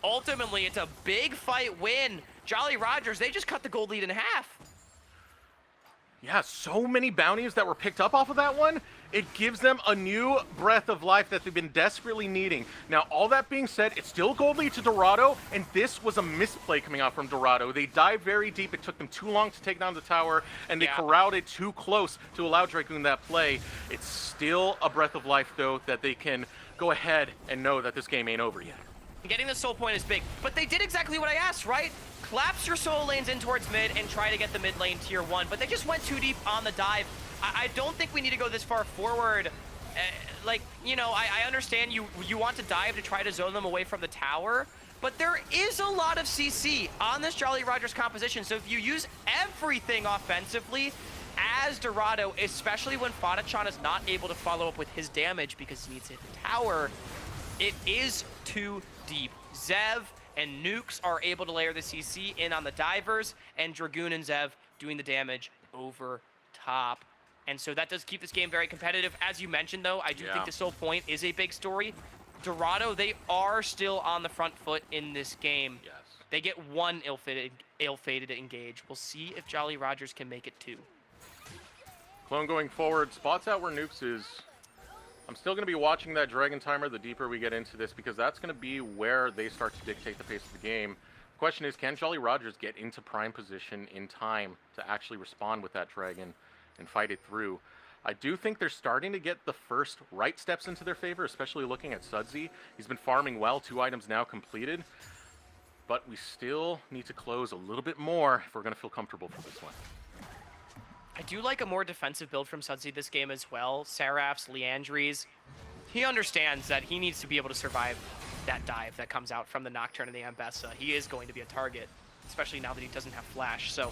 ultimately, it's a big fight win. Jolly Rogers, they just cut the gold lead in half. Yeah, so many bounties that were picked up off of that one. It gives them a new breath of life that they've been desperately needing. Now, all that being said, it's still gold lead to Dorado, and this was a misplay coming out from Dorado. They dived very deep. It took them too long to take down the tower, and they corralled it too close to allow Dragoon that play. It's still a breath of life, though, that they can go ahead and know that this game ain't over yet. Getting the soul point is big, but they did exactly what I asked, right? Collapse your solo lanes in towards mid and try to get the mid lane tier 1, but they just went too deep on the dive. I don't think we need to go this far forward. I understand you want to dive to try to zone them away from the tower, but there is a lot of CC on this Jolly Rogers composition, so if you use everything offensively as Dorado, especially when Fadachan is not able to follow up with his damage because he needs to hit the tower, it is too deep. Zev and Nukes are able to layer the CC in on the divers, and Dragoon and Zev doing the damage over top. And so that does keep this game very competitive. As you mentioned, though, I do think the soul point is a big story. Dorado, they are still on the front foot in this game. Yes. They get one ill-fated engage. We'll see if Jolly Rogers can make it too. Clone going forward, spots out where Nukes is. I'm still going to be watching that Dragon Timer the deeper we get into this, because that's going to be where they start to dictate the pace of the game. The question is, can Jolly Rogers get into prime position in time to actually respond with that Dragon and fight it through? I do think they're starting to get the first right steps into their favor, especially looking at Sudsy. He's been farming well, 2 items now completed. But we still need to close a little bit more if we're going to feel comfortable for this one. I do like a more defensive build from Sudsy this game as well. Seraph's, Leandri's. He understands that he needs to be able to survive that dive that comes out from the Nocturne and the Ambessa. He is going to be a target, especially now that he doesn't have Flash. So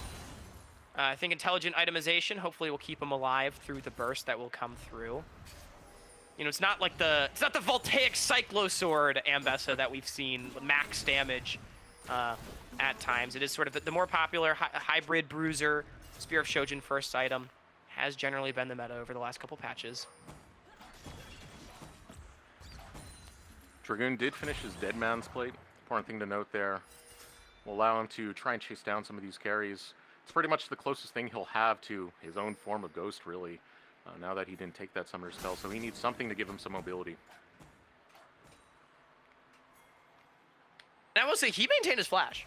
I think intelligent itemization hopefully will keep him alive through the burst that will come through. You know, it's not the Voltaic Cyclosword Ambessa that we've seen max damage at times. It is sort of the more popular hybrid bruiser. Spear of Shojin first item has generally been the meta over the last couple patches. Dragoon did finish his Dead Man's Plate. Important thing to note there. Will allow him to try and chase down some of these carries. It's pretty much the closest thing he'll have to his own form of Ghost, really, now that he didn't take that Summoner spell. So he needs something to give him some mobility. And I will say, he maintained his flash.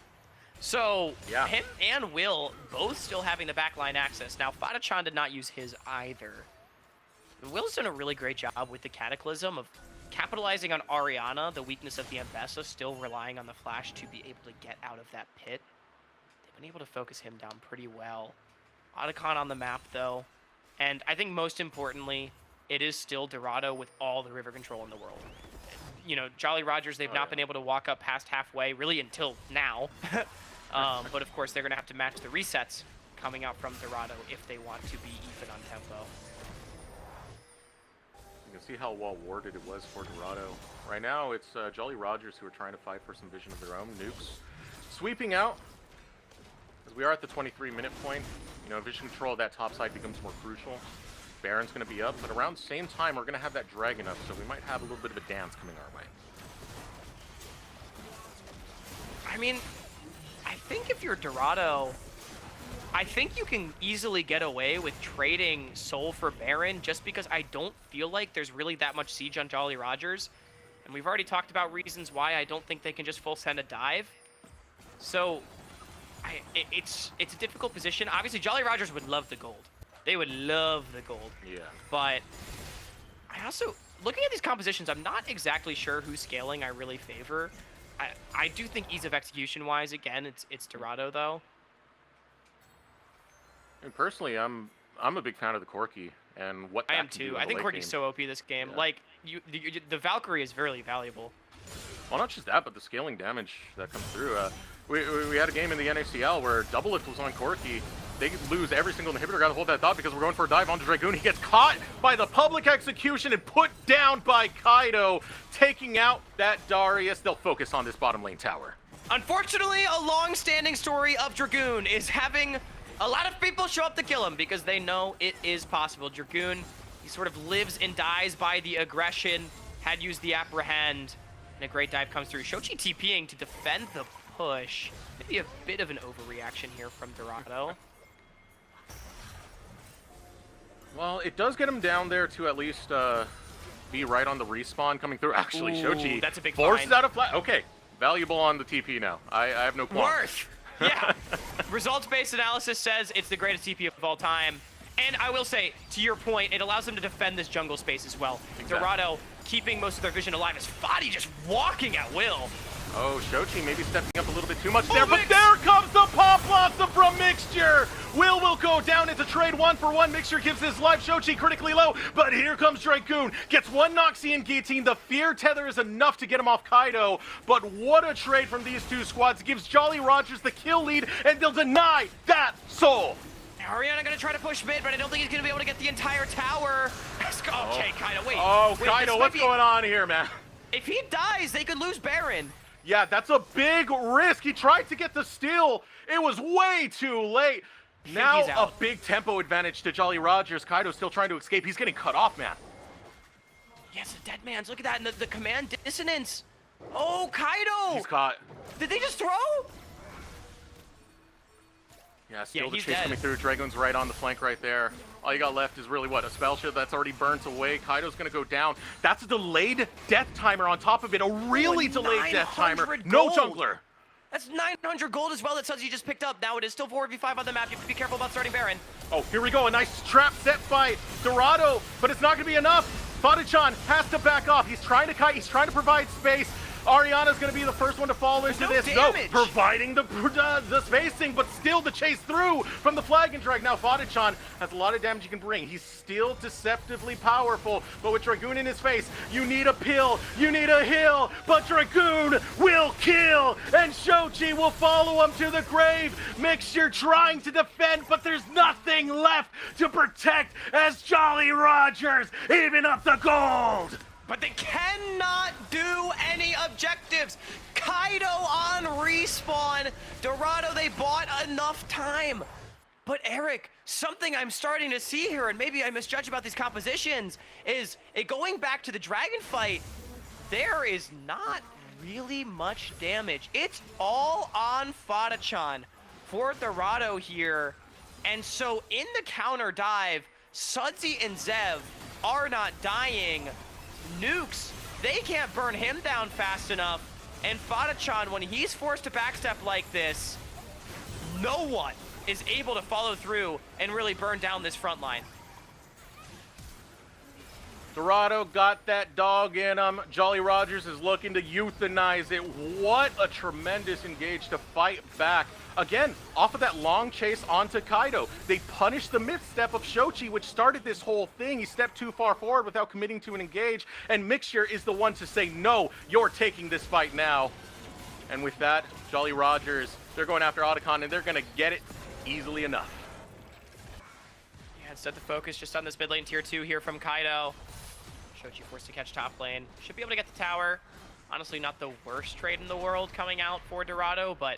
So, Yeah. him and Will both still having the backline access. Now, Fadachan did not use his either. Will's done a really great job with the Cataclysm of capitalizing on Ariana, the weakness of the Ambessa, still relying on the flash to be able to get out of that pit. They've been able to focus him down pretty well. Otacon on the map, though. And I think most importantly, it is still Dorado with all the river control in the world. You know, Jolly Rogers, they've not been able to walk up past halfway, really until now. But of course, they're going to have to match the resets coming out from Dorado if they want to be even on tempo. You can see how well warded it was for Dorado. Right now, it's Jolly Rogers who are trying to fight for some vision of their own. Nukes sweeping out. As we are at the 23-minute point, you know, vision control of that top side becomes more crucial. Baron's going to be up, but around the same time, we're going to have that dragon up, so we might have a little bit of a dance coming our way. I mean, I think if you're Dorado, I think you can easily get away with trading Soul for Baron just because I don't feel like there's really that much siege on Jolly Rogers. And we've already talked about reasons why I don't think they can just full send a dive. So, it's a difficult position. Obviously, Jolly Rogers would love the gold. They would love the gold. Yeah. But I also, looking at these compositions, I'm not exactly sure whose scaling I really favor. I do think ease of execution-wise, again, it's Dorado, though. And personally, I'm a big fan of the Corki and what that I am can do too. in I the think late Corky's game. so OP this game. Yeah. Like, the Valkyrie is very valuable. Well, not just that, but the scaling damage that comes through. We had a game in the NACL where Double Lift was on Corki. They lose every single inhibitor. Gotta hold that thought because we're going for a dive onto Dragoon. He gets caught by the public execution and put down by Kaido, taking out that Darius. They'll focus on this bottom lane tower. Unfortunately, a long-standing story of Dragoon is having a lot of people show up to kill him because they know it is possible. Dragoon, he sort of lives and dies by the aggression, had used the apprehend, and a great dive comes through. Shochi TPing to defend the push. Maybe a bit of an overreaction here from Dorado. Well, it does get him down there to at least be right on the respawn coming through. Actually, Ooh, Shochi that's a big forces find. out a flat. Okay, valuable on the TP now. I have no qualms. Worth! Yeah. Results-based analysis says it's the greatest TP of all time. And I will say, to your point, it allows them to defend this jungle space as well. Exactly. Dorado keeping most of their vision alive as Fadi just walking at will. Oh, Shochi maybe stepping up a little bit too much there, Oh, but Mix! there comes the pop blossom from Mixture. Will go down into trade 1-for-1. Mixture gives his life. Shochi critically low, but here comes Dragoon. Gets one Noxie and Guillotine. The fear tether is enough to get him off Kaido, but what a trade from these two squads. Gives Jolly Rogers the kill lead, and they'll deny that soul. Ariana gonna try to push mid, but I don't think he's gonna be able to get the entire tower. Okay, Kaido, wait. Oh, Wait, Kaido, this what's might be- going on here, man? If he dies, they could lose Baron. Yeah, that's a big risk. He tried to get the steal. It was way too late. Now he's a out. big tempo advantage to Jolly Rogers. Kaido's still trying to escape. He's getting cut off, man. Yes, a dead man's. Look at that, and the command dissonance. Oh, Kaido! He's caught. Did they just throw? Yeah, still the he's chase dead. coming through. Dragon's right on the flank right there. All you got left is really what? A spell shield that's already burnt away. Kaido's gonna go down. That's a delayed death timer on top of it. A really delayed death timer. 900 No gold. jungler. That's 900 gold as well that Sudsy just picked up. Now it is still 4v5 on the map. You have to be careful about starting Baron. Oh, here we go. A nice trap set by Dorado, but it's not gonna be enough. Fadachan has to back off. He's trying to kite. He's trying to provide space. Ariana's going to be the first one to fall into no this. damage. No, providing the spacing, but still the chase through from the flag and drag. Now Fadachan has a lot of damage he can bring. He's still deceptively powerful, but with Dragoon in his face, you need a pill, you need a hill, but Dragoon will kill, and Shochi will follow him to the grave. Mixture trying to defend, but there's nothing left to protect as Jolly Rogers even up the gold. But they cannot do any objectives. Kaido on respawn. Dorado, they bought enough time. But Eric, something I'm starting to see here, and maybe I misjudge about these compositions, is going back to the dragon fight, there is not really much damage. It's all on Fadachan for Dorado here. And so in the counter dive, Sudsy and Zev are not dying. Nukes, they can't burn him down fast enough. And Fadachan, when he's forced to backstep like this, no one is able to follow through and really burn down this front line. Dorado got that dog in him. Jolly Rogers is looking to euthanize it. What a tremendous engage to fight back. Again, off of that long chase onto Kaido. They punished the misstep of Shochi, which started this whole thing. He stepped too far forward without committing to an engage, and Mixture is the one to say, no, you're taking this fight now. And with that, Jolly Rogers, they're going after Otacon, and they're going to get it easily enough. Yeah, instead the focus just on this mid lane tier 2 here from Kaido. Shochi forced to catch top lane. Should be able to get the tower. Honestly, not the worst trade in the world coming out for Dorado, but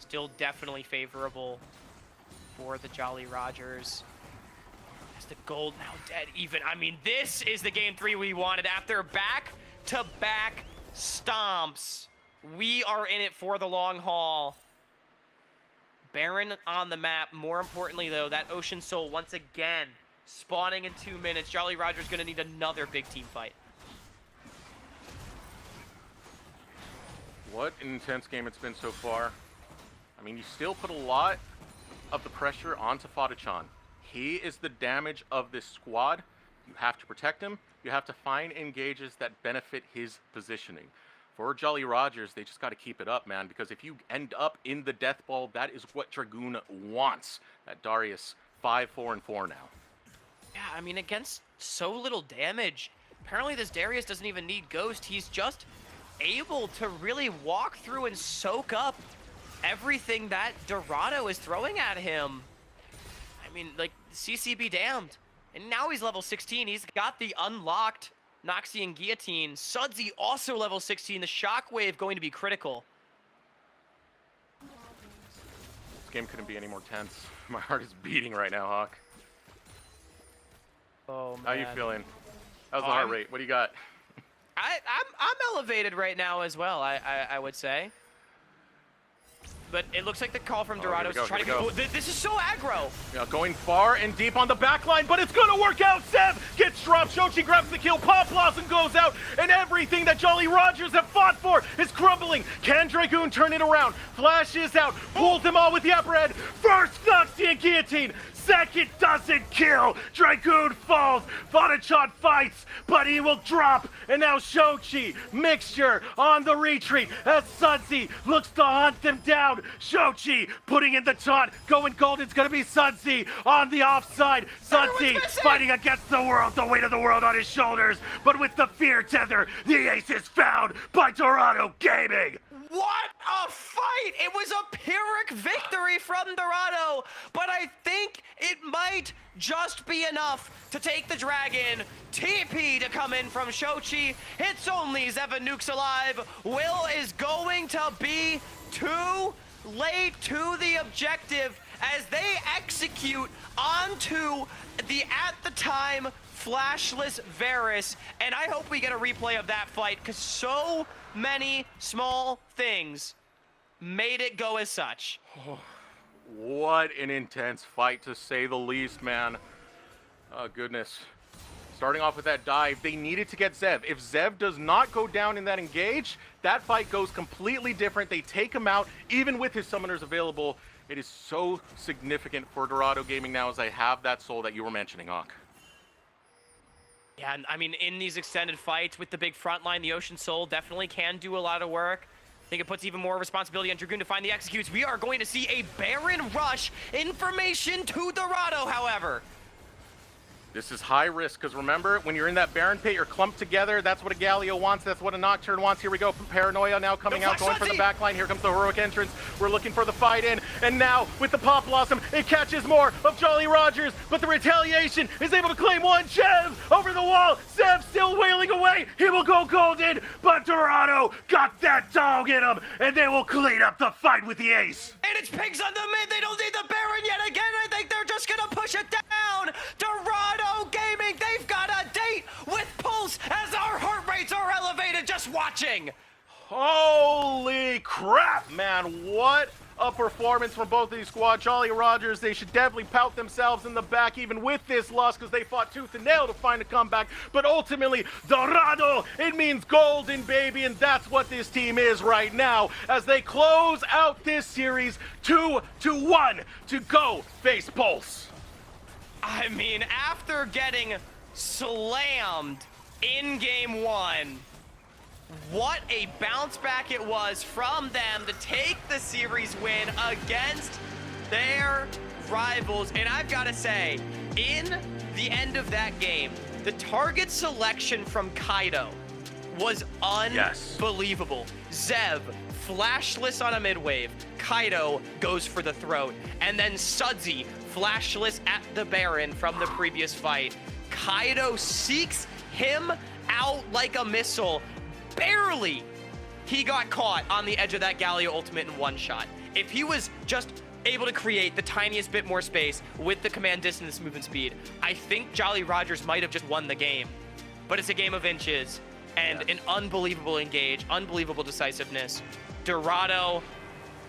still definitely favorable for the Jolly Rogers. As the gold now dead even. I mean, this is the game 3 we wanted. After back-to-back stomps, we are in it for the long haul. Baron on the map. More importantly, though, that Ocean Soul once again spawning in 2 minutes. Jolly Rogers gonna need another big team fight. What an intense game it's been so far. I mean, you still put a lot of the pressure onto Fadachan. He is the damage of this squad. You have to protect him. You have to find engages that benefit his positioning. For Jolly Rogers, they just got to keep it up, man, because if you end up in the death ball, that is what Dragoon wants. That Darius 5-4-4 now. Yeah, I mean, against so little damage, apparently this Darius doesn't even need Ghost. He's just able to really walk through and soak up everything that Dorado is throwing at him. I mean, like, CC be damned. And now he's level 16. He's got the unlocked Noxian Guillotine. Sudsy also level 16. The Shockwave going to be critical. This game couldn't be any more tense. My heart is beating right now, Hawk. Oh, man. How you feeling? How's the heart rate? What do you got? I'm elevated right now as well, I would say. But it looks like the call from Dorado is trying to go. This is so aggro. Yeah, going far and deep on the back line, but it's gonna work out. Sev gets dropped. Shochi grabs the kill. Pop Blossom goes out, and everything that Jolly Rogers have fought for is crumbling. Can Dragoon turn it around? Flashes out, pulls them all with the upper head. First Noxian Guillotine. Second doesn't kill. Dragoon falls. Fadachan fights, but he will drop. And now Shochi, Mixture on the retreat as Sudsy looks to hunt them down. Shochi putting in the taunt. Going gold. It's going to be Sudsy on the offside. Sudsy fighting against the world, the weight of the world on his shoulders. But with the fear tether, the ace is found by Dorado Gaming. What a fight! It was a Pyrrhic victory from Dorado, but I think it might just be enough to take the dragon. TP to come in from Shochi. It's only Zevan Nukes alive. Will is going to be too late to the objective as they execute onto the, at the time, flashless Varus. And I hope we get a replay of that fight, because so many small things made it go as such. Oh, what an intense fight, to say the least, man. Oh, goodness. Starting off with that dive, they needed to get Zev. If Zev does not go down in that engage, that fight goes completely different. They take him out, even with his summoners available. It is so significant for Dorado Gaming now, as I have that soul that you were mentioning, Hawk. Yeah, I mean, in these extended fights with the big front line, the Ocean Soul definitely can do a lot of work. I think it puts even more responsibility on Dragoon to find the executes. We are going to see a Baron rush. Information to Dorado, however. This is high risk, because remember, when you're in that Baron pit, you're clumped together. That's what a Galio wants. That's what a Nocturne wants. Here we go from Paranoia now coming out, going for the back line. Here comes the heroic entrance. We're looking for the fight in. And now, with the Pop Blossom, it catches more of Jolly Rogers. But the retaliation is able to claim one gem over the wall. Zev still wailing away. He will go golden. But Dorado got that dog in him. And they will clean up the fight with the ace. And it's Pigs on the mid. They don't need the Baron yet again. I think they're just going to push it down. Dorado Gaming, they've got a date with Pulse as our heart rates are elevated just watching. Holy crap, man. What a performance from both of these squads. Jolly Rogers, they should definitely pout themselves in the back even with this loss because they fought tooth and nail to find a comeback. But ultimately, Dorado, it means golden, baby, and that's what this team is right now as they close out this series 2-1 to go face Pulse. I mean, after getting slammed in game 1, what a bounce back it was from them to take the series win against their rivals. And I've got to say, in the end of that game, the target selection from Kaido was unbelievable. Zev, flashless on a mid-wave. Kaido goes for the throat. And then Sudsy, flashless at the Baron from the previous fight. Kaido seeks him out like a missile. Barely he got caught on the edge of that Galio ultimate in one shot. If he was just able to create the tiniest bit more space with the command distance movement speed, I think Jolly Rogers might have just won the game. But it's a game of inches and an unbelievable engage, unbelievable decisiveness. Dorado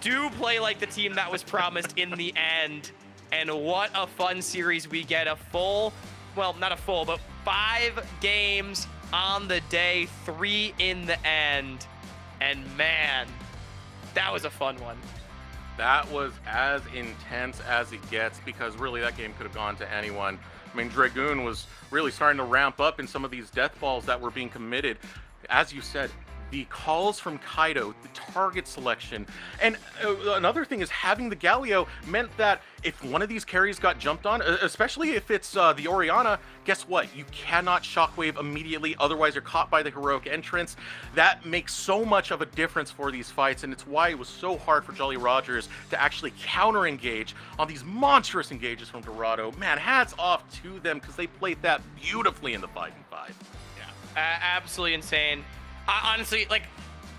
do play like the team that was promised in the end. And what a fun series we get. A full, well, not a full, but 5 games on the day, 3 in the end. And man, that was a fun one. That was as intense as it gets because really that game could have gone to anyone. I mean, Dragoon was really starting to ramp up in some of these death balls that were being committed. As you said, the calls from Kaido, the target selection, and another thing is having the Galio meant that if one of these carries got jumped on, especially if it's the Orianna, guess what? You cannot shockwave immediately, otherwise you're caught by the heroic entrance. That makes so much of a difference for these fights, and it's why it was so hard for Jolly Rogers to actually counter-engage on these monstrous engages from Dorado. Man, hats off to them because they played that beautifully in the 5v5. Yeah, absolutely insane. Honestly, like,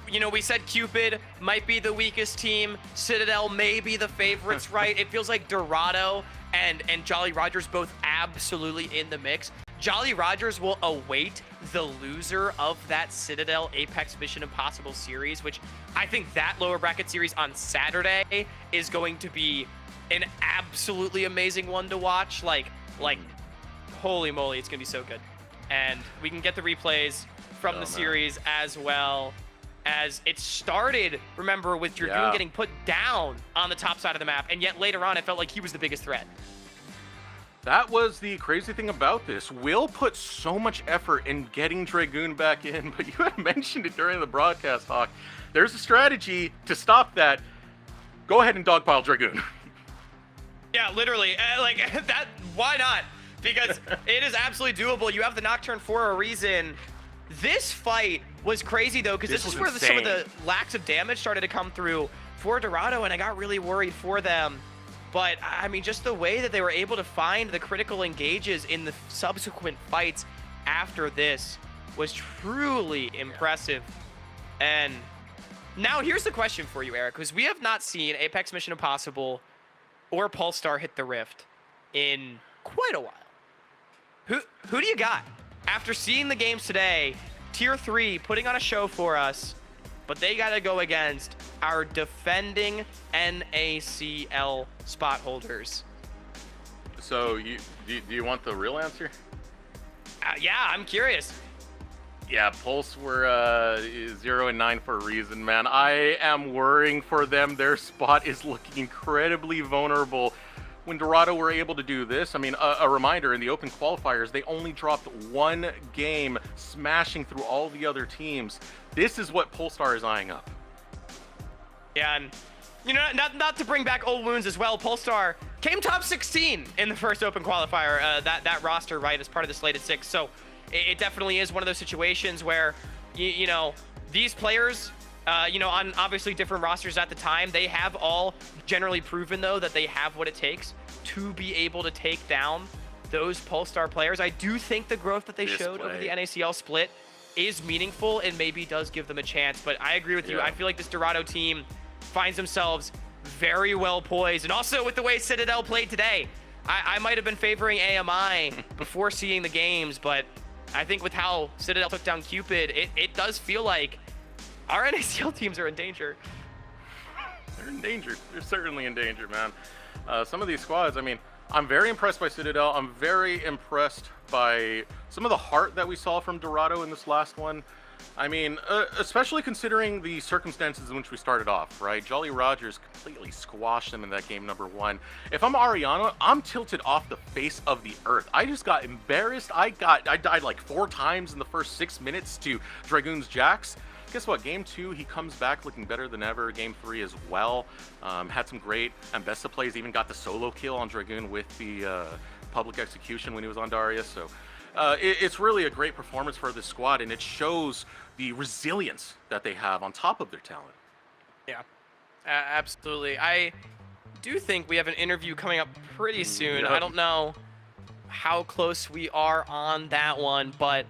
you know, we said Cupid might be the weakest team. Citadel may be the favorites, right? It feels like Dorado and Jolly Rogers both absolutely in the mix. Jolly Rogers will await the loser of that Citadel Apex Mission Impossible series, which I think that lower bracket series on Saturday is going to be an absolutely amazing one to watch. Like, holy moly, it's going to be so good. And we can get the replays from the series as well, as it started, remember, with Dragoon getting put down on the top side of the map, and yet later on it felt like he was the biggest threat. That was the crazy thing about this. Will put so much effort in getting Dragoon back in, but you had mentioned it during the broadcast, Hawk. There's a strategy to stop that. Go ahead and dogpile Dragoon. Yeah, literally. Like, that, why not? Because it is absolutely doable. You have the Nocturne for a reason. This fight was crazy, though, because this is where some of the lacks of damage started to come through for Dorado, and I got really worried for them. But, I mean, just the way that they were able to find the critical engages in the subsequent fights after this was truly impressive. And now here's the question for you, Eric, because we have not seen Apex Mission Impossible or Pulsar hit the Rift in quite a while. Who do you got? After seeing the games today, Tier 3 putting on a show for us, but they got to go against our defending NACL spot holders. So, do you want the real answer? Yeah, I'm curious. Yeah, Pulse were 0-9 for a reason, man. I am worrying for them. Their spot is looking incredibly vulnerable. When Dorado were able to do this, I mean, a reminder, in the open qualifiers, they only dropped 1 game, smashing through all the other teams. This is what Polestar is eyeing up. Yeah, and, you know, not to bring back old wounds as well, Polestar came top 16 in the first open qualifier, that roster, right, as part of the slated 6. So it definitely is one of those situations where, you know, these players, you know, on obviously different rosters at the time, they have all generally proven, though, that they have what it takes to be able to take down those Polestar players. I do think the growth that they showed over the NACL split is meaningful and maybe does give them a chance. But I agree with you. I feel like this Dorado team finds themselves very well poised. And also with the way Citadel played today, I might have been favoring AMI before seeing the games, but I think with how Citadel took down Cupid, it does feel like our NACL teams are in danger. They're in danger. They're certainly in danger, man. Some of these squads, I mean, I'm very impressed by Citadel. I'm very impressed by some of the heart that we saw from Dorado in this last one. I mean, especially considering the circumstances in which we started off, right? Jolly Rogers completely squashed them in that game number 1. If I'm Ariana, I'm tilted off the face of the earth. I just got embarrassed. I died like 4 times in the first 6 minutes to Dragoon's Jax. Guess what? Game 2, he comes back looking better than ever. Game 3 as well. Had some great Ambessa plays. Even got the solo kill on Dragoon with the public execution when he was on Darius. So it's really a great performance for this squad, and it shows the resilience that they have on top of their talent. Yeah, absolutely. I do think we have an interview coming up pretty soon. Yep. I don't know how close we are on that one, but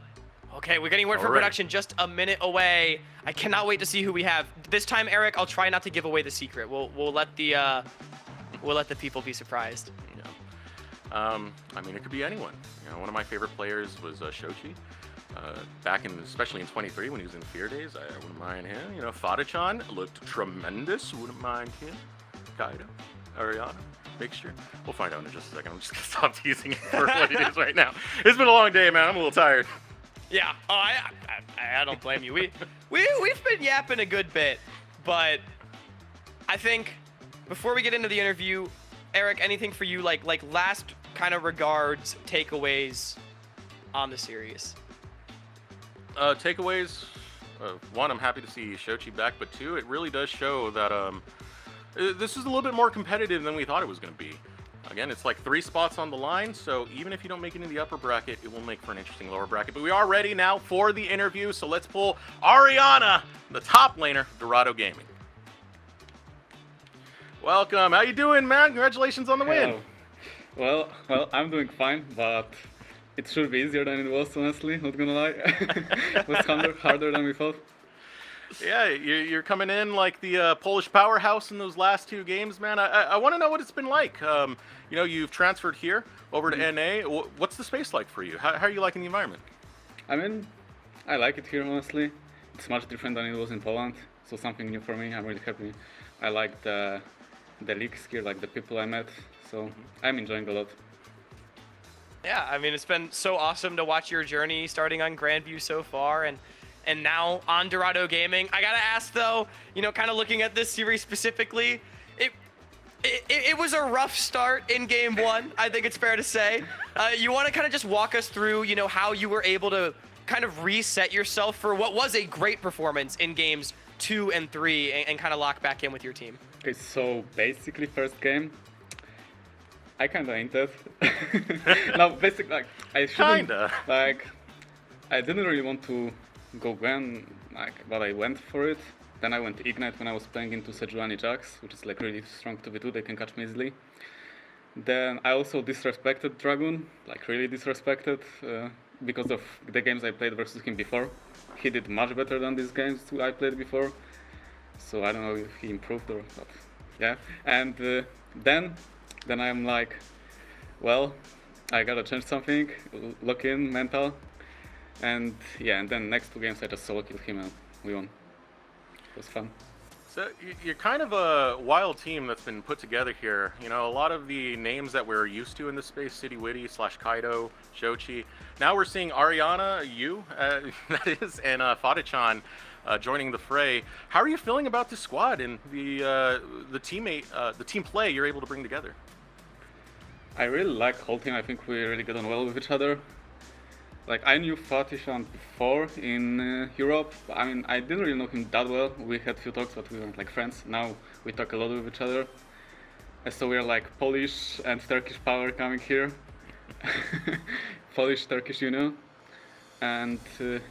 okay, we're getting word from Alright. production just a minute away. I cannot wait to see who we have. This time, Eric, I'll try not to give away the secret. We'll let the people be surprised. Yeah. I mean, it could be anyone. You know, one of my favorite players was Shochi. Back in, especially in 23 when he was in Fear Days, I wouldn't mind him. You know, Fadachan looked tremendous. Wouldn't mind him. Kaido, Ariana, mixture. We'll find out in just a second. I'm just gonna stop teasing it for what it is right now. It's been a long day, man. I'm a little tired. Yeah, oh, I don't blame you. We've been yapping a good bit, but I think before we get into the interview, Eric, anything for you, like last kind of regards, takeaways on the series? Takeaways. 1, I'm happy to see Shochi back, but 2, it really does show that this is a little bit more competitive than we thought it was going to be. Again, it's like 3 spots on the line, so even if you don't make it in the upper bracket, it will make for an interesting lower bracket. But we are ready now for the interview, so let's pull Ariana, the top laner, Dorado Gaming. Welcome. How you doing, man? Congratulations on the win. Well, I'm doing fine, but it should be easier than it was, honestly, not gonna lie. It was harder than we thought. Yeah, you're coming in like the Polish powerhouse in those last 2 games, man. I want to know what it's been like. You know, you've transferred here over to NA. What's the space like for you? How are you liking the environment? I mean, I like it here, honestly. It's much different than it was in Poland, so something new for me. I'm really happy. I like the leagues here, like the people I met, so I'm enjoying a lot. Yeah, I mean, it's been so awesome to watch your journey starting on Grandview so far, and now on Dorado Gaming. I gotta ask though, you know, kind of looking at this series specifically, it was a rough start in game 1. I think it's fair to say. You want to kind of just walk us through, you know, how you were able to kind of reset yourself for what was a great performance in games 2 and 3, and kind of lock back in with your team. Okay, so basically first game, I kinda entered. No, basically, like, I shouldn't, Kinda. like, I didn't really want to go Gwen, like, but I went for it. Then I went Ignite when I was playing into Sejuani Jax, which is like really strong 2v2, they can catch me easily. Then I also disrespected Dragoon, like really disrespected, because of the games I played versus him before. He did much better than these games I played before. So I don't know if he improved or what. Yeah, and then I'm like, well, I gotta change something, lock in, mental. And yeah, and then next 2 games I just solo killed him and we won. It was fun. So you're kind of a wild team that's been put together here. You know, a lot of the names that we're used to in this space, City Witty / Kaido, Shochi. Now we're seeing Ariana, that is, and Fadachan joining the fray. How are you feeling about this squad and the team play you're able to bring together? I really like whole team. I think we really get on well with each other. Like, I knew Fatishan before in Europe. I mean, I didn't really know him that well. We had few talks, but we weren't like friends. Now we talk a lot with each other. And so we're like Polish and Turkish power coming here. Polish, Turkish, you know. And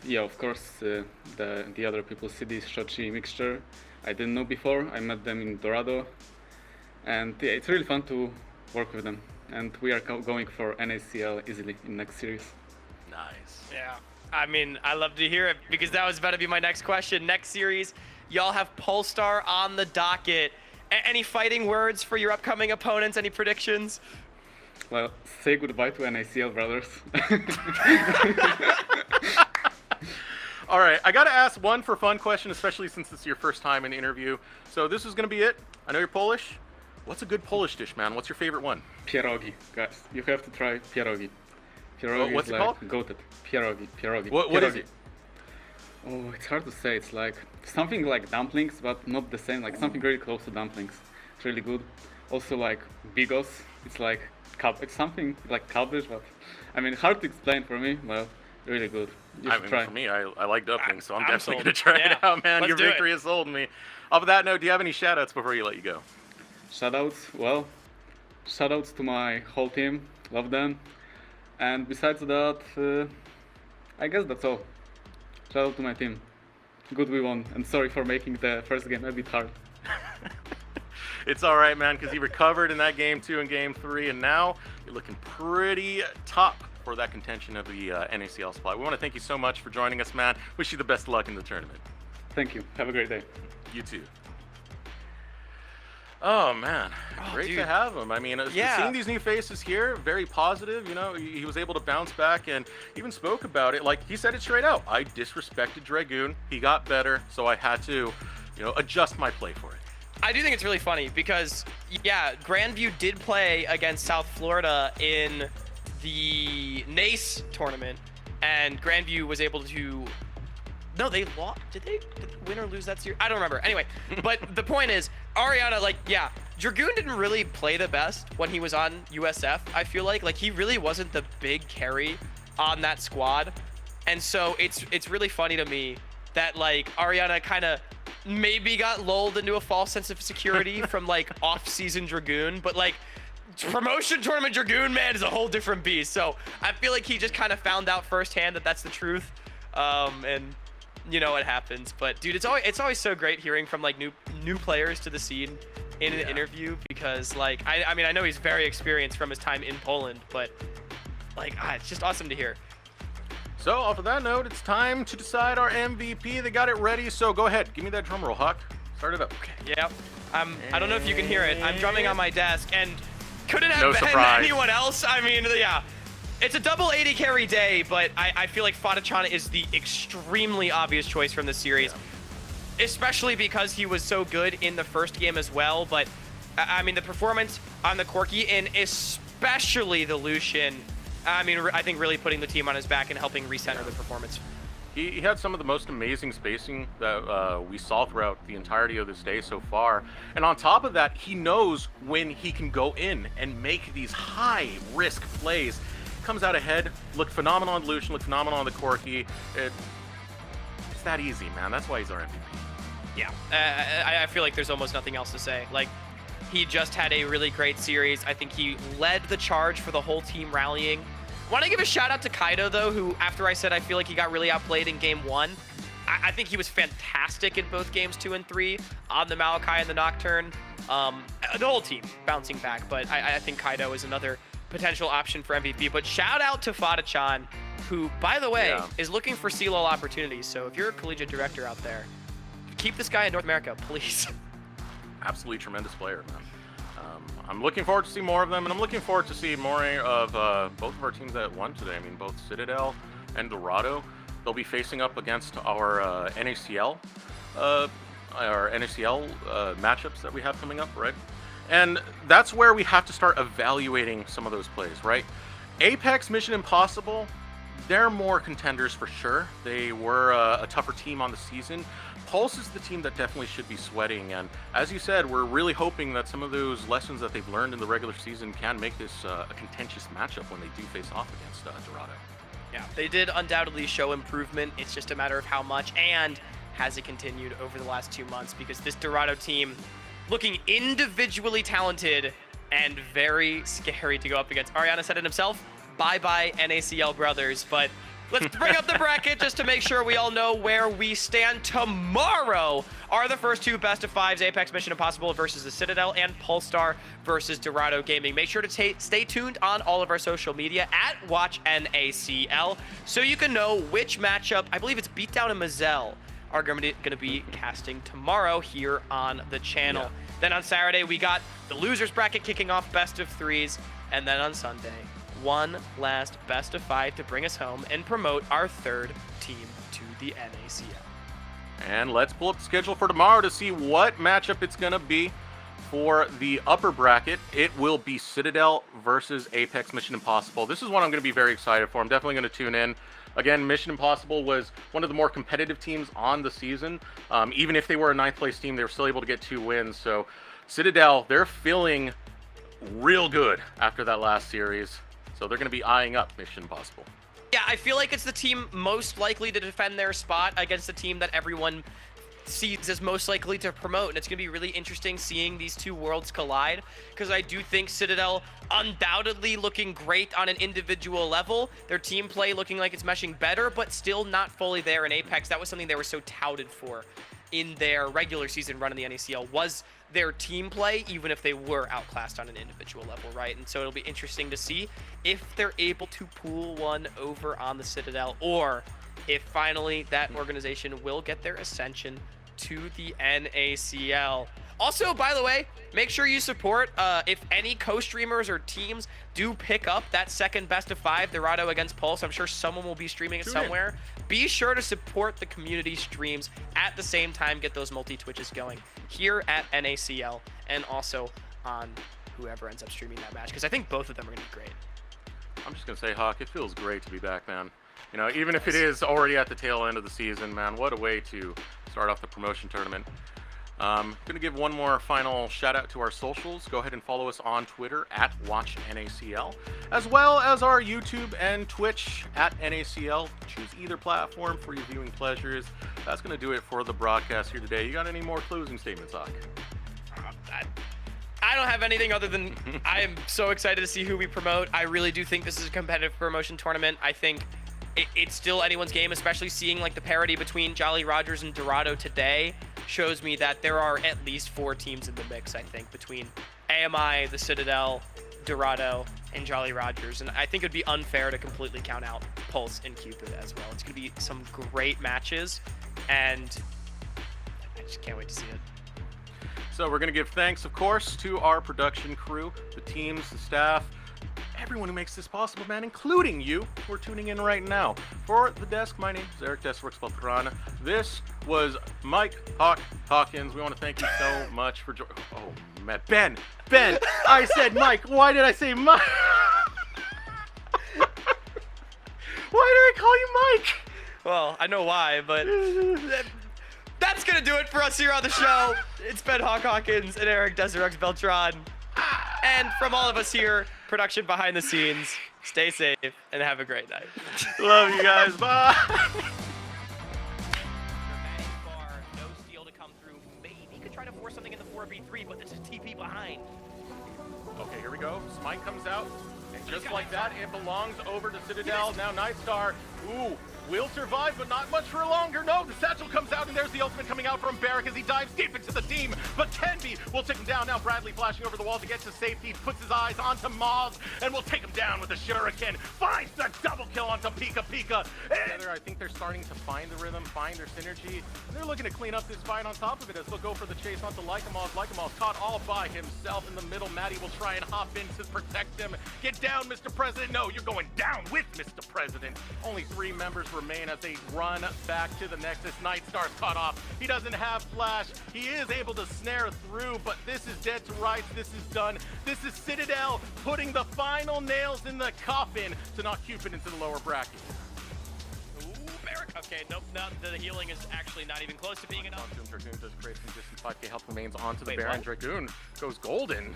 yeah, of course, the other people, CD, Shochi mixture, I didn't know before. I met them in Dorado. And yeah, it's really fun to work with them. And we are going for NACL easily in next series. Nice. Yeah, I mean, I love to hear it because that was about to be my next question. Next series, y'all have Polestar on the docket. Any fighting words for your upcoming opponents? Any predictions? Well, say goodbye to NACL, brothers. All right, I got to ask one for fun question, especially since it's your first time in the interview. So this is going to be it. I know you're Polish. What's a good Polish dish, man? What's your favorite one? Pierogi, guys. You have to try pierogi. Pierogi What's is it like called? goated. Pierogi. What is Pierogi. it? Oh, it's hard to say. It's like something like dumplings, but not the same. Like something very close to dumplings. It's really good. Also like bigos. It's like it's something like cabbage, but I mean hard to explain for me. But really good. You I should mean, try. for me, I like dumplings, so I'm I'm definitely sold. gonna try Yeah, it out, man. let's Your do it. victory has sold me. Off of that note, do you have any shout-outs before you let you go? Shoutouts. Well, shoutouts to my whole team. Love them. And besides that, I guess that's all. Shout out to my team. Good we won, and sorry for making the first game a bit hard. It's all right, man, because you recovered in that game 2 and game 3, and now you're looking pretty top for that contention of the NACL spot. We want to thank you so much for joining us, man. Wish you the best of luck in the tournament. Thank you. Have a great day. You too. Oh man, great dude. to have him. I mean, Yeah. seeing these new faces here, very positive. You know, he was able to bounce back and even spoke about it. Like he said it straight out. I disrespected Dragoon. He got better, so I had to, adjust my play for it. I do think it's really funny because, yeah, Grandview did play against South Florida in the NACE tournament, and Grandview was able to. No, they lost. Did they win or lose that series? I don't remember. Anyway, but the point is, Ariana, Dragoon didn't really play the best when he was on USF. I feel like he really wasn't the big carry on that squad, and so it's really funny to me that Ariana kind of maybe got lulled into a false sense of security from off-season Dragoon, but promotion tournament Dragoon, man, is a whole different beast. So I feel like he just kind of found out firsthand that that's the truth, and it happens. But dude, it's always so great hearing from new players to the scene in an interview, because I mean I know he's very experienced from his time in Poland, but it's just awesome to hear. So off of that note, it's time to decide our MVP. They got it ready, so go ahead, give me that drum roll, Hawk. Start it up. Okay. Yeah, I don't know if you can hear it. I'm drumming on my desk, and couldn't have No been surprise. anyone else. I mean, yeah. It's a double 80 carry day, but I feel like Fadachan is the extremely obvious choice from this series, especially because he was so good in the first game as well. But I mean, the performance on the Corki, and especially the Lucian, I mean, I think really putting the team on his back and helping recenter the performance. He had some of the most amazing spacing that we saw throughout the entirety of this day so far. And on top of that, he knows when he can go in and make these high-risk plays. Comes out ahead, looked phenomenal on Lucian, looked phenomenal on the Corki. It's that easy, man. That's why he's our MVP. Yeah, I feel like there's almost nothing else to say. He just had a really great series. I think he led the charge for the whole team rallying. Want to give a shout out to Kaido, though, who, after I said I feel like he got really outplayed in game 1, I think he was fantastic in both games 2 and 3 on the Maokai and the Nocturne. The whole team bouncing back, but I think Kaido is another potential option for MVP. But shout out to Fadachan, who, by the way, is looking for CLOL opportunities. So if you're a collegiate director out there, keep this guy in North America, please. Absolutely tremendous player, man. I'm looking forward to see more of them, and I'm looking forward to see more of both of our teams that won today. I mean, both Citadel and Dorado. They'll be facing up against our NACL matchups that we have coming up, right? And that's where we have to start evaluating some of those plays, right? Apex, Mission Impossible, they're more contenders for sure. They were a tougher team on the season. Pulse is the team that definitely should be sweating, and as you said, we're really hoping that some of those lessons that they've learned in the regular season can make this a contentious matchup when they do face off against Dorado. Yeah, they did undoubtedly show improvement. It's just a matter of how much, and has it continued over the last 2 months, because this Dorado team, looking individually talented and very scary to go up against. Ariana said it himself, bye-bye NACL brothers, but let's bring up the bracket just to make sure we all know where we stand. Tomorrow are the first 2 best of 5s, Apex Mission Impossible versus the Citadel and Polestar versus Dorado Gaming. Make sure to stay tuned on all of our social media at WatchNACL so you can know which matchup, I believe it's Beatdown and Mazel, are going to be casting tomorrow here on the channel. Then on Saturday, we got the losers bracket kicking off best of 3s, and then on Sunday, one last best of 5 to bring us home and promote our 3rd team to the NACL. And let's pull up the schedule for tomorrow to see what matchup it's going to be. For the upper bracket, it will be Citadel versus Apex Mission Impossible. This is one I'm going to be very excited for. I'm definitely going to tune in. Again, Mission Impossible was one of the more competitive teams on the season. Even if they were a 9th place team, they were still able to get 2 wins. So Citadel, they're feeling real good after that last series. So they're going to be eyeing up Mission Impossible. Yeah, I feel like it's the team most likely to defend their spot against the team that everyone sees as most likely to promote, and it's going to be really interesting seeing these two worlds collide, because I do think Citadel undoubtedly looking great on an individual level, their team play looking like it's meshing better, but still not fully there in Apex. That was something they were so touted for in their regular season run in the NACL, was their team play, even if they were outclassed on an individual level, right? And so it'll be interesting to see if they're able to pull one over on the Citadel, or if finally that organization will get their ascension to the NACL. Also, by the way, make sure you support if any co-streamers or teams do pick up that second best of 5 Dorado against Pulse. I'm sure someone will be streaming it somewhere. Be sure to support the community streams at the same time, get those multi-twitches going here at NACL and also on whoever ends up streaming that match, because I think both of them are going to be great. I'm just going to say, Hawk, it feels great to be back, man. You know, even if it is already at the tail end of the season, man, what a way to start off the promotion tournament. Going to give one more final shout out to our socials. Go ahead and follow us on Twitter at WatchNACL, as well as our YouTube and Twitch at NACL. Choose either platform for your viewing pleasures. That's going to do it for the broadcast here today. You got any more closing statements, Hawk? I don't have anything other than I am so excited to see who we promote. I really do think this is a competitive promotion tournament. I think it's still anyone's game, especially seeing like the parity between Jolly Rogers and Dorado today shows me that there are at least 4 teams in the mix, I think, between AMI, the Citadel, Dorado, and Jolly Rogers. And I think it'd be unfair to completely count out Pulse and Cupid as well. It's going to be some great matches, and I just can't wait to see it. So we're going to give thanks, of course, to our production crew, the teams, the staff, everyone who makes this possible, man, including you who are tuning in right now. For the desk, my name is Eric Desworks Valtrana. This was Mike Hawkins. We want to thank you so much for joining. Oh, man. Ben, I said Mike. Why did I say Mike? Why did I call you Mike? Well, I know why, but that's going to do it for us here on the show. It's Ben Hawkins and Eric Desworks Beltran. And from all of us here, production behind the scenes, stay safe and have a great night. Love you guys. Bye. No steal to come through. Maybe could try to force something in the 4v3, but there's a TP behind. Okay, here we go. Smite comes out. And just like that, it belongs over to Citadel. Now Nightstar. Ooh. Will survive, but not much for longer. No, the satchel comes out, and there's the ultimate coming out from Barrack as he dives deep into the team. But Tenby will take him down. Now Bradley flashing over the wall to get to safety, puts his eyes onto Moz, and will take him down with a shuriken. Finds the double kill onto Pika. And I think they're starting to find the rhythm, find their synergy, and they're looking to clean up this fight on top of it as they'll go for the chase onto Lycamals. Lycamals caught all by himself in the middle. Maddie will try and hop in to protect him. Get down, Mr. President. No, you're going down with Mr. President. Only 3 members remain as they run back to the Nexus. Nightstar's caught off. He doesn't have flash. He is able to snare through, but this is dead to rights. This is done. This is Citadel putting the final nails in the coffin to knock Cupid into the lower bracket. Ooh, Barrack. Okay, nope, no, the healing is actually not even close to being enough. Dragoon does create some distance. 5k health remains onto the Wait, Baron. what? Dragoon goes golden.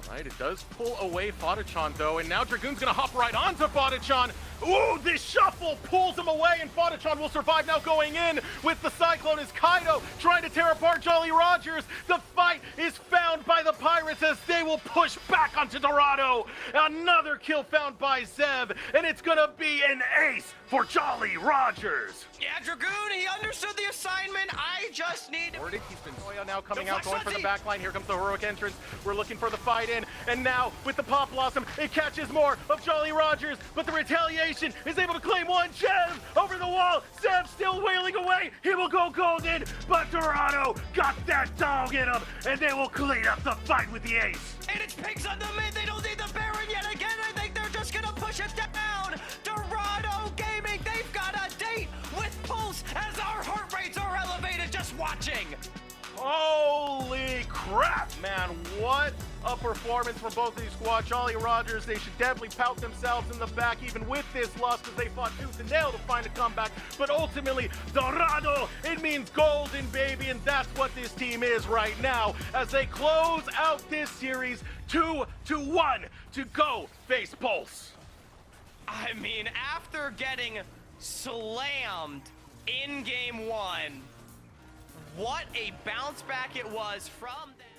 Alright, it does pull away Fadachan though, and now Dragoon's gonna hop right onto Fadachan. Ooh, this shuffle pulls him away, and Fadachan will survive now going in with the Cyclone as Kaido trying to tear apart Jolly Rogers. The fight is found by the Pirates as they will push back onto Dorado. Another kill found by Zeb, and it's gonna be an ace for Jolly Rogers. Yeah, Dragoon, he understood the assignment. I just need... He's been Zoya now coming out, going for the back line. Here comes the heroic entrance. We're looking for the fight in. And now, with the Pop Blossom, it catches more of Jolly Rogers. But the retaliation is able to claim one. Jev over the wall. Zeb still wailing away. He will go golden. But Dorado got that dog in him. And they will clean up the fight with the ace. And it's Pigs on the mid. They don't need the Baron yet again. I think they're just going to push it down. Dorado Gaming, they've got a date with Pulse as our heart rates are elevated just watching. Holy crap. crap, man. What a performance from both of these squads. Jolly Rogers, they should definitely pout themselves in the back even with this loss because they fought tooth and nail to find a comeback. But ultimately, Dorado, it means golden, baby, and that's what this team is right now as they close out this series 2-1 to go face Pulse. I mean, after getting slammed in game 1, what a bounce back it was from them.